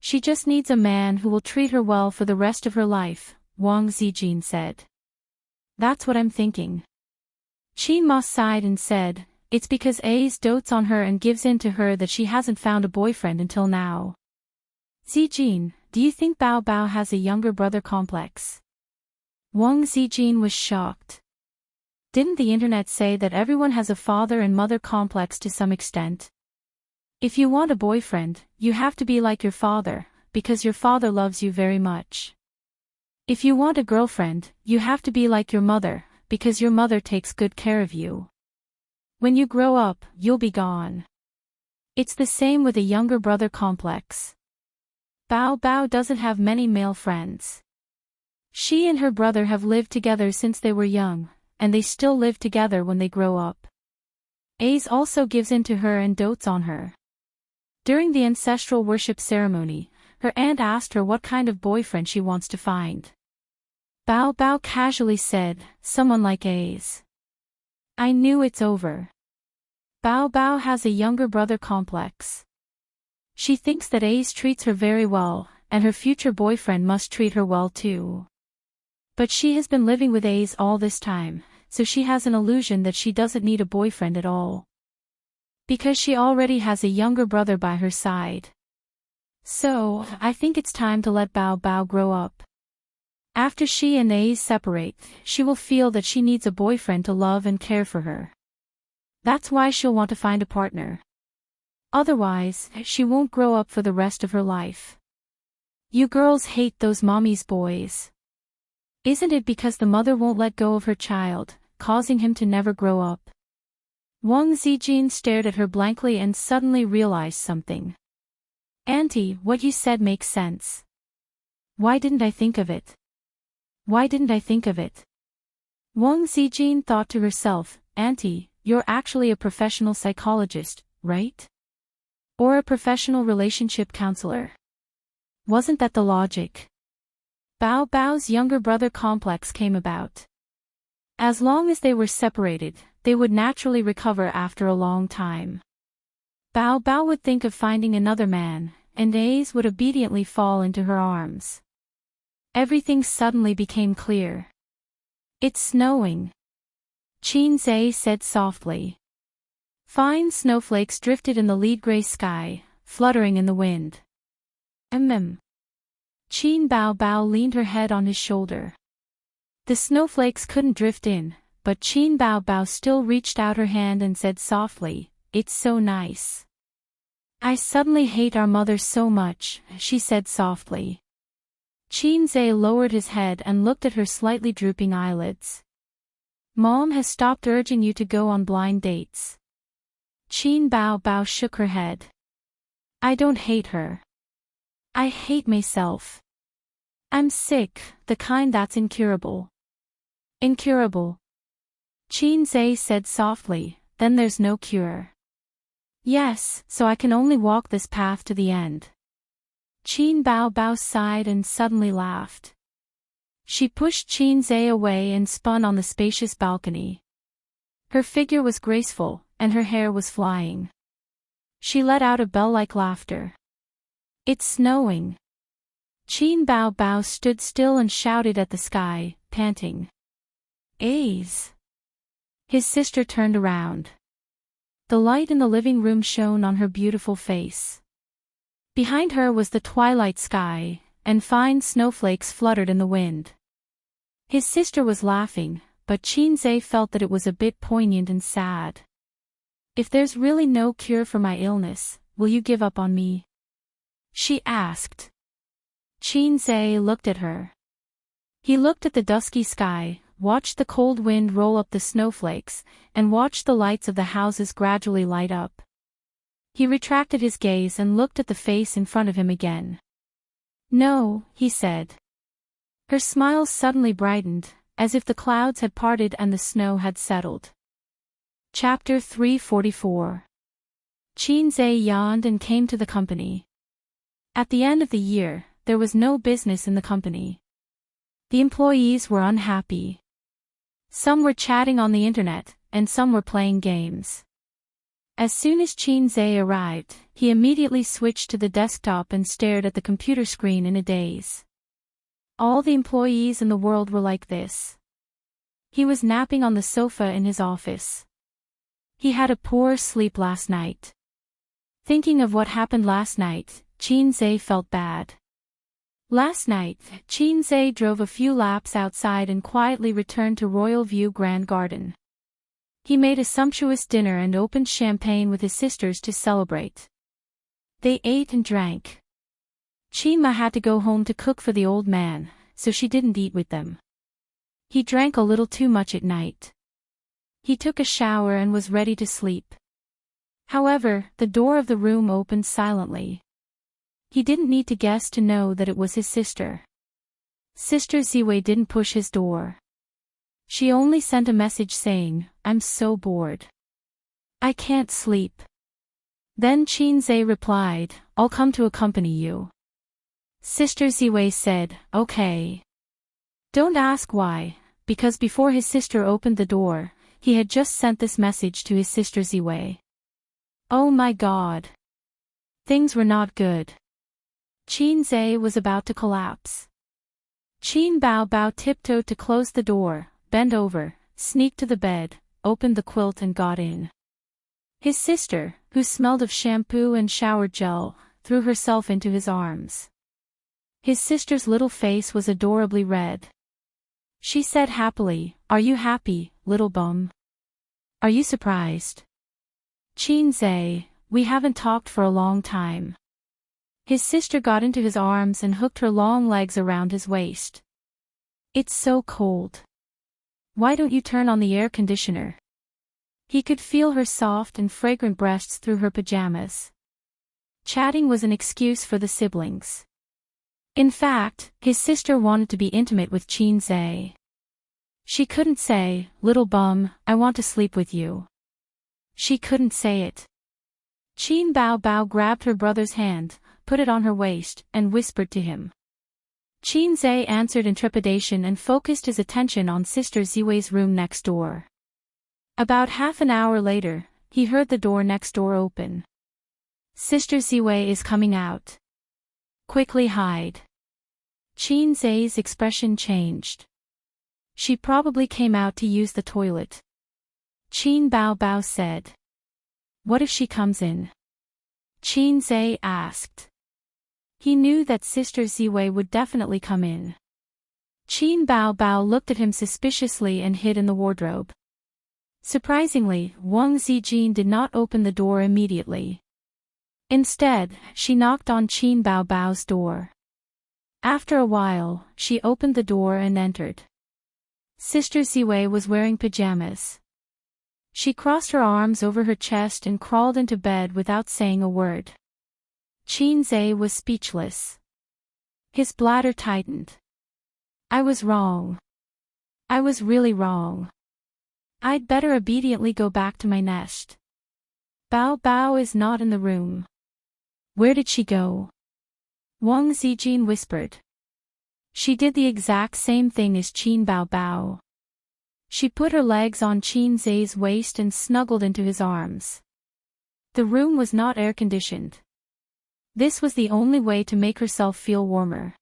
She just needs a man who will treat her well for the rest of her life, Wang Zijin said. That's what I'm thinking. Qin Ma sighed and said, it's because A's dotes on her and gives in to her that she hasn't found a boyfriend until now. Zijin, do you think Bao Bao has a younger brother complex? Wang Zijin was shocked. Didn't the internet say that everyone has a father and mother complex to some extent? If you want a boyfriend, you have to be like your father, because your father loves you very much. If you want a girlfriend, you have to be like your mother, because your mother takes good care of you. When you grow up, you'll be gone. It's the same with a younger brother complex. Bao Bao doesn't have many male friends. She and her brother have lived together since they were young, and they still live together when they grow up. A's also gives in to her and dotes on her. During the ancestral worship ceremony, her aunt asked her what kind of boyfriend she wants to find. Bao Bao casually said, someone like A's. I knew it's over. Bao Bao has a younger brother complex. She thinks that A's treats her very well, and her future boyfriend must treat her well too. But she has been living with A's all this time, so she has an illusion that she doesn't need a boyfriend at all. Because she already has a younger brother by her side. So, I think it's time to let Bao Bao grow up. After she and A's separate, she will feel that she needs a boyfriend to love and care for her. That's why she'll want to find a partner. Otherwise, she won't grow up for the rest of her life. You girls hate those mommy's boys. Isn't it because the mother won't let go of her child, causing him to never grow up? Wang Zijin stared at her blankly and suddenly realized something. Auntie, what you said makes sense. Why didn't I think of it? Why didn't I think of it? Wang Zijin thought to herself, Auntie, you're actually a professional psychologist, right? Or a professional relationship counselor. Wasn't that the logic? Bao Bao's younger brother complex came about. As long as they were separated, they would naturally recover after a long time. Bao Bao would think of finding another man, and A's would obediently fall into her arms. Everything suddenly became clear. It's snowing. Qin Zhe said softly. Fine snowflakes drifted in the lead gray sky, fluttering in the wind. Qin Bao Bao leaned her head on his shoulder. The snowflakes couldn't drift in, but Qin Bao Bao still reached out her hand and said softly, it's so nice. I suddenly hate our mother so much, she said softly. Qin Zhe lowered his head and looked at her slightly drooping eyelids. Mom has stopped urging you to go on blind dates. Qin Bao Bao shook her head. I don't hate her. I hate myself. I'm sick, the kind that's incurable. Incurable. Qin Zhe said softly, then there's no cure. Yes, so I can only walk this path to the end. Qin Bao Bao sighed and suddenly laughed. She pushed Qin Zhe away and spun on the spacious balcony. Her figure was graceful, and her hair was flying. She let out a bell-like laughter. It's snowing. Qin Bao Bao stood still and shouted at the sky, panting. A's. His sister turned around. The light in the living room shone on her beautiful face. Behind her was the twilight sky, and fine snowflakes fluttered in the wind. His sister was laughing, but Qinze felt that it was a bit poignant and sad. "If there's really no cure for my illness, will you give up on me?" she asked. Qinze looked at her. He looked at the dusky sky, watched the cold wind roll up the snowflakes, and watched the lights of the houses gradually light up. He retracted his gaze and looked at the face in front of him again. "No," he said. Her smile suddenly brightened, as if the clouds had parted and the snow had settled. Chapter 344. Qinze yawned and came to the company. At the end of the year, there was no business in the company. The employees were unhappy. Some were chatting on the internet, and some were playing games. As soon as Qinze arrived, he immediately switched to the desktop and stared at the computer screen in a daze. All the employees in the world were like this. He was napping on the sofa in his office. He had a poor sleep last night. Thinking of what happened last night, Qinze felt bad. Last night, Qinze drove a few laps outside and quietly returned to Royal View Grand Garden. He made a sumptuous dinner and opened champagne with his sisters to celebrate. They ate and drank. Qinma had to go home to cook for the old man, so she didn't eat with them. He drank a little too much at night. He took a shower and was ready to sleep. However, the door of the room opened silently. He didn't need to guess to know that it was his sister. Sister Ziwei didn't push his door. She only sent a message saying, "I'm so bored. I can't sleep." Then Qinze replied, "I'll come to accompany you." Sister Ziwei said, "Okay." Don't ask why, because before his sister opened the door, he had just sent this message to his sister Ziwei. Oh my God. Things were not good. Qinze was about to collapse. Qin Bao tiptoed to close the door, bent over, sneaked to the bed, opened the quilt and got in. His sister, who smelled of shampoo and shower gel, threw herself into his arms. His sister's little face was adorably red. She said happily, "Are you happy, little bum? Are you surprised?" "Qinze, we haven't talked for a long time." His sister got into his arms and hooked her long legs around his waist. "It's so cold. Why don't you turn on the air conditioner?" He could feel her soft and fragrant breasts through her pajamas. Chatting was an excuse for the siblings. In fact, his sister wanted to be intimate with Qinze. She couldn't say, "Little bum, I want to sleep with you." She couldn't say it. Qin Bao grabbed her brother's hand, put it on her waist, and whispered to him. Qinze answered in trepidation and focused his attention on Sister Ziwei's room next door. About half an hour later, he heard the door next door open. "Sister Ziwei is coming out. Quickly hide." Qinze's expression changed. She probably came out to use the toilet. Qin Bao said. "What if she comes in?" Qinze asked. He knew that Sister Ziwei would definitely come in. Qin Bao looked at him suspiciously and hid in the wardrobe. Surprisingly, Wang Zijin did not open the door immediately. Instead, she knocked on Qin Bao's door. After a while, she opened the door and entered. Sister Ziwei was wearing pajamas. She crossed her arms over her chest and crawled into bed without saying a word. Qinze was speechless. His bladder tightened. "I was wrong. I was really wrong. I'd better obediently go back to my nest. Bao is not in the room. Where did she go?" Wang Zijin whispered. She did the exact same thing as Qin Bao. She put her legs on Qinze's waist and snuggled into his arms. The room was not air-conditioned. This was the only way to make herself feel warmer.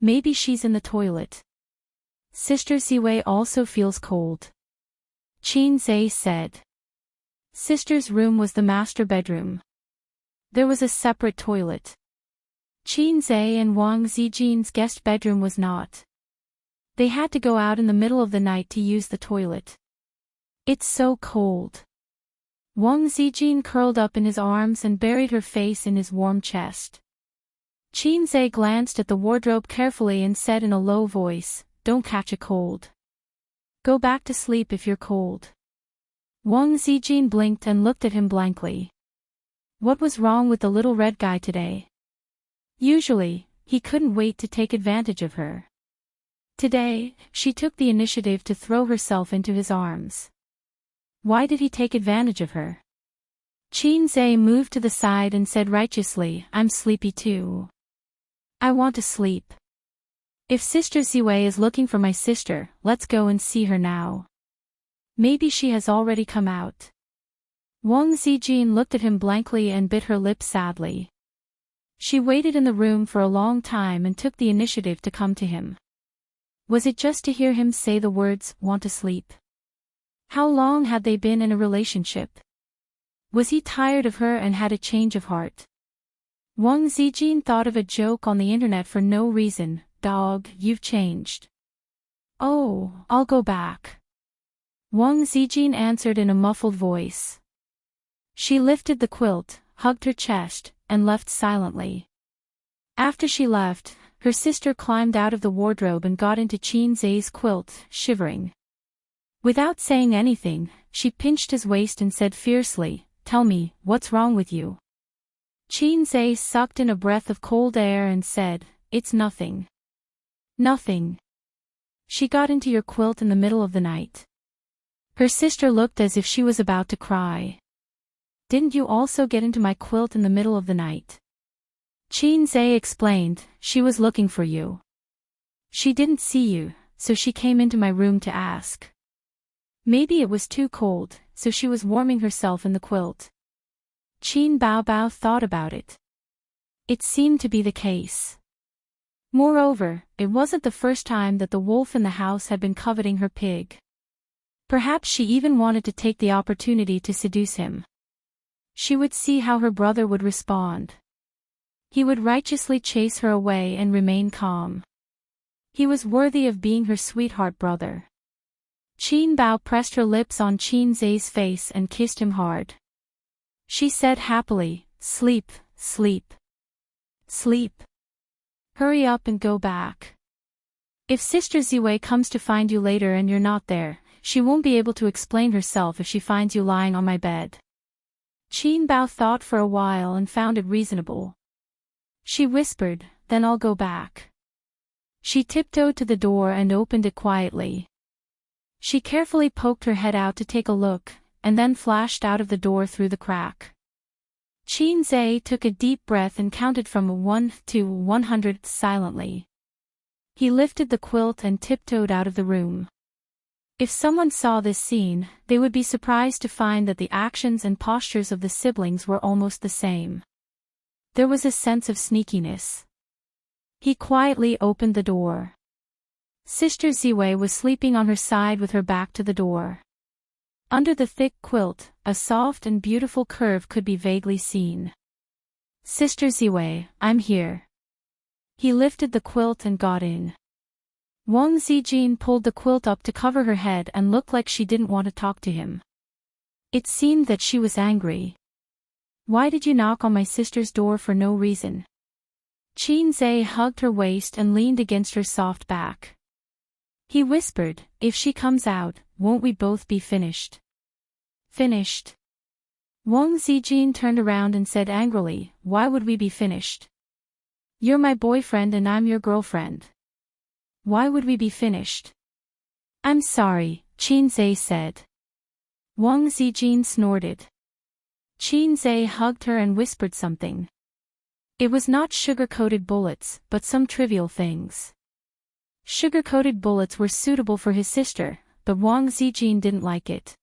Maybe she's in the toilet. Sister Ziwei also feels cold. Qinze said. Sister's room was the master bedroom. There was a separate toilet. Qin Zhe and Wang Zijin's guest bedroom was not. They had to go out in the middle of the night to use the toilet. It's so cold. Wang Zijin curled up in his arms and buried her face in his warm chest. Qin Zhe glanced at the wardrobe carefully and said in a low voice, "Don't catch a cold. Go back to sleep if you're cold." Wang Zijin blinked and looked at him blankly. What was wrong with the little red guy today? Usually, he couldn't wait to take advantage of her. Today, she took the initiative to throw herself into his arms. Why did he take advantage of her? Qin Zhe moved to the side and said righteously, "I'm sleepy too. I want to sleep. If Sister Ziwei is looking for my sister, let's go and see her now. Maybe she has already come out." Wang Zijin looked at him blankly and bit her lip sadly. She waited in the room for a long time and took the initiative to come to him. Was it just to hear him say the words, "want to sleep"? How long had they been in a relationship? Was he tired of her and had a change of heart? Wang Zijin thought of a joke on the internet for no reason, "Dog, you've changed." "Oh, I'll go back," Wang Zijin answered in a muffled voice. She lifted the quilt, hugged her chest, and left silently. After she left, her sister climbed out of the wardrobe and got into Qin Zhe's quilt, shivering. Without saying anything, she pinched his waist and said fiercely, "Tell me, what's wrong with you?" Qin Zhe sucked in a breath of cold air and said, "It's nothing. Nothing. She got into your quilt in the middle of the night." Her sister looked as if she was about to cry. "Didn't you also get into my quilt in the middle of the night?" Qin Zhe explained, "She was looking for you. She didn't see you, so she came into my room to ask. Maybe it was too cold, so she was warming herself in the quilt." Qin Baobao thought about it. It seemed to be the case. Moreover, it wasn't the first time that the wolf in the house had been coveting her pig. Perhaps she even wanted to take the opportunity to seduce him. She would see how her brother would respond. He would righteously chase her away and remain calm. He was worthy of being her sweetheart brother. Qin Bao pressed her lips on Qin Zhe's face and kissed him hard. She said happily, "Sleep, sleep. Sleep. Hurry up and go back. If Sister Ziwei comes to find you later and you're not there, she won't be able to explain herself if she finds you lying on my bed." Qin Bao thought for a while and found it reasonable. She whispered, "Then I'll go back." She tiptoed to the door and opened it quietly. She carefully poked her head out to take a look, and then flashed out of the door through the crack. Qin Zhe took a deep breath and counted from 1 to 100 silently. He lifted the quilt and tiptoed out of the room. If someone saw this scene, they would be surprised to find that the actions and postures of the siblings were almost the same. There was a sense of sneakiness. He quietly opened the door. Sister Ziwei was sleeping on her side with her back to the door. Under the thick quilt, a soft and beautiful curve could be vaguely seen. "Sister Ziwei, I'm here." He lifted the quilt and got in. Wang Zijin pulled the quilt up to cover her head and looked like she didn't want to talk to him. It seemed that she was angry. "Why did you knock on my sister's door for no reason?" Qin Zhe hugged her waist and leaned against her soft back. He whispered, "If she comes out, won't we both be finished?" "Finished?" Wang Zijin turned around and said angrily, "Why would we be finished? You're my boyfriend and I'm your girlfriend. Why would we be finished?" "I'm sorry," Qin Zhe said. Wang Zijin snorted. Qin Zhe hugged her and whispered something. It was not sugar-coated bullets, but some trivial things. Sugar-coated bullets were suitable for his sister, but Wang Zijin didn't like it.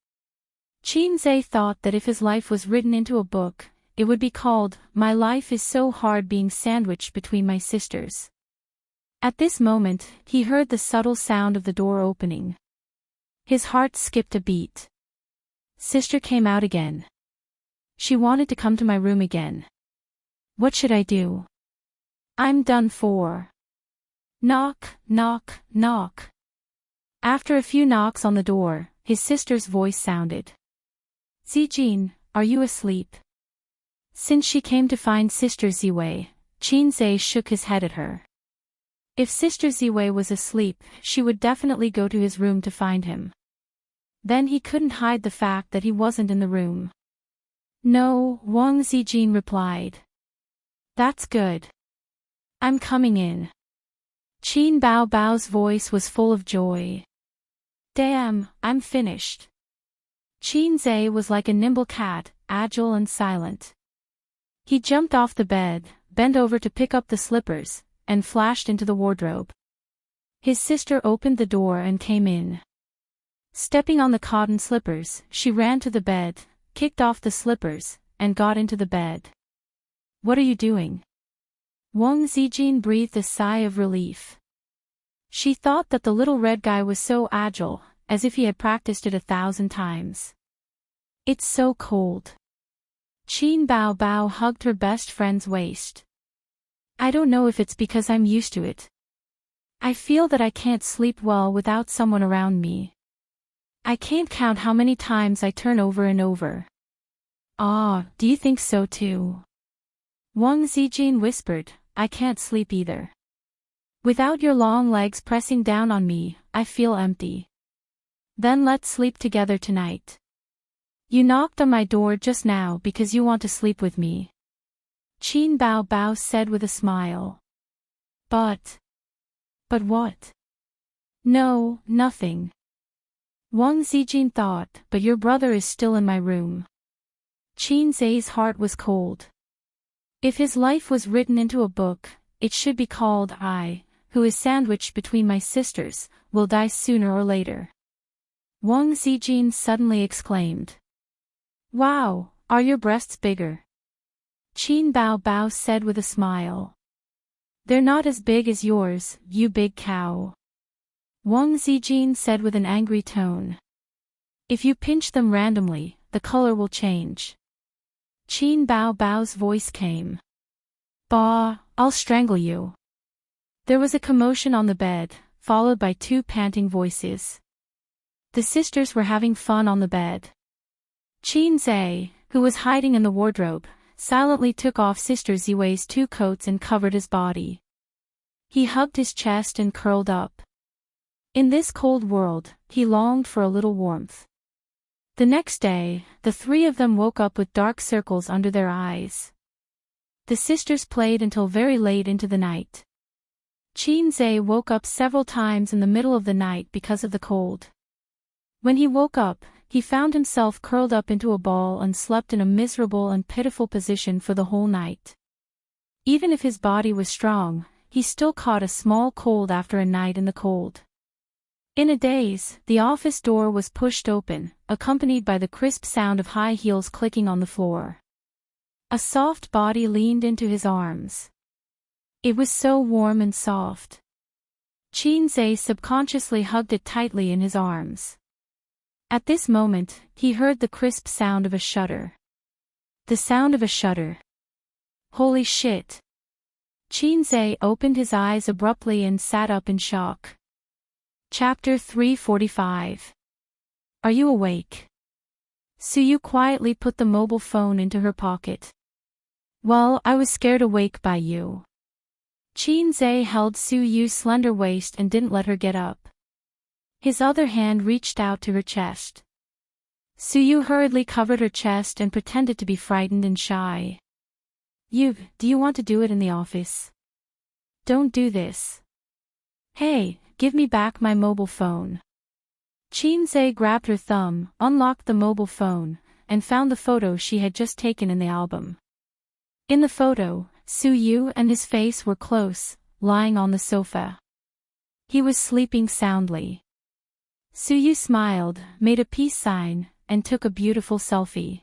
Qin Zhe thought that if his life was written into a book, it would be called, "My Life is So Hard Being Sandwiched Between My Sisters." At this moment, he heard the subtle sound of the door opening. His heart skipped a beat. Sister came out again. She wanted to come to my room again. What should I do? I'm done for. Knock, knock, knock. After a few knocks on the door, his sister's voice sounded. Zijin, are you asleep? Since she came to find Sister Ziwei, Qinzhe shook his head at her. If Sister Ziwei was asleep, she would definitely go to his room to find him. Then he couldn't hide the fact that he wasn't in the room. No, Wang Zijin replied. That's good. I'm coming in. Qin Bao Bao's voice was full of joy. Damn, I'm finished. Qinzhe was like a nimble cat, agile and silent. He jumped off the bed, bent over to pick up the slippers, and flashed into the wardrobe. His sister opened the door and came in. Stepping on the cotton slippers, she ran to the bed, kicked off the slippers, and got into the bed. What are you doing? Wang Zijin breathed a sigh of relief. She thought that the little red guy was so agile, as if he had practiced it 1,000 times. It's so cold. Qin Bao Bao hugged her best friend's waist. I don't know if it's because I'm used to it. I feel that I can't sleep well without someone around me. I can't count how many times I turn over and over. Ah, do you think so too? Wang Zijin whispered, I can't sleep either. Without your long legs pressing down on me, I feel empty. Then let's sleep together tonight. You knocked on my door just now because you want to sleep with me. Qin Bao Bao said with a smile. But what? No, nothing. Wang Zijin thought, but your brother is still in my room. Qinzhe's heart was cold. If his life was written into a book, it should be called I, who is sandwiched between my sisters, will die sooner or later. Wang Zijin suddenly exclaimed. Wow, are your breasts bigger? Qin Bao Bao said with a smile. They're not as big as yours, you big cow. Wang Zijin said with an angry tone. If you pinch them randomly, the color will change. Qin Bao Bao's voice came. Bah, I'll strangle you. There was a commotion on the bed, followed by 2 panting voices. The sisters were having fun on the bed. Qinzhe, who was hiding in the wardrobe, silently took off Sister Ziwei's 2 coats and covered his body. He hugged his chest and curled up. In this cold world, he longed for a little warmth. The next day, the 3 of them woke up with dark circles under their eyes. The sisters played until very late into the night. Qinzhe woke up several times in the middle of the night because of the cold. When he woke up, he found himself curled up into a ball and slept in a miserable and pitiful position for the whole night. Even if his body was strong, he still caught a small cold after a night in the cold. In a daze, the office door was pushed open, accompanied by the crisp sound of high heels clicking on the floor. A soft body leaned into his arms. It was so warm and soft. Qinzhe subconsciously hugged it tightly in his arms. At this moment, he heard the crisp sound of a shutter. The sound of a shutter. Holy shit! Qinzhe opened his eyes abruptly and sat up in shock. Chapter 345. Are you awake? Suyu quietly put the mobile phone into her pocket. Well, I was scared awake by you. Qinzhe held Suyu's slender waist and didn't let her get up. His other hand reached out to her chest. Suyu hurriedly covered her chest and pretended to be frightened and shy. Do you want to do it in the office? Don't do this. Hey, give me back my mobile phone. Qinzhe grabbed her thumb, unlocked the mobile phone, and found the photo she had just taken in the album. In the photo, Suyu and his face were close, lying on the sofa. He was sleeping soundly. Suyu smiled, made a peace sign, and took a beautiful selfie.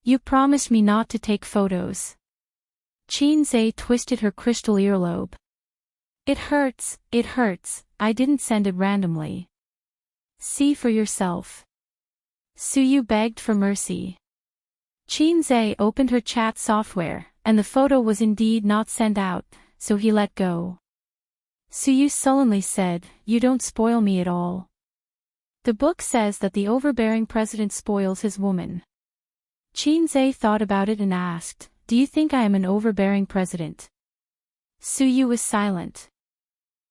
You promised me not to take photos. Qinzhe twisted her crystal earlobe. It hurts, I didn't send it randomly. See for yourself. Suyu begged for mercy. Qinzhe opened her chat software, and the photo was indeed not sent out, so he let go. Suyu sullenly said, "You don't spoil me at all." The book says that the overbearing president spoils his woman. Chinze thought about it and asked, "Do you think I am an overbearing president?" Suyu was silent.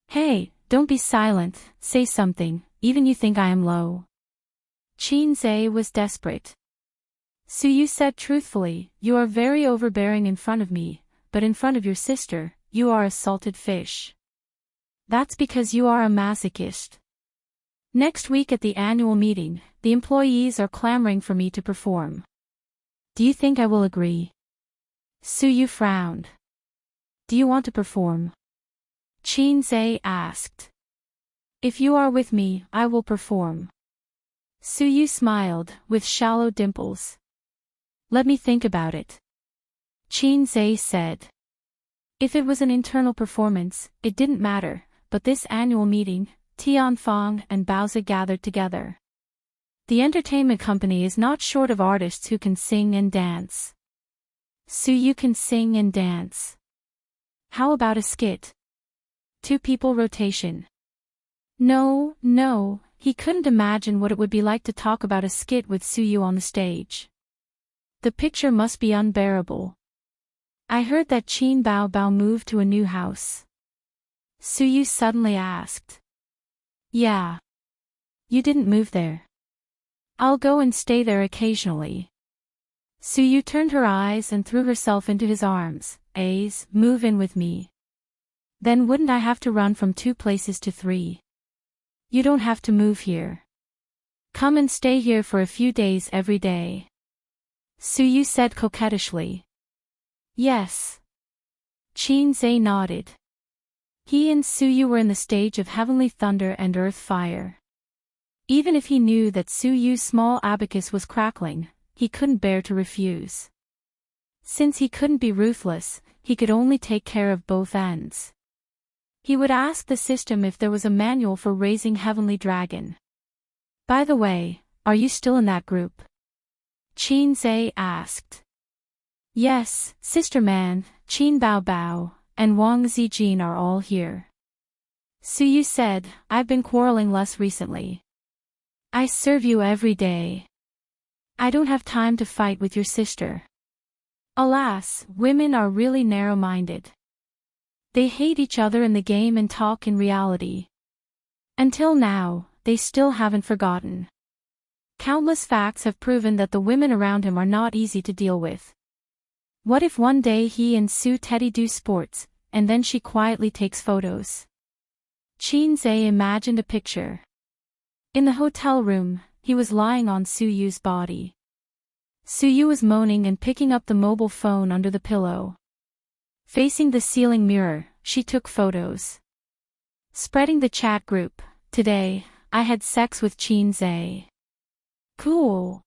"Hey, don't be silent, say something, even you think I am low." Chinze was desperate. Suyu said truthfully, "You are very overbearing in front of me, but in front of your sister, you are a salted fish. That's because you are a masochist." Next week at the annual meeting, the employees are clamoring for me to perform. Do you think I will agree? Suyu frowned. Do you want to perform? Chinze asked. If you are with me, I will perform. Suyu smiled, with shallow dimples. Let me think about it. Chinze said. If it was an internal performance, it didn't matter, but this annual meeting, Tianfang and Baozi gathered together. The entertainment company is not short of artists who can sing and dance. Suyu can sing and dance. How about a skit? 2 people rotation. No, he couldn't imagine what it would be like to talk about a skit with Suyu on the stage. The picture must be unbearable. I heard that Qin Bao moved to a new house. Suyu suddenly asked. Yeah. You didn't move there. I'll go and stay there occasionally. Suyu turned her eyes and threw herself into his arms. Move in with me. Then wouldn't I have to run from 2 places to 3? You don't have to move here. Come and stay here for a few days every day. Suyu said coquettishly. Yes. Chinze nodded. He and Suyu were in the stage of heavenly thunder and earth fire. Even if he knew that Suyu's small abacus was crackling, he couldn't bear to refuse. Since he couldn't be ruthless, he could only take care of both ends. He would ask the system if there was a manual for raising Heavenly Dragon. By the way, are you still in that group? Chinze asked. Yes, Sister Man, Qin Bao, and Wang Zijin are all here. Suyu said, I've been quarreling less recently. I serve you every day. I don't have time to fight with your sister. Alas, women are really narrow-minded. They hate each other in the game and talk in reality. Until now, they still haven't forgotten. Countless facts have proven that the women around him are not easy to deal with. What if one day he and Su Teddy do sports, and then she quietly takes photos? Chinze imagined a picture. In the hotel room, he was lying on Suyu's body. Suyu was moaning and picking up the mobile phone under the pillow. Facing the ceiling mirror, she took photos. Spreading the chat group, today, I had sex with Chinze. Cool.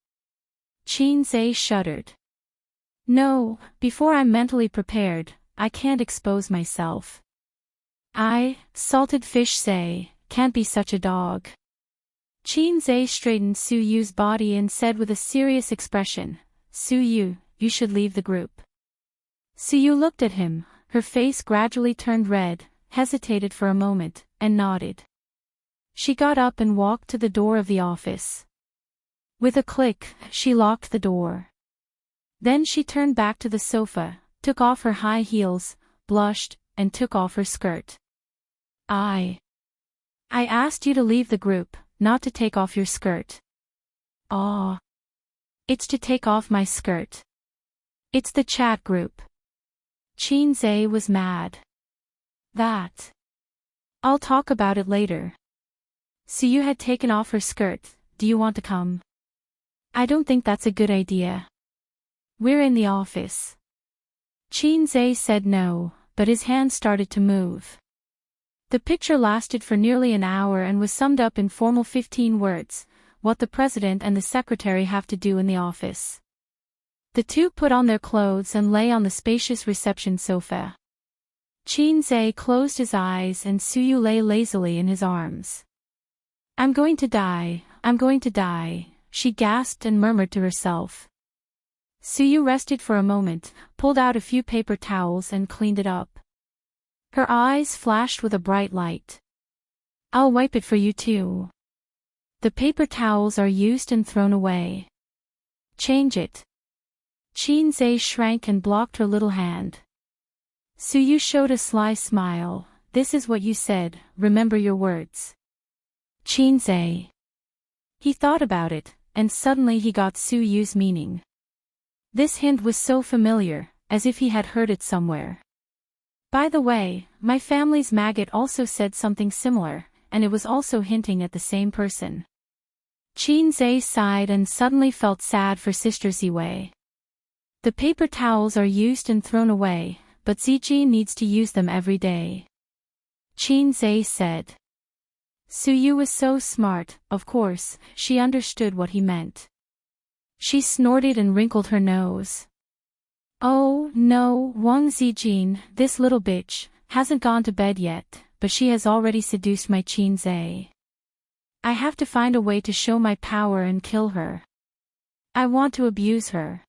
Chinze shuddered. No, before I'm mentally prepared, I can't expose myself. Salted fish say, can't be such a dog. Chinze straightened Suyu's body and said with a serious expression, Suyu, you should leave the group. Suyu looked at him, her face gradually turned red, hesitated for a moment, and nodded. She got up and walked to the door of the office. With a click, she locked the door. Then she turned back to the sofa, took off her high heels, blushed, and took off her skirt. I asked you to leave the group, not to take off your skirt. It's to take off my skirt. It's the chat group. Chinze was mad. I'll talk about it later. Suyu had taken off her skirt, do you want to come? I don't think that's a good idea. We're in the office. Chinze said no, but his hand started to move. The picture lasted for nearly an hour and was summed up in formal 15 words, what the president and the secretary have to do in the office. The two put on their clothes and lay on the spacious reception sofa. Chinze closed his eyes and Suyu lay lazily in his arms. I'm going to die, she gasped and murmured to herself. Suyu rested for a moment, pulled out a few paper towels and cleaned it up. Her eyes flashed with a bright light. I'll wipe it for you too. The paper towels are used and thrown away. Change it. Qinzhe shrank and blocked her little hand. Suyu showed a sly smile. This is what you said, remember your words. Qinzhe. He thought about it, and suddenly he got Suyu's meaning. This hint was so familiar, as if he had heard it somewhere. By the way, my family's maggot also said something similar, and it was also hinting at the same person. Qinzhe sighed and suddenly felt sad for Sister Ziwei. The paper towels are used and thrown away, but Zijin needs to use them every day. Qinzhe said. Suyu was so smart, of course, she understood what he meant. She snorted and wrinkled her nose. Oh, no, Wang Zijin, this little bitch, hasn't gone to bed yet, but she has already seduced my Qinzhe. I have to find a way to show my power and kill her. I want to abuse her.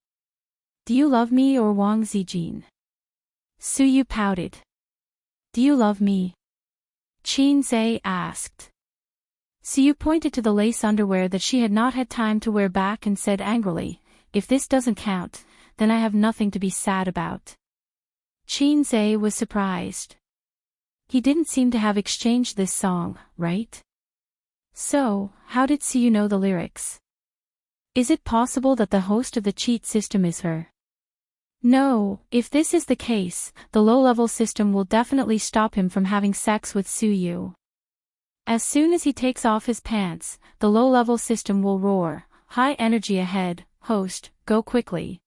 Do you love me or Wang Zijin? Suyu pouted. Do you love me? Qinzhe asked. Suyu pointed to the lace underwear that she had not had time to wear back and said angrily, if this doesn't count, then I have nothing to be sad about. Qinzhe was surprised. He didn't seem to have exchanged this song, right? So, how did Suyu know the lyrics? Is it possible that the host of the cheat system is her? No, if this is the case, the low-level system will definitely stop him from having sex with Suyu. As soon as he takes off his pants, the low-level system will roar, high energy ahead, host, go quickly.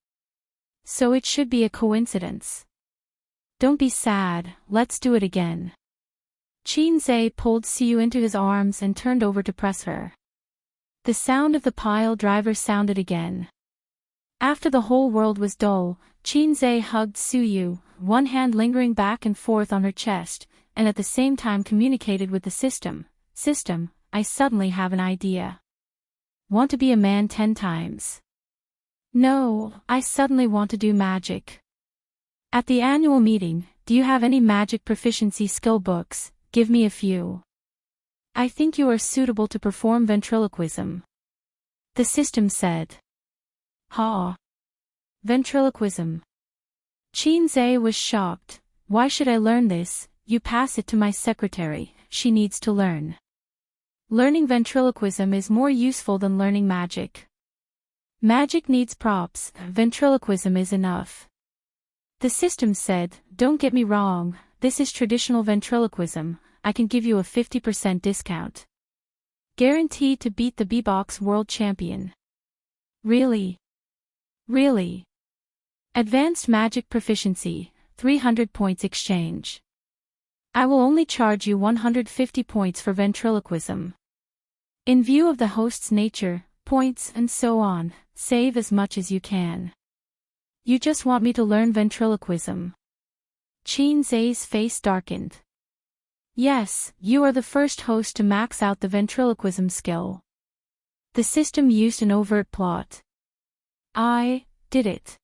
So it should be a coincidence. Don't be sad, let's do it again. Qinzhe pulled Suyu into his arms and turned over to press her. The sound of the pile driver sounded again. After the whole world was dull, Qinzhe hugged Suyu, one hand lingering back and forth on her chest, and at the same time communicated with the system. System, I suddenly have an idea. Want to be a man 10 times? No, I suddenly want to do magic. At the annual meeting, do you have any magic proficiency skill books? Give me a few. I think you are suitable to perform ventriloquism. The system said. Ha! Ventriloquism. Qinzhe was shocked. Why should I learn this? You pass it to my secretary, she needs to learn. Learning ventriloquism is more useful than learning magic. Magic needs props, ventriloquism is enough. The system said, don't get me wrong, this is traditional ventriloquism, I can give you a 50% discount. Guaranteed to beat the B-Box world champion. Really? Really? Advanced magic proficiency, 300 points exchange. I will only charge you 150 points for ventriloquism. In view of the host's nature, points and so on, save as much as you can. You just want me to learn ventriloquism. Qinzhe's face darkened. Yes, you are the first host to max out the ventriloquism skill. The system used an overt plot. I did it.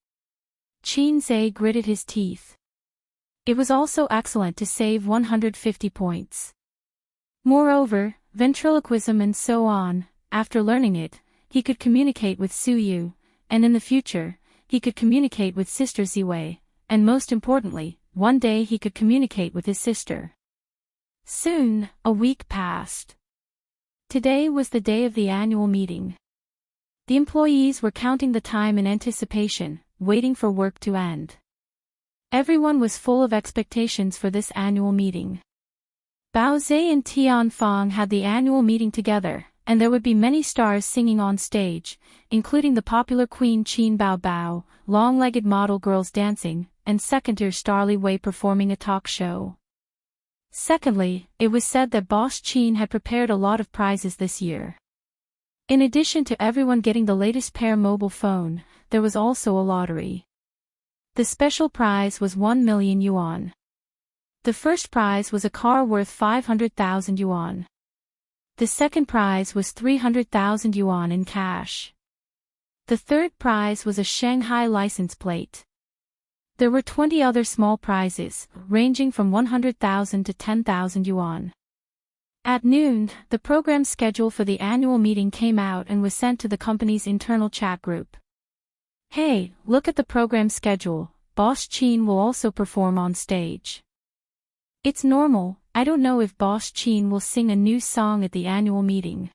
Qinzhe gritted his teeth. It was also excellent to save 150 points. Moreover, ventriloquism and so on, after learning it, he could communicate with Suyu, and in the future, he could communicate with Sister Ziwei, and most importantly, one day he could communicate with his sister. Soon, a week passed. Today was the day of the annual meeting. The employees were counting the time in anticipation, waiting for work to end. Everyone was full of expectations for this annual meeting. Bao Zhe and Tianfang had the annual meeting together, and there would be many stars singing on stage, including the popular Queen Qin Bao Bao, long-legged model girls dancing, and second-tier Starly Wei performing a talk show. Secondly, it was said that Boss Qin had prepared a lot of prizes this year. In addition to everyone getting the latest Pair mobile phone, there was also a lottery. The special prize was 1 million yuan. The first prize was a car worth 500,000 yuan. The second prize was 300,000 yuan in cash. The third prize was a Shanghai license plate. There were 20 other small prizes, ranging from 100,000 to 10,000 yuan. At noon, the program schedule for the annual meeting came out and was sent to the company's internal chat group. Hey, look at the program schedule, Boss Chin will also perform on stage. It's normal, I don't know if Boss Chin will sing a new song at the annual meeting.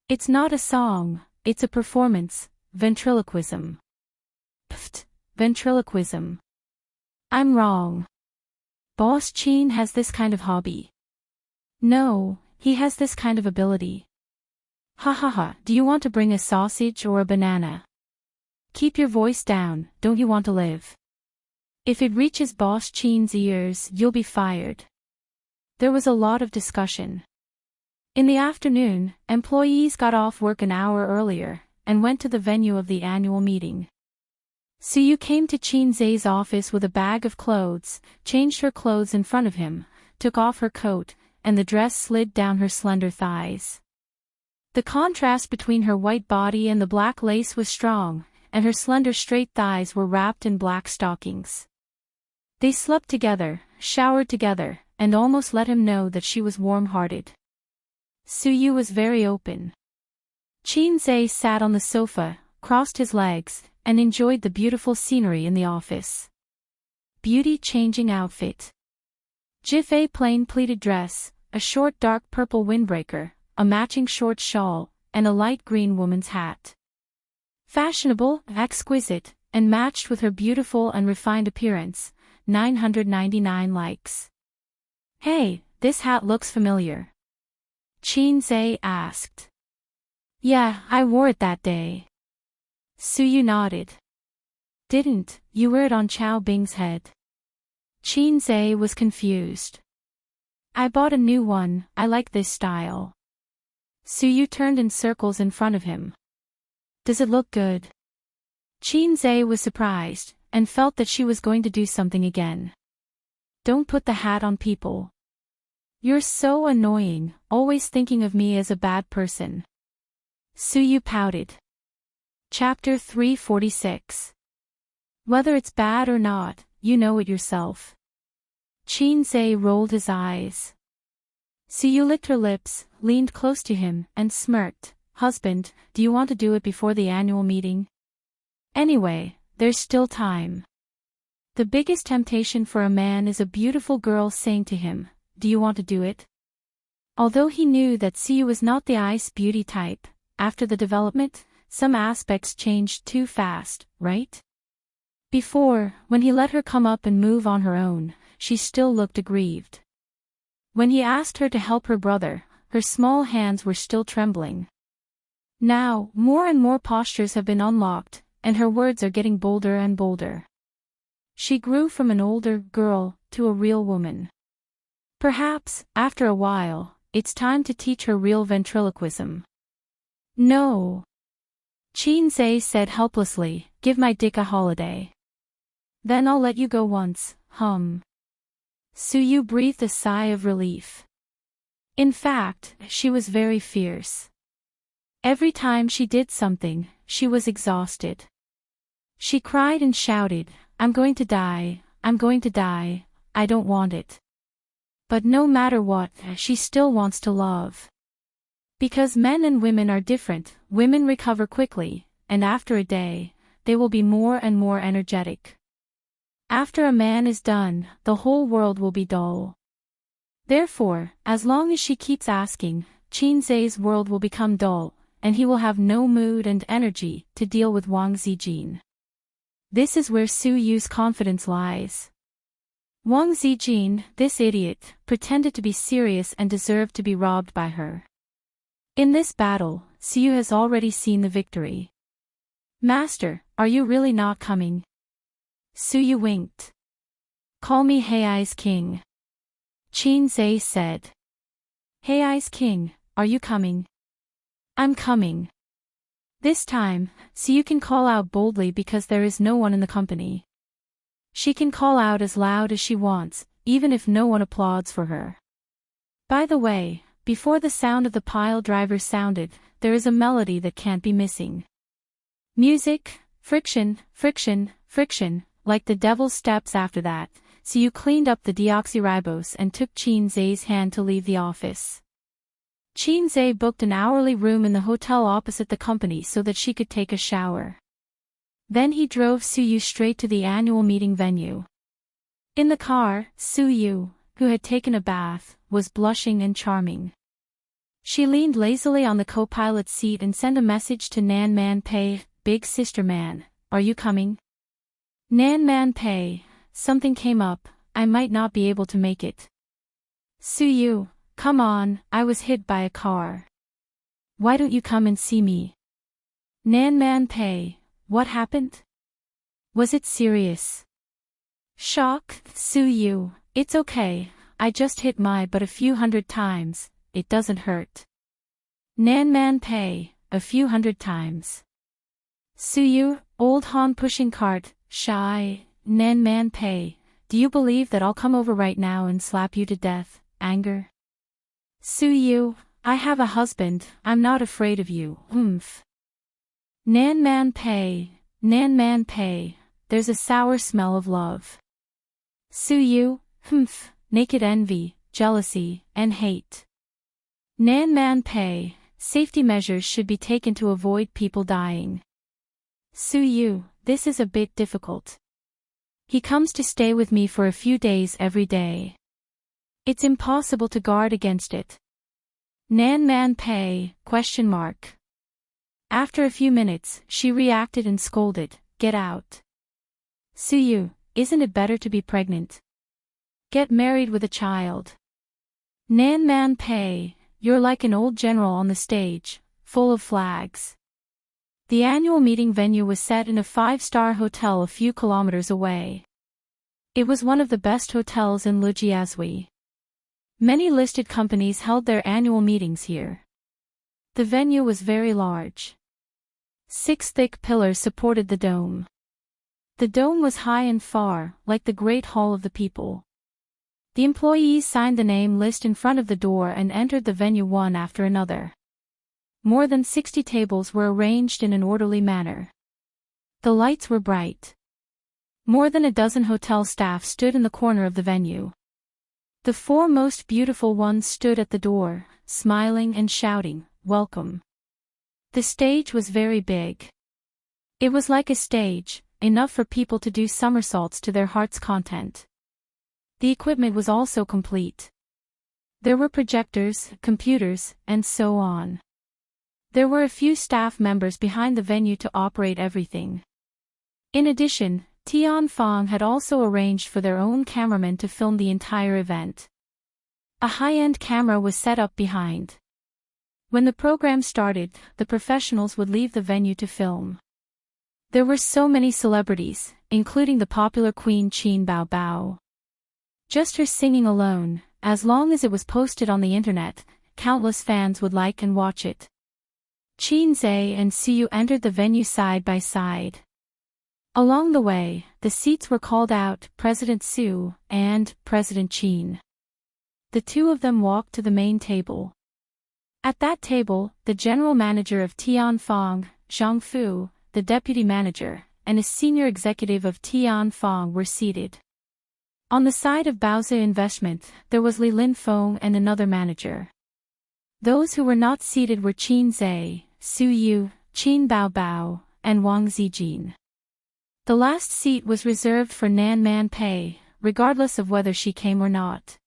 It's not a song, it's a performance, ventriloquism. Pft, ventriloquism. I'm wrong. Boss Chin has this kind of hobby. No, he has this kind of ability. Ha ha ha, do you want to bring a sausage or a banana? Keep your voice down, don't you want to live? If it reaches Boss Chin's ears, you'll be fired. There was a lot of discussion. In the afternoon, employees got off work an hour earlier, and went to the venue of the annual meeting. Suyu came to Chin Zai's office with a bag of clothes, changed her clothes in front of him, took off her coat, and the dress slid down her slender thighs. The contrast between her white body and the black lace was strong, and her slender straight thighs were wrapped in black stockings. They slept together, showered together, and almost let him know that she was warm-hearted. Suyu was very open. Chin Zai sat on the sofa, crossed his legs, and enjoyed the beautiful scenery in the office. Beauty-changing outfit. Jiffei plain pleated dress, a short dark purple windbreaker, a matching short shawl, and a light green woman's hat. Fashionable, exquisite, and matched with her beautiful and refined appearance, 999 likes. Hey, this hat looks familiar. Chin Zai asked. Yeah, I wore it that day. Suyu nodded. Didn't you wear it on Chao Bing's head? Chin Zai was confused. I bought a new one, I like this style. Suyu turned in circles in front of him. Does it look good? Chin Zai was surprised, and felt that she was going to do something again. Don't put the hat on people. You're so annoying, always thinking of me as a bad person. Suyu pouted. Chapter 346. Whether it's bad or not, you know it yourself. Chin Zai rolled his eyes. Suyu licked her lips, leaned close to him, and smirked. Husband, do you want to do it before the annual meeting? Anyway, there's still time. The biggest temptation for a man is a beautiful girl saying to him, do you want to do it? Although he knew that Suyu was not the ice beauty type, after the development, some aspects changed too fast, right? Before, when he let her come up and move on her own, she still looked aggrieved. When he asked her to help her brother, her small hands were still trembling. Now, more and more postures have been unlocked, and her words are getting bolder and bolder. She grew from an older girl to a real woman. Perhaps, after a while, it's time to teach her real ventriloquism. No. Chin Zai said helplessly, give my dick a holiday. Then I'll let you go once, Suyu breathed a sigh of relief. In fact, she was very fierce. Every time she did something, she was exhausted. She cried and shouted, I'm going to die, I'm going to die, I don't want it. But no matter what, she still wants to love. Because men and women are different, women recover quickly, and after a day, they will be more and more energetic. After a man is done, the whole world will be dull. Therefore, as long as she keeps asking, Chin Zai's world will become dull, and he will have no mood and energy to deal with Wang Zijin. This is where Suyu's confidence lies. Wang Zijin, this idiot, pretended to be serious and deserved to be robbed by her. In this battle, Suyu has already seen the victory. Master, are you really not coming? Suyu winked. Call me Hei's king. Chin Zai said. Hei's king, are you coming? I'm coming. This time, Suyu can call out boldly because there is no one in the company. She can call out as loud as she wants, even if no one applauds for her. By the way, before the sound of the pile driver sounded, there is a melody that can't be missing. Music, friction, friction, friction, like the devil's steps after that, so you cleaned up the deoxyribose and took Chin Zay's hand to leave the office. Chin Zay booked an hourly room in the hotel opposite the company so that she could take a shower. Then he drove Suyu straight to the annual meeting venue. In the car, Suyu, who had taken a bath, was blushing and charming. She leaned lazily on the co-pilot seat and sent a message to Nan Man Pei, "Big sister man, are you coming?" "Nan Man Pei, something came up, I might not be able to make it." "Suyu, come on, I was hit by a car. Why don't you come and see me?" "Nan Man Pei, what happened? Was it serious?" "Shock, Suyu, it's okay, I just hit my butt a few hundred times, it doesn't hurt." "Nan Man Pei, a few hundred times." "Suyu, old Han pushing cart, shy, Nan Man Pei, do you believe that I'll come over right now and slap you to death, anger?" "Suyu, I have a husband, I'm not afraid of you, oomph." "Nan Man Pei, there's a sour smell of love." "Suyu, humph, naked envy, jealousy, and hate." "Nan Man Pei, safety measures should be taken to avoid people dying." "Suyu, this is a bit difficult. He comes to stay with me for a few days every day. It's impossible to guard against it." "Nan Man Pei, ? After a few minutes, she reacted and scolded, "Get out. Suyu, isn't it better to be pregnant? Get married with a child." "Nan Man Pei, you're like an old general on the stage, full of flags." The annual meeting venue was set in a 5-star hotel a few kilometers away. It was one of the best hotels in Lujiazui. Many listed companies held their annual meetings here. The venue was very large. 6 thick pillars supported the dome. The dome was high and far, like the Great Hall of the People. The employees signed the name list in front of the door and entered the venue one after another. More than 60 tables were arranged in an orderly manner. The lights were bright. More than a dozen hotel staff stood in the corner of the venue. The 4 most beautiful ones stood at the door, smiling and shouting, "Welcome." The stage was very big. It was like a stage, enough for people to do somersaults to their heart's content. The equipment was also complete. There were projectors, computers, and so on. There were a few staff members behind the venue to operate everything. In addition, Tianfang had also arranged for their own cameraman to film the entire event. A high-end camera was set up behind. When the program started, the professionals would leave the venue to film. There were so many celebrities, including the popular Queen Qin Baobao. Just her singing alone, as long as it was posted on the internet, countless fans would like and watch it. Qin Zay and Suyu entered the venue side by side. Along the way, the seats were called out, President Su and President Qin. The two of them walked to the main table. At that table, the general manager of Tianfang, Zhang Fu, the deputy manager, and a senior executive of Tianfang were seated. On the side of Baozi Investment, there was Li Linfeng and another manager. Those who were not seated were Qin Zay, Su Yu, Qin Baobao, and Wang Zijin. The last seat was reserved for Nan Man Pei, regardless of whether she came or not.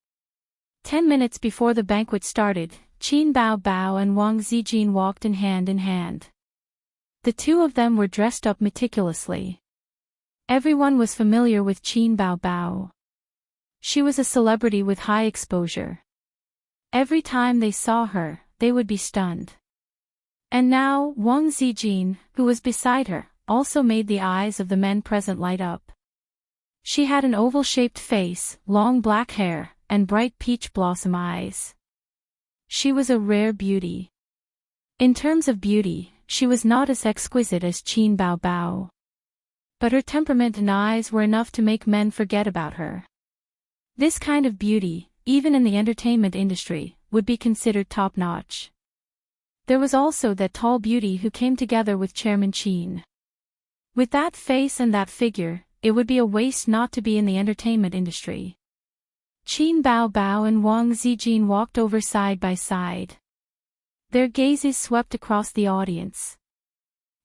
10 minutes before the banquet started, Qin Baobao and Wang Zijin walked in hand. The two of them were dressed up meticulously. Everyone was familiar with Qin Baobao. She was a celebrity with high exposure. Every time they saw her, they would be stunned. And now, Wang Zijin, who was beside her, also made the eyes of the men present light up. She had an oval-shaped face, long black hair, and bright peach blossom eyes. She was a rare beauty. In terms of beauty, she was not as exquisite as Qin Baobao. But her temperament and eyes were enough to make men forget about her. This kind of beauty, even in the entertainment industry, would be considered top-notch. There was also that tall beauty who came together with Chairman Qin. With that face and that figure, it would be a waste not to be in the entertainment industry. Qin Bao Bao and Wang Zijin walked over side by side. Their gazes swept across the audience.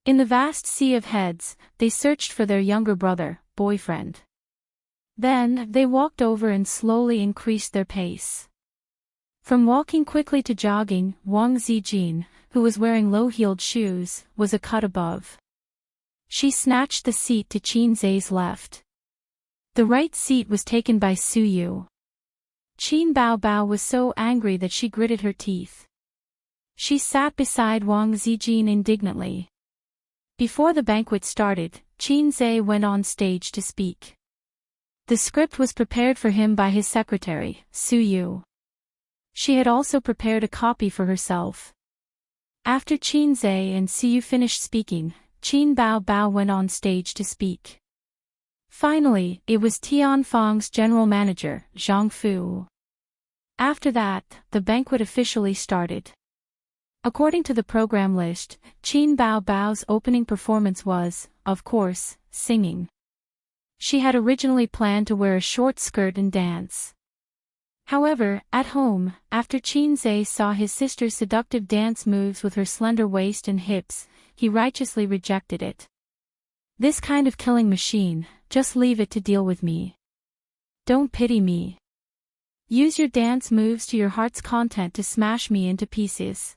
In the vast sea of heads, they searched for their younger brother, boyfriend. Then, they walked over and slowly increased their pace. From walking quickly to jogging, Wang Zijin, who was wearing low-heeled shoes, was a cut above. She snatched the seat to Qin Zai's left. The right seat was taken by Su Yu. Qin Bao Bao was so angry that she gritted her teeth. She sat beside Wang Zijin indignantly. Before the banquet started, Qin Zai went on stage to speak. The script was prepared for him by his secretary, Su Yu. She had also prepared a copy for herself. After Qin Zai and Su Yu finished speaking, Qin Bao Bao went on stage to speak. Finally, it was Tianfang's general manager, Zhang Fu. After that, the banquet officially started. According to the program list, Qin Bao Bao's opening performance was, of course, singing. She had originally planned to wear a short skirt and dance. However, at home, after Qin Zai saw his sister's seductive dance moves with her slender waist and hips, he righteously rejected it. This kind of killing machine, just leave it to deal with me. Don't pity me. Use your dance moves to your heart's content to smash me into pieces.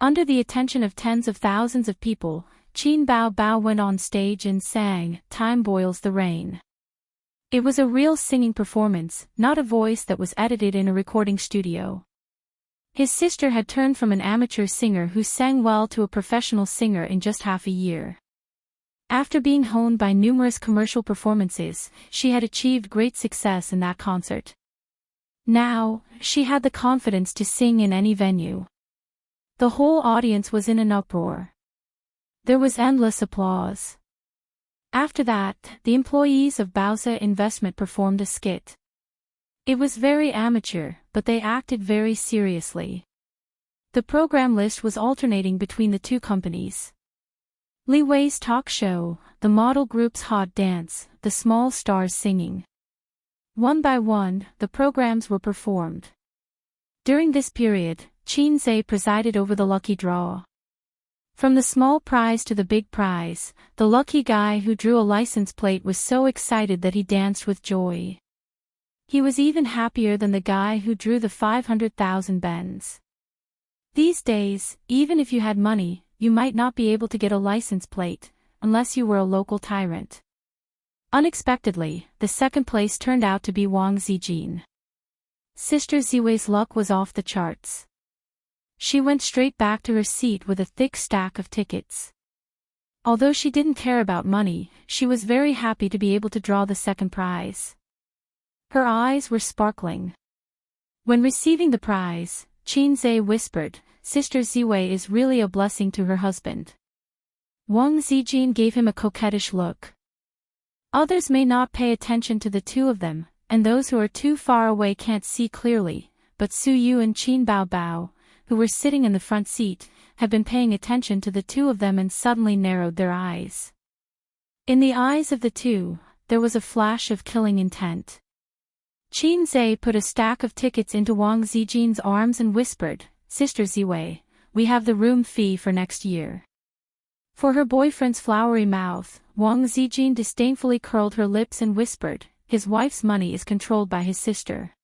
Under the attention of tens of thousands of people, Qin Bao Bao went on stage and sang, "Time Boils the Rain." It was a real singing performance, not a voice that was edited in a recording studio. His sister had turned from an amateur singer who sang well to a professional singer in just half a year. After being honed by numerous commercial performances, she had achieved great success in that concert. Now, she had the confidence to sing in any venue. The whole audience was in an uproar. There was endless applause. After that, the employees of Baoza Investment performed a skit. It was very amateur, but they acted very seriously. The program list was alternating between the two companies. Li Wei's talk show, the model group's hot dance, the small stars singing. One by one, the programs were performed. During this period, Qin Zai presided over the lucky draw. From the small prize to the big prize, the lucky guy who drew a license plate was so excited that he danced with joy. He was even happier than the guy who drew the 500,000 bens. These days, even if you had money, you might not be able to get a license plate, unless you were a local tyrant. Unexpectedly, the second place turned out to be Wang Zijin. Sister Ziwei's luck was off the charts. She went straight back to her seat with a thick stack of tickets. Although she didn't care about money, she was very happy to be able to draw the second prize. Her eyes were sparkling. When receiving the prize, Qin Zai whispered, "Sister Ziwei is really a blessing to her husband." Wang Zijin gave him a coquettish look. Others may not pay attention to the two of them, and those who are too far away can't see clearly, but Su Yu and Qin Bao Bao, who were sitting in the front seat, had been paying attention to the two of them and suddenly narrowed their eyes. In the eyes of the two, there was a flash of killing intent. Qin Zai put a stack of tickets into Wang Zijin's arms and whispered, "Sister Ziwei, we have the room fee for next year." For her boyfriend's flowery mouth, Wang Zijin disdainfully curled her lips and whispered, "His wife's money is controlled by his sister."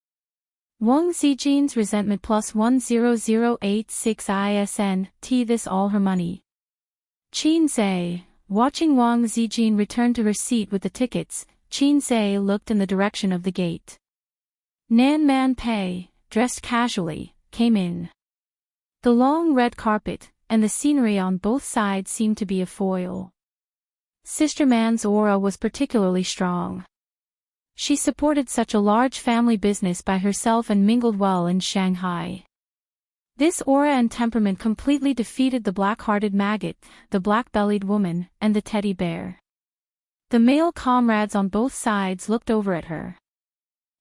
Wang Zijin's resentment plus 10086 ISN, this all her money. Qin Zai, watching Wang Zijin return to her seat with the tickets, Qin Zai looked in the direction of the gate. Nan Man Pei, dressed casually, came in. The long red carpet, and the scenery on both sides seemed to be a foil. Sister Man's aura was particularly strong. She supported such a large family business by herself and mingled well in Shanghai. This aura and temperament completely defeated the black-hearted maggot, the black-bellied woman, and the teddy bear. The male comrades on both sides looked over at her.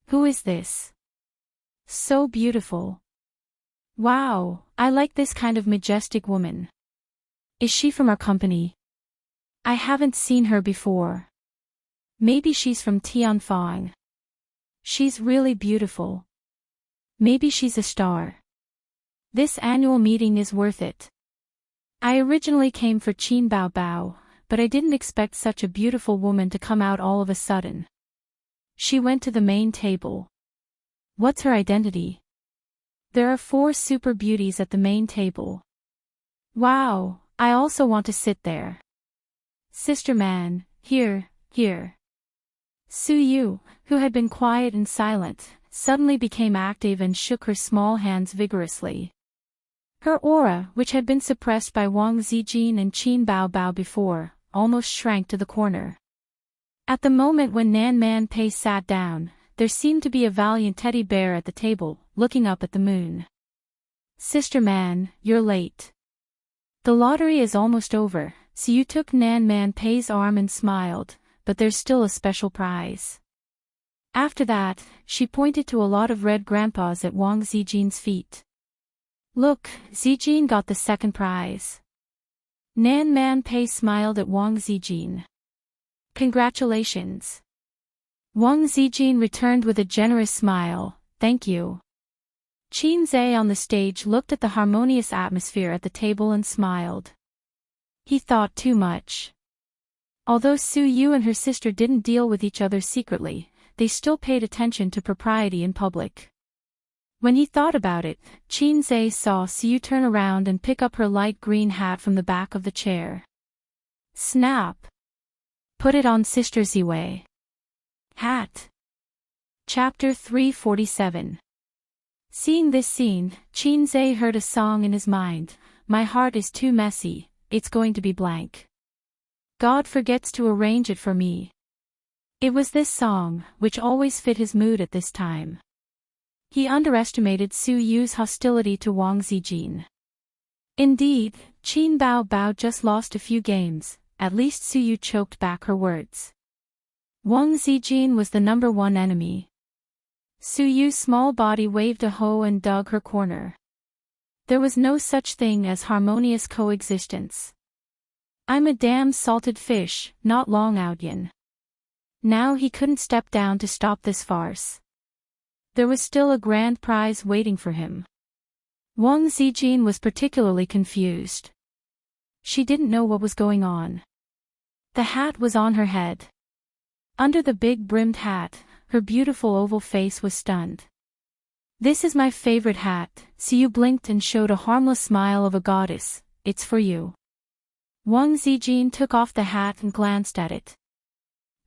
Who is this? So beautiful. Wow, I like this kind of majestic woman. Is she from our company? I haven't seen her before. Maybe she's from Tianfang. She's really beautiful. Maybe she's a star. This annual meeting is worth it. I originally came for Qin Bao Bao, but I didn't expect such a beautiful woman to come out all of a sudden. She went to the main table. What's her identity? There are 4 super beauties at the main table. Wow, I also want to sit there. Sister man, here. Su Yu, who had been quiet and silent, suddenly became active and shook her small hands vigorously. Her aura, which had been suppressed by Wang Zijin and Qin Bao Bao before, almost shrank to the corner. At the moment when Nan Man Pei sat down, there seemed to be a valiant teddy bear at the table, looking up at the moon. Sister man, you're late. The lottery is almost over, so you took Nan Man Pei's arm and smiled, but there's still a special prize. After that, she pointed to a lot of red grandpas at Wang Zijin's feet. Look, Zijin got the second prize. Nan Man Pei smiled at Wang Zijin. Congratulations. Wang Zijin returned with a generous smile, thank you. Qin Zhe on the stage looked at the harmonious atmosphere at the table and smiled. He thought too much. Although Su Yu and her sister didn't deal with each other secretly, they still paid attention to propriety in public. When he thought about it, Qin Zhe saw Su Yu turn around and pick up her light green hat from the back of the chair. Snap! Put it on Sister Ziwei. Hat. Chapter 347. Seeing this scene, Qin Zhe heard a song in his mind. My heart is too messy, it's going to be blank. God forgets to arrange it for me. It was this song, which always fit his mood at this time. He underestimated Su Yu's hostility to Wang Zijin. Indeed, Qin Bao Bao just lost a few games, at least Su Yu choked back her words. Wang Zijin was the #1 enemy. Su Yu's small body waved a hoe and dug her corner. There was no such thing as harmonious coexistence. I'm a damn salted fish, not Long Outyin. Now he couldn't step down to stop this farce. There was still a grand prize waiting for him. Wang Zijin was particularly confused. She didn't know what was going on. The hat was on her head. Under the big brimmed hat, her beautiful oval face was stunned. This is my favorite hat, Su Yu blinked and showed a harmless smile of a goddess, it's for you. Wang Zijin took off the hat and glanced at it.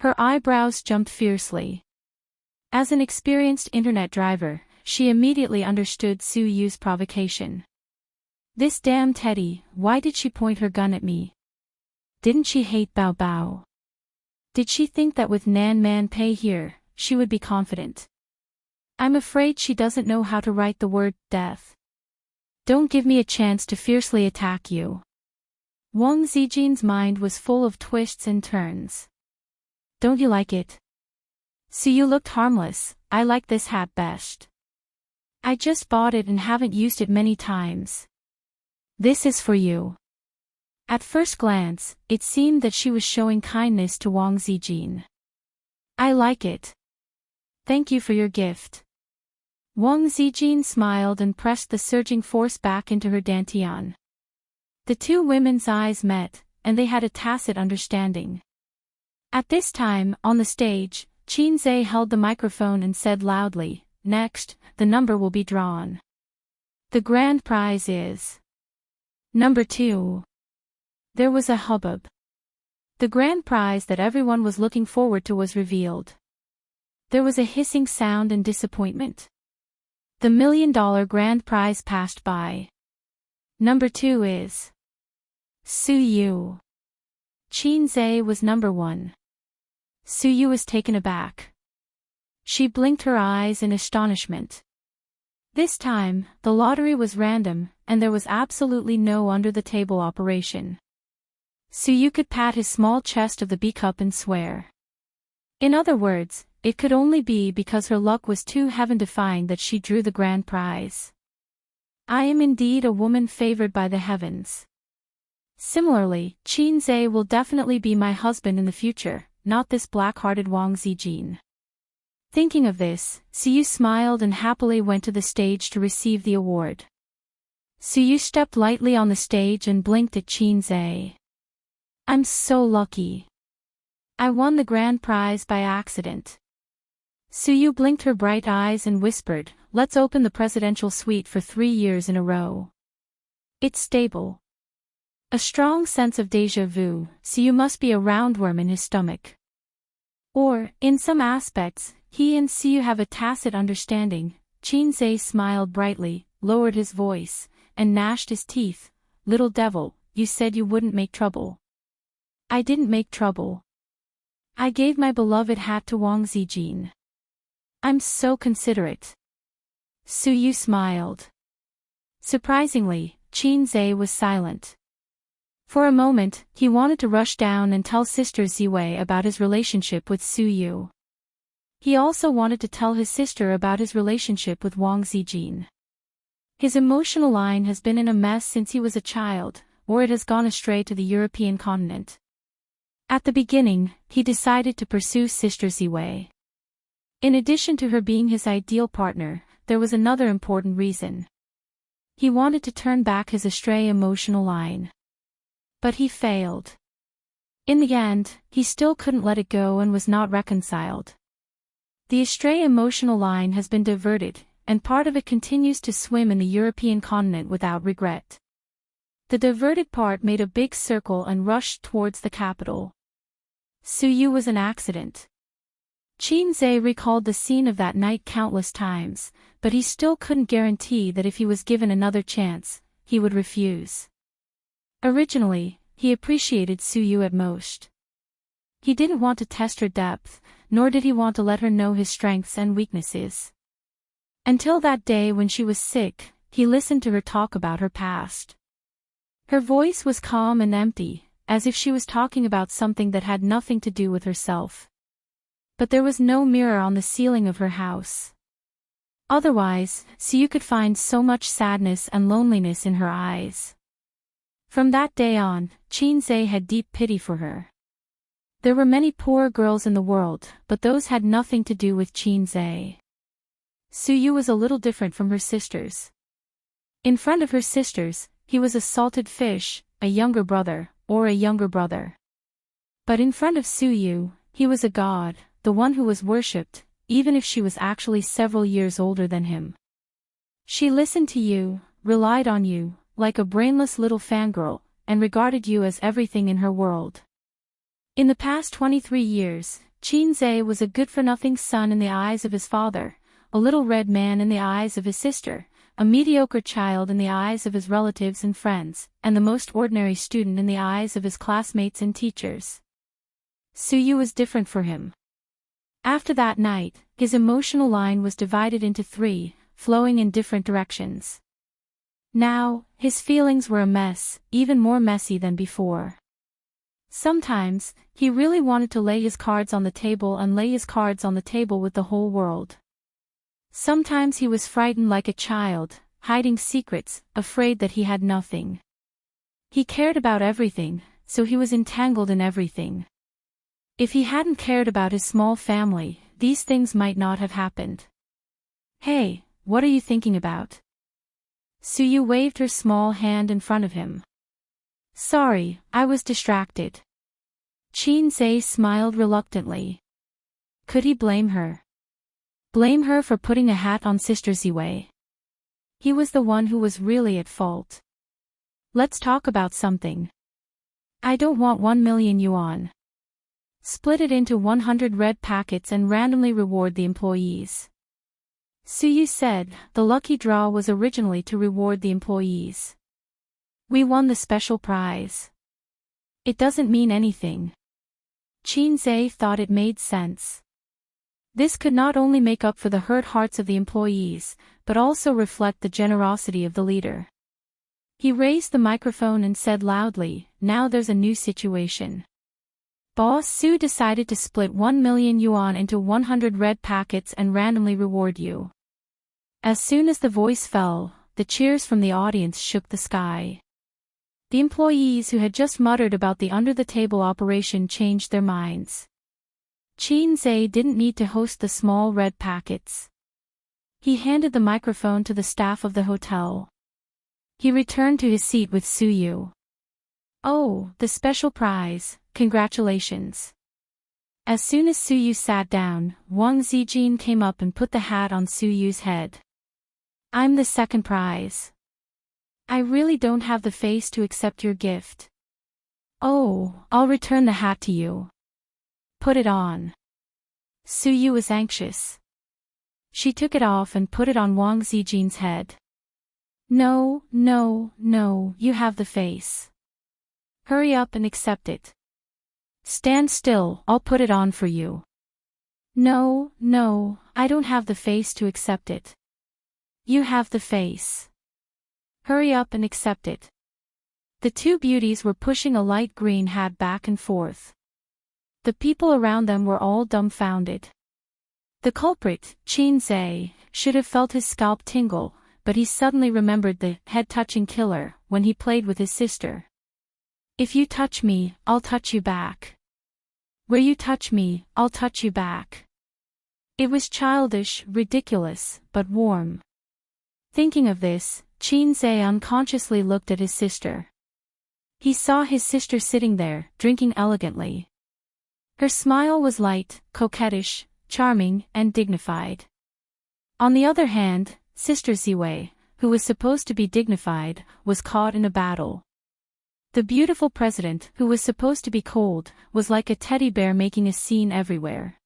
Her eyebrows jumped fiercely. As an experienced internet driver, she immediately understood Su Yu's provocation. This damn Teddy, why did she point her gun at me? Didn't she hate Bao Bao? Did she think that with Nan Man Pei here, she would be confident? I'm afraid she doesn't know how to write the word death. Don't give me a chance to fiercely attack you. Wang Zijin's mind was full of twists and turns. Don't you like it? Su Yu looked harmless. I like this hat best. I just bought it and haven't used it many times. This is for you. At first glance, it seemed that she was showing kindness to Wang Zijin. I like it. Thank you for your gift. Wang Zijin smiled and pressed the surging force back into her dantian. The two women's eyes met, and they had a tacit understanding. At this time, on the stage, Qin Zhe held the microphone and said loudly, "Next, the number will be drawn. The grand prize is number 2. There was a hubbub. The grand prize that everyone was looking forward to was revealed. There was a hissing sound and disappointment. The $1 million grand prize passed by. Number 2 is Su Yu. Qin Zhe was number 1. Su Yu was taken aback. She blinked her eyes in astonishment. This time, the lottery was random, and there was absolutely no under-the-table operation. Su Yu could pat his small chest of the B-cup and swear. In other words, it could only be because her luck was too heaven-defying that she drew the grand prize. I am indeed a woman favored by the heavens. Similarly, Qin Zhe will definitely be my husband in the future, not this black-hearted Wang Zijin. Thinking of this, Suyu smiled and happily went to the stage to receive the award. Suyu stepped lightly on the stage and blinked at Qinze. I'm so lucky. I won the grand prize by accident. Suyu blinked her bright eyes and whispered, let's open the presidential suite for 3 years in a row. It's stable. A strong sense of déjà vu, Suyu must be a roundworm in his stomach. Or, in some aspects, he and Suyu have a tacit understanding. Qinze smiled brightly, lowered his voice, and gnashed his teeth. Little devil, you said you wouldn't make trouble. I didn't make trouble. I gave my beloved hat to Wang Zijin. I'm so considerate. Suyu smiled. Surprisingly, Qinze was silent. For a moment, he wanted to rush down and tell Sister Ziwei about his relationship with Suyu. He also wanted to tell his sister about his relationship with Wang Zijin. His emotional line has been in a mess since he was a child, or it has gone astray to the European continent. At the beginning, he decided to pursue Sister Ziwei. In addition to her being his ideal partner, there was another important reason. He wanted to turn back his astray emotional line. But he failed. In the end, he still couldn't let it go and was not reconciled. The astray emotional line has been diverted, and part of it continues to swim in the European continent without regret. The diverted part made a big circle and rushed towards the capital. Suyu was an accident. Qinze recalled the scene of that night countless times, but he still couldn't guarantee that if he was given another chance, he would refuse. Originally, he appreciated Suyu at most. He didn't want to test her depth, nor did he want to let her know his strengths and weaknesses. Until that day when she was sick, he listened to her talk about her past. Her voice was calm and empty, as if she was talking about something that had nothing to do with herself. But there was no mirror on the ceiling of her house. Otherwise, Suyu could find so much sadness and loneliness in her eyes. From that day on, Qinze had deep pity for her. There were many poor girls in the world, but those had nothing to do with Qinze. Suyu was a little different from her sisters. In front of her sisters, he was a salted fish, a younger brother, or a younger brother. But in front of Suyu, he was a god, the one who was worshipped, even if she was actually several years older than him. She listened to you, relied on you, like a brainless little fangirl, and regarded you as everything in her world. In the past 23 years, Qinze was a good-for-nothing son in the eyes of his father, a little red man in the eyes of his sister, a mediocre child in the eyes of his relatives and friends, and the most ordinary student in the eyes of his classmates and teachers. Suyu was different for him. After that night, his emotional line was divided into 3, flowing in different directions. Now, his feelings were a mess, even more messy than before. Sometimes, he really wanted to lay his cards on the table and lay his cards on the table with the whole world. Sometimes he was frightened like a child, hiding secrets, afraid that he had nothing. He cared about everything, so he was entangled in everything. If he hadn't cared about his small family, these things might not have happened. Hey, what are you thinking about? Suyu waved her small hand in front of him. Sorry, I was distracted. Qinze smiled reluctantly. Could he blame her? Blame her for putting a hat on Sister Ziwei? He was the one who was really at fault. Let's talk about something. I don't want 1 million yuan. Split it into 100 red packets and randomly reward the employees. Suyu said, the lucky draw was originally to reward the employees. We won the special prize. It doesn't mean anything. Qinze thought it made sense. This could not only make up for the hurt hearts of the employees, but also reflect the generosity of the leader. He raised the microphone and said loudly, now there's a new situation. Boss Su decided to split 1 million yuan into 100 red packets and randomly reward you. As soon as the voice fell, the cheers from the audience shook the sky. The employees who had just muttered about the under-the-table operation changed their minds. Qin Zhe didn't need to host the small red packets. He handed the microphone to the staff of the hotel. He returned to his seat with Suyu. "Oh, the special prize, congratulations." As soon as Suyu sat down, Wang Zijin came up and put the hat on Suyu's head. "I'm the second prize. I really don't have the face to accept your gift." "Oh, I'll return the hat to you. Put it on." Suyu was anxious. She took it off and put it on Wang Zijin's head. "No, no, no, you have the face. Hurry up and accept it." "Stand still, I'll put it on for you." "No, no, I don't have the face to accept it." "You have the face. Hurry up and accept it." The two beauties were pushing a light green hat back and forth. The people around them were all dumbfounded. The culprit, Qin Zhe, should have felt his scalp tingle, but he suddenly remembered the head-touching killer when he played with his sister. "If you touch me, I'll touch you back. Where you touch me, I'll touch you back." It was childish, ridiculous, but warm. Thinking of this, Qin Zhe unconsciously looked at his sister. He saw his sister sitting there, drinking elegantly. Her smile was light, coquettish, charming, and dignified. On the other hand, Sister Ziwei, who was supposed to be dignified, was caught in a battle. The beautiful president, who was supposed to be cold, was like a teddy bear making a scene everywhere.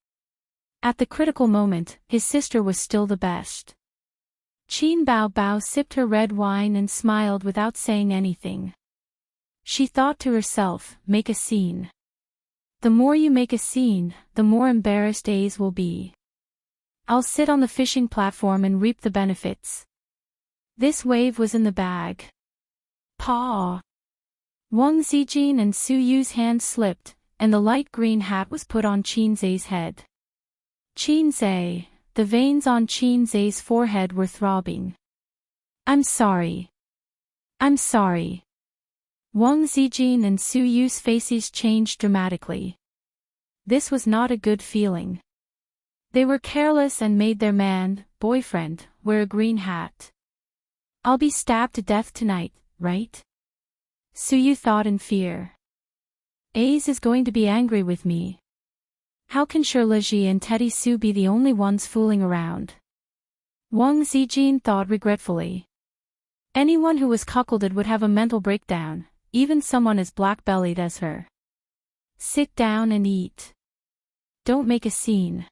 At the critical moment, his sister was still the best. Qin Bao sipped her red wine and smiled without saying anything. She thought to herself, make a scene. The more you make a scene, the more embarrassed A's will be. I'll sit on the fishing platform and reap the benefits. This wave was in the bag. Paw! Wang Zijin and Suyu's hands slipped, and the light green hat was put on Qin Zhe's head. Qin Zhe, the veins on Qin Zhe's forehead were throbbing. "I'm sorry. I'm sorry." Wang Zijin and Suyu's faces changed dramatically. This was not a good feeling. They were careless and made their boyfriend, wear a green hat. "I'll be stabbed to death tonight, right?" Suyu thought in fear. "Ace is going to be angry with me. How can Shirleji and Teddy Sue be the only ones fooling around?" Wang Zijin thought regretfully. Anyone who was cuckolded would have a mental breakdown, even someone as black-bellied as her. "Sit down and eat. Don't make a scene."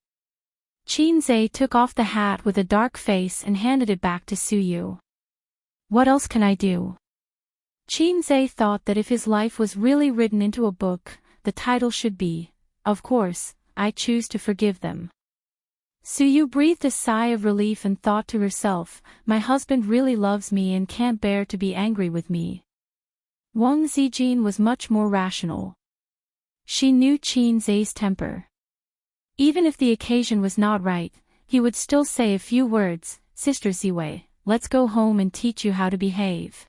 Qin Zhe took off the hat with a dark face and handed it back to Suyu. "What else can I do?" Qin Zhe thought that if his life was really written into a book, the title should be, "Of course, I choose to forgive them." Suyu breathed a sigh of relief and thought to herself, my husband really loves me and can't bear to be angry with me. Wang Zijin was much more rational. She knew Qin Zhe's temper. Even if the occasion was not right, he would still say a few words. "Sister Ziwei, let's go home and teach you how to behave."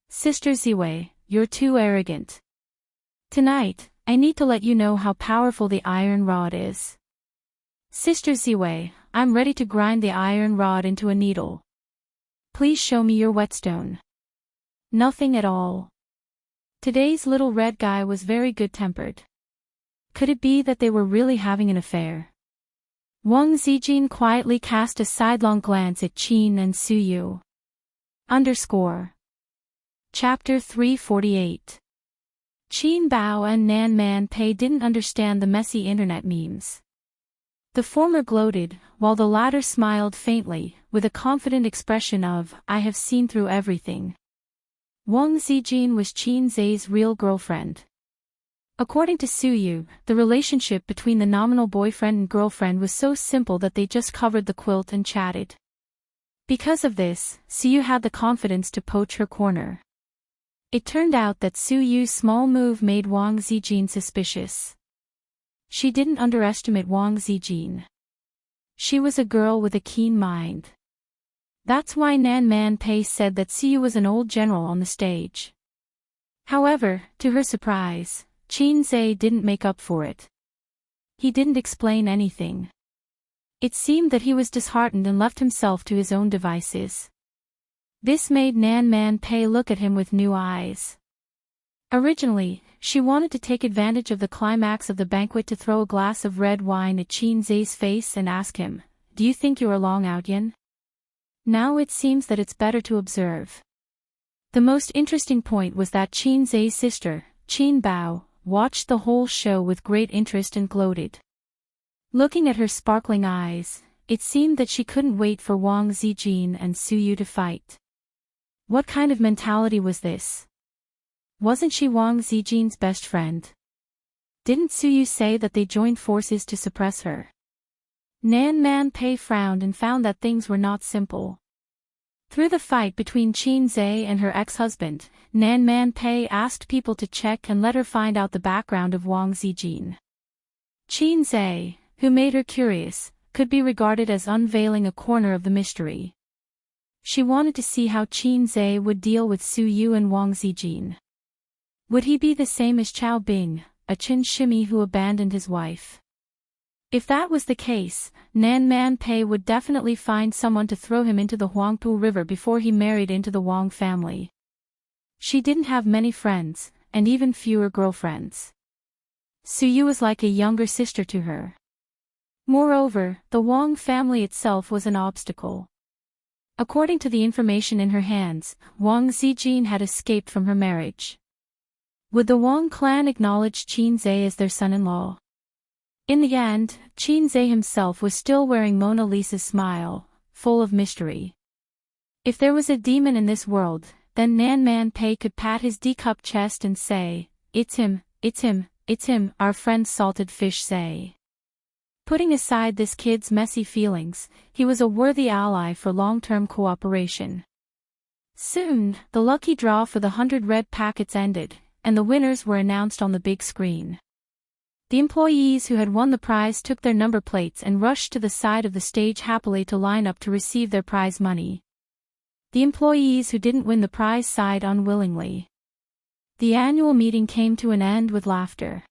"Sister Ziwei, you're too arrogant. Tonight, I need to let you know how powerful the iron rod is." "Sister Ziwei, I'm ready to grind the iron rod into a needle. Please show me your whetstone." "Nothing at all." Today's little red guy was very good-tempered. Could it be that they were really having an affair? Wang Zijin quietly cast a sidelong glance at Qin and Suyu. Chapter 348. Qin Bao and Nan Man Pei didn't understand the messy internet memes. The former gloated, while the latter smiled faintly, with a confident expression of, "I have seen through everything." Wang Zijin was Qin Zhe's real girlfriend. According to Suyu, the relationship between the nominal boyfriend and girlfriend was so simple that they just covered the quilt and chatted. Because of this, Suyu had the confidence to poach her corner. It turned out that Suyu's small move made Wang Zijin suspicious. She didn't underestimate Wang Zijin. She was a girl with a keen mind. That's why Nan Man Pei said that Suyu was an old general on the stage. However, to her surprise, Qin Zhe didn't make up for it. He didn't explain anything. It seemed that he was disheartened and left himself to his own devices. This made Nan Man Pei look at him with new eyes. Originally, she wanted to take advantage of the climax of the banquet to throw a glass of red wine at Qin Zai's face and ask him, "Do you think you are long out yin?" Now it seems that it's better to observe. The most interesting point was that Qin Zai's sister, Qin Bao, watched the whole show with great interest and gloated. Looking at her sparkling eyes, it seemed that she couldn't wait for Wang Zijin and Su Yu to fight. What kind of mentality was this? Wasn't she Wang Zijin's best friend? Didn't Su Yu say that they joined forces to suppress her? Nan Man Pei frowned and found that things were not simple. Through the fight between Qin Zai and her ex-husband, Nan Man Pei asked people to check and let her find out the background of Wang Zijin. Qin Zai, who made her curious, could be regarded as unveiling a corner of the mystery. She wanted to see how Qin Zai would deal with Su Yu and Wang Zijin. Would he be the same as Chao Bing, a Qin shimi who abandoned his wife? If that was the case, Nan Man Pei would definitely find someone to throw him into the Huangpu River before he married into the Wang family. She didn't have many friends, and even fewer girlfriends. Su Yu was like a younger sister to her. Moreover, the Wang family itself was an obstacle. According to the information in her hands, Wang Zijin had escaped from her marriage. Would the Wang clan acknowledge Qin Zai as their son-in-law? In the end, Qin Zai himself was still wearing Mona Lisa's smile, full of mystery. If there was a demon in this world, then Nan Man Pei could pat his D-cup chest and say, "It's him, it's him, it's him," our friend Salted Fish say. Putting aside this kid's messy feelings, he was a worthy ally for long-term cooperation. Soon, the lucky draw for the 100 red packets ended, and the winners were announced on the big screen. The employees who had won the prize took their number plates and rushed to the side of the stage happily to line up to receive their prize money. The employees who didn't win the prize sighed unwillingly. The annual meeting came to an end with laughter.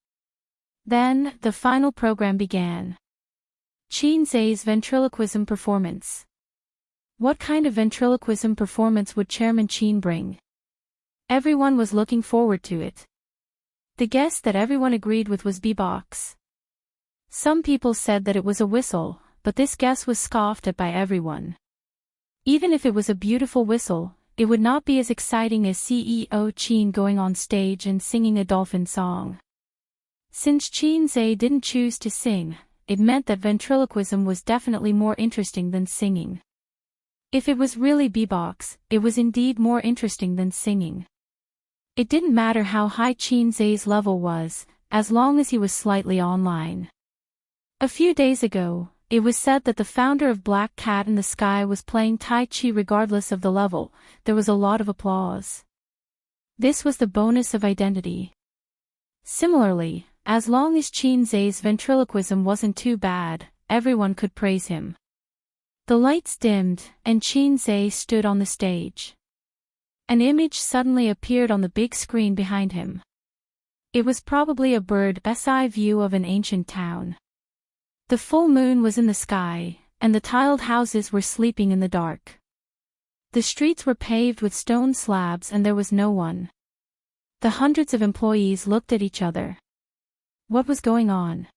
Then, the final program began. Qin Zai's ventriloquism performance. What kind of ventriloquism performance would Chairman Qin bring? Everyone was looking forward to it. The guess that everyone agreed with was beatbox. Some people said that it was a whistle, but this guess was scoffed at by everyone. Even if it was a beautiful whistle, it would not be as exciting as CEO Qin going on stage and singing a dolphin song. Since Qin Zai didn't choose to sing, it meant that ventriloquism was definitely more interesting than singing. If it was really beatbox, it was indeed more interesting than singing. It didn't matter how high Qin Zai's level was, as long as he was slightly online. A few days ago, it was said that the founder of Black Cat in the Sky was playing Tai Chi regardless of the level. There was a lot of applause. This was the bonus of identity. Similarly, as long as Qin Zai's ventriloquism wasn't too bad, everyone could praise him. The lights dimmed, and Qin Zai stood on the stage. An image suddenly appeared on the big screen behind him. It was probably a bird's eye view of an ancient town. The full moon was in the sky, and the tiled houses were sleeping in the dark. The streets were paved with stone slabs and there was no one. The hundreds of employees looked at each other. What was going on?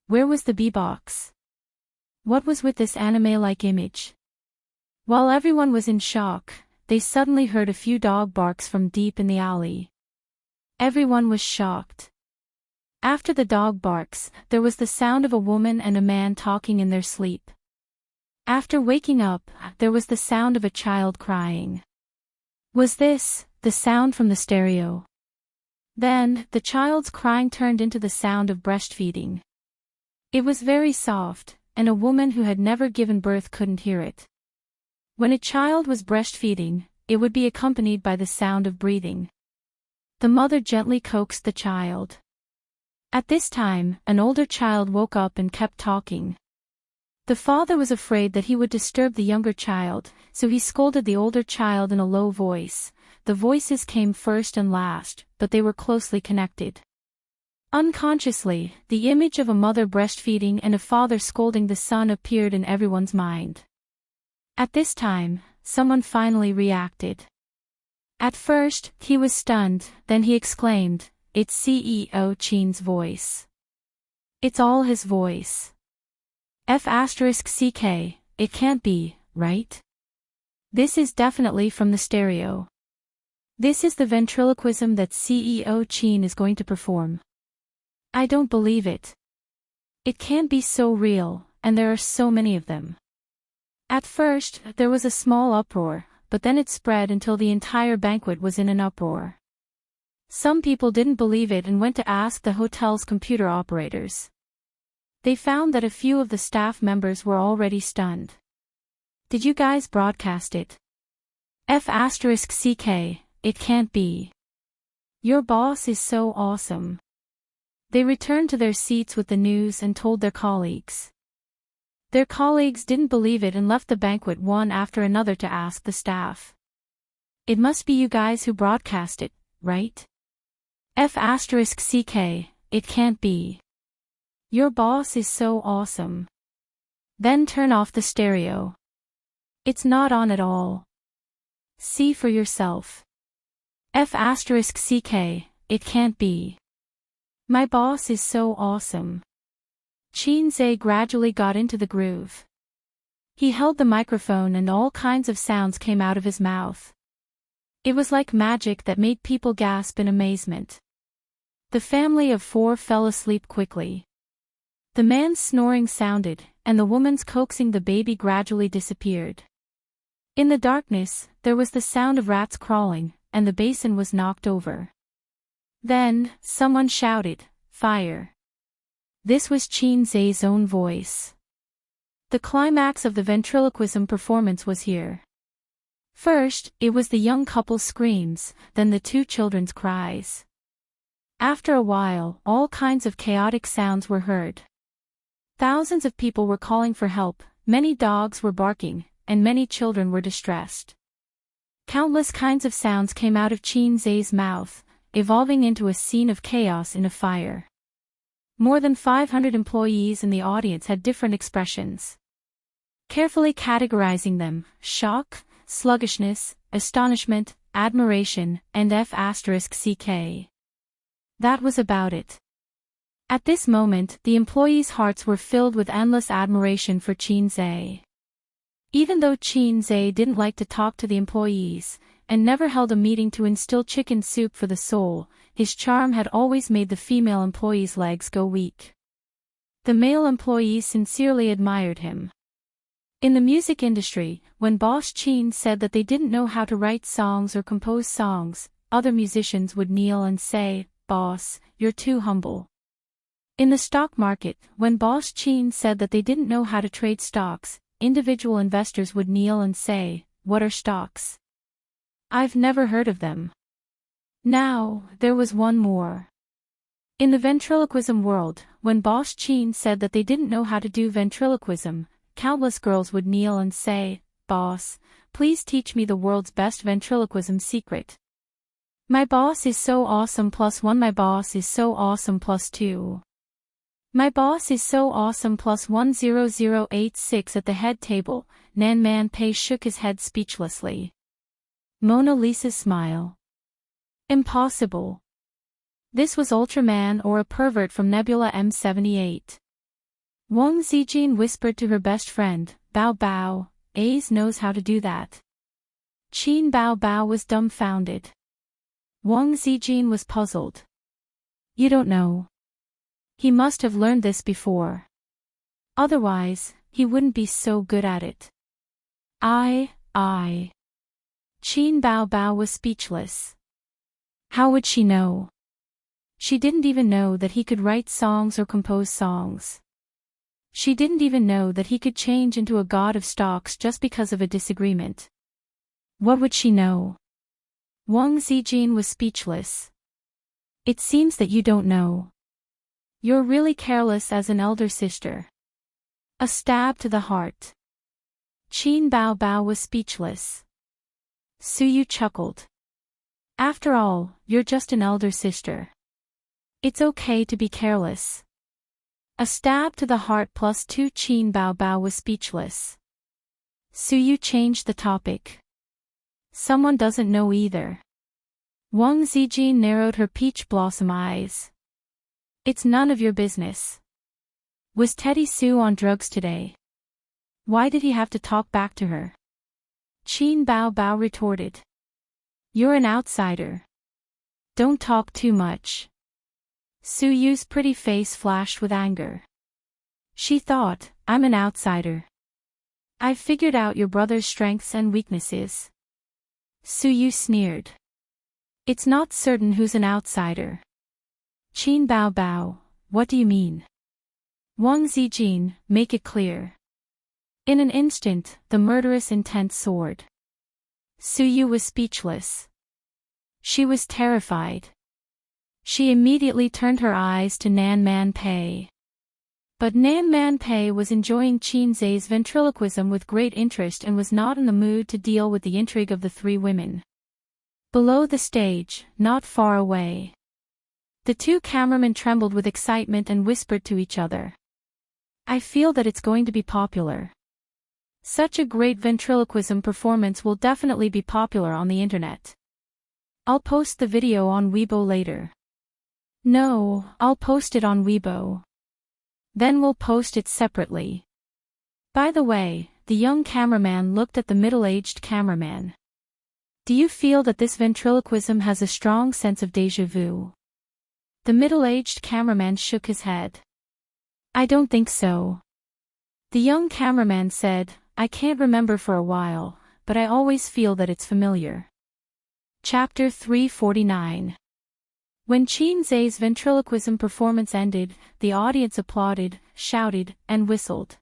Where was the beatbox? What was with this anime-like image? While everyone was in shock, they suddenly heard a few dog barks from deep in the alley. Everyone was shocked. After the dog barks, there was the sound of a woman and a man talking in their sleep. After waking up, there was the sound of a child crying. Was this the sound from the stereo? Then, the child's crying turned into the sound of breastfeeding. It was very soft, and a woman who had never given birth couldn't hear it. When a child was breastfeeding, it would be accompanied by the sound of breathing. The mother gently coaxed the child. At this time, an older child woke up and kept talking. The father was afraid that he would disturb the younger child, so he scolded the older child in a low voice. The voices came first and last, but they were closely connected. Unconsciously, the image of a mother breastfeeding and a father scolding the son appeared in everyone's mind. At this time, someone finally reacted. At first, he was stunned, then he exclaimed, "It's CEO Chin's voice. It's all his voice. F***ck, it can't be, right? This is definitely from the stereo. This is the ventriloquism that CEO Chin is going to perform. I don't believe it. It can't be so real, and there are so many of them." At first, there was a small uproar, but then it spread until the entire banquet was in an uproar. Some people didn't believe it and went to ask the hotel's computer operators. They found that a few of the staff members were already stunned. "Did you guys broadcast it? F***ck, it can't be. Your boss is so awesome." They returned to their seats with the news and told their colleagues. Their colleagues didn't believe it and left the banquet one after another to ask the staff. "It must be you guys who broadcast it, right? F***ck, it can't be. Your boss is so awesome. Then turn off the stereo. It's not on at all. See for yourself. F***ck, it can't be. My boss is so awesome." Chin Zhe gradually got into the groove. He held the microphone and all kinds of sounds came out of his mouth. It was like magic that made people gasp in amazement. The family of 4 fell asleep quickly. The man's snoring sounded, and the woman's coaxing the baby gradually disappeared. In the darkness, there was the sound of rats crawling, and the basin was knocked over. Then, someone shouted, "Fire!" This was Chin Zhe's own voice. The climax of the ventriloquism performance was here. First, it was the young couple's screams, then the 2 children's cries. After a while, all kinds of chaotic sounds were heard. Thousands of people were calling for help, many dogs were barking, and many children were distressed. Countless kinds of sounds came out of Chin Zhe's mouth, evolving into a scene of chaos in a fire. More than 500 employees in the audience had different expressions. Carefully categorizing them: shock, sluggishness, astonishment, admiration, and F***ck. That was about it. At this moment, the employees' hearts were filled with endless admiration for Chin Zhe. Even though Chin Zhe didn't like to talk to the employees, and never held a meeting to instill chicken soup for the soul, his charm had always made the female employees' legs go weak. The male employees sincerely admired him. In the music industry, when boss Chin said that they didn't know how to write songs or compose songs, other musicians would kneel and say, "Boss, you're too humble." In the stock market, when boss Chin said that they didn't know how to trade stocks, individual investors would kneel and say, "What are stocks? I've never heard of them." Now, there was one more. In the ventriloquism world, when boss Chin said that they didn't know how to do ventriloquism, countless girls would kneel and say, "Boss, please teach me the world's best ventriloquism secret. My boss is so awesome +1, my boss is so awesome +2. My boss is so awesome +10086." At the head table, Nan Man Pei shook his head speechlessly. Mona Lisa's smile. Impossible. This was Ultraman or a pervert from Nebula M78. Wang Zijin whispered to her best friend, "Bao Bao, Ace knows how to do that." Qin Bao Bao was dumbfounded. Wang Zijin was puzzled. "You don't know. He must have learned this before. Otherwise, he wouldn't be so good at it." I. Qin Bao Bao was speechless. How would she know? She didn't even know that he could write songs or compose songs. She didn't even know that he could change into a god of stocks just because of a disagreement. What would she know? Wang Zijin was speechless. "It seems that you don't know. You're really careless as an elder sister." A stab to the heart. Qin Bao Bao was speechless. Suyu chuckled. "After all, you're just an elder sister. It's okay to be careless. A stab to the heart +2. Qin Bao Bao was speechless. Suyu changed the topic. Someone doesn't know either. Wang Zijin narrowed her peach blossom eyes. It's none of your business. Was Teddy Sue on drugs today? Why did he have to talk back to her? Qin Bao Bao retorted. You're an outsider. Don't talk too much. Suyu's pretty face flashed with anger. She thought, I'm an outsider. I've figured out your brother's strengths and weaknesses. Suyu sneered. It's not certain who's an outsider. Qin Bao Bao, what do you mean? Wang Zijin, make it clear. In an instant, the murderous intent soared. Suyu was speechless. She was terrified. She immediately turned her eyes to Nan Man Pei. But Nan Man Pei was enjoying Qin Zai's ventriloquism with great interest and was not in the mood to deal with the intrigue of the three women. Below the stage, not far away, the two cameramen trembled with excitement and whispered to each other. I feel that it's going to be popular. Such a great ventriloquism performance will definitely be popular on the internet. I'll post the video on Weibo later. No, I'll post it on Weibo. Then we'll post it separately. By the way, the young cameraman looked at the middle-aged cameraman. Do you feel that this ventriloquism has a strong sense of déjà vu? The middle-aged cameraman shook his head. I don't think so. The young cameraman said, I can't remember for a while, but I always feel that it's familiar. Chapter 349. When Qin Zai's ventriloquism performance ended, the audience applauded, shouted, and whistled.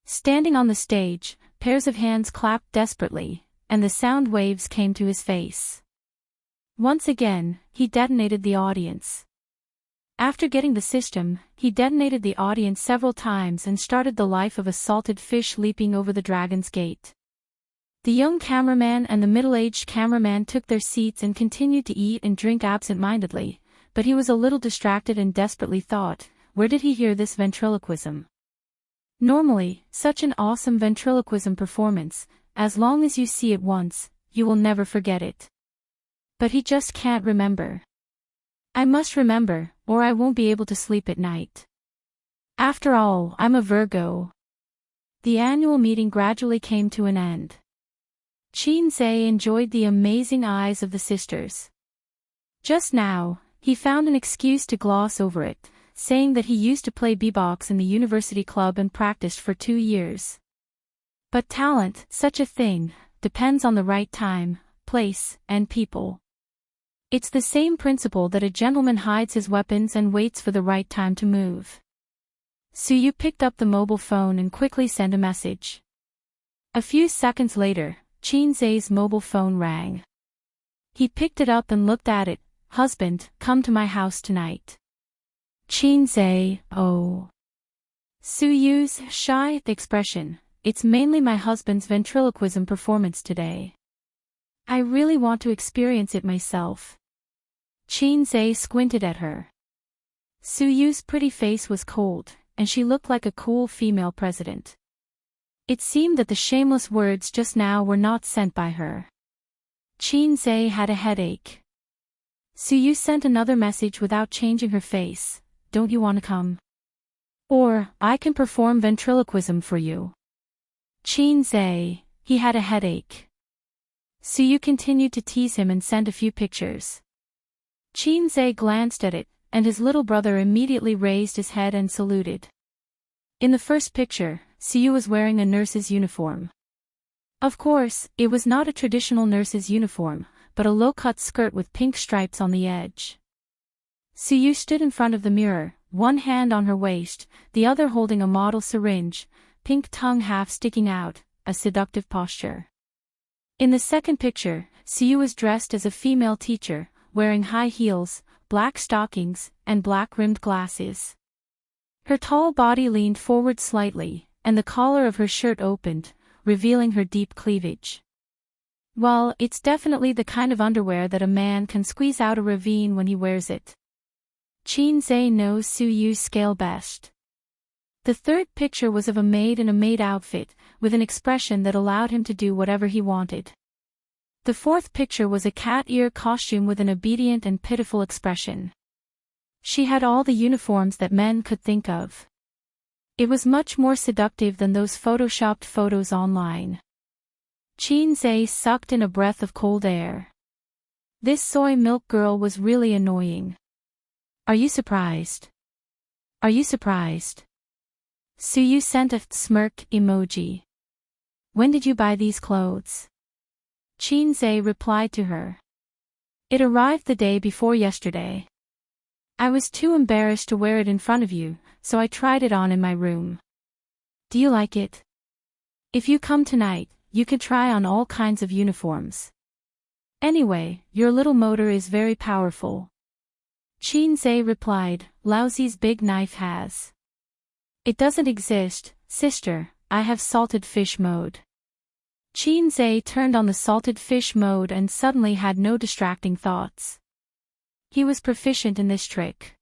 Standing on the stage, pairs of hands clapped desperately, and the sound waves came to his face. Once again, he detonated the audience. After getting the system, he detonated the audience several times and started the life of a salted fish leaping over the Dragon's Gate. The young cameraman and the middle-aged cameraman took their seats and continued to eat and drink absent-mindedly, but he was a little distracted and desperately thought, where did he hear this ventriloquism? Normally, such an awesome ventriloquism performance, as long as you see it once, you will never forget it. But he just can't remember. I must remember, or I won't be able to sleep at night. After all, I'm a Virgo. The annual meeting gradually came to an end. Qin Zai enjoyed the amazing eyes of the sisters. Just now, he found an excuse to gloss over it, saying that he used to play beatbox in the university club and practiced for 2 years. But talent, such a thing, depends on the right time, place, and people. It's the same principle that a gentleman hides his weapons and waits for the right time to move. Suyu picked up the mobile phone and quickly sent a message. A few seconds later, Qin Zai's mobile phone rang. He picked it up and looked at it. Husband, come to my house tonight. Qin Zai, oh. Suyu's shy expression, it's mainly my husband's ventriloquism performance today. I really want to experience it myself. Qin Zai squinted at her. Suyu's pretty face was cold, and she looked like a cool female president. It seemed that the shameless words just now were not sent by her. Qin Zai had a headache. Suyu sent another message without changing her face. Don't you want to come? Or, I can perform ventriloquism for you. Qin Zai, he had a headache. Suyu continued to tease him and sent a few pictures. Qin Zai glanced at it, and his little brother immediately raised his head and saluted. In the first picture, Suyu was wearing a nurse's uniform. Of course, it was not a traditional nurse's uniform, but a low-cut skirt with pink stripes on the edge. Suyu stood in front of the mirror, one hand on her waist, the other holding a model syringe, pink tongue half sticking out, a seductive posture. In the second picture, Suyu was dressed as a female teacher, wearing high heels, black stockings, and black-rimmed glasses. Her tall body leaned forward slightly, and the collar of her shirt opened, revealing her deep cleavage. Well, it's definitely the kind of underwear that a man can squeeze out a ravine when he wears it. Chin-se knows Su-yu's scale best. The third picture was of a maid in a maid outfit, with an expression that allowed him to do whatever he wanted. The fourth picture was a cat ear costume with an obedient and pitiful expression. She had all the uniforms that men could think of. It was much more seductive than those photoshopped photos online. Chin-se sucked in a breath of cold air. This soy milk girl was really annoying. Are you surprised? Are you surprised? Su-yu sent a smirk emoji. When did you buy these clothes? Chin-se replied to her. It arrived the day before yesterday. I was too embarrassed to wear it in front of you, so I tried it on in my room. Do you like it? If you come tonight, you can try on all kinds of uniforms. Anyway, your little motor is very powerful. Chin-se replied, Lousy's big knife has. It doesn't exist, sister, I have salted fish mode. Chin-se turned on the salted fish mode and suddenly had no distracting thoughts. He was proficient in this trick.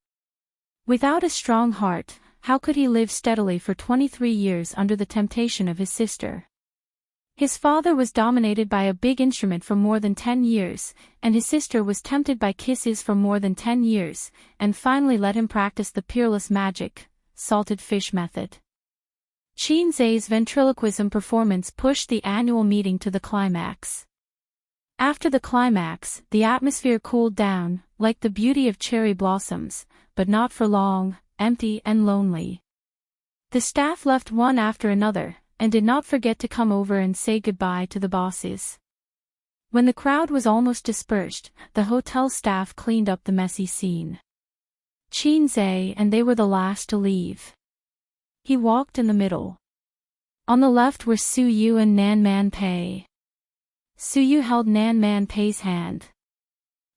Without a strong heart, how could he live steadily for 23 years under the temptation of his sister? His father was dominated by a big instrument for more than 10 years, and his sister was tempted by kisses for more than 10 years, and finally let him practice the peerless magic, salted fish method. Chin-se's ventriloquism performance pushed the annual meeting to the climax. After the climax, the atmosphere cooled down, like the beauty of cherry blossoms, but not for long, empty and lonely. The staff left one after another, and did not forget to come over and say goodbye to the bosses. When the crowd was almost dispersed, the hotel staff cleaned up the messy scene. Chin-se and they were the last to leave. He walked in the middle. On the left were Su-yu and Nan-man-pei. Su-yu held Nan-man-pei's hand.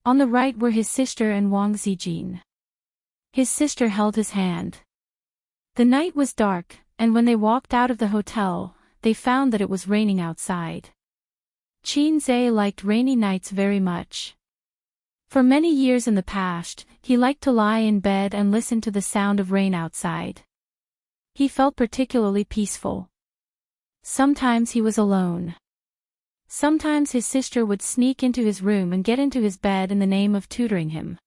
On the right were his sister and Wang Zijin. His sister held his hand. The night was dark, and when they walked out of the hotel, they found that it was raining outside. Chin-se liked rainy nights very much. For many years in the past, he liked to lie in bed and listen to the sound of rain outside. He felt particularly peaceful. Sometimes he was alone. Sometimes his sister would sneak into his room and get into his bed in the name of tutoring him.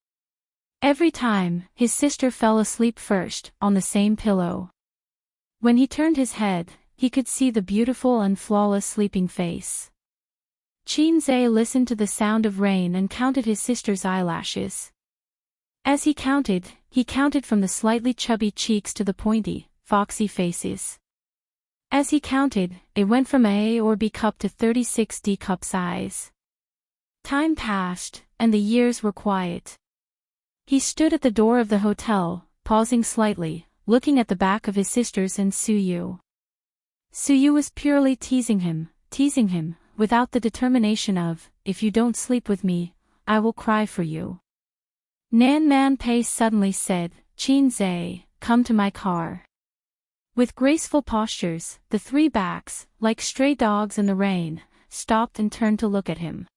Every time, his sister fell asleep first, on the same pillow. When he turned his head, he could see the beautiful and flawless sleeping face. Chin-se listened to the sound of rain and counted his sister's eyelashes. As he counted from the slightly chubby cheeks to the pointy, foxy faces. As he counted, it went from A or B cup to 36 D cup size. Time passed, and the years were quiet. He stood at the door of the hotel, pausing slightly, looking at the back of his sisters and Su-yu. Su-yu was purely teasing him, without the determination of, if you don't sleep with me, I will cry for you. Nan-man-pei suddenly said, Chin-se, come to my car. With graceful postures, the three backs, like stray dogs in the rain, stopped and turned to look at him.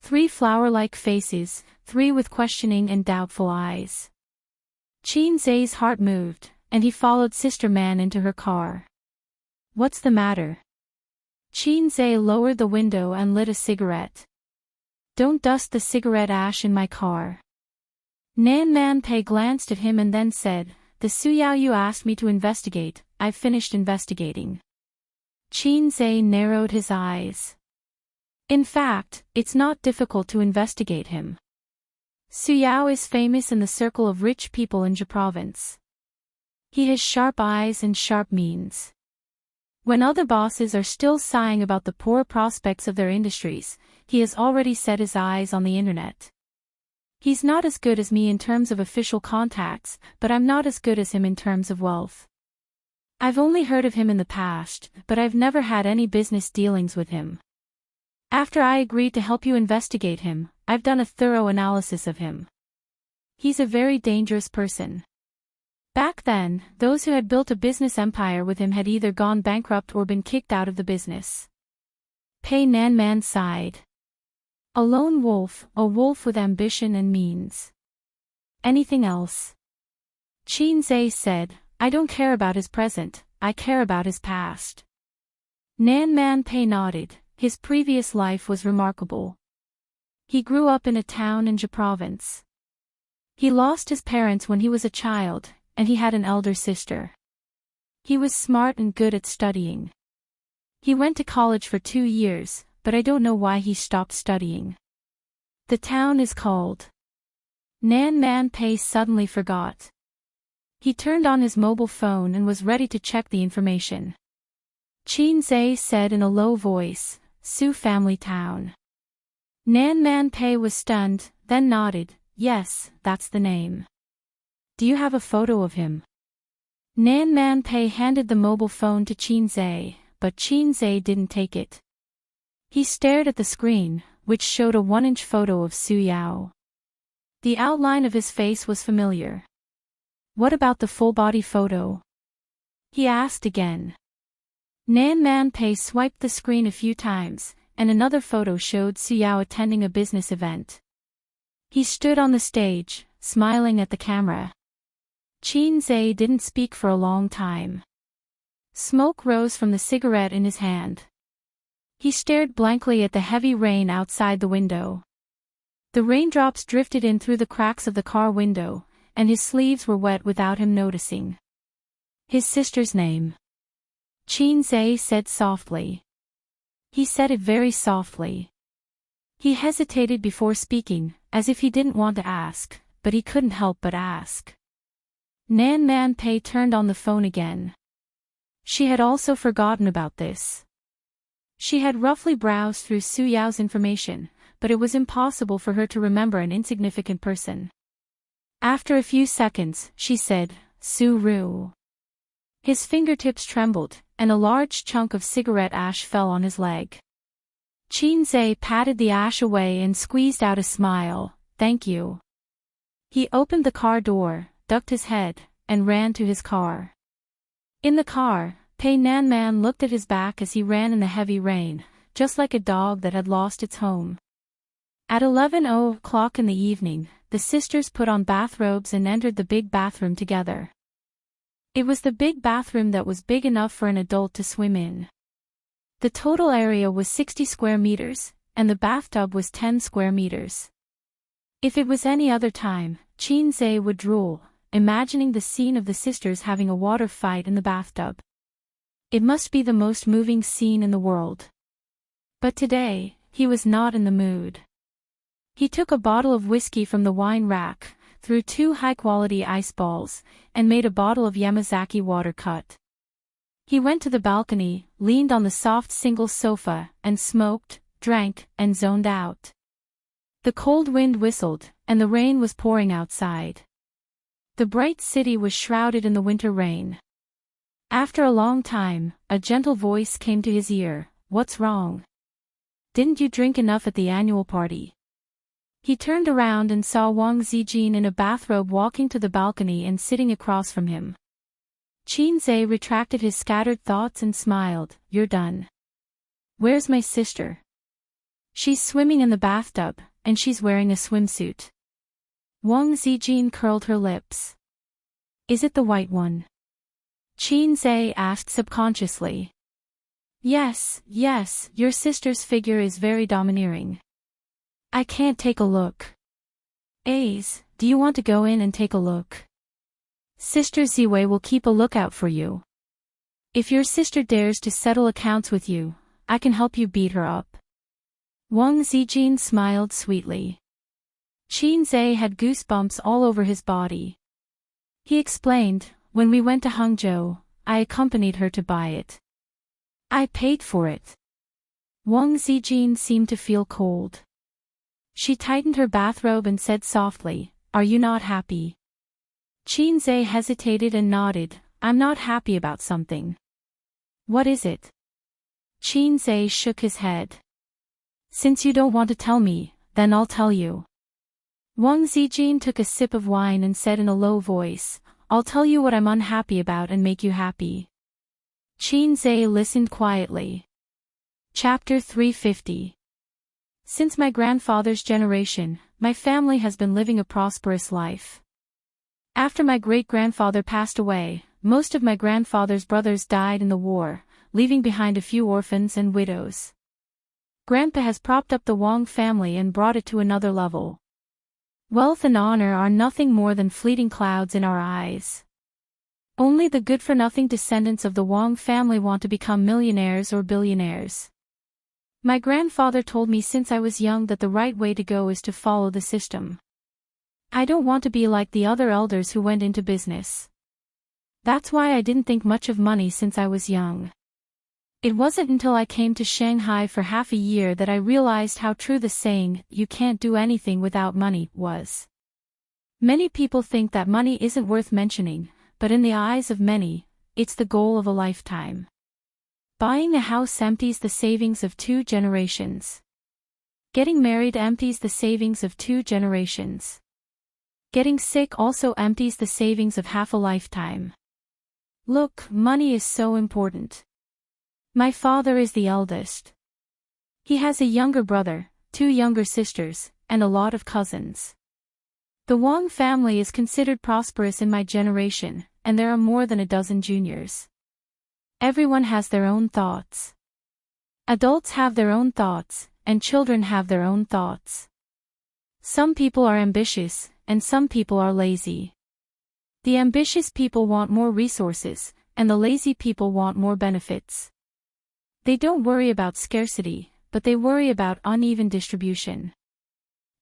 Three flower-like faces, three with questioning and doubtful eyes. Chin-se's heart moved, and he followed Sister Man into her car. What's the matter? Chin-se lowered the window and lit a cigarette. Don't dust the cigarette ash in my car. Nan-man-pei glanced at him and then said, the Su-yao you asked me to investigate, I've finished investigating. Chin-se narrowed his eyes. In fact, it's not difficult to investigate him. Su-yao is famous in the circle of rich people in Zhe province. He has sharp eyes and sharp means. When other bosses are still sighing about the poor prospects of their industries, he has already set his eyes on the internet. He's not as good as me in terms of official contacts, but I'm not as good as him in terms of wealth. I've only heard of him in the past, but I've never had any business dealings with him. After I agreed to help you investigate him, I've done a thorough analysis of him. He's a very dangerous person. Back then, those who had built a business empire with him had either gone bankrupt or been kicked out of the business. Pei Nan-man sighed. A lone wolf, a wolf with ambition and means. Anything else? Qin Zhe said, I don't care about his present, I care about his past. Nan Man Pei nodded, his previous life was remarkable. He grew up in a town in Zhe province. He lost his parents when he was a child, and he had an elder sister. He was smart and good at studying. He went to college for 2 years, but I don't know why he stopped studying. The town is called. Nan Man Pei suddenly forgot. He turned on his mobile phone and was ready to check the information. Qin Zhe said in a low voice, Su Family Town. Nan Man Pei was stunned, then nodded, yes, that's the name. Do you have a photo of him? Nan Man Pei handed the mobile phone to Qin Zhe, but Qin Zhe didn't take it. He stared at the screen, which showed a 1-inch photo of Su Yao. The outline of his face was familiar. What about the full-body photo? He asked again. Nan Man Pei swiped the screen a few times, and another photo showed Su Yao attending a business event. He stood on the stage, smiling at the camera. Qin Zhe didn't speak for a long time. Smoke rose from the cigarette in his hand. He stared blankly at the heavy rain outside the window. The raindrops drifted in through the cracks of the car window, and his sleeves were wet without him noticing. His sister's name. Qin Zhe said softly. He said it very softly. He hesitated before speaking, as if he didn't want to ask, but he couldn't help but ask. Nan Man Pei turned on the phone again. She had also forgotten about this. She had roughly browsed through Su Yao's information, but it was impossible for her to remember an insignificant person. After a few seconds, she said, Su Ru. His fingertips trembled, and a large chunk of cigarette ash fell on his leg. Qin Zhe patted the ash away and squeezed out a smile, thank you. He opened the car door, ducked his head, and ran to his car. In the car, Pei Nan Man looked at his back as he ran in the heavy rain, just like a dog that had lost its home. At 11:00 in the evening, the sisters put on bathrobes and entered the big bathroom together. It was the big bathroom that was big enough for an adult to swim in. The total area was 60 square meters, and the bathtub was 10 square meters. If it was any other time, Qin Zhe would drool, imagining the scene of the sisters having a water fight in the bathtub. It must be the most moving scene in the world. But today, he was not in the mood. He took a bottle of whiskey from the wine rack, threw 2 high-quality ice balls, and made a bottle of Yamazaki water cut. He went to the balcony, leaned on the soft single sofa, and smoked, drank, and zoned out. The cold wind whistled, and the rain was pouring outside. The bright city was shrouded in the winter rain. After a long time, a gentle voice came to his ear, what's wrong? Didn't you drink enough at the annual party? He turned around and saw Wang Zijin in a bathrobe walking to the balcony and sitting across from him. Qin Zhe retracted his scattered thoughts and smiled, you're done. Where's my sister? She's swimming in the bathtub, and she's wearing a swimsuit. Wang Zijin curled her lips. Is it the white one? Qin Zhe asked subconsciously. Yes, your sister's figure is very domineering. I can't take a look. Ace, do you want to go in and take a look? Sister Ziwei will keep a lookout for you. If your sister dares to settle accounts with you, I can help you beat her up. Wang Zijin smiled sweetly. Qin Zhe had goosebumps all over his body. He explained, when we went to Hangzhou, I accompanied her to buy it. I paid for it. Wang Zijin seemed to feel cold. She tightened her bathrobe and said softly, are you not happy? Qin Zhe hesitated and nodded, I'm not happy about something. What is it? Qin Zhe shook his head. Since you don't want to tell me, then I'll tell you. Wang Zijin took a sip of wine and said in a low voice, I'll tell you what I'm unhappy about and make you happy. Qin Zhe listened quietly. Chapter 350. Since my grandfather's generation, my family has been living a prosperous life. After my great-grandfather passed away, most of my grandfather's brothers died in the war, leaving behind a few orphans and widows. Grandpa has propped up the Wong family and brought it to another level. Wealth and honor are nothing more than fleeting clouds in our eyes. Only the good-for-nothing descendants of the Wong family want to become millionaires or billionaires. My grandfather told me since I was young that the right way to go is to follow the system. I don't want to be like the other elders who went into business. That's why I didn't think much of money since I was young. It wasn't until I came to Shanghai for half a year that I realized how true the saying, "You can't do anything without money," was. Many people think that money isn't worth mentioning, but in the eyes of many, it's the goal of a lifetime. Buying a house empties the savings of 2 generations. Getting married empties the savings of 2 generations. Getting sick also empties the savings of half a lifetime. Look, money is so important. My father is the eldest. He has a younger brother, 2 younger sisters, and a lot of cousins. The Wong family is considered prosperous in my generation, and there are more than a dozen juniors. Everyone has their own thoughts. Adults have their own thoughts, and children have their own thoughts. Some people are ambitious, and some people are lazy. The ambitious people want more resources, and the lazy people want more benefits. They don't worry about scarcity, but they worry about uneven distribution.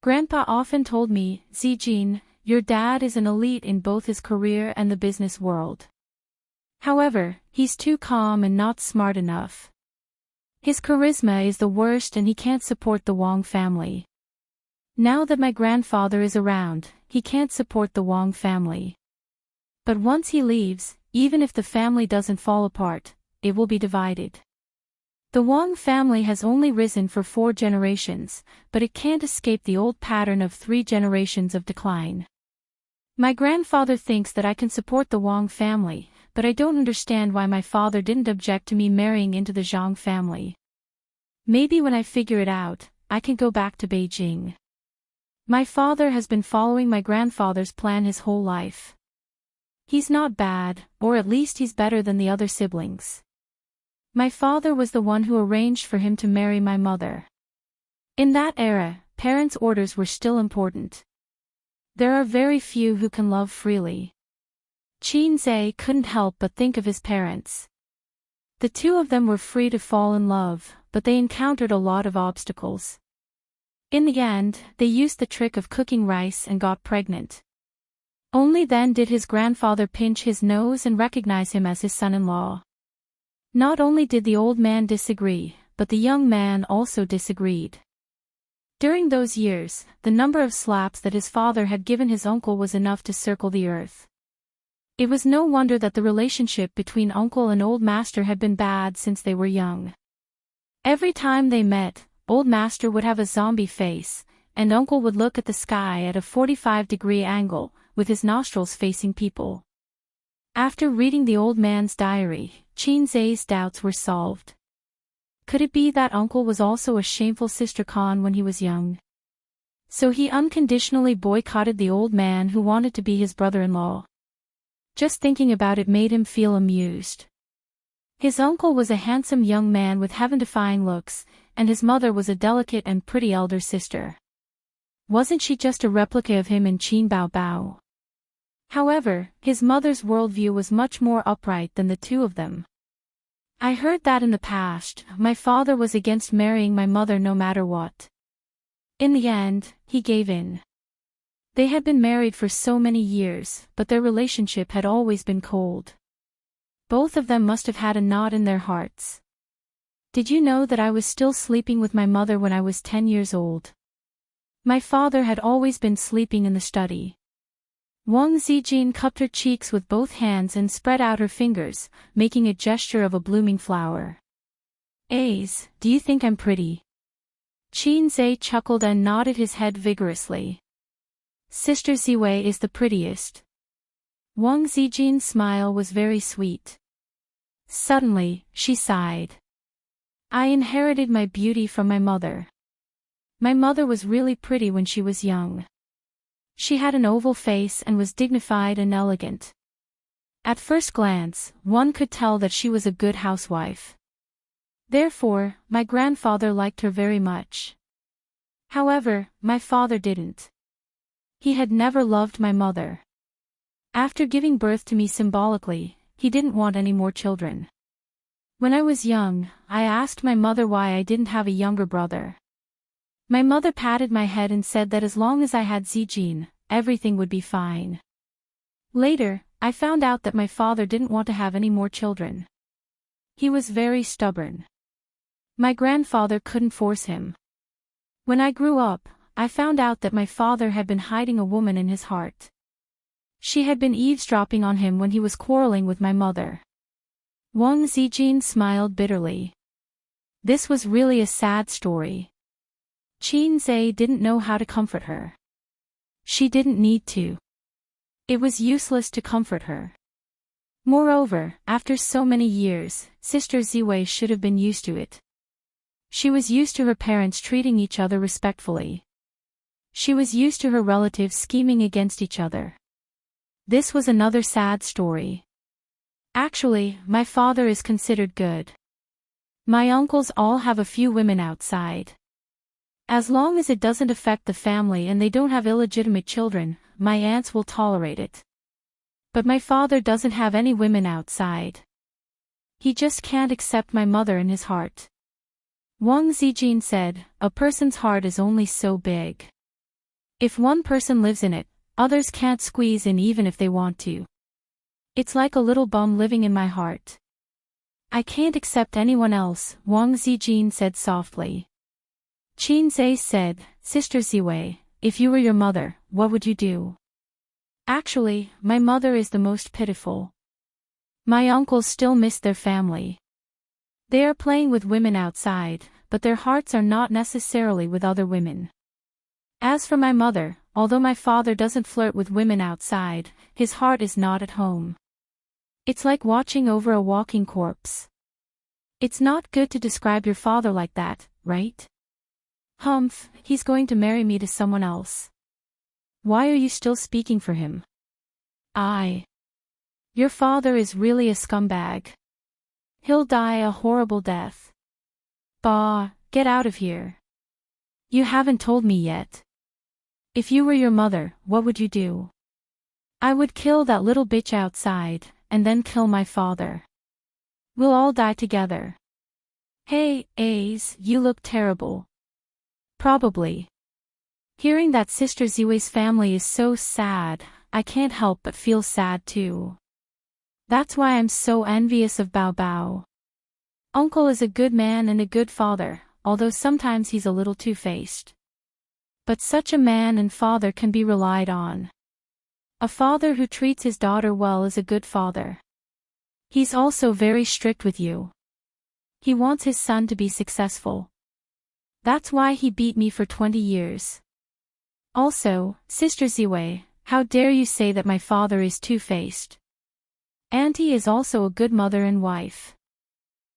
Grandpa often told me, "Zijin, your dad is an elite in both his career and the business world. However, he's too calm and not smart enough. His charisma is the worst and he can't support the Wong family." Now that my grandfather is around, he can't support the Wong family. But once he leaves, even if the family doesn't fall apart, it will be divided. The Wong family has only risen for 4 generations, but it can't escape the old pattern of 3 generations of decline. My grandfather thinks that I can support the Wong family, but I don't understand why my father didn't object to me marrying into the Zhang family. Maybe when I figure it out, I can go back to Beijing. My father has been following my grandfather's plan his whole life. He's not bad, or at least he's better than the other siblings. My father was the one who arranged for him to marry my mother. In that era, parents' orders were still important. There are very few who can love freely. Qin Zhe couldn't help but think of his parents. The 2 of them were free to fall in love, but they encountered a lot of obstacles. In the end, they used the trick of cooking rice and got pregnant. Only then did his grandfather pinch his nose and recognize him as his son-in-law. Not only did the old man disagree, but the young man also disagreed. During those years, the number of slaps that his father had given his uncle was enough to circle the earth. It was no wonder that the relationship between uncle and old master had been bad since they were young. Every time they met, old master would have a zombie face, and uncle would look at the sky at a 45-degree angle, with his nostrils facing people. After reading the old man's diary, Qin Zhe's doubts were solved. Could it be that uncle was also a shameful sister-con when he was young? So he unconditionally boycotted the old man who wanted to be his brother-in-law. Just thinking about it made him feel amused. His uncle was a handsome young man with heaven-defying looks, and his mother was a delicate and pretty elder sister. Wasn't she just a replica of him in Qin Bao Bao? However, his mother's worldview was much more upright than the 2 of them. I heard that in the past, my father was against marrying my mother no matter what. In the end, he gave in. They had been married for so many years, but their relationship had always been cold. Both of them must have had a knot in their hearts. Did you know that I was still sleeping with my mother when I was 10 years old? My father had always been sleeping in the study. Wang Zijin cupped her cheeks with both hands and spread out her fingers, making a gesture of a blooming flower. "Ace, do you think I'm pretty?" Qin Zhe chuckled and nodded his head vigorously. "Sister Ziwei is the prettiest." Wang Zijin's smile was very sweet. Suddenly, she sighed. "I inherited my beauty from my mother. My mother was really pretty when she was young. She had an oval face and was dignified and elegant. At first glance, one could tell that she was a good housewife. Therefore, my grandfather liked her very much. However, my father didn't. He had never loved my mother. After giving birth to me symbolically, he didn't want any more children. When I was young, I asked my mother why I didn't have a younger brother. My mother patted my head and said that as long as I had Zijin, everything would be fine. Later, I found out that my father didn't want to have any more children. He was very stubborn. My grandfather couldn't force him. When I grew up, I found out that my father had been hiding a woman in his heart. She had been eavesdropping on him when he was quarreling with my mother. Wang Zijin smiled bitterly. This was really a sad story. Qin Zhe didn't know how to comfort her. She didn't need to. It was useless to comfort her. Moreover, after so many years, Sister Ziwei should have been used to it. She was used to her parents treating each other respectfully. She was used to her relatives scheming against each other. This was another sad story. Actually, my father is considered good. My uncles all have a few women outside. As long as it doesn't affect the family and they don't have illegitimate children, my aunts will tolerate it. But my father doesn't have any women outside. He just can't accept my mother in his heart. Wang Zijin said, a person's heart is only so big. If one person lives in it, others can't squeeze in even if they want to. It's like a little bum living in my heart. I can't accept anyone else, Wang Zijin said softly. Qin Zhe said, Sister Ziwei, if you were your mother, what would you do? Actually, my mother is the most pitiful. My uncles still miss their family. They are playing with women outside, but their hearts are not necessarily with other women. As for my mother, although my father doesn't flirt with women outside, his heart is not at home. It's like watching over a walking corpse. It's not good to describe your father like that, right? Humph, he's going to marry me to someone else. Why are you still speaking for him? Your father is really a scumbag. He'll die a horrible death. Bah, get out of here. You haven't told me yet. If you were your mother, what would you do? I would kill that little bitch outside, and then kill my father. We'll all die together. Hey, Ace, you look terrible. Probably. Hearing that Sister Ziwei's family is so sad, I can't help but feel sad too. That's why I'm so envious of Bao Bao. Uncle is a good man and a good father, although sometimes he's a little two-faced. But such a man and father can be relied on. A father who treats his daughter well is a good father. He's also very strict with you. He wants his son to be successful. That's why he beat me for 20 years. Also, Sister Ziwei, how dare you say that my father is two-faced? Auntie is also a good mother and wife.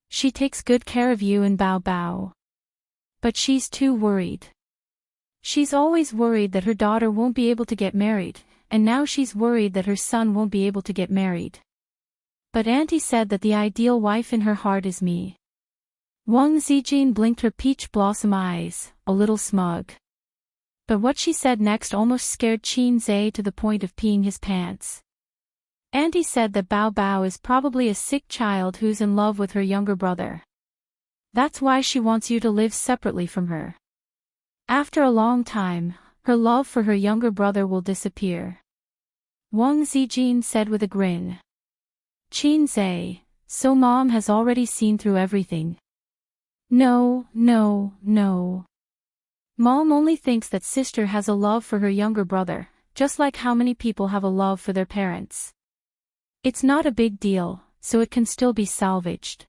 She takes good care of you and Bao Bao. But she's too worried. She's always worried that her daughter won't be able to get married, and now she's worried that her son won't be able to get married. But Auntie said that the ideal wife in her heart is me. Wang Zijin blinked her peach blossom eyes, a little smug. But what she said next almost scared Qin Zhe to the point of peeing his pants. Auntie said that Bao Bao is probably a sick child who's in love with her younger brother. That's why she wants you to live separately from her. After a long time, her love for her younger brother will disappear. Wang Zijin said with a grin. Qin Zhe, so Mom has already seen through everything. No. Mom only thinks that sister has a love for her younger brother, just like how many people have a love for their parents. It's not a big deal, so it can still be salvaged.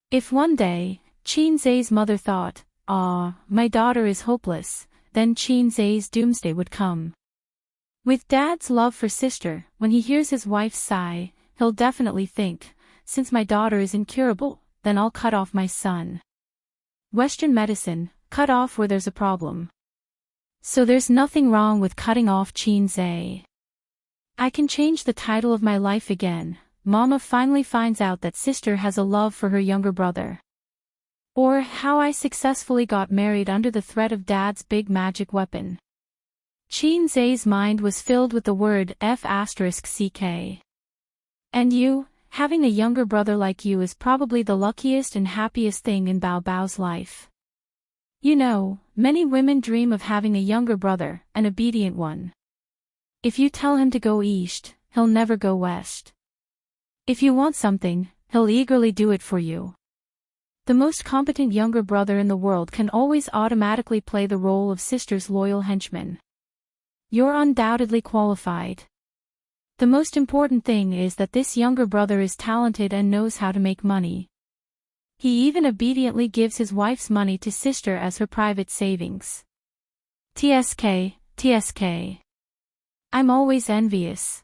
If one day, Qin Zhe's mother thought, my daughter is hopeless, then Qin Zhe's doomsday would come. With Dad's love for sister, when he hears his wife's sigh, he'll definitely think, since my daughter is incurable, then I'll cut off my son. Western medicine, cut off where there's a problem. So there's nothing wrong with cutting off Qinze. I can change the title of my life again. Mama finally finds out that sister has a love for her younger brother. Or how I successfully got married under the threat of Dad's big magic weapon. Qinze's mind was filled with the word F***ck. And you, having a younger brother like you is probably the luckiest and happiest thing in Bao Bao's life. You know, many women dream of having a younger brother, an obedient one. If you tell him to go east, he'll never go west. If you want something, he'll eagerly do it for you. The most competent younger brother in the world can always automatically play the role of sister's loyal henchman. You're undoubtedly qualified. The most important thing is that this younger brother is talented and knows how to make money. He even obediently gives his wife's money to sister as her private savings. TSK. I'm always envious.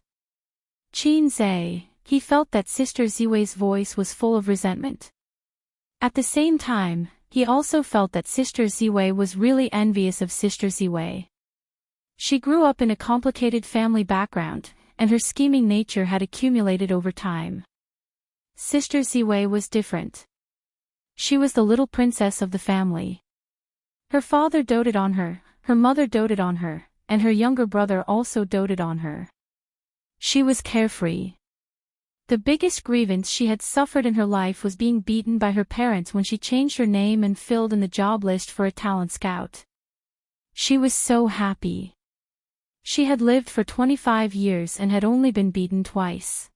Qinze, he felt that Sister Ziwei's voice was full of resentment. At the same time, he also felt that Sister Ziwei was really envious of Sister Ziwei. She grew up in a complicated family background, and her scheming nature had accumulated over time. Sister Ziwei was different. She was the little princess of the family. Her father doted on her, her mother doted on her, and her younger brother also doted on her. She was carefree. The biggest grievance she had suffered in her life was being beaten by her parents when she changed her name and filled in the job list for a talent scout. She was so happy. She had lived for 25 years and had only been beaten twice.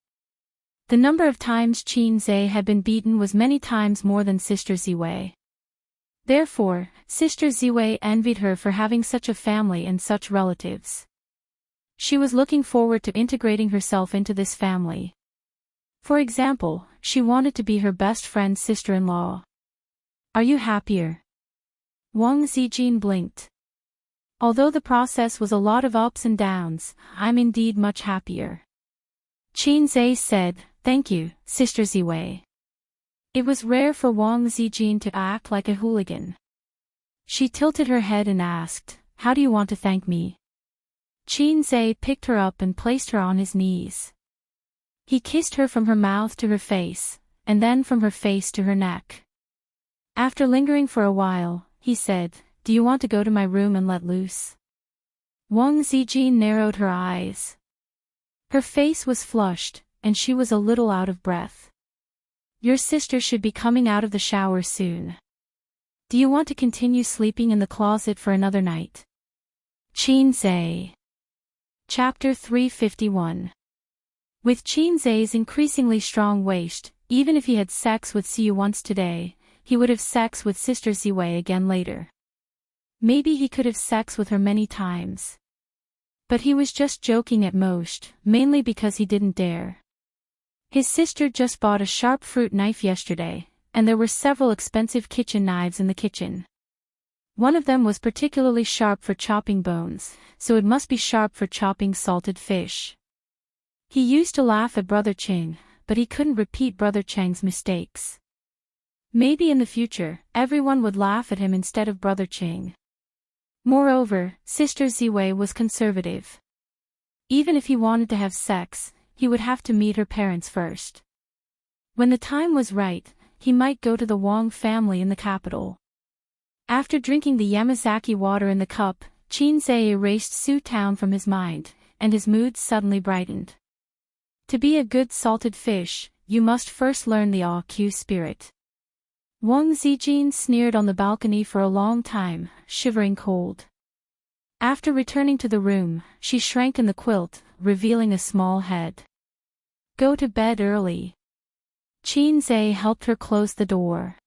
The number of times Qinze had been beaten was many times more than Sister Ziwei. Therefore, Sister Ziwei envied her for having such a family and such relatives. She was looking forward to integrating herself into this family. For example, she wanted to be her best friend's sister-in-law. Are you happier? Wang Zijin blinked. Although the process was a lot of ups and downs, I'm indeed much happier. Qinze said, thank you, Sister Ziwei. It was rare for Wang Zijin to act like a hooligan. She tilted her head and asked, how do you want to thank me? Qinze picked her up and placed her on his knees. He kissed her from her mouth to her face, and then from her face to her neck. After lingering for a while, he said, do you want to go to my room and let loose? Wang Zijin narrowed her eyes. Her face was flushed, and she was a little out of breath. Your sister should be coming out of the shower soon. Do you want to continue sleeping in the closet for another night? Qinze. Chapter 351. With Qinze's increasingly strong waist, even if he had sex with Siyu once today, he would have sex with Sister Ziwei again later. Maybe he could have sex with her many times. But he was just joking at most, mainly because he didn't dare. His sister just bought a sharp fruit knife yesterday, and there were several expensive kitchen knives in the kitchen. One of them was particularly sharp for chopping bones, so it must be sharp for chopping salted fish. He used to laugh at Brother Cheng, but he couldn't repeat Brother Cheng's mistakes. Maybe in the future, everyone would laugh at him instead of Brother Cheng. Moreover, Sister Ziwei was conservative. Even if he wanted to have sex, he would have to meet her parents first. When the time was right, he might go to the Wang family in the capital. After drinking the Yamazaki water in the cup, Qinze erased Su Town from his mind, and his mood suddenly brightened. To be a good salted fish, you must first learn the AQ spirit. Wang Zijin sneered on the balcony for a long time, shivering cold. After returning to the room, she shrank in the quilt, revealing a small head. Go to bed early. Qinze helped her close the door.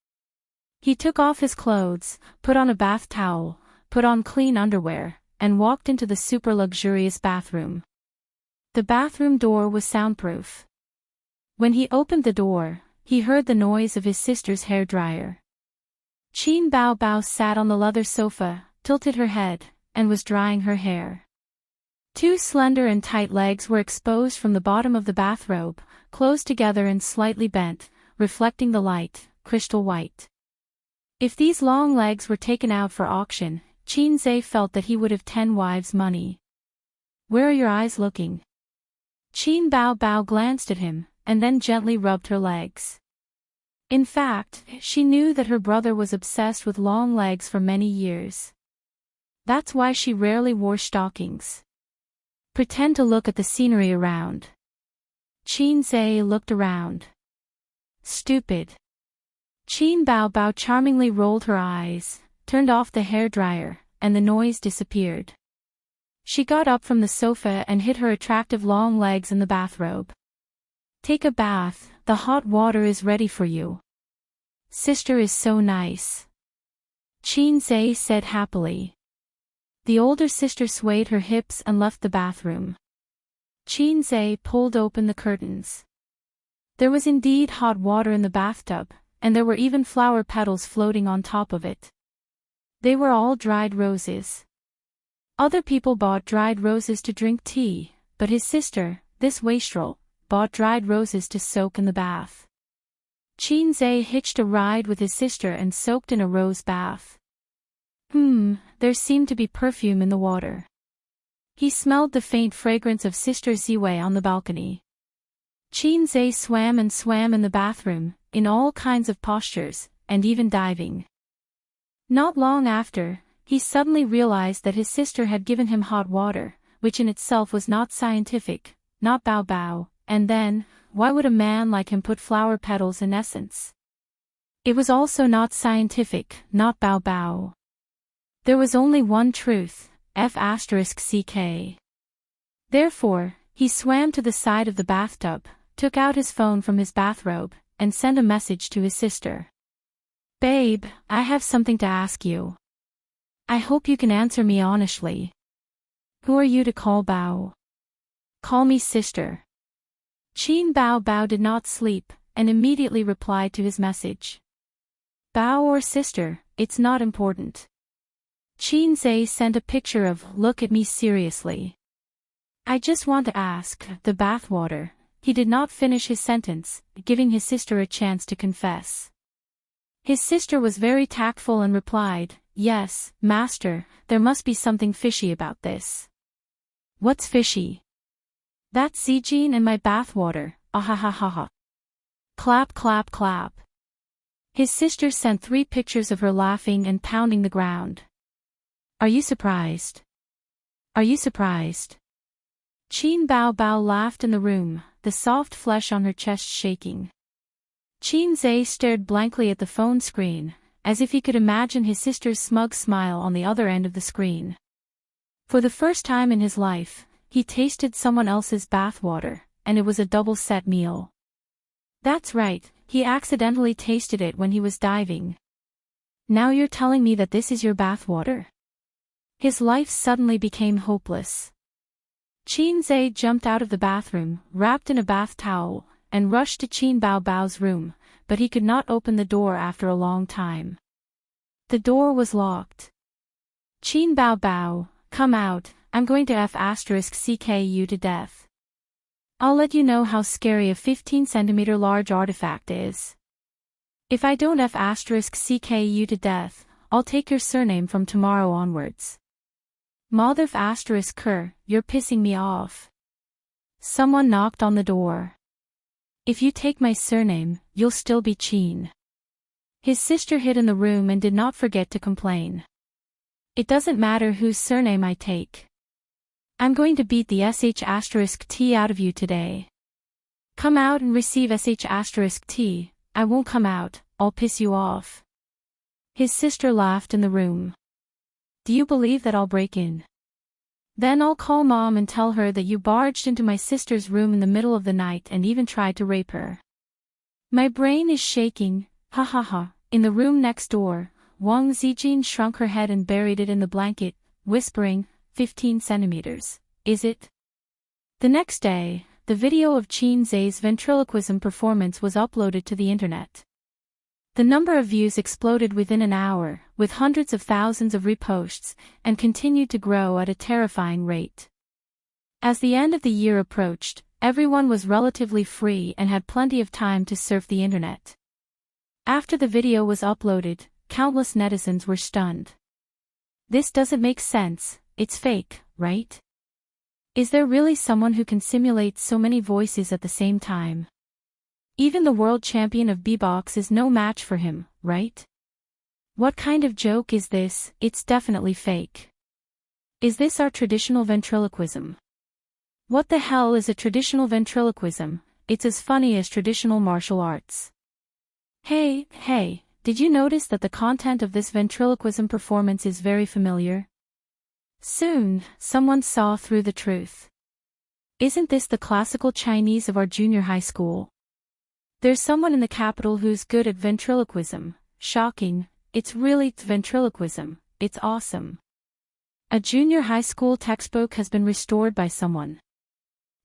He took off his clothes, put on a bath towel, put on clean underwear, and walked into the super luxurious bathroom. The bathroom door was soundproof. When he opened the door, he heard the noise of his sister's hairdryer. Qin Bao Bao sat on the leather sofa, tilted her head, and was drying her hair. Two slender and tight legs were exposed from the bottom of the bathrobe, closed together and slightly bent, reflecting the light, crystal white. If these long legs were taken out for auction, Qin felt that he would have 10 wives' money. Where are your eyes looking? Qin Bao glanced at him, and then gently rubbed her legs. In fact, she knew that her brother was obsessed with long legs for many years. That's why she rarely wore stockings. Pretend to look at the scenery around. Qin looked around. Stupid. Qin Bao charmingly rolled her eyes, turned off the hairdryer, and the noise disappeared. She got up from the sofa and hid her attractive long legs in the bathrobe. Take a bath, the hot water is ready for you. Sister is so nice. Qin said happily. The older sister swayed her hips and left the bathroom. Qin pulled open the curtains. There was indeed hot water in the bathtub, and there were even flower petals floating on top of it. They were all dried roses. Other people bought dried roses to drink tea, but his sister, this wastrel, bought dried roses to soak in the bath. Qin hitched a ride with his sister and soaked in a rose bath. There seemed to be perfume in the water. He smelled the faint fragrance of Sister Ziwei on the balcony. Qin swam and swam in the bathroom, in all kinds of postures, and even diving. Not long after, he suddenly realized that his sister had given him hot water, which in itself was not scientific, not bao, and then, why would a man like him put flower petals in essence? It was also not scientific, not bao. There was only one truth, F*ck. Therefore, he swam to the side of the bathtub, took out his phone from his bathrobe, and sent a message to his sister. Babe, I have something to ask you. I hope you can answer me honestly. Who are you to call Bao? Call me sister. Qin Bao did not sleep, and immediately replied to his message. Bao or sister, it's not important. Qin sent a picture of, look at me seriously. I just want to ask, the bathwater. He did not finish his sentence, giving his sister a chance to confess. His sister was very tactful and replied, yes, master, there must be something fishy about this. What's fishy? That's Zijin and my bathwater, ahahaha. Clap clap clap. His sister sent 3 pictures of her laughing and pounding the ground. Are you surprised? Are you surprised? Qin Bao laughed in the room, the soft flesh on her chest shaking. Qin stared blankly at the phone screen, as if he could imagine his sister's smug smile on the other end of the screen. For the first time in his life, he tasted someone else's bathwater, and it was a double-set meal. That's right, he accidentally tasted it when he was diving. Now you're telling me that this is your bathwater? His life suddenly became hopeless. Qin jumped out of the bathroom, wrapped in a bath towel, and rushed to Qin Bao's room, but he could not open the door after a long time. The door was locked. Qin Bao, come out, I'm going to F*ck you to death. I'll let you know how scary a 15-centimeter large artifact is. If I don't F*ck you to death, I'll take your surname from tomorrow onwards. Mother *, you're pissing me off. Someone knocked on the door. If you take my surname, you'll still be Qin. His sister hid in the room and did not forget to complain. It doesn't matter whose surname I take. I'm going to beat the sh*t out of you today. Come out and receive sh*t, I won't come out, I'll piss you off. His sister laughed in the room. Do you believe that I'll break in? Then I'll call Mom and tell her that you barged into my sister's room in the middle of the night and even tried to rape her. My brain is shaking, ha ha ha. In the room next door, Wang Zijin shrunk her head and buried it in the blanket, whispering, 15 centimeters, is it? The next day, the video of Qin's ventriloquism performance was uploaded to the internet. The number of views exploded within an hour, with hundreds of thousands of reposts, and continued to grow at a terrifying rate. As the end of the year approached, everyone was relatively free and had plenty of time to surf the internet. After the video was uploaded, countless netizens were stunned. This doesn't make sense, it's fake, right? Is there really someone who can simulate so many voices at the same time? Even the world champion of beatbox is no match for him, right? What kind of joke is this? It's definitely fake. Is this our traditional ventriloquism? What the hell is a traditional ventriloquism? It's as funny as traditional martial arts. Hey, did you notice that the content of this ventriloquism performance is very familiar? Soon, someone saw through the truth. Isn't this the classical Chinese of our junior high school? There's someone in the capital who's good at ventriloquism. Shocking, it's really ventriloquism, it's awesome. A junior high school textbook has been restored by someone.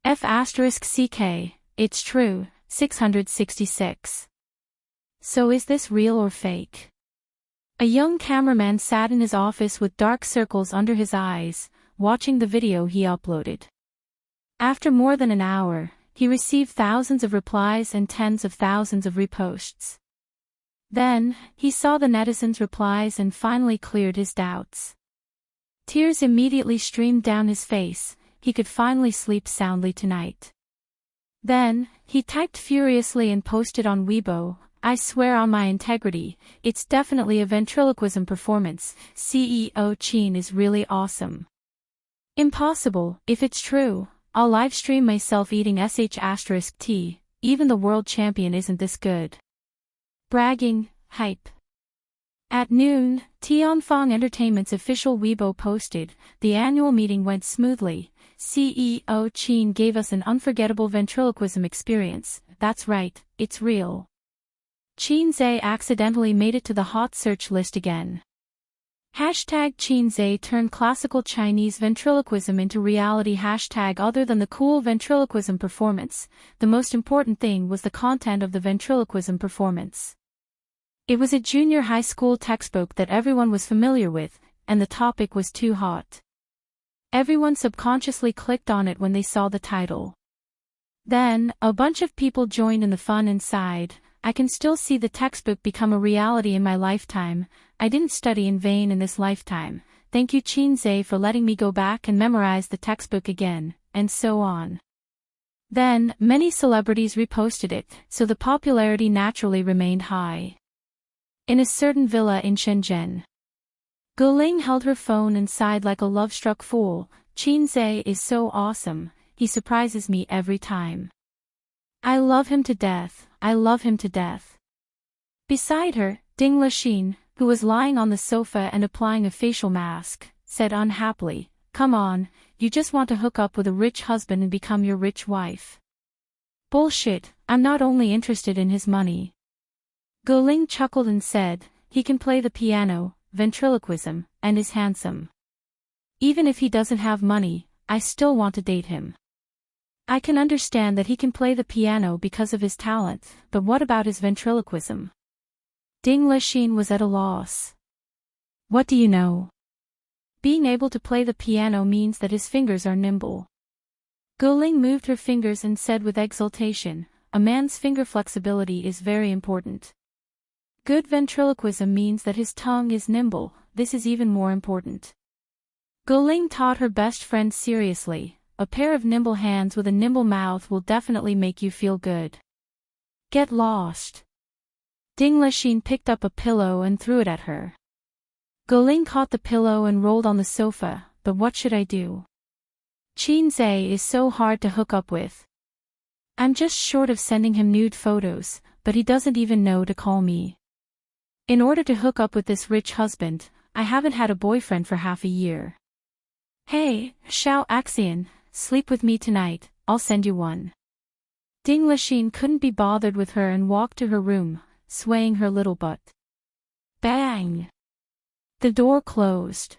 F***CK, it's true, 666. So is this real or fake? A young cameraman sat in his office with dark circles under his eyes, watching the video he uploaded. After more than an hour, he received thousands of replies and tens of thousands of reposts. Then, he saw the netizens' replies and finally cleared his doubts. Tears immediately streamed down his face, he could finally sleep soundly tonight. Then, he typed furiously and posted on Weibo, "I swear on my integrity, it's definitely a ventriloquism performance, CEO Qin is really awesome. Impossible, if it's true, I'll livestream myself eating sh*t, even the world champion isn't this good." Bragging, hype. At noon, Tianfeng Entertainment's official Weibo posted, "The annual meeting went smoothly. CEO Qin gave us an unforgettable ventriloquism experience. That's right, it's real." Qin Zhe accidentally made it to the hot search list again. Hashtag Qin Zhe turned classical Chinese ventriloquism into reality. Hashtag other than the cool ventriloquism performance, the most important thing was the content of the ventriloquism performance. It was a junior high school textbook that everyone was familiar with, and the topic was too hot. Everyone subconsciously clicked on it when they saw the title. Then, a bunch of people joined in the fun inside. "I can still see the textbook become a reality in my lifetime. I didn't study in vain in this lifetime. Thank you Qin Zhe for letting me go back and memorize the textbook again," and so on. Then, many celebrities reposted it, so the popularity naturally remained high. In a certain villa in Shenzhen, Guling held her phone and sighed like a love-struck fool. "Qin Zhe is so awesome, he surprises me every time. I love him to death, I love him to death." Beside her, Ding Lexin, who was lying on the sofa and applying a facial mask, said unhappily, "Come on, you just want to hook up with a rich husband and become your rich wife." "Bullshit, I'm not only interested in his money." Guling chuckled and said, "He can play the piano, ventriloquism, and is handsome. Even if he doesn't have money, I still want to date him. I can understand that he can play the piano because of his talent, but what about his ventriloquism?" Ding Lexin was at a loss. "What do you know? Being able to play the piano means that his fingers are nimble." Guling moved her fingers and said with exultation, "A man's finger flexibility is very important. Good ventriloquism means that his tongue is nimble, this is even more important." Guling taught her best friend seriously, "A pair of nimble hands with a nimble mouth will definitely make you feel good. Get lost." Ding Lexin picked up a pillow and threw it at her. Guling caught the pillow and rolled on the sofa, "But what should I do? Qin Zhe is so hard to hook up with. I'm just short of sending him nude photos, but he doesn't even know to call me. In order to hook up with this rich husband, I haven't had a boyfriend for half a year. Hey, Xiao Axian, sleep with me tonight, I'll send you one." Ding Lexin couldn't be bothered with her and walked to her room, swaying her little butt. Bang! The door closed.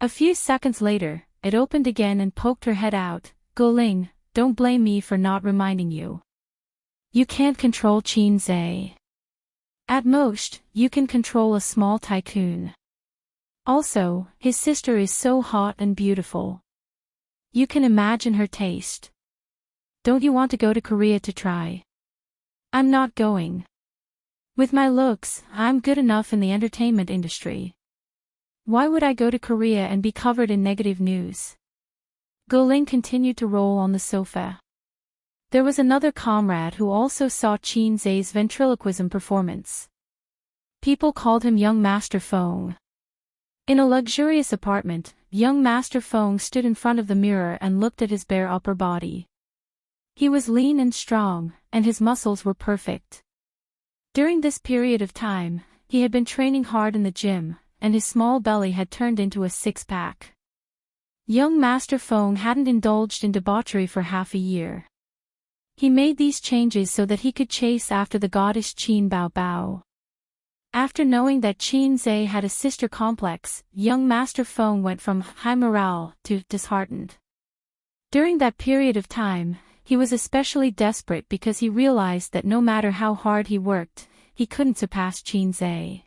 A few seconds later, it opened again and poked her head out. "Guling, don't blame me for not reminding you. You can't control Qin Zhe. At most, you can control a small tycoon. Also, his sister is so hot and beautiful. You can imagine her taste. Don't you want to go to Korea to try?" "I'm not going. With my looks, I'm good enough in the entertainment industry." Why would I go to Korea and be covered in negative news? Guling continued to roll on the sofa. There was another comrade who also saw Chin Zay's ventriloquism performance. People called him Young Master Fong. In a luxurious apartment, young Master Fong stood in front of the mirror and looked at his bare upper body. He was lean and strong, and his muscles were perfect. During this period of time, he had been training hard in the gym, and his small belly had turned into a six-pack. Young Master Fong hadn't indulged in debauchery for half a year. He made these changes so that he could chase after the goddess Qin Bao Bao. After knowing that Qin Zay had a sister complex, young Master Fong went from high morale to disheartened. During that period of time, he was especially desperate because he realized that no matter how hard he worked, he couldn't surpass Qin Zay.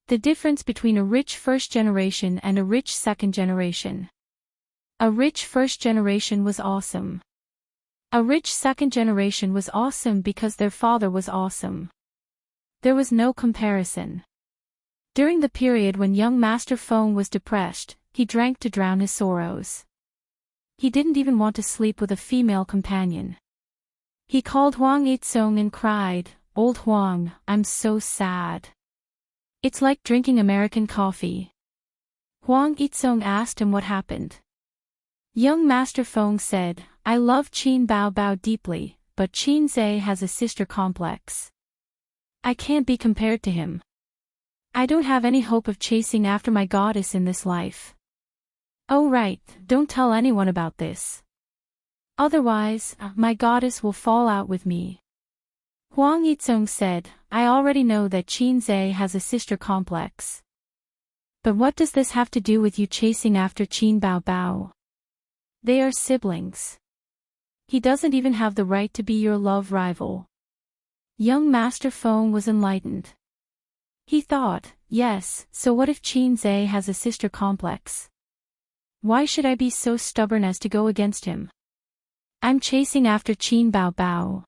The difference between a rich first generation and a rich second generation. A rich first generation was awesome. A rich second generation was awesome because their father was awesome. There was no comparison. During the period when young Master Fong was depressed, he drank to drown his sorrows. He didn't even want to sleep with a female companion. He called Huang Yitsong and cried, "Old Huang, I'm so sad. It's like drinking American coffee." Huang Yitsong asked him what happened. Young Master Fong said, "I love Qin Bao Bao deeply, but Qin Zay has a sister complex. I can't be compared to him. I don't have any hope of chasing after my goddess in this life. Oh right, don't tell anyone about this. Otherwise, my goddess will fall out with me." Huang Yitsong said, "I already know that Qin Zay has a sister complex. But what does this have to do with you chasing after Qin Bao Bao? They are siblings. He doesn't even have the right to be your love rival." Young Master Fong was enlightened. He thought, yes, so what if Qin Zay has a sister complex? Why should I be so stubborn as to go against him? I'm chasing after Qin Bao Bao.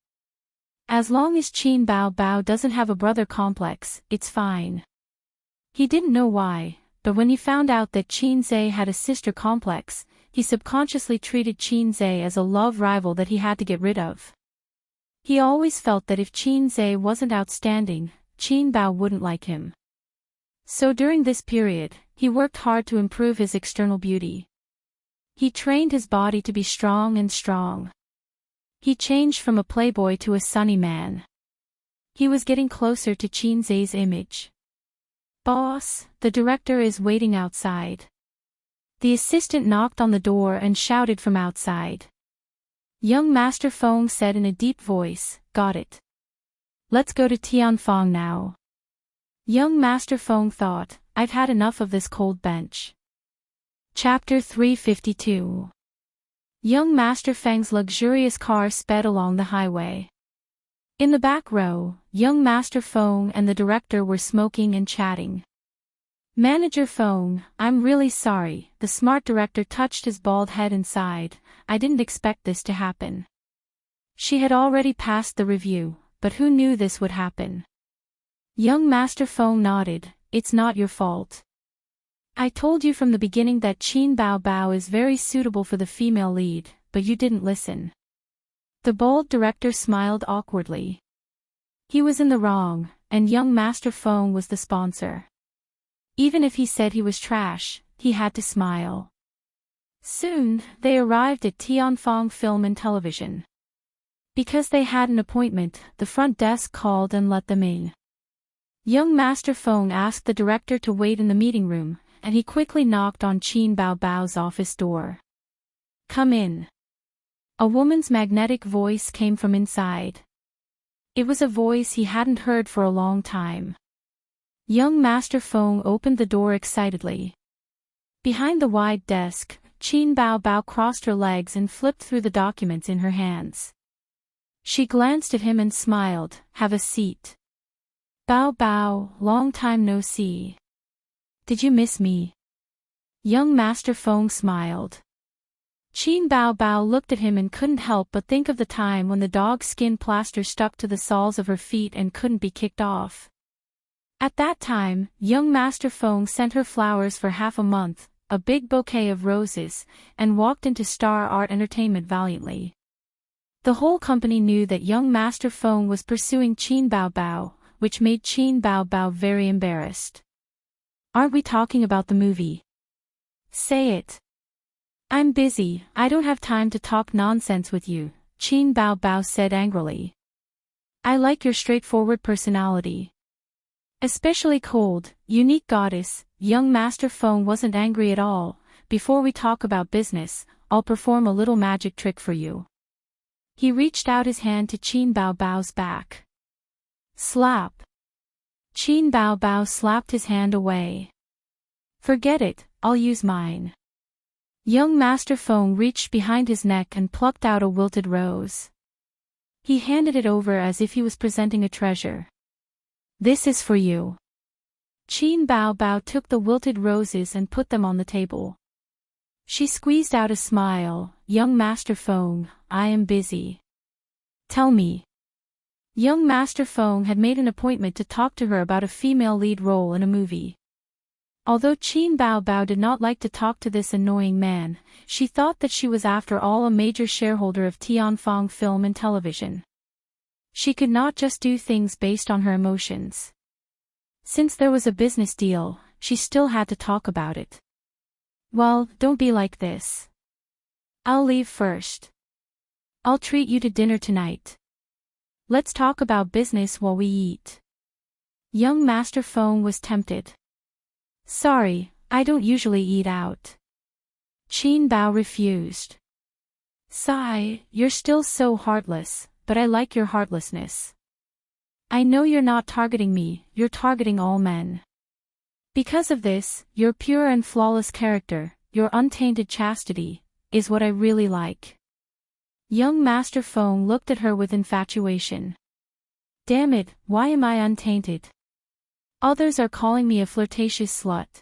As long as Qin Bao Bao doesn't have a brother complex, it's fine. He didn't know why, but when he found out that Qin Zay had a sister complex, he subconsciously treated Qin Zay as a love rival that he had to get rid of. He always felt that if Qin Zay wasn't outstanding, Qin Bao wouldn't like him. So during this period, he worked hard to improve his external beauty. He trained his body to be strong and strong. He changed from a playboy to a sunny man. He was getting closer to Qin Zay's image. "Boss, the director is waiting outside." The assistant knocked on the door and shouted from outside. Young Master Fong said in a deep voice, "Got it. Let's go to Tianfang now." Young Master Fong thought, "I've had enough of this cold bench." Chapter 352. Young Master Feng's luxurious car sped along the highway. In the back row, young Master Fong and the director were smoking and chatting. "Manager Fong, I'm really sorry," the smart director touched his bald head and sighed, "I didn't expect this to happen." She had already passed the review, but who knew this would happen? Young Master Fong nodded, "It's not your fault. I told you from the beginning that Qin Bao Bao is very suitable for the female lead, but you didn't listen." The bald director smiled awkwardly. He was in the wrong, and young Master Fong was the sponsor. Even if he said he was trash, he had to smile. Soon, they arrived at Tianfang Film and Television. Because they had an appointment, the front desk called and let them in. Young Master Fong asked the director to wait in the meeting room, and he quickly knocked on Qin Bao Bao's office door. "Come in." A woman's magnetic voice came from inside. It was a voice he hadn't heard for a long time. Young Master Fong opened the door excitedly. Behind the wide desk, Qin Bao Bao crossed her legs and flipped through the documents in her hands. She glanced at him and smiled, "Have a seat." "Bao Bao, long time no see. Did you miss me?" Young Master Fong smiled. Qin Bao Bao looked at him and couldn't help but think of the time when the dog skin plaster stuck to the soles of her feet and couldn't be kicked off. At that time, young Master Feng sent her flowers for half a month, a big bouquet of roses, and walked into Star Art Entertainment valiantly. The whole company knew that young Master Feng was pursuing Qin Bao Bao, which made Qin Bao Bao very embarrassed. "Aren't we talking about the movie? Say it." "I'm busy, I don't have time to talk nonsense with you," Qin Bao Bao said angrily. "I like your straightforward personality. Especially cold, unique goddess." Young Master Feng wasn't angry at all. "Before we talk about business, I'll perform a little magic trick for you." He reached out his hand to Qin Bao Bao's back. Slap. Qin Bao Bao slapped his hand away. "Forget it, I'll use mine." Young Master Feng reached behind his neck and plucked out a wilted rose. He handed it over as if he was presenting a treasure. "This is for you." Qin Bao Bao took the wilted roses and put them on the table. She squeezed out a smile. "Young Master Feng, I am busy. Tell me." Young Master Feng had made an appointment to talk to her about a female lead role in a movie. Although Qin Bao Bao did not like to talk to this annoying man, she thought that she was after all a major shareholder of Tianfang Film and Television. She could not just do things based on her emotions. Since there was a business deal, she still had to talk about it. "Well, don't be like this. I'll leave first. I'll treat you to dinner tonight. Let's talk about business while we eat." Young Master Feng was tempted. "Sorry, I don't usually eat out." Qin Bao refused. "Sigh, you're still so heartless, but I like your heartlessness. I know you're not targeting me, you're targeting all men. Because of this, your pure and flawless character, your untainted chastity, is what I really like." Young Master Feng looked at her with infatuation. "Damn it, why am I untainted? Others are calling me a flirtatious slut."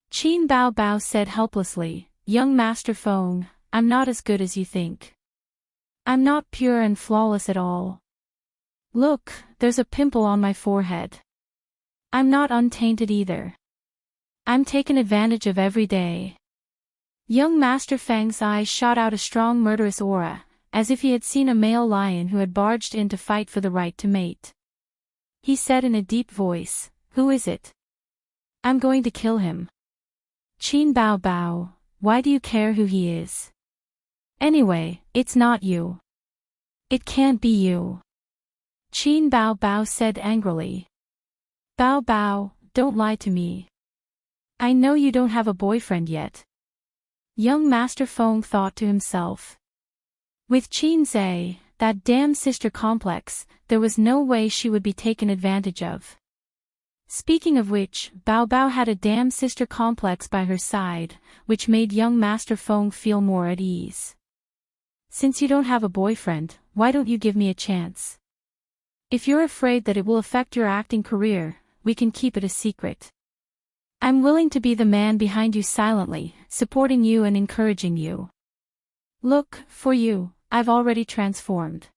Qin Bao Bao said helplessly, "Young Master Feng, I'm not as good as you think. I'm not pure and flawless at all. Look, there's a pimple on my forehead. I'm not untainted either. I'm taken advantage of every day." Young Master Feng's eyes shot out a strong murderous aura, as if he had seen a male lion who had barged in to fight for the right to mate. He said in a deep voice, "Who is it? I'm going to kill him." "Qin Bao Bao, why do you care who he is? Anyway, it's not you. It can't be you." Qin Bao Bao said angrily. "Bao Bao, don't lie to me. I know you don't have a boyfriend yet." Young Master Feng thought to himself. With Qin Zhe, that damn sister complex, there was no way she would be taken advantage of. Speaking of which, Bao Bao had a damn sister complex by her side, which made young Master Feng feel more at ease. "Since you don't have a boyfriend, why don't you give me a chance? If you're afraid that it will affect your acting career, we can keep it a secret. I'm willing to be the man behind you silently, supporting you and encouraging you. Look, for you, I've already transformed.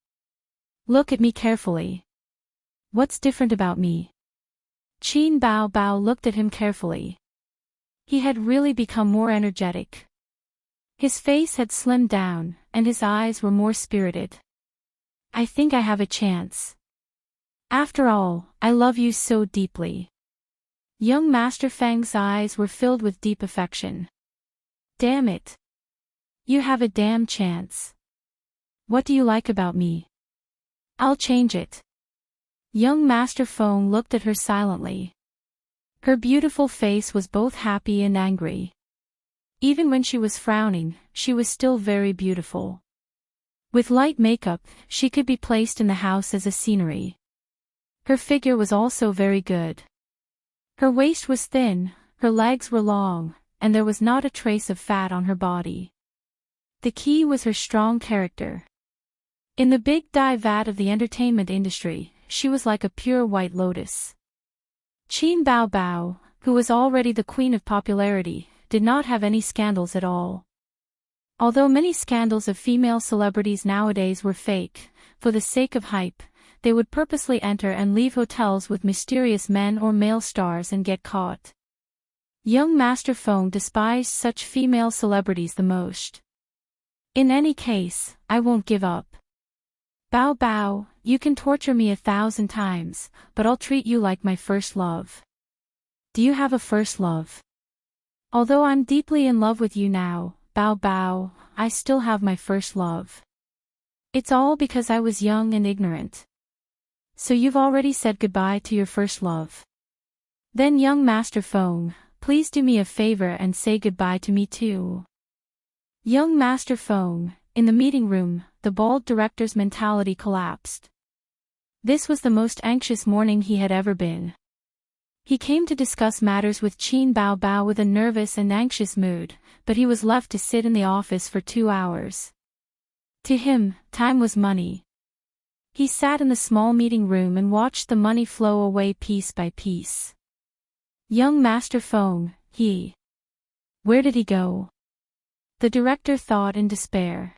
Look at me carefully. What's different about me?" Qin Bao Bao looked at him carefully. He had really become more energetic. His face had slimmed down, and his eyes were more spirited. "I think I have a chance. After all, I love you so deeply." Young Master Feng's eyes were filled with deep affection. "Damn it. You have a damn chance. What do you like about me? I'll change it." Young Master Feng looked at her silently. Her beautiful face was both happy and angry. Even when she was frowning, she was still very beautiful. With light makeup, she could be placed in the house as a scenery. Her figure was also very good. Her waist was thin, her legs were long, and there was not a trace of fat on her body. The key was her strong character. In the big dye vat of the entertainment industry, she was like a pure white lotus. Qin Bao Bao, who was already the queen of popularity, did not have any scandals at all. Although many scandals of female celebrities nowadays were fake, for the sake of hype, they would purposely enter and leave hotels with mysterious men or male stars and get caught. Young Master Feng despised such female celebrities the most. In any case, I won't give up. Bao Bao, you can torture me 1,000 times, but I'll treat you like my first love. Do you have a first love? Although I'm deeply in love with you now, Bao Bao, I still have my first love. It's all because I was young and ignorant. So you've already said goodbye to your first love. Then young Master Feng, please do me a favor and say goodbye to me too. Young Master Feng, in the meeting room, the bald director's mentality collapsed. This was the most anxious morning he had ever been. He came to discuss matters with Qin Bao Bao with a nervous and anxious mood, but he was left to sit in the office for 2 hours. To him, time was money. He sat in the small meeting room and watched the money flow away piece by piece. Young Master Feng, where did he go? The director thought in despair.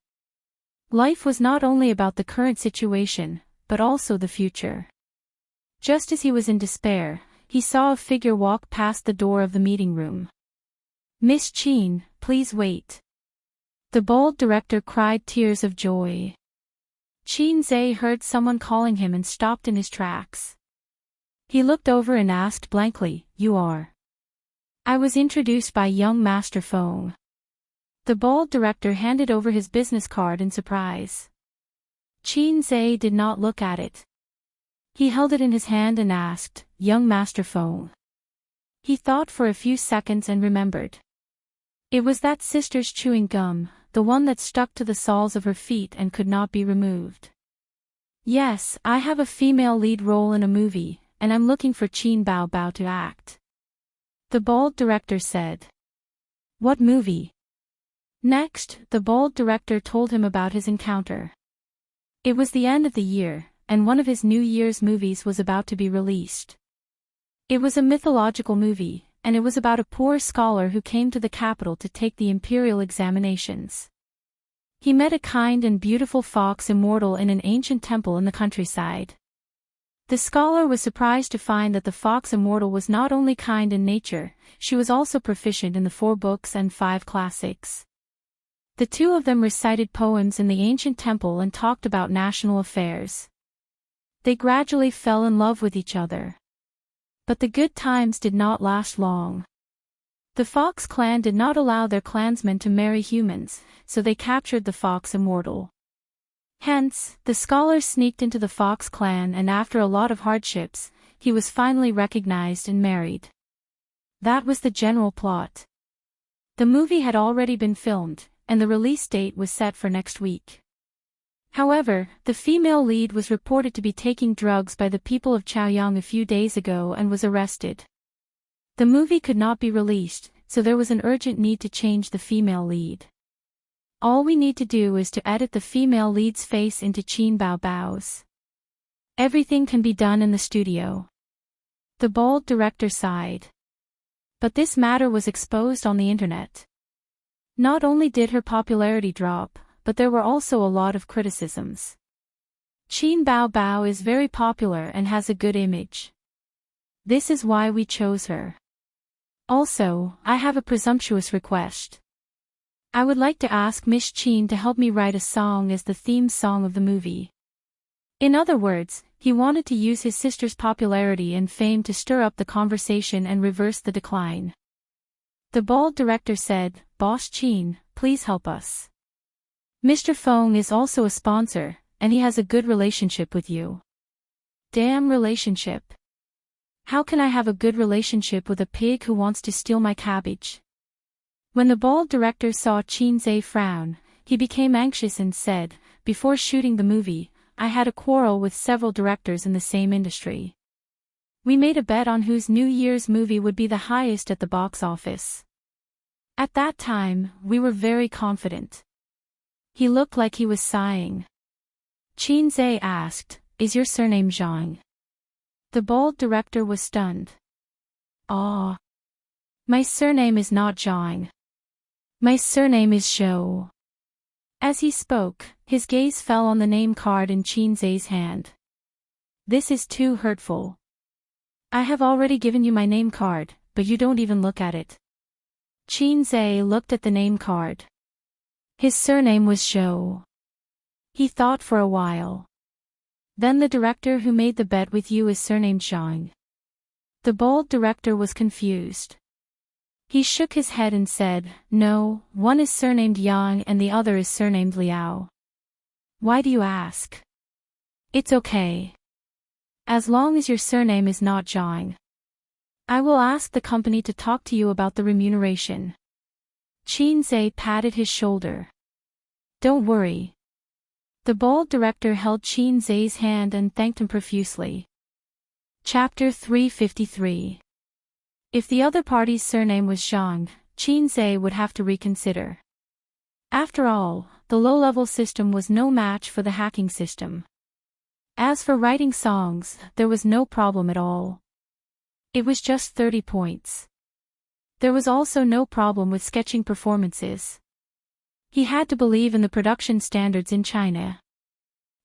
Life was not only about the current situation, but also the future. Just as he was in despair, he saw a figure walk past the door of the meeting room. Miss Qin, please wait. The bald director cried tears of joy. Qin Zhe heard someone calling him and stopped in his tracks. He looked over and asked blankly, "You are?" "I was introduced by young Master Feng." The bald director handed over his business card in surprise. Qin Zhe did not look at it. He held it in his hand and asked, "Young Master Feng?" He thought for a few seconds and remembered. It was that sister's chewing gum, the one that stuck to the soles of her feet and could not be removed. "Yes, I have a female lead role in a movie, and I'm looking for Qin Bao Bao to act," the bald director said. "What movie?" Next, the bald director told him about his encounter. It was the end of the year, and one of his New Year's movies was about to be released. It was a mythological movie, and it was about a poor scholar who came to the capital to take the imperial examinations. He met a kind and beautiful fox immortal in an ancient temple in the countryside. The scholar was surprised to find that the fox immortal was not only kind in nature, she was also proficient in the 4 books and 5 classics. The two of them recited poems in the ancient temple and talked about national affairs. They gradually fell in love with each other. But the good times did not last long. The Fox clan did not allow their clansmen to marry humans, so they captured the Fox Immortal. Hence, the scholar sneaked into the Fox clan and after a lot of hardships, he was finally recognized and married. That was the general plot. The movie had already been filmed, and the release date was set for next week. However, the female lead was reported to be taking drugs by the people of Chaoyang a few days ago and was arrested. The movie could not be released, so there was an urgent need to change the female lead. All we need to do is to edit the female lead's face into Qin Bao Bao's. Everything can be done in the studio. The bald director sighed. But this matter was exposed on the internet. Not only did her popularity drop, but there were also a lot of criticisms. Qin Bao Bao is very popular and has a good image. This is why we chose her. Also, I have a presumptuous request. I would like to ask Miss Qin to help me write a song as the theme song of the movie. In other words, he wanted to use his sister's popularity and fame to stir up the conversation and reverse the decline. The bald director said, "Boss Qin, please help us. Mr. Feng is also a sponsor, and he has a good relationship with you." Damn relationship. How can I have a good relationship with a pig who wants to steal my cabbage? When the bald director saw Qin Zhe frown, he became anxious and said, "Before shooting the movie, I had a quarrel with several directors in the same industry. We made a bet on whose New Year's movie would be the highest at the box office. At that time, we were very confident." He looked like he was sighing. Qin Zhe asked, "Is your surname Zhang?" The bald director was stunned. "Ah. My surname is not Zhang. My surname is Zhou." As he spoke, his gaze fell on the name card in Qin Zhe's hand. This is too hurtful. I have already given you my name card, but you don't even look at it. Qin Zhe looked at the name card. His surname was Zhou. He thought for a while. Then the director who made the bet with you is surnamed Zhang. The bald director was confused. He shook his head and said, no, one is surnamed Yang and the other is surnamed Liao. Why do you ask? It's okay. As long as your surname is not Zhang. I will ask the company to talk to you about the remuneration. Qin Zhe patted his shoulder. Don't worry. The bald director held Qin Zhe's hand and thanked him profusely. Chapter 353. If the other party's surname was Zhang, Qin Zhe would have to reconsider. After all, the low-level system was no match for the hacking system. As for writing songs, there was no problem at all. It was just 30 points. There was also no problem with sketching performances. He had to believe in the production standards in China.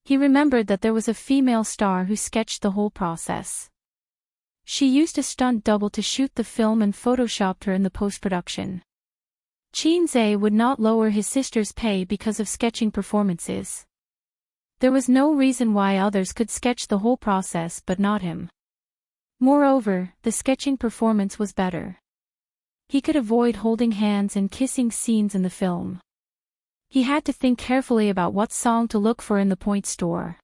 He remembered that there was a female star who sketched the whole process. She used a stunt double to shoot the film and photoshopped her in the post-production. Qin Zhe would not lower his sister's pay because of sketching performances. There was no reason why others could sketch the whole process but not him. Moreover, the sketching performance was better. He could avoid holding hands and kissing scenes in the film. He had to think carefully about what song to look for in the point store.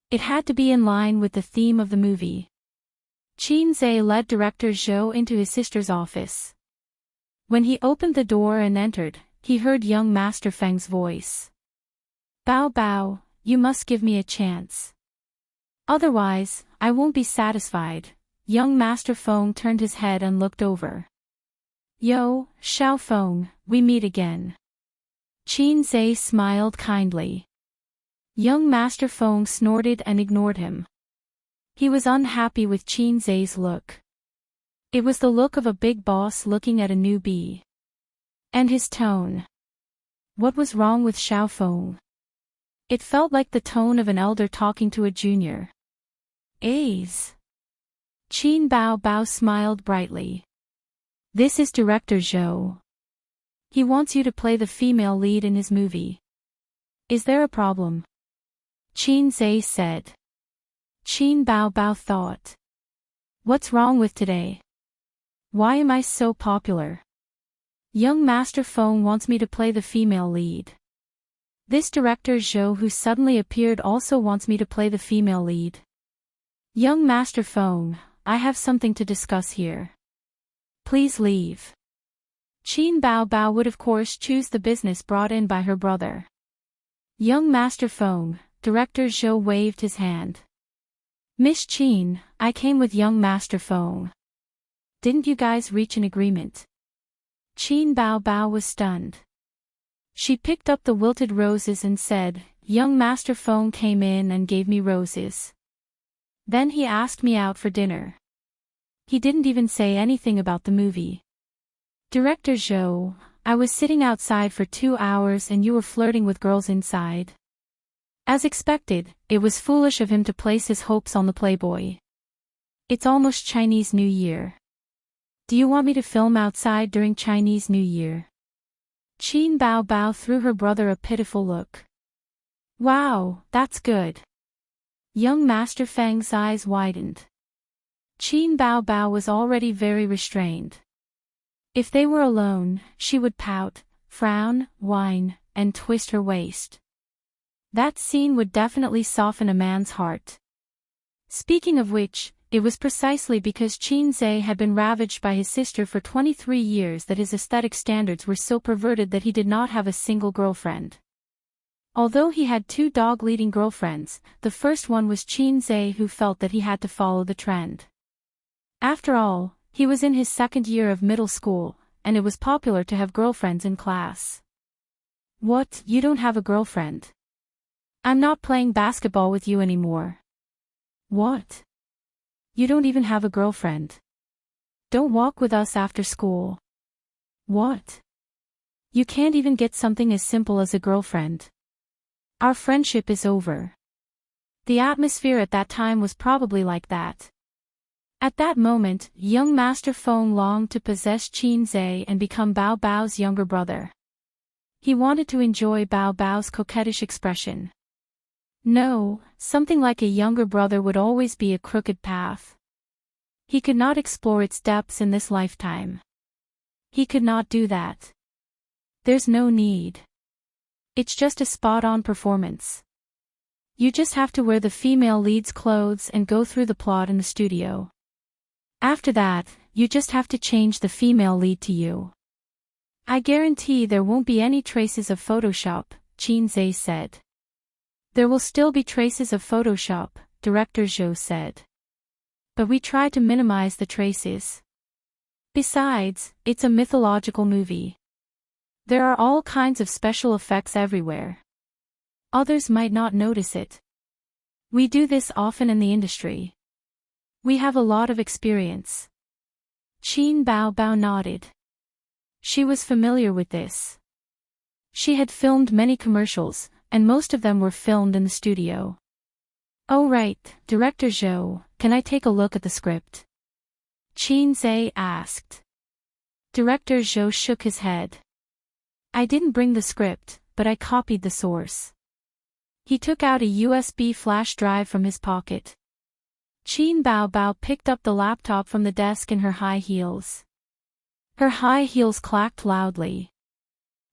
It had to be in line with the theme of the movie. Qin Zhe led director Zhou into his sister's office. When he opened the door and entered, he heard young Master Feng's voice. Bao Bao, you must give me a chance. Otherwise, I won't be satisfied. Young Master Feng turned his head and looked over. Yo, Xiao Feng, we meet again. Qin Zhe smiled kindly. Young Master Feng snorted and ignored him. He was unhappy with Qin Zhe's look. It was the look of a big boss looking at a newbie. And his tone. What was wrong with Xiao Feng? It felt like the tone of an elder talking to a junior. A's. Qin Bao Bao smiled brightly. This is Director Zhou. He wants you to play the female lead in his movie. Is there a problem? Qin Zhe said. Qin Bao Bao thought. What's wrong with today? Why am I so popular? Young Master Feng wants me to play the female lead. This director Zhou who suddenly appeared also wants me to play the female lead. Young Master Feng, I have something to discuss here. Please leave. Qin Bao Bao would of course choose the business brought in by her brother. Young Master Feng, Director Zhou waved his hand. Miss Qin, I came with Young Master Feng. Didn't you guys reach an agreement? Qin Bao Bao was stunned. She picked up the wilted roses and said, Young Master Feng came in and gave me roses. Then he asked me out for dinner. He didn't even say anything about the movie. Director Zhou, I was sitting outside for 2 hours and you were flirting with girls inside. As expected, it was foolish of him to place his hopes on the playboy. It's almost Chinese New Year. Do you want me to film outside during Chinese New Year? Qin Bao Bao threw her brother a pitiful look. Wow, that's good. Young Master Feng's eyes widened. Qin Bao Bao was already very restrained. If they were alone, she would pout, frown, whine, and twist her waist. That scene would definitely soften a man's heart. Speaking of which, it was precisely because Qin Zhe had been ravaged by his sister for 23 years that his aesthetic standards were so perverted that he did not have a single girlfriend. Although he had 2 dog-leading girlfriends, the first one was Qin Zhe who felt that he had to follow the trend. After all, he was in his 2nd year of middle school, and it was popular to have girlfriends in class. What, you don't have a girlfriend? I'm not playing basketball with you anymore. What? You don't even have a girlfriend. Don't walk with us after school. What? You can't even get something as simple as a girlfriend. Our friendship is over. The atmosphere at that time was probably like that. At that moment, young Master Feng longed to possess Qin Zhe and become Bao Bao's younger brother. He wanted to enjoy Bao Bao's coquettish expression. No, something like a younger brother would always be a crooked path. He could not explore its depths in this lifetime. He could not do that. There's no need. It's just a spot-on performance. You just have to wear the female lead's clothes and go through the plot in the studio. After that, you just have to change the female lead to you. I guarantee there won't be any traces of Photoshop, Qin Zhe said. There will still be traces of Photoshop, Director Zhou said. But we try to minimize the traces. Besides, it's a mythological movie. There are all kinds of special effects everywhere. Others might not notice it. We do this often in the industry. We have a lot of experience. Qin Bao Bao nodded. She was familiar with this. She had filmed many commercials, and most of them were filmed in the studio. Oh right, Director Zhou, can I take a look at the script? Qin Zhe asked. Director Zhou shook his head. I didn't bring the script, but I copied the source. He took out a USB flash drive from his pocket. Qin Bao Bao picked up the laptop from the desk in her high heels. Her high heels clacked loudly.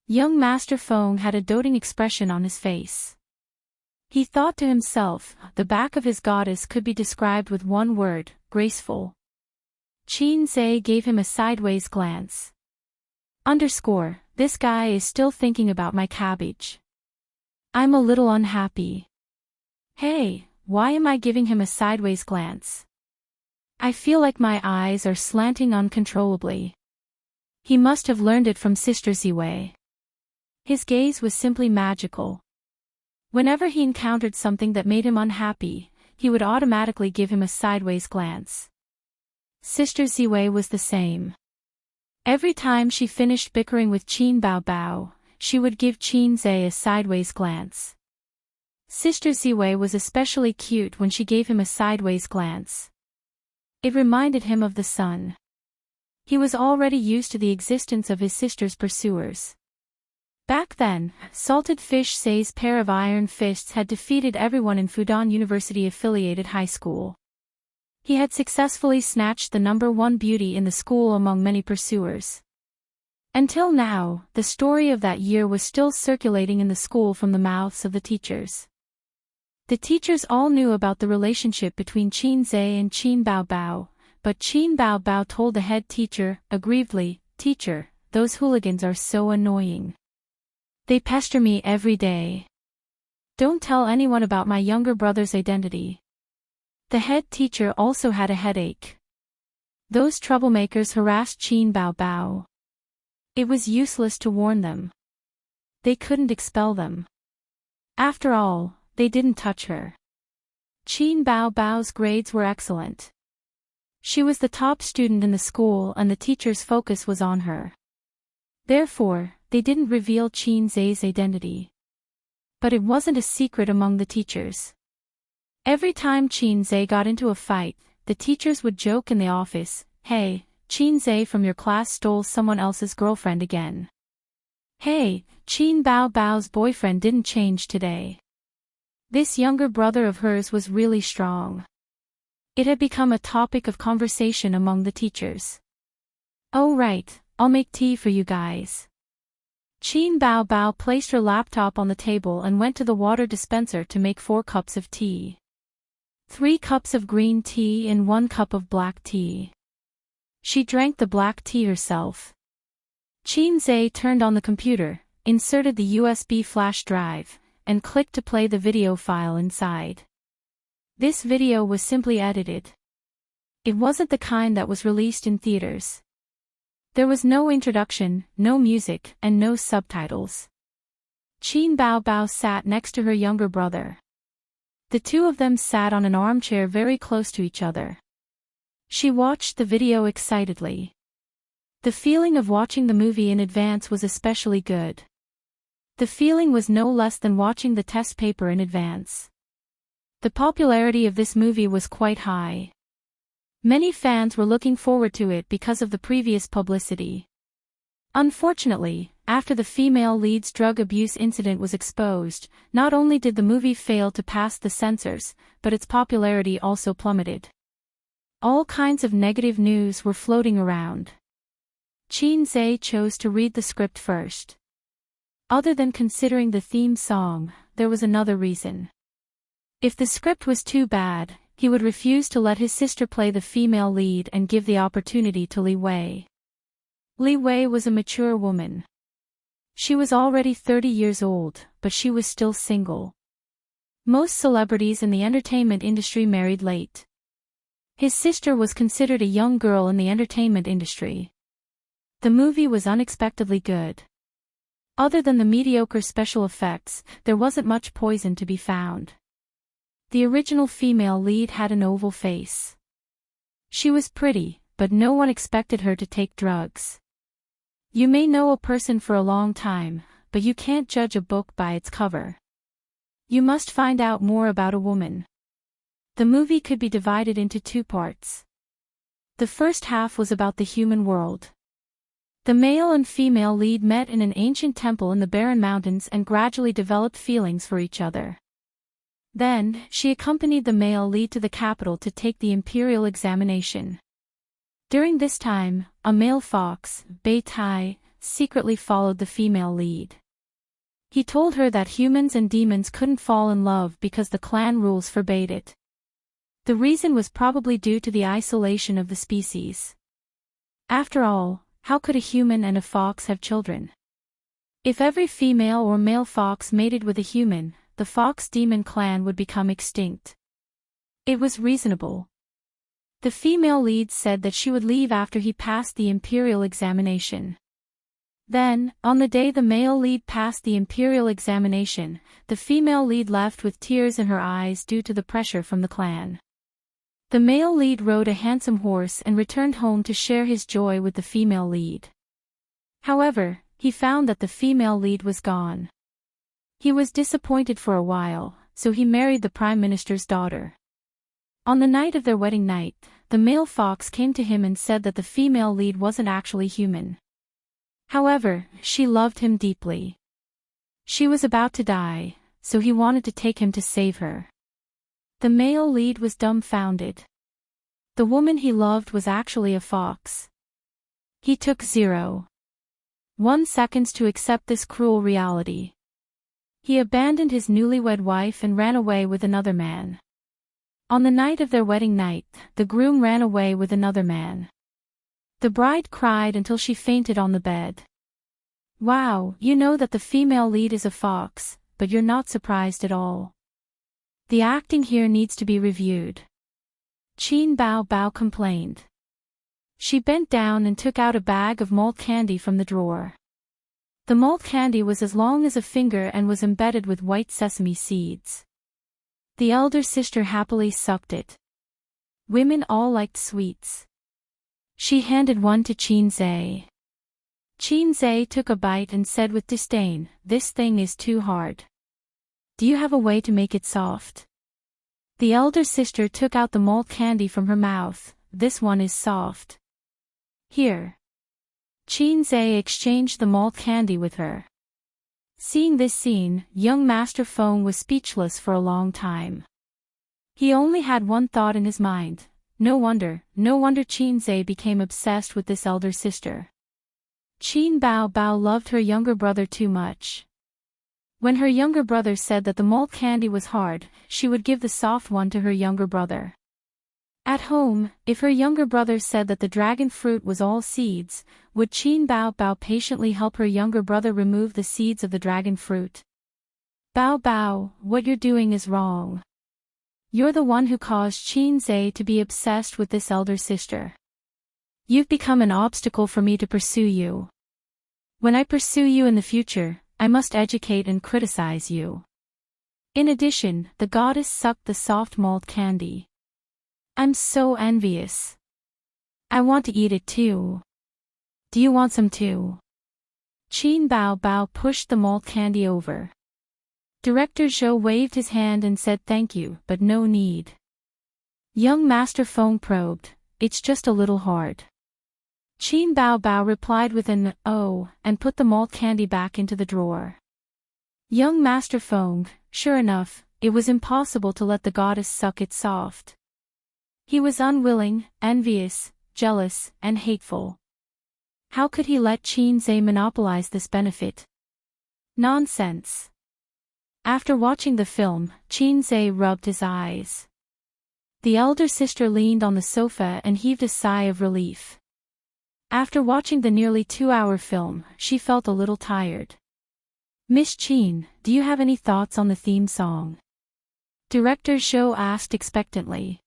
Young Master Feng had a doting expression on his face. He thought to himself, the back of his goddess could be described with one word, graceful. Qin Zhe gave him a sideways glance. This guy is still thinking about my cabbage. I'm a little unhappy. Hey, why am I giving him a sideways glance? I feel like my eyes are slanting uncontrollably. He must have learned it from Sister Ziwei. His gaze was simply magical. Whenever he encountered something that made him unhappy, he would automatically give him a sideways glance. Sister Ziwei was the same. Every time she finished bickering with Qin Bao Bao, she would give Qin Zhe a sideways glance. Sister Ziwei was especially cute when she gave him a sideways glance. It reminded him of the sun. He was already used to the existence of his sister's pursuers. Back then, Salted Fish Say's pair of iron fists had defeated everyone in Fudan University-affiliated high school. He had successfully snatched the #1 beauty in the school among many pursuers. Until now, the story of that year was still circulating in the school from the mouths of the teachers. The teachers all knew about the relationship between Qin Zhe and Qin Bao Bao, but Qin Bao Bao told the head teacher, aggrievedly, "Teacher, those hooligans are so annoying. They pester me every day. Don't tell anyone about my younger brother's identity." The head teacher also had a headache. Those troublemakers harassed Qin Bao Bao. It was useless to warn them. They couldn't expel them. After all, they didn't touch her. Qin Bao Bao's grades were excellent. She was the top student in the school and the teacher's focus was on her. Therefore, they didn't reveal Qin Zhe's identity. But it wasn't a secret among the teachers. Every time Qin Zhe got into a fight, the teachers would joke in the office, "Hey, Qin Zhe from your class stole someone else's girlfriend again. Hey, Qin Bao Bao's boyfriend didn't change today. This younger brother of hers was really strong." It had become a topic of conversation among the teachers. "Oh right, I'll make tea for you guys." Qin Bao Bao placed her laptop on the table and went to the water dispenser to make 4 cups of tea. 3 cups of green tea and 1 cup of black tea. She drank the black tea herself. Qin Zhe turned on the computer, inserted the USB flash drive, and clicked to play the video file inside. This video was simply edited. It wasn't the kind that was released in theaters. There was no introduction, no music, and no subtitles. Qin Bao Bao sat next to her younger brother. The two of them sat on an armchair very close to each other. She watched the video excitedly. The feeling of watching the movie in advance was especially good. The feeling was no less than watching the test paper in advance. The popularity of this movie was quite high. Many fans were looking forward to it because of the previous publicity. Unfortunately, after the female lead's drug abuse incident was exposed, not only did the movie fail to pass the censors, but its popularity also plummeted. All kinds of negative news were floating around. Chin-zae chose to read the script first. Other than considering the theme song, there was another reason. If the script was too bad, he would refuse to let his sister play the female lead and give the opportunity to Li Wei. Li Wei was a mature woman. She was already 30 years old, but she was still single. Most celebrities in the entertainment industry married late. His sister was considered a young girl in the entertainment industry. The movie was unexpectedly good. Other than the mediocre special effects, there wasn't much poison to be found. The original female lead had an oval face. She was pretty, but no one expected her to take drugs. You may know a person for a long time, but you can't judge a book by its cover. You must find out more about a woman. The movie could be divided into two parts. The first half was about the human world. The male and female lead met in an ancient temple in the barren mountains and gradually developed feelings for each other. Then, she accompanied the male lead to the capital to take the imperial examination. During this time, a male fox, Bei Tai, secretly followed the female lead. He told her that humans and demons couldn't fall in love because the clan rules forbade it. The reason was probably due to the isolation of the species. After all, how could a human and a fox have children? If every female or male fox mated with a human, the fox-demon clan would become extinct. It was reasonable. The female lead said that she would leave after he passed the imperial examination. Then, on the day the male lead passed the imperial examination, the female lead left with tears in her eyes due to the pressure from the clan. The male lead rode a handsome horse and returned home to share his joy with the female lead. However, he found that the female lead was gone. He was disappointed for a while, so he married the prime minister's daughter. On the night of their wedding night, the male fox came to him and said that the female lead wasn't actually human. However, she loved him deeply. She was about to die, so he wanted to take him to save her. The male lead was dumbfounded. The woman he loved was actually a fox. He took 0.1 seconds to accept this cruel reality. He abandoned his newlywed wife and ran away with another man. On the night of their wedding night, the groom ran away with another man. The bride cried until she fainted on the bed. Wow, you know that the female lead is a fox, but you're not surprised at all. The acting here needs to be reviewed. Qin Bao Bao complained. She bent down and took out a bag of malt candy from the drawer. The malt candy was as long as a finger and was embedded with white sesame seeds. The elder sister happily sucked it. Women all liked sweets. She handed one to Chin-zae. Chin-zae took a bite and said with disdain, "This thing is too hard. Do you have a way to make it soft?" The elder sister took out the malt candy from her mouth. "This one is soft. Here." Chin-zae exchanged the malt candy with her. Seeing this scene, young Master Feng was speechless for a long time. He only had one thought in his mind. No wonder Chin-zae became obsessed with this elder sister. Qin Bao Bao loved her younger brother too much. When her younger brother said that the malt candy was hard, she would give the soft one to her younger brother. At home, if her younger brother said that the dragon fruit was all seeds, would Qin Bao Bao patiently help her younger brother remove the seeds of the dragon fruit? "Bao Bao, what you're doing is wrong. You're the one who caused Chin-zae to be obsessed with this elder sister. You've become an obstacle for me to pursue you. When I pursue you in the future, I must educate and criticize you." In addition, the goddess sucked the soft malt candy. "I'm so envious. I want to eat it too. Do you want some too?" Qin Bao Bao pushed the malt candy over Director Zhou waved his hand and said thank you, but no need. Young Master Feng probed, it's just a little hard. Qin Bao Bao replied with an oh, and put the malt candy back into the drawer. Young Master Feng, sure enough, it was impossible to let the goddess suck it soft. He was unwilling, envious, jealous, and hateful. How could he let Qin Zhe monopolize this benefit? Nonsense. After watching the film, Qin Zhe rubbed his eyes. The elder sister leaned on the sofa and heaved a sigh of relief. After watching the nearly 2-hour film, she felt a little tired. Miss Qin, do you have any thoughts on the theme song? Director Zhou asked expectantly.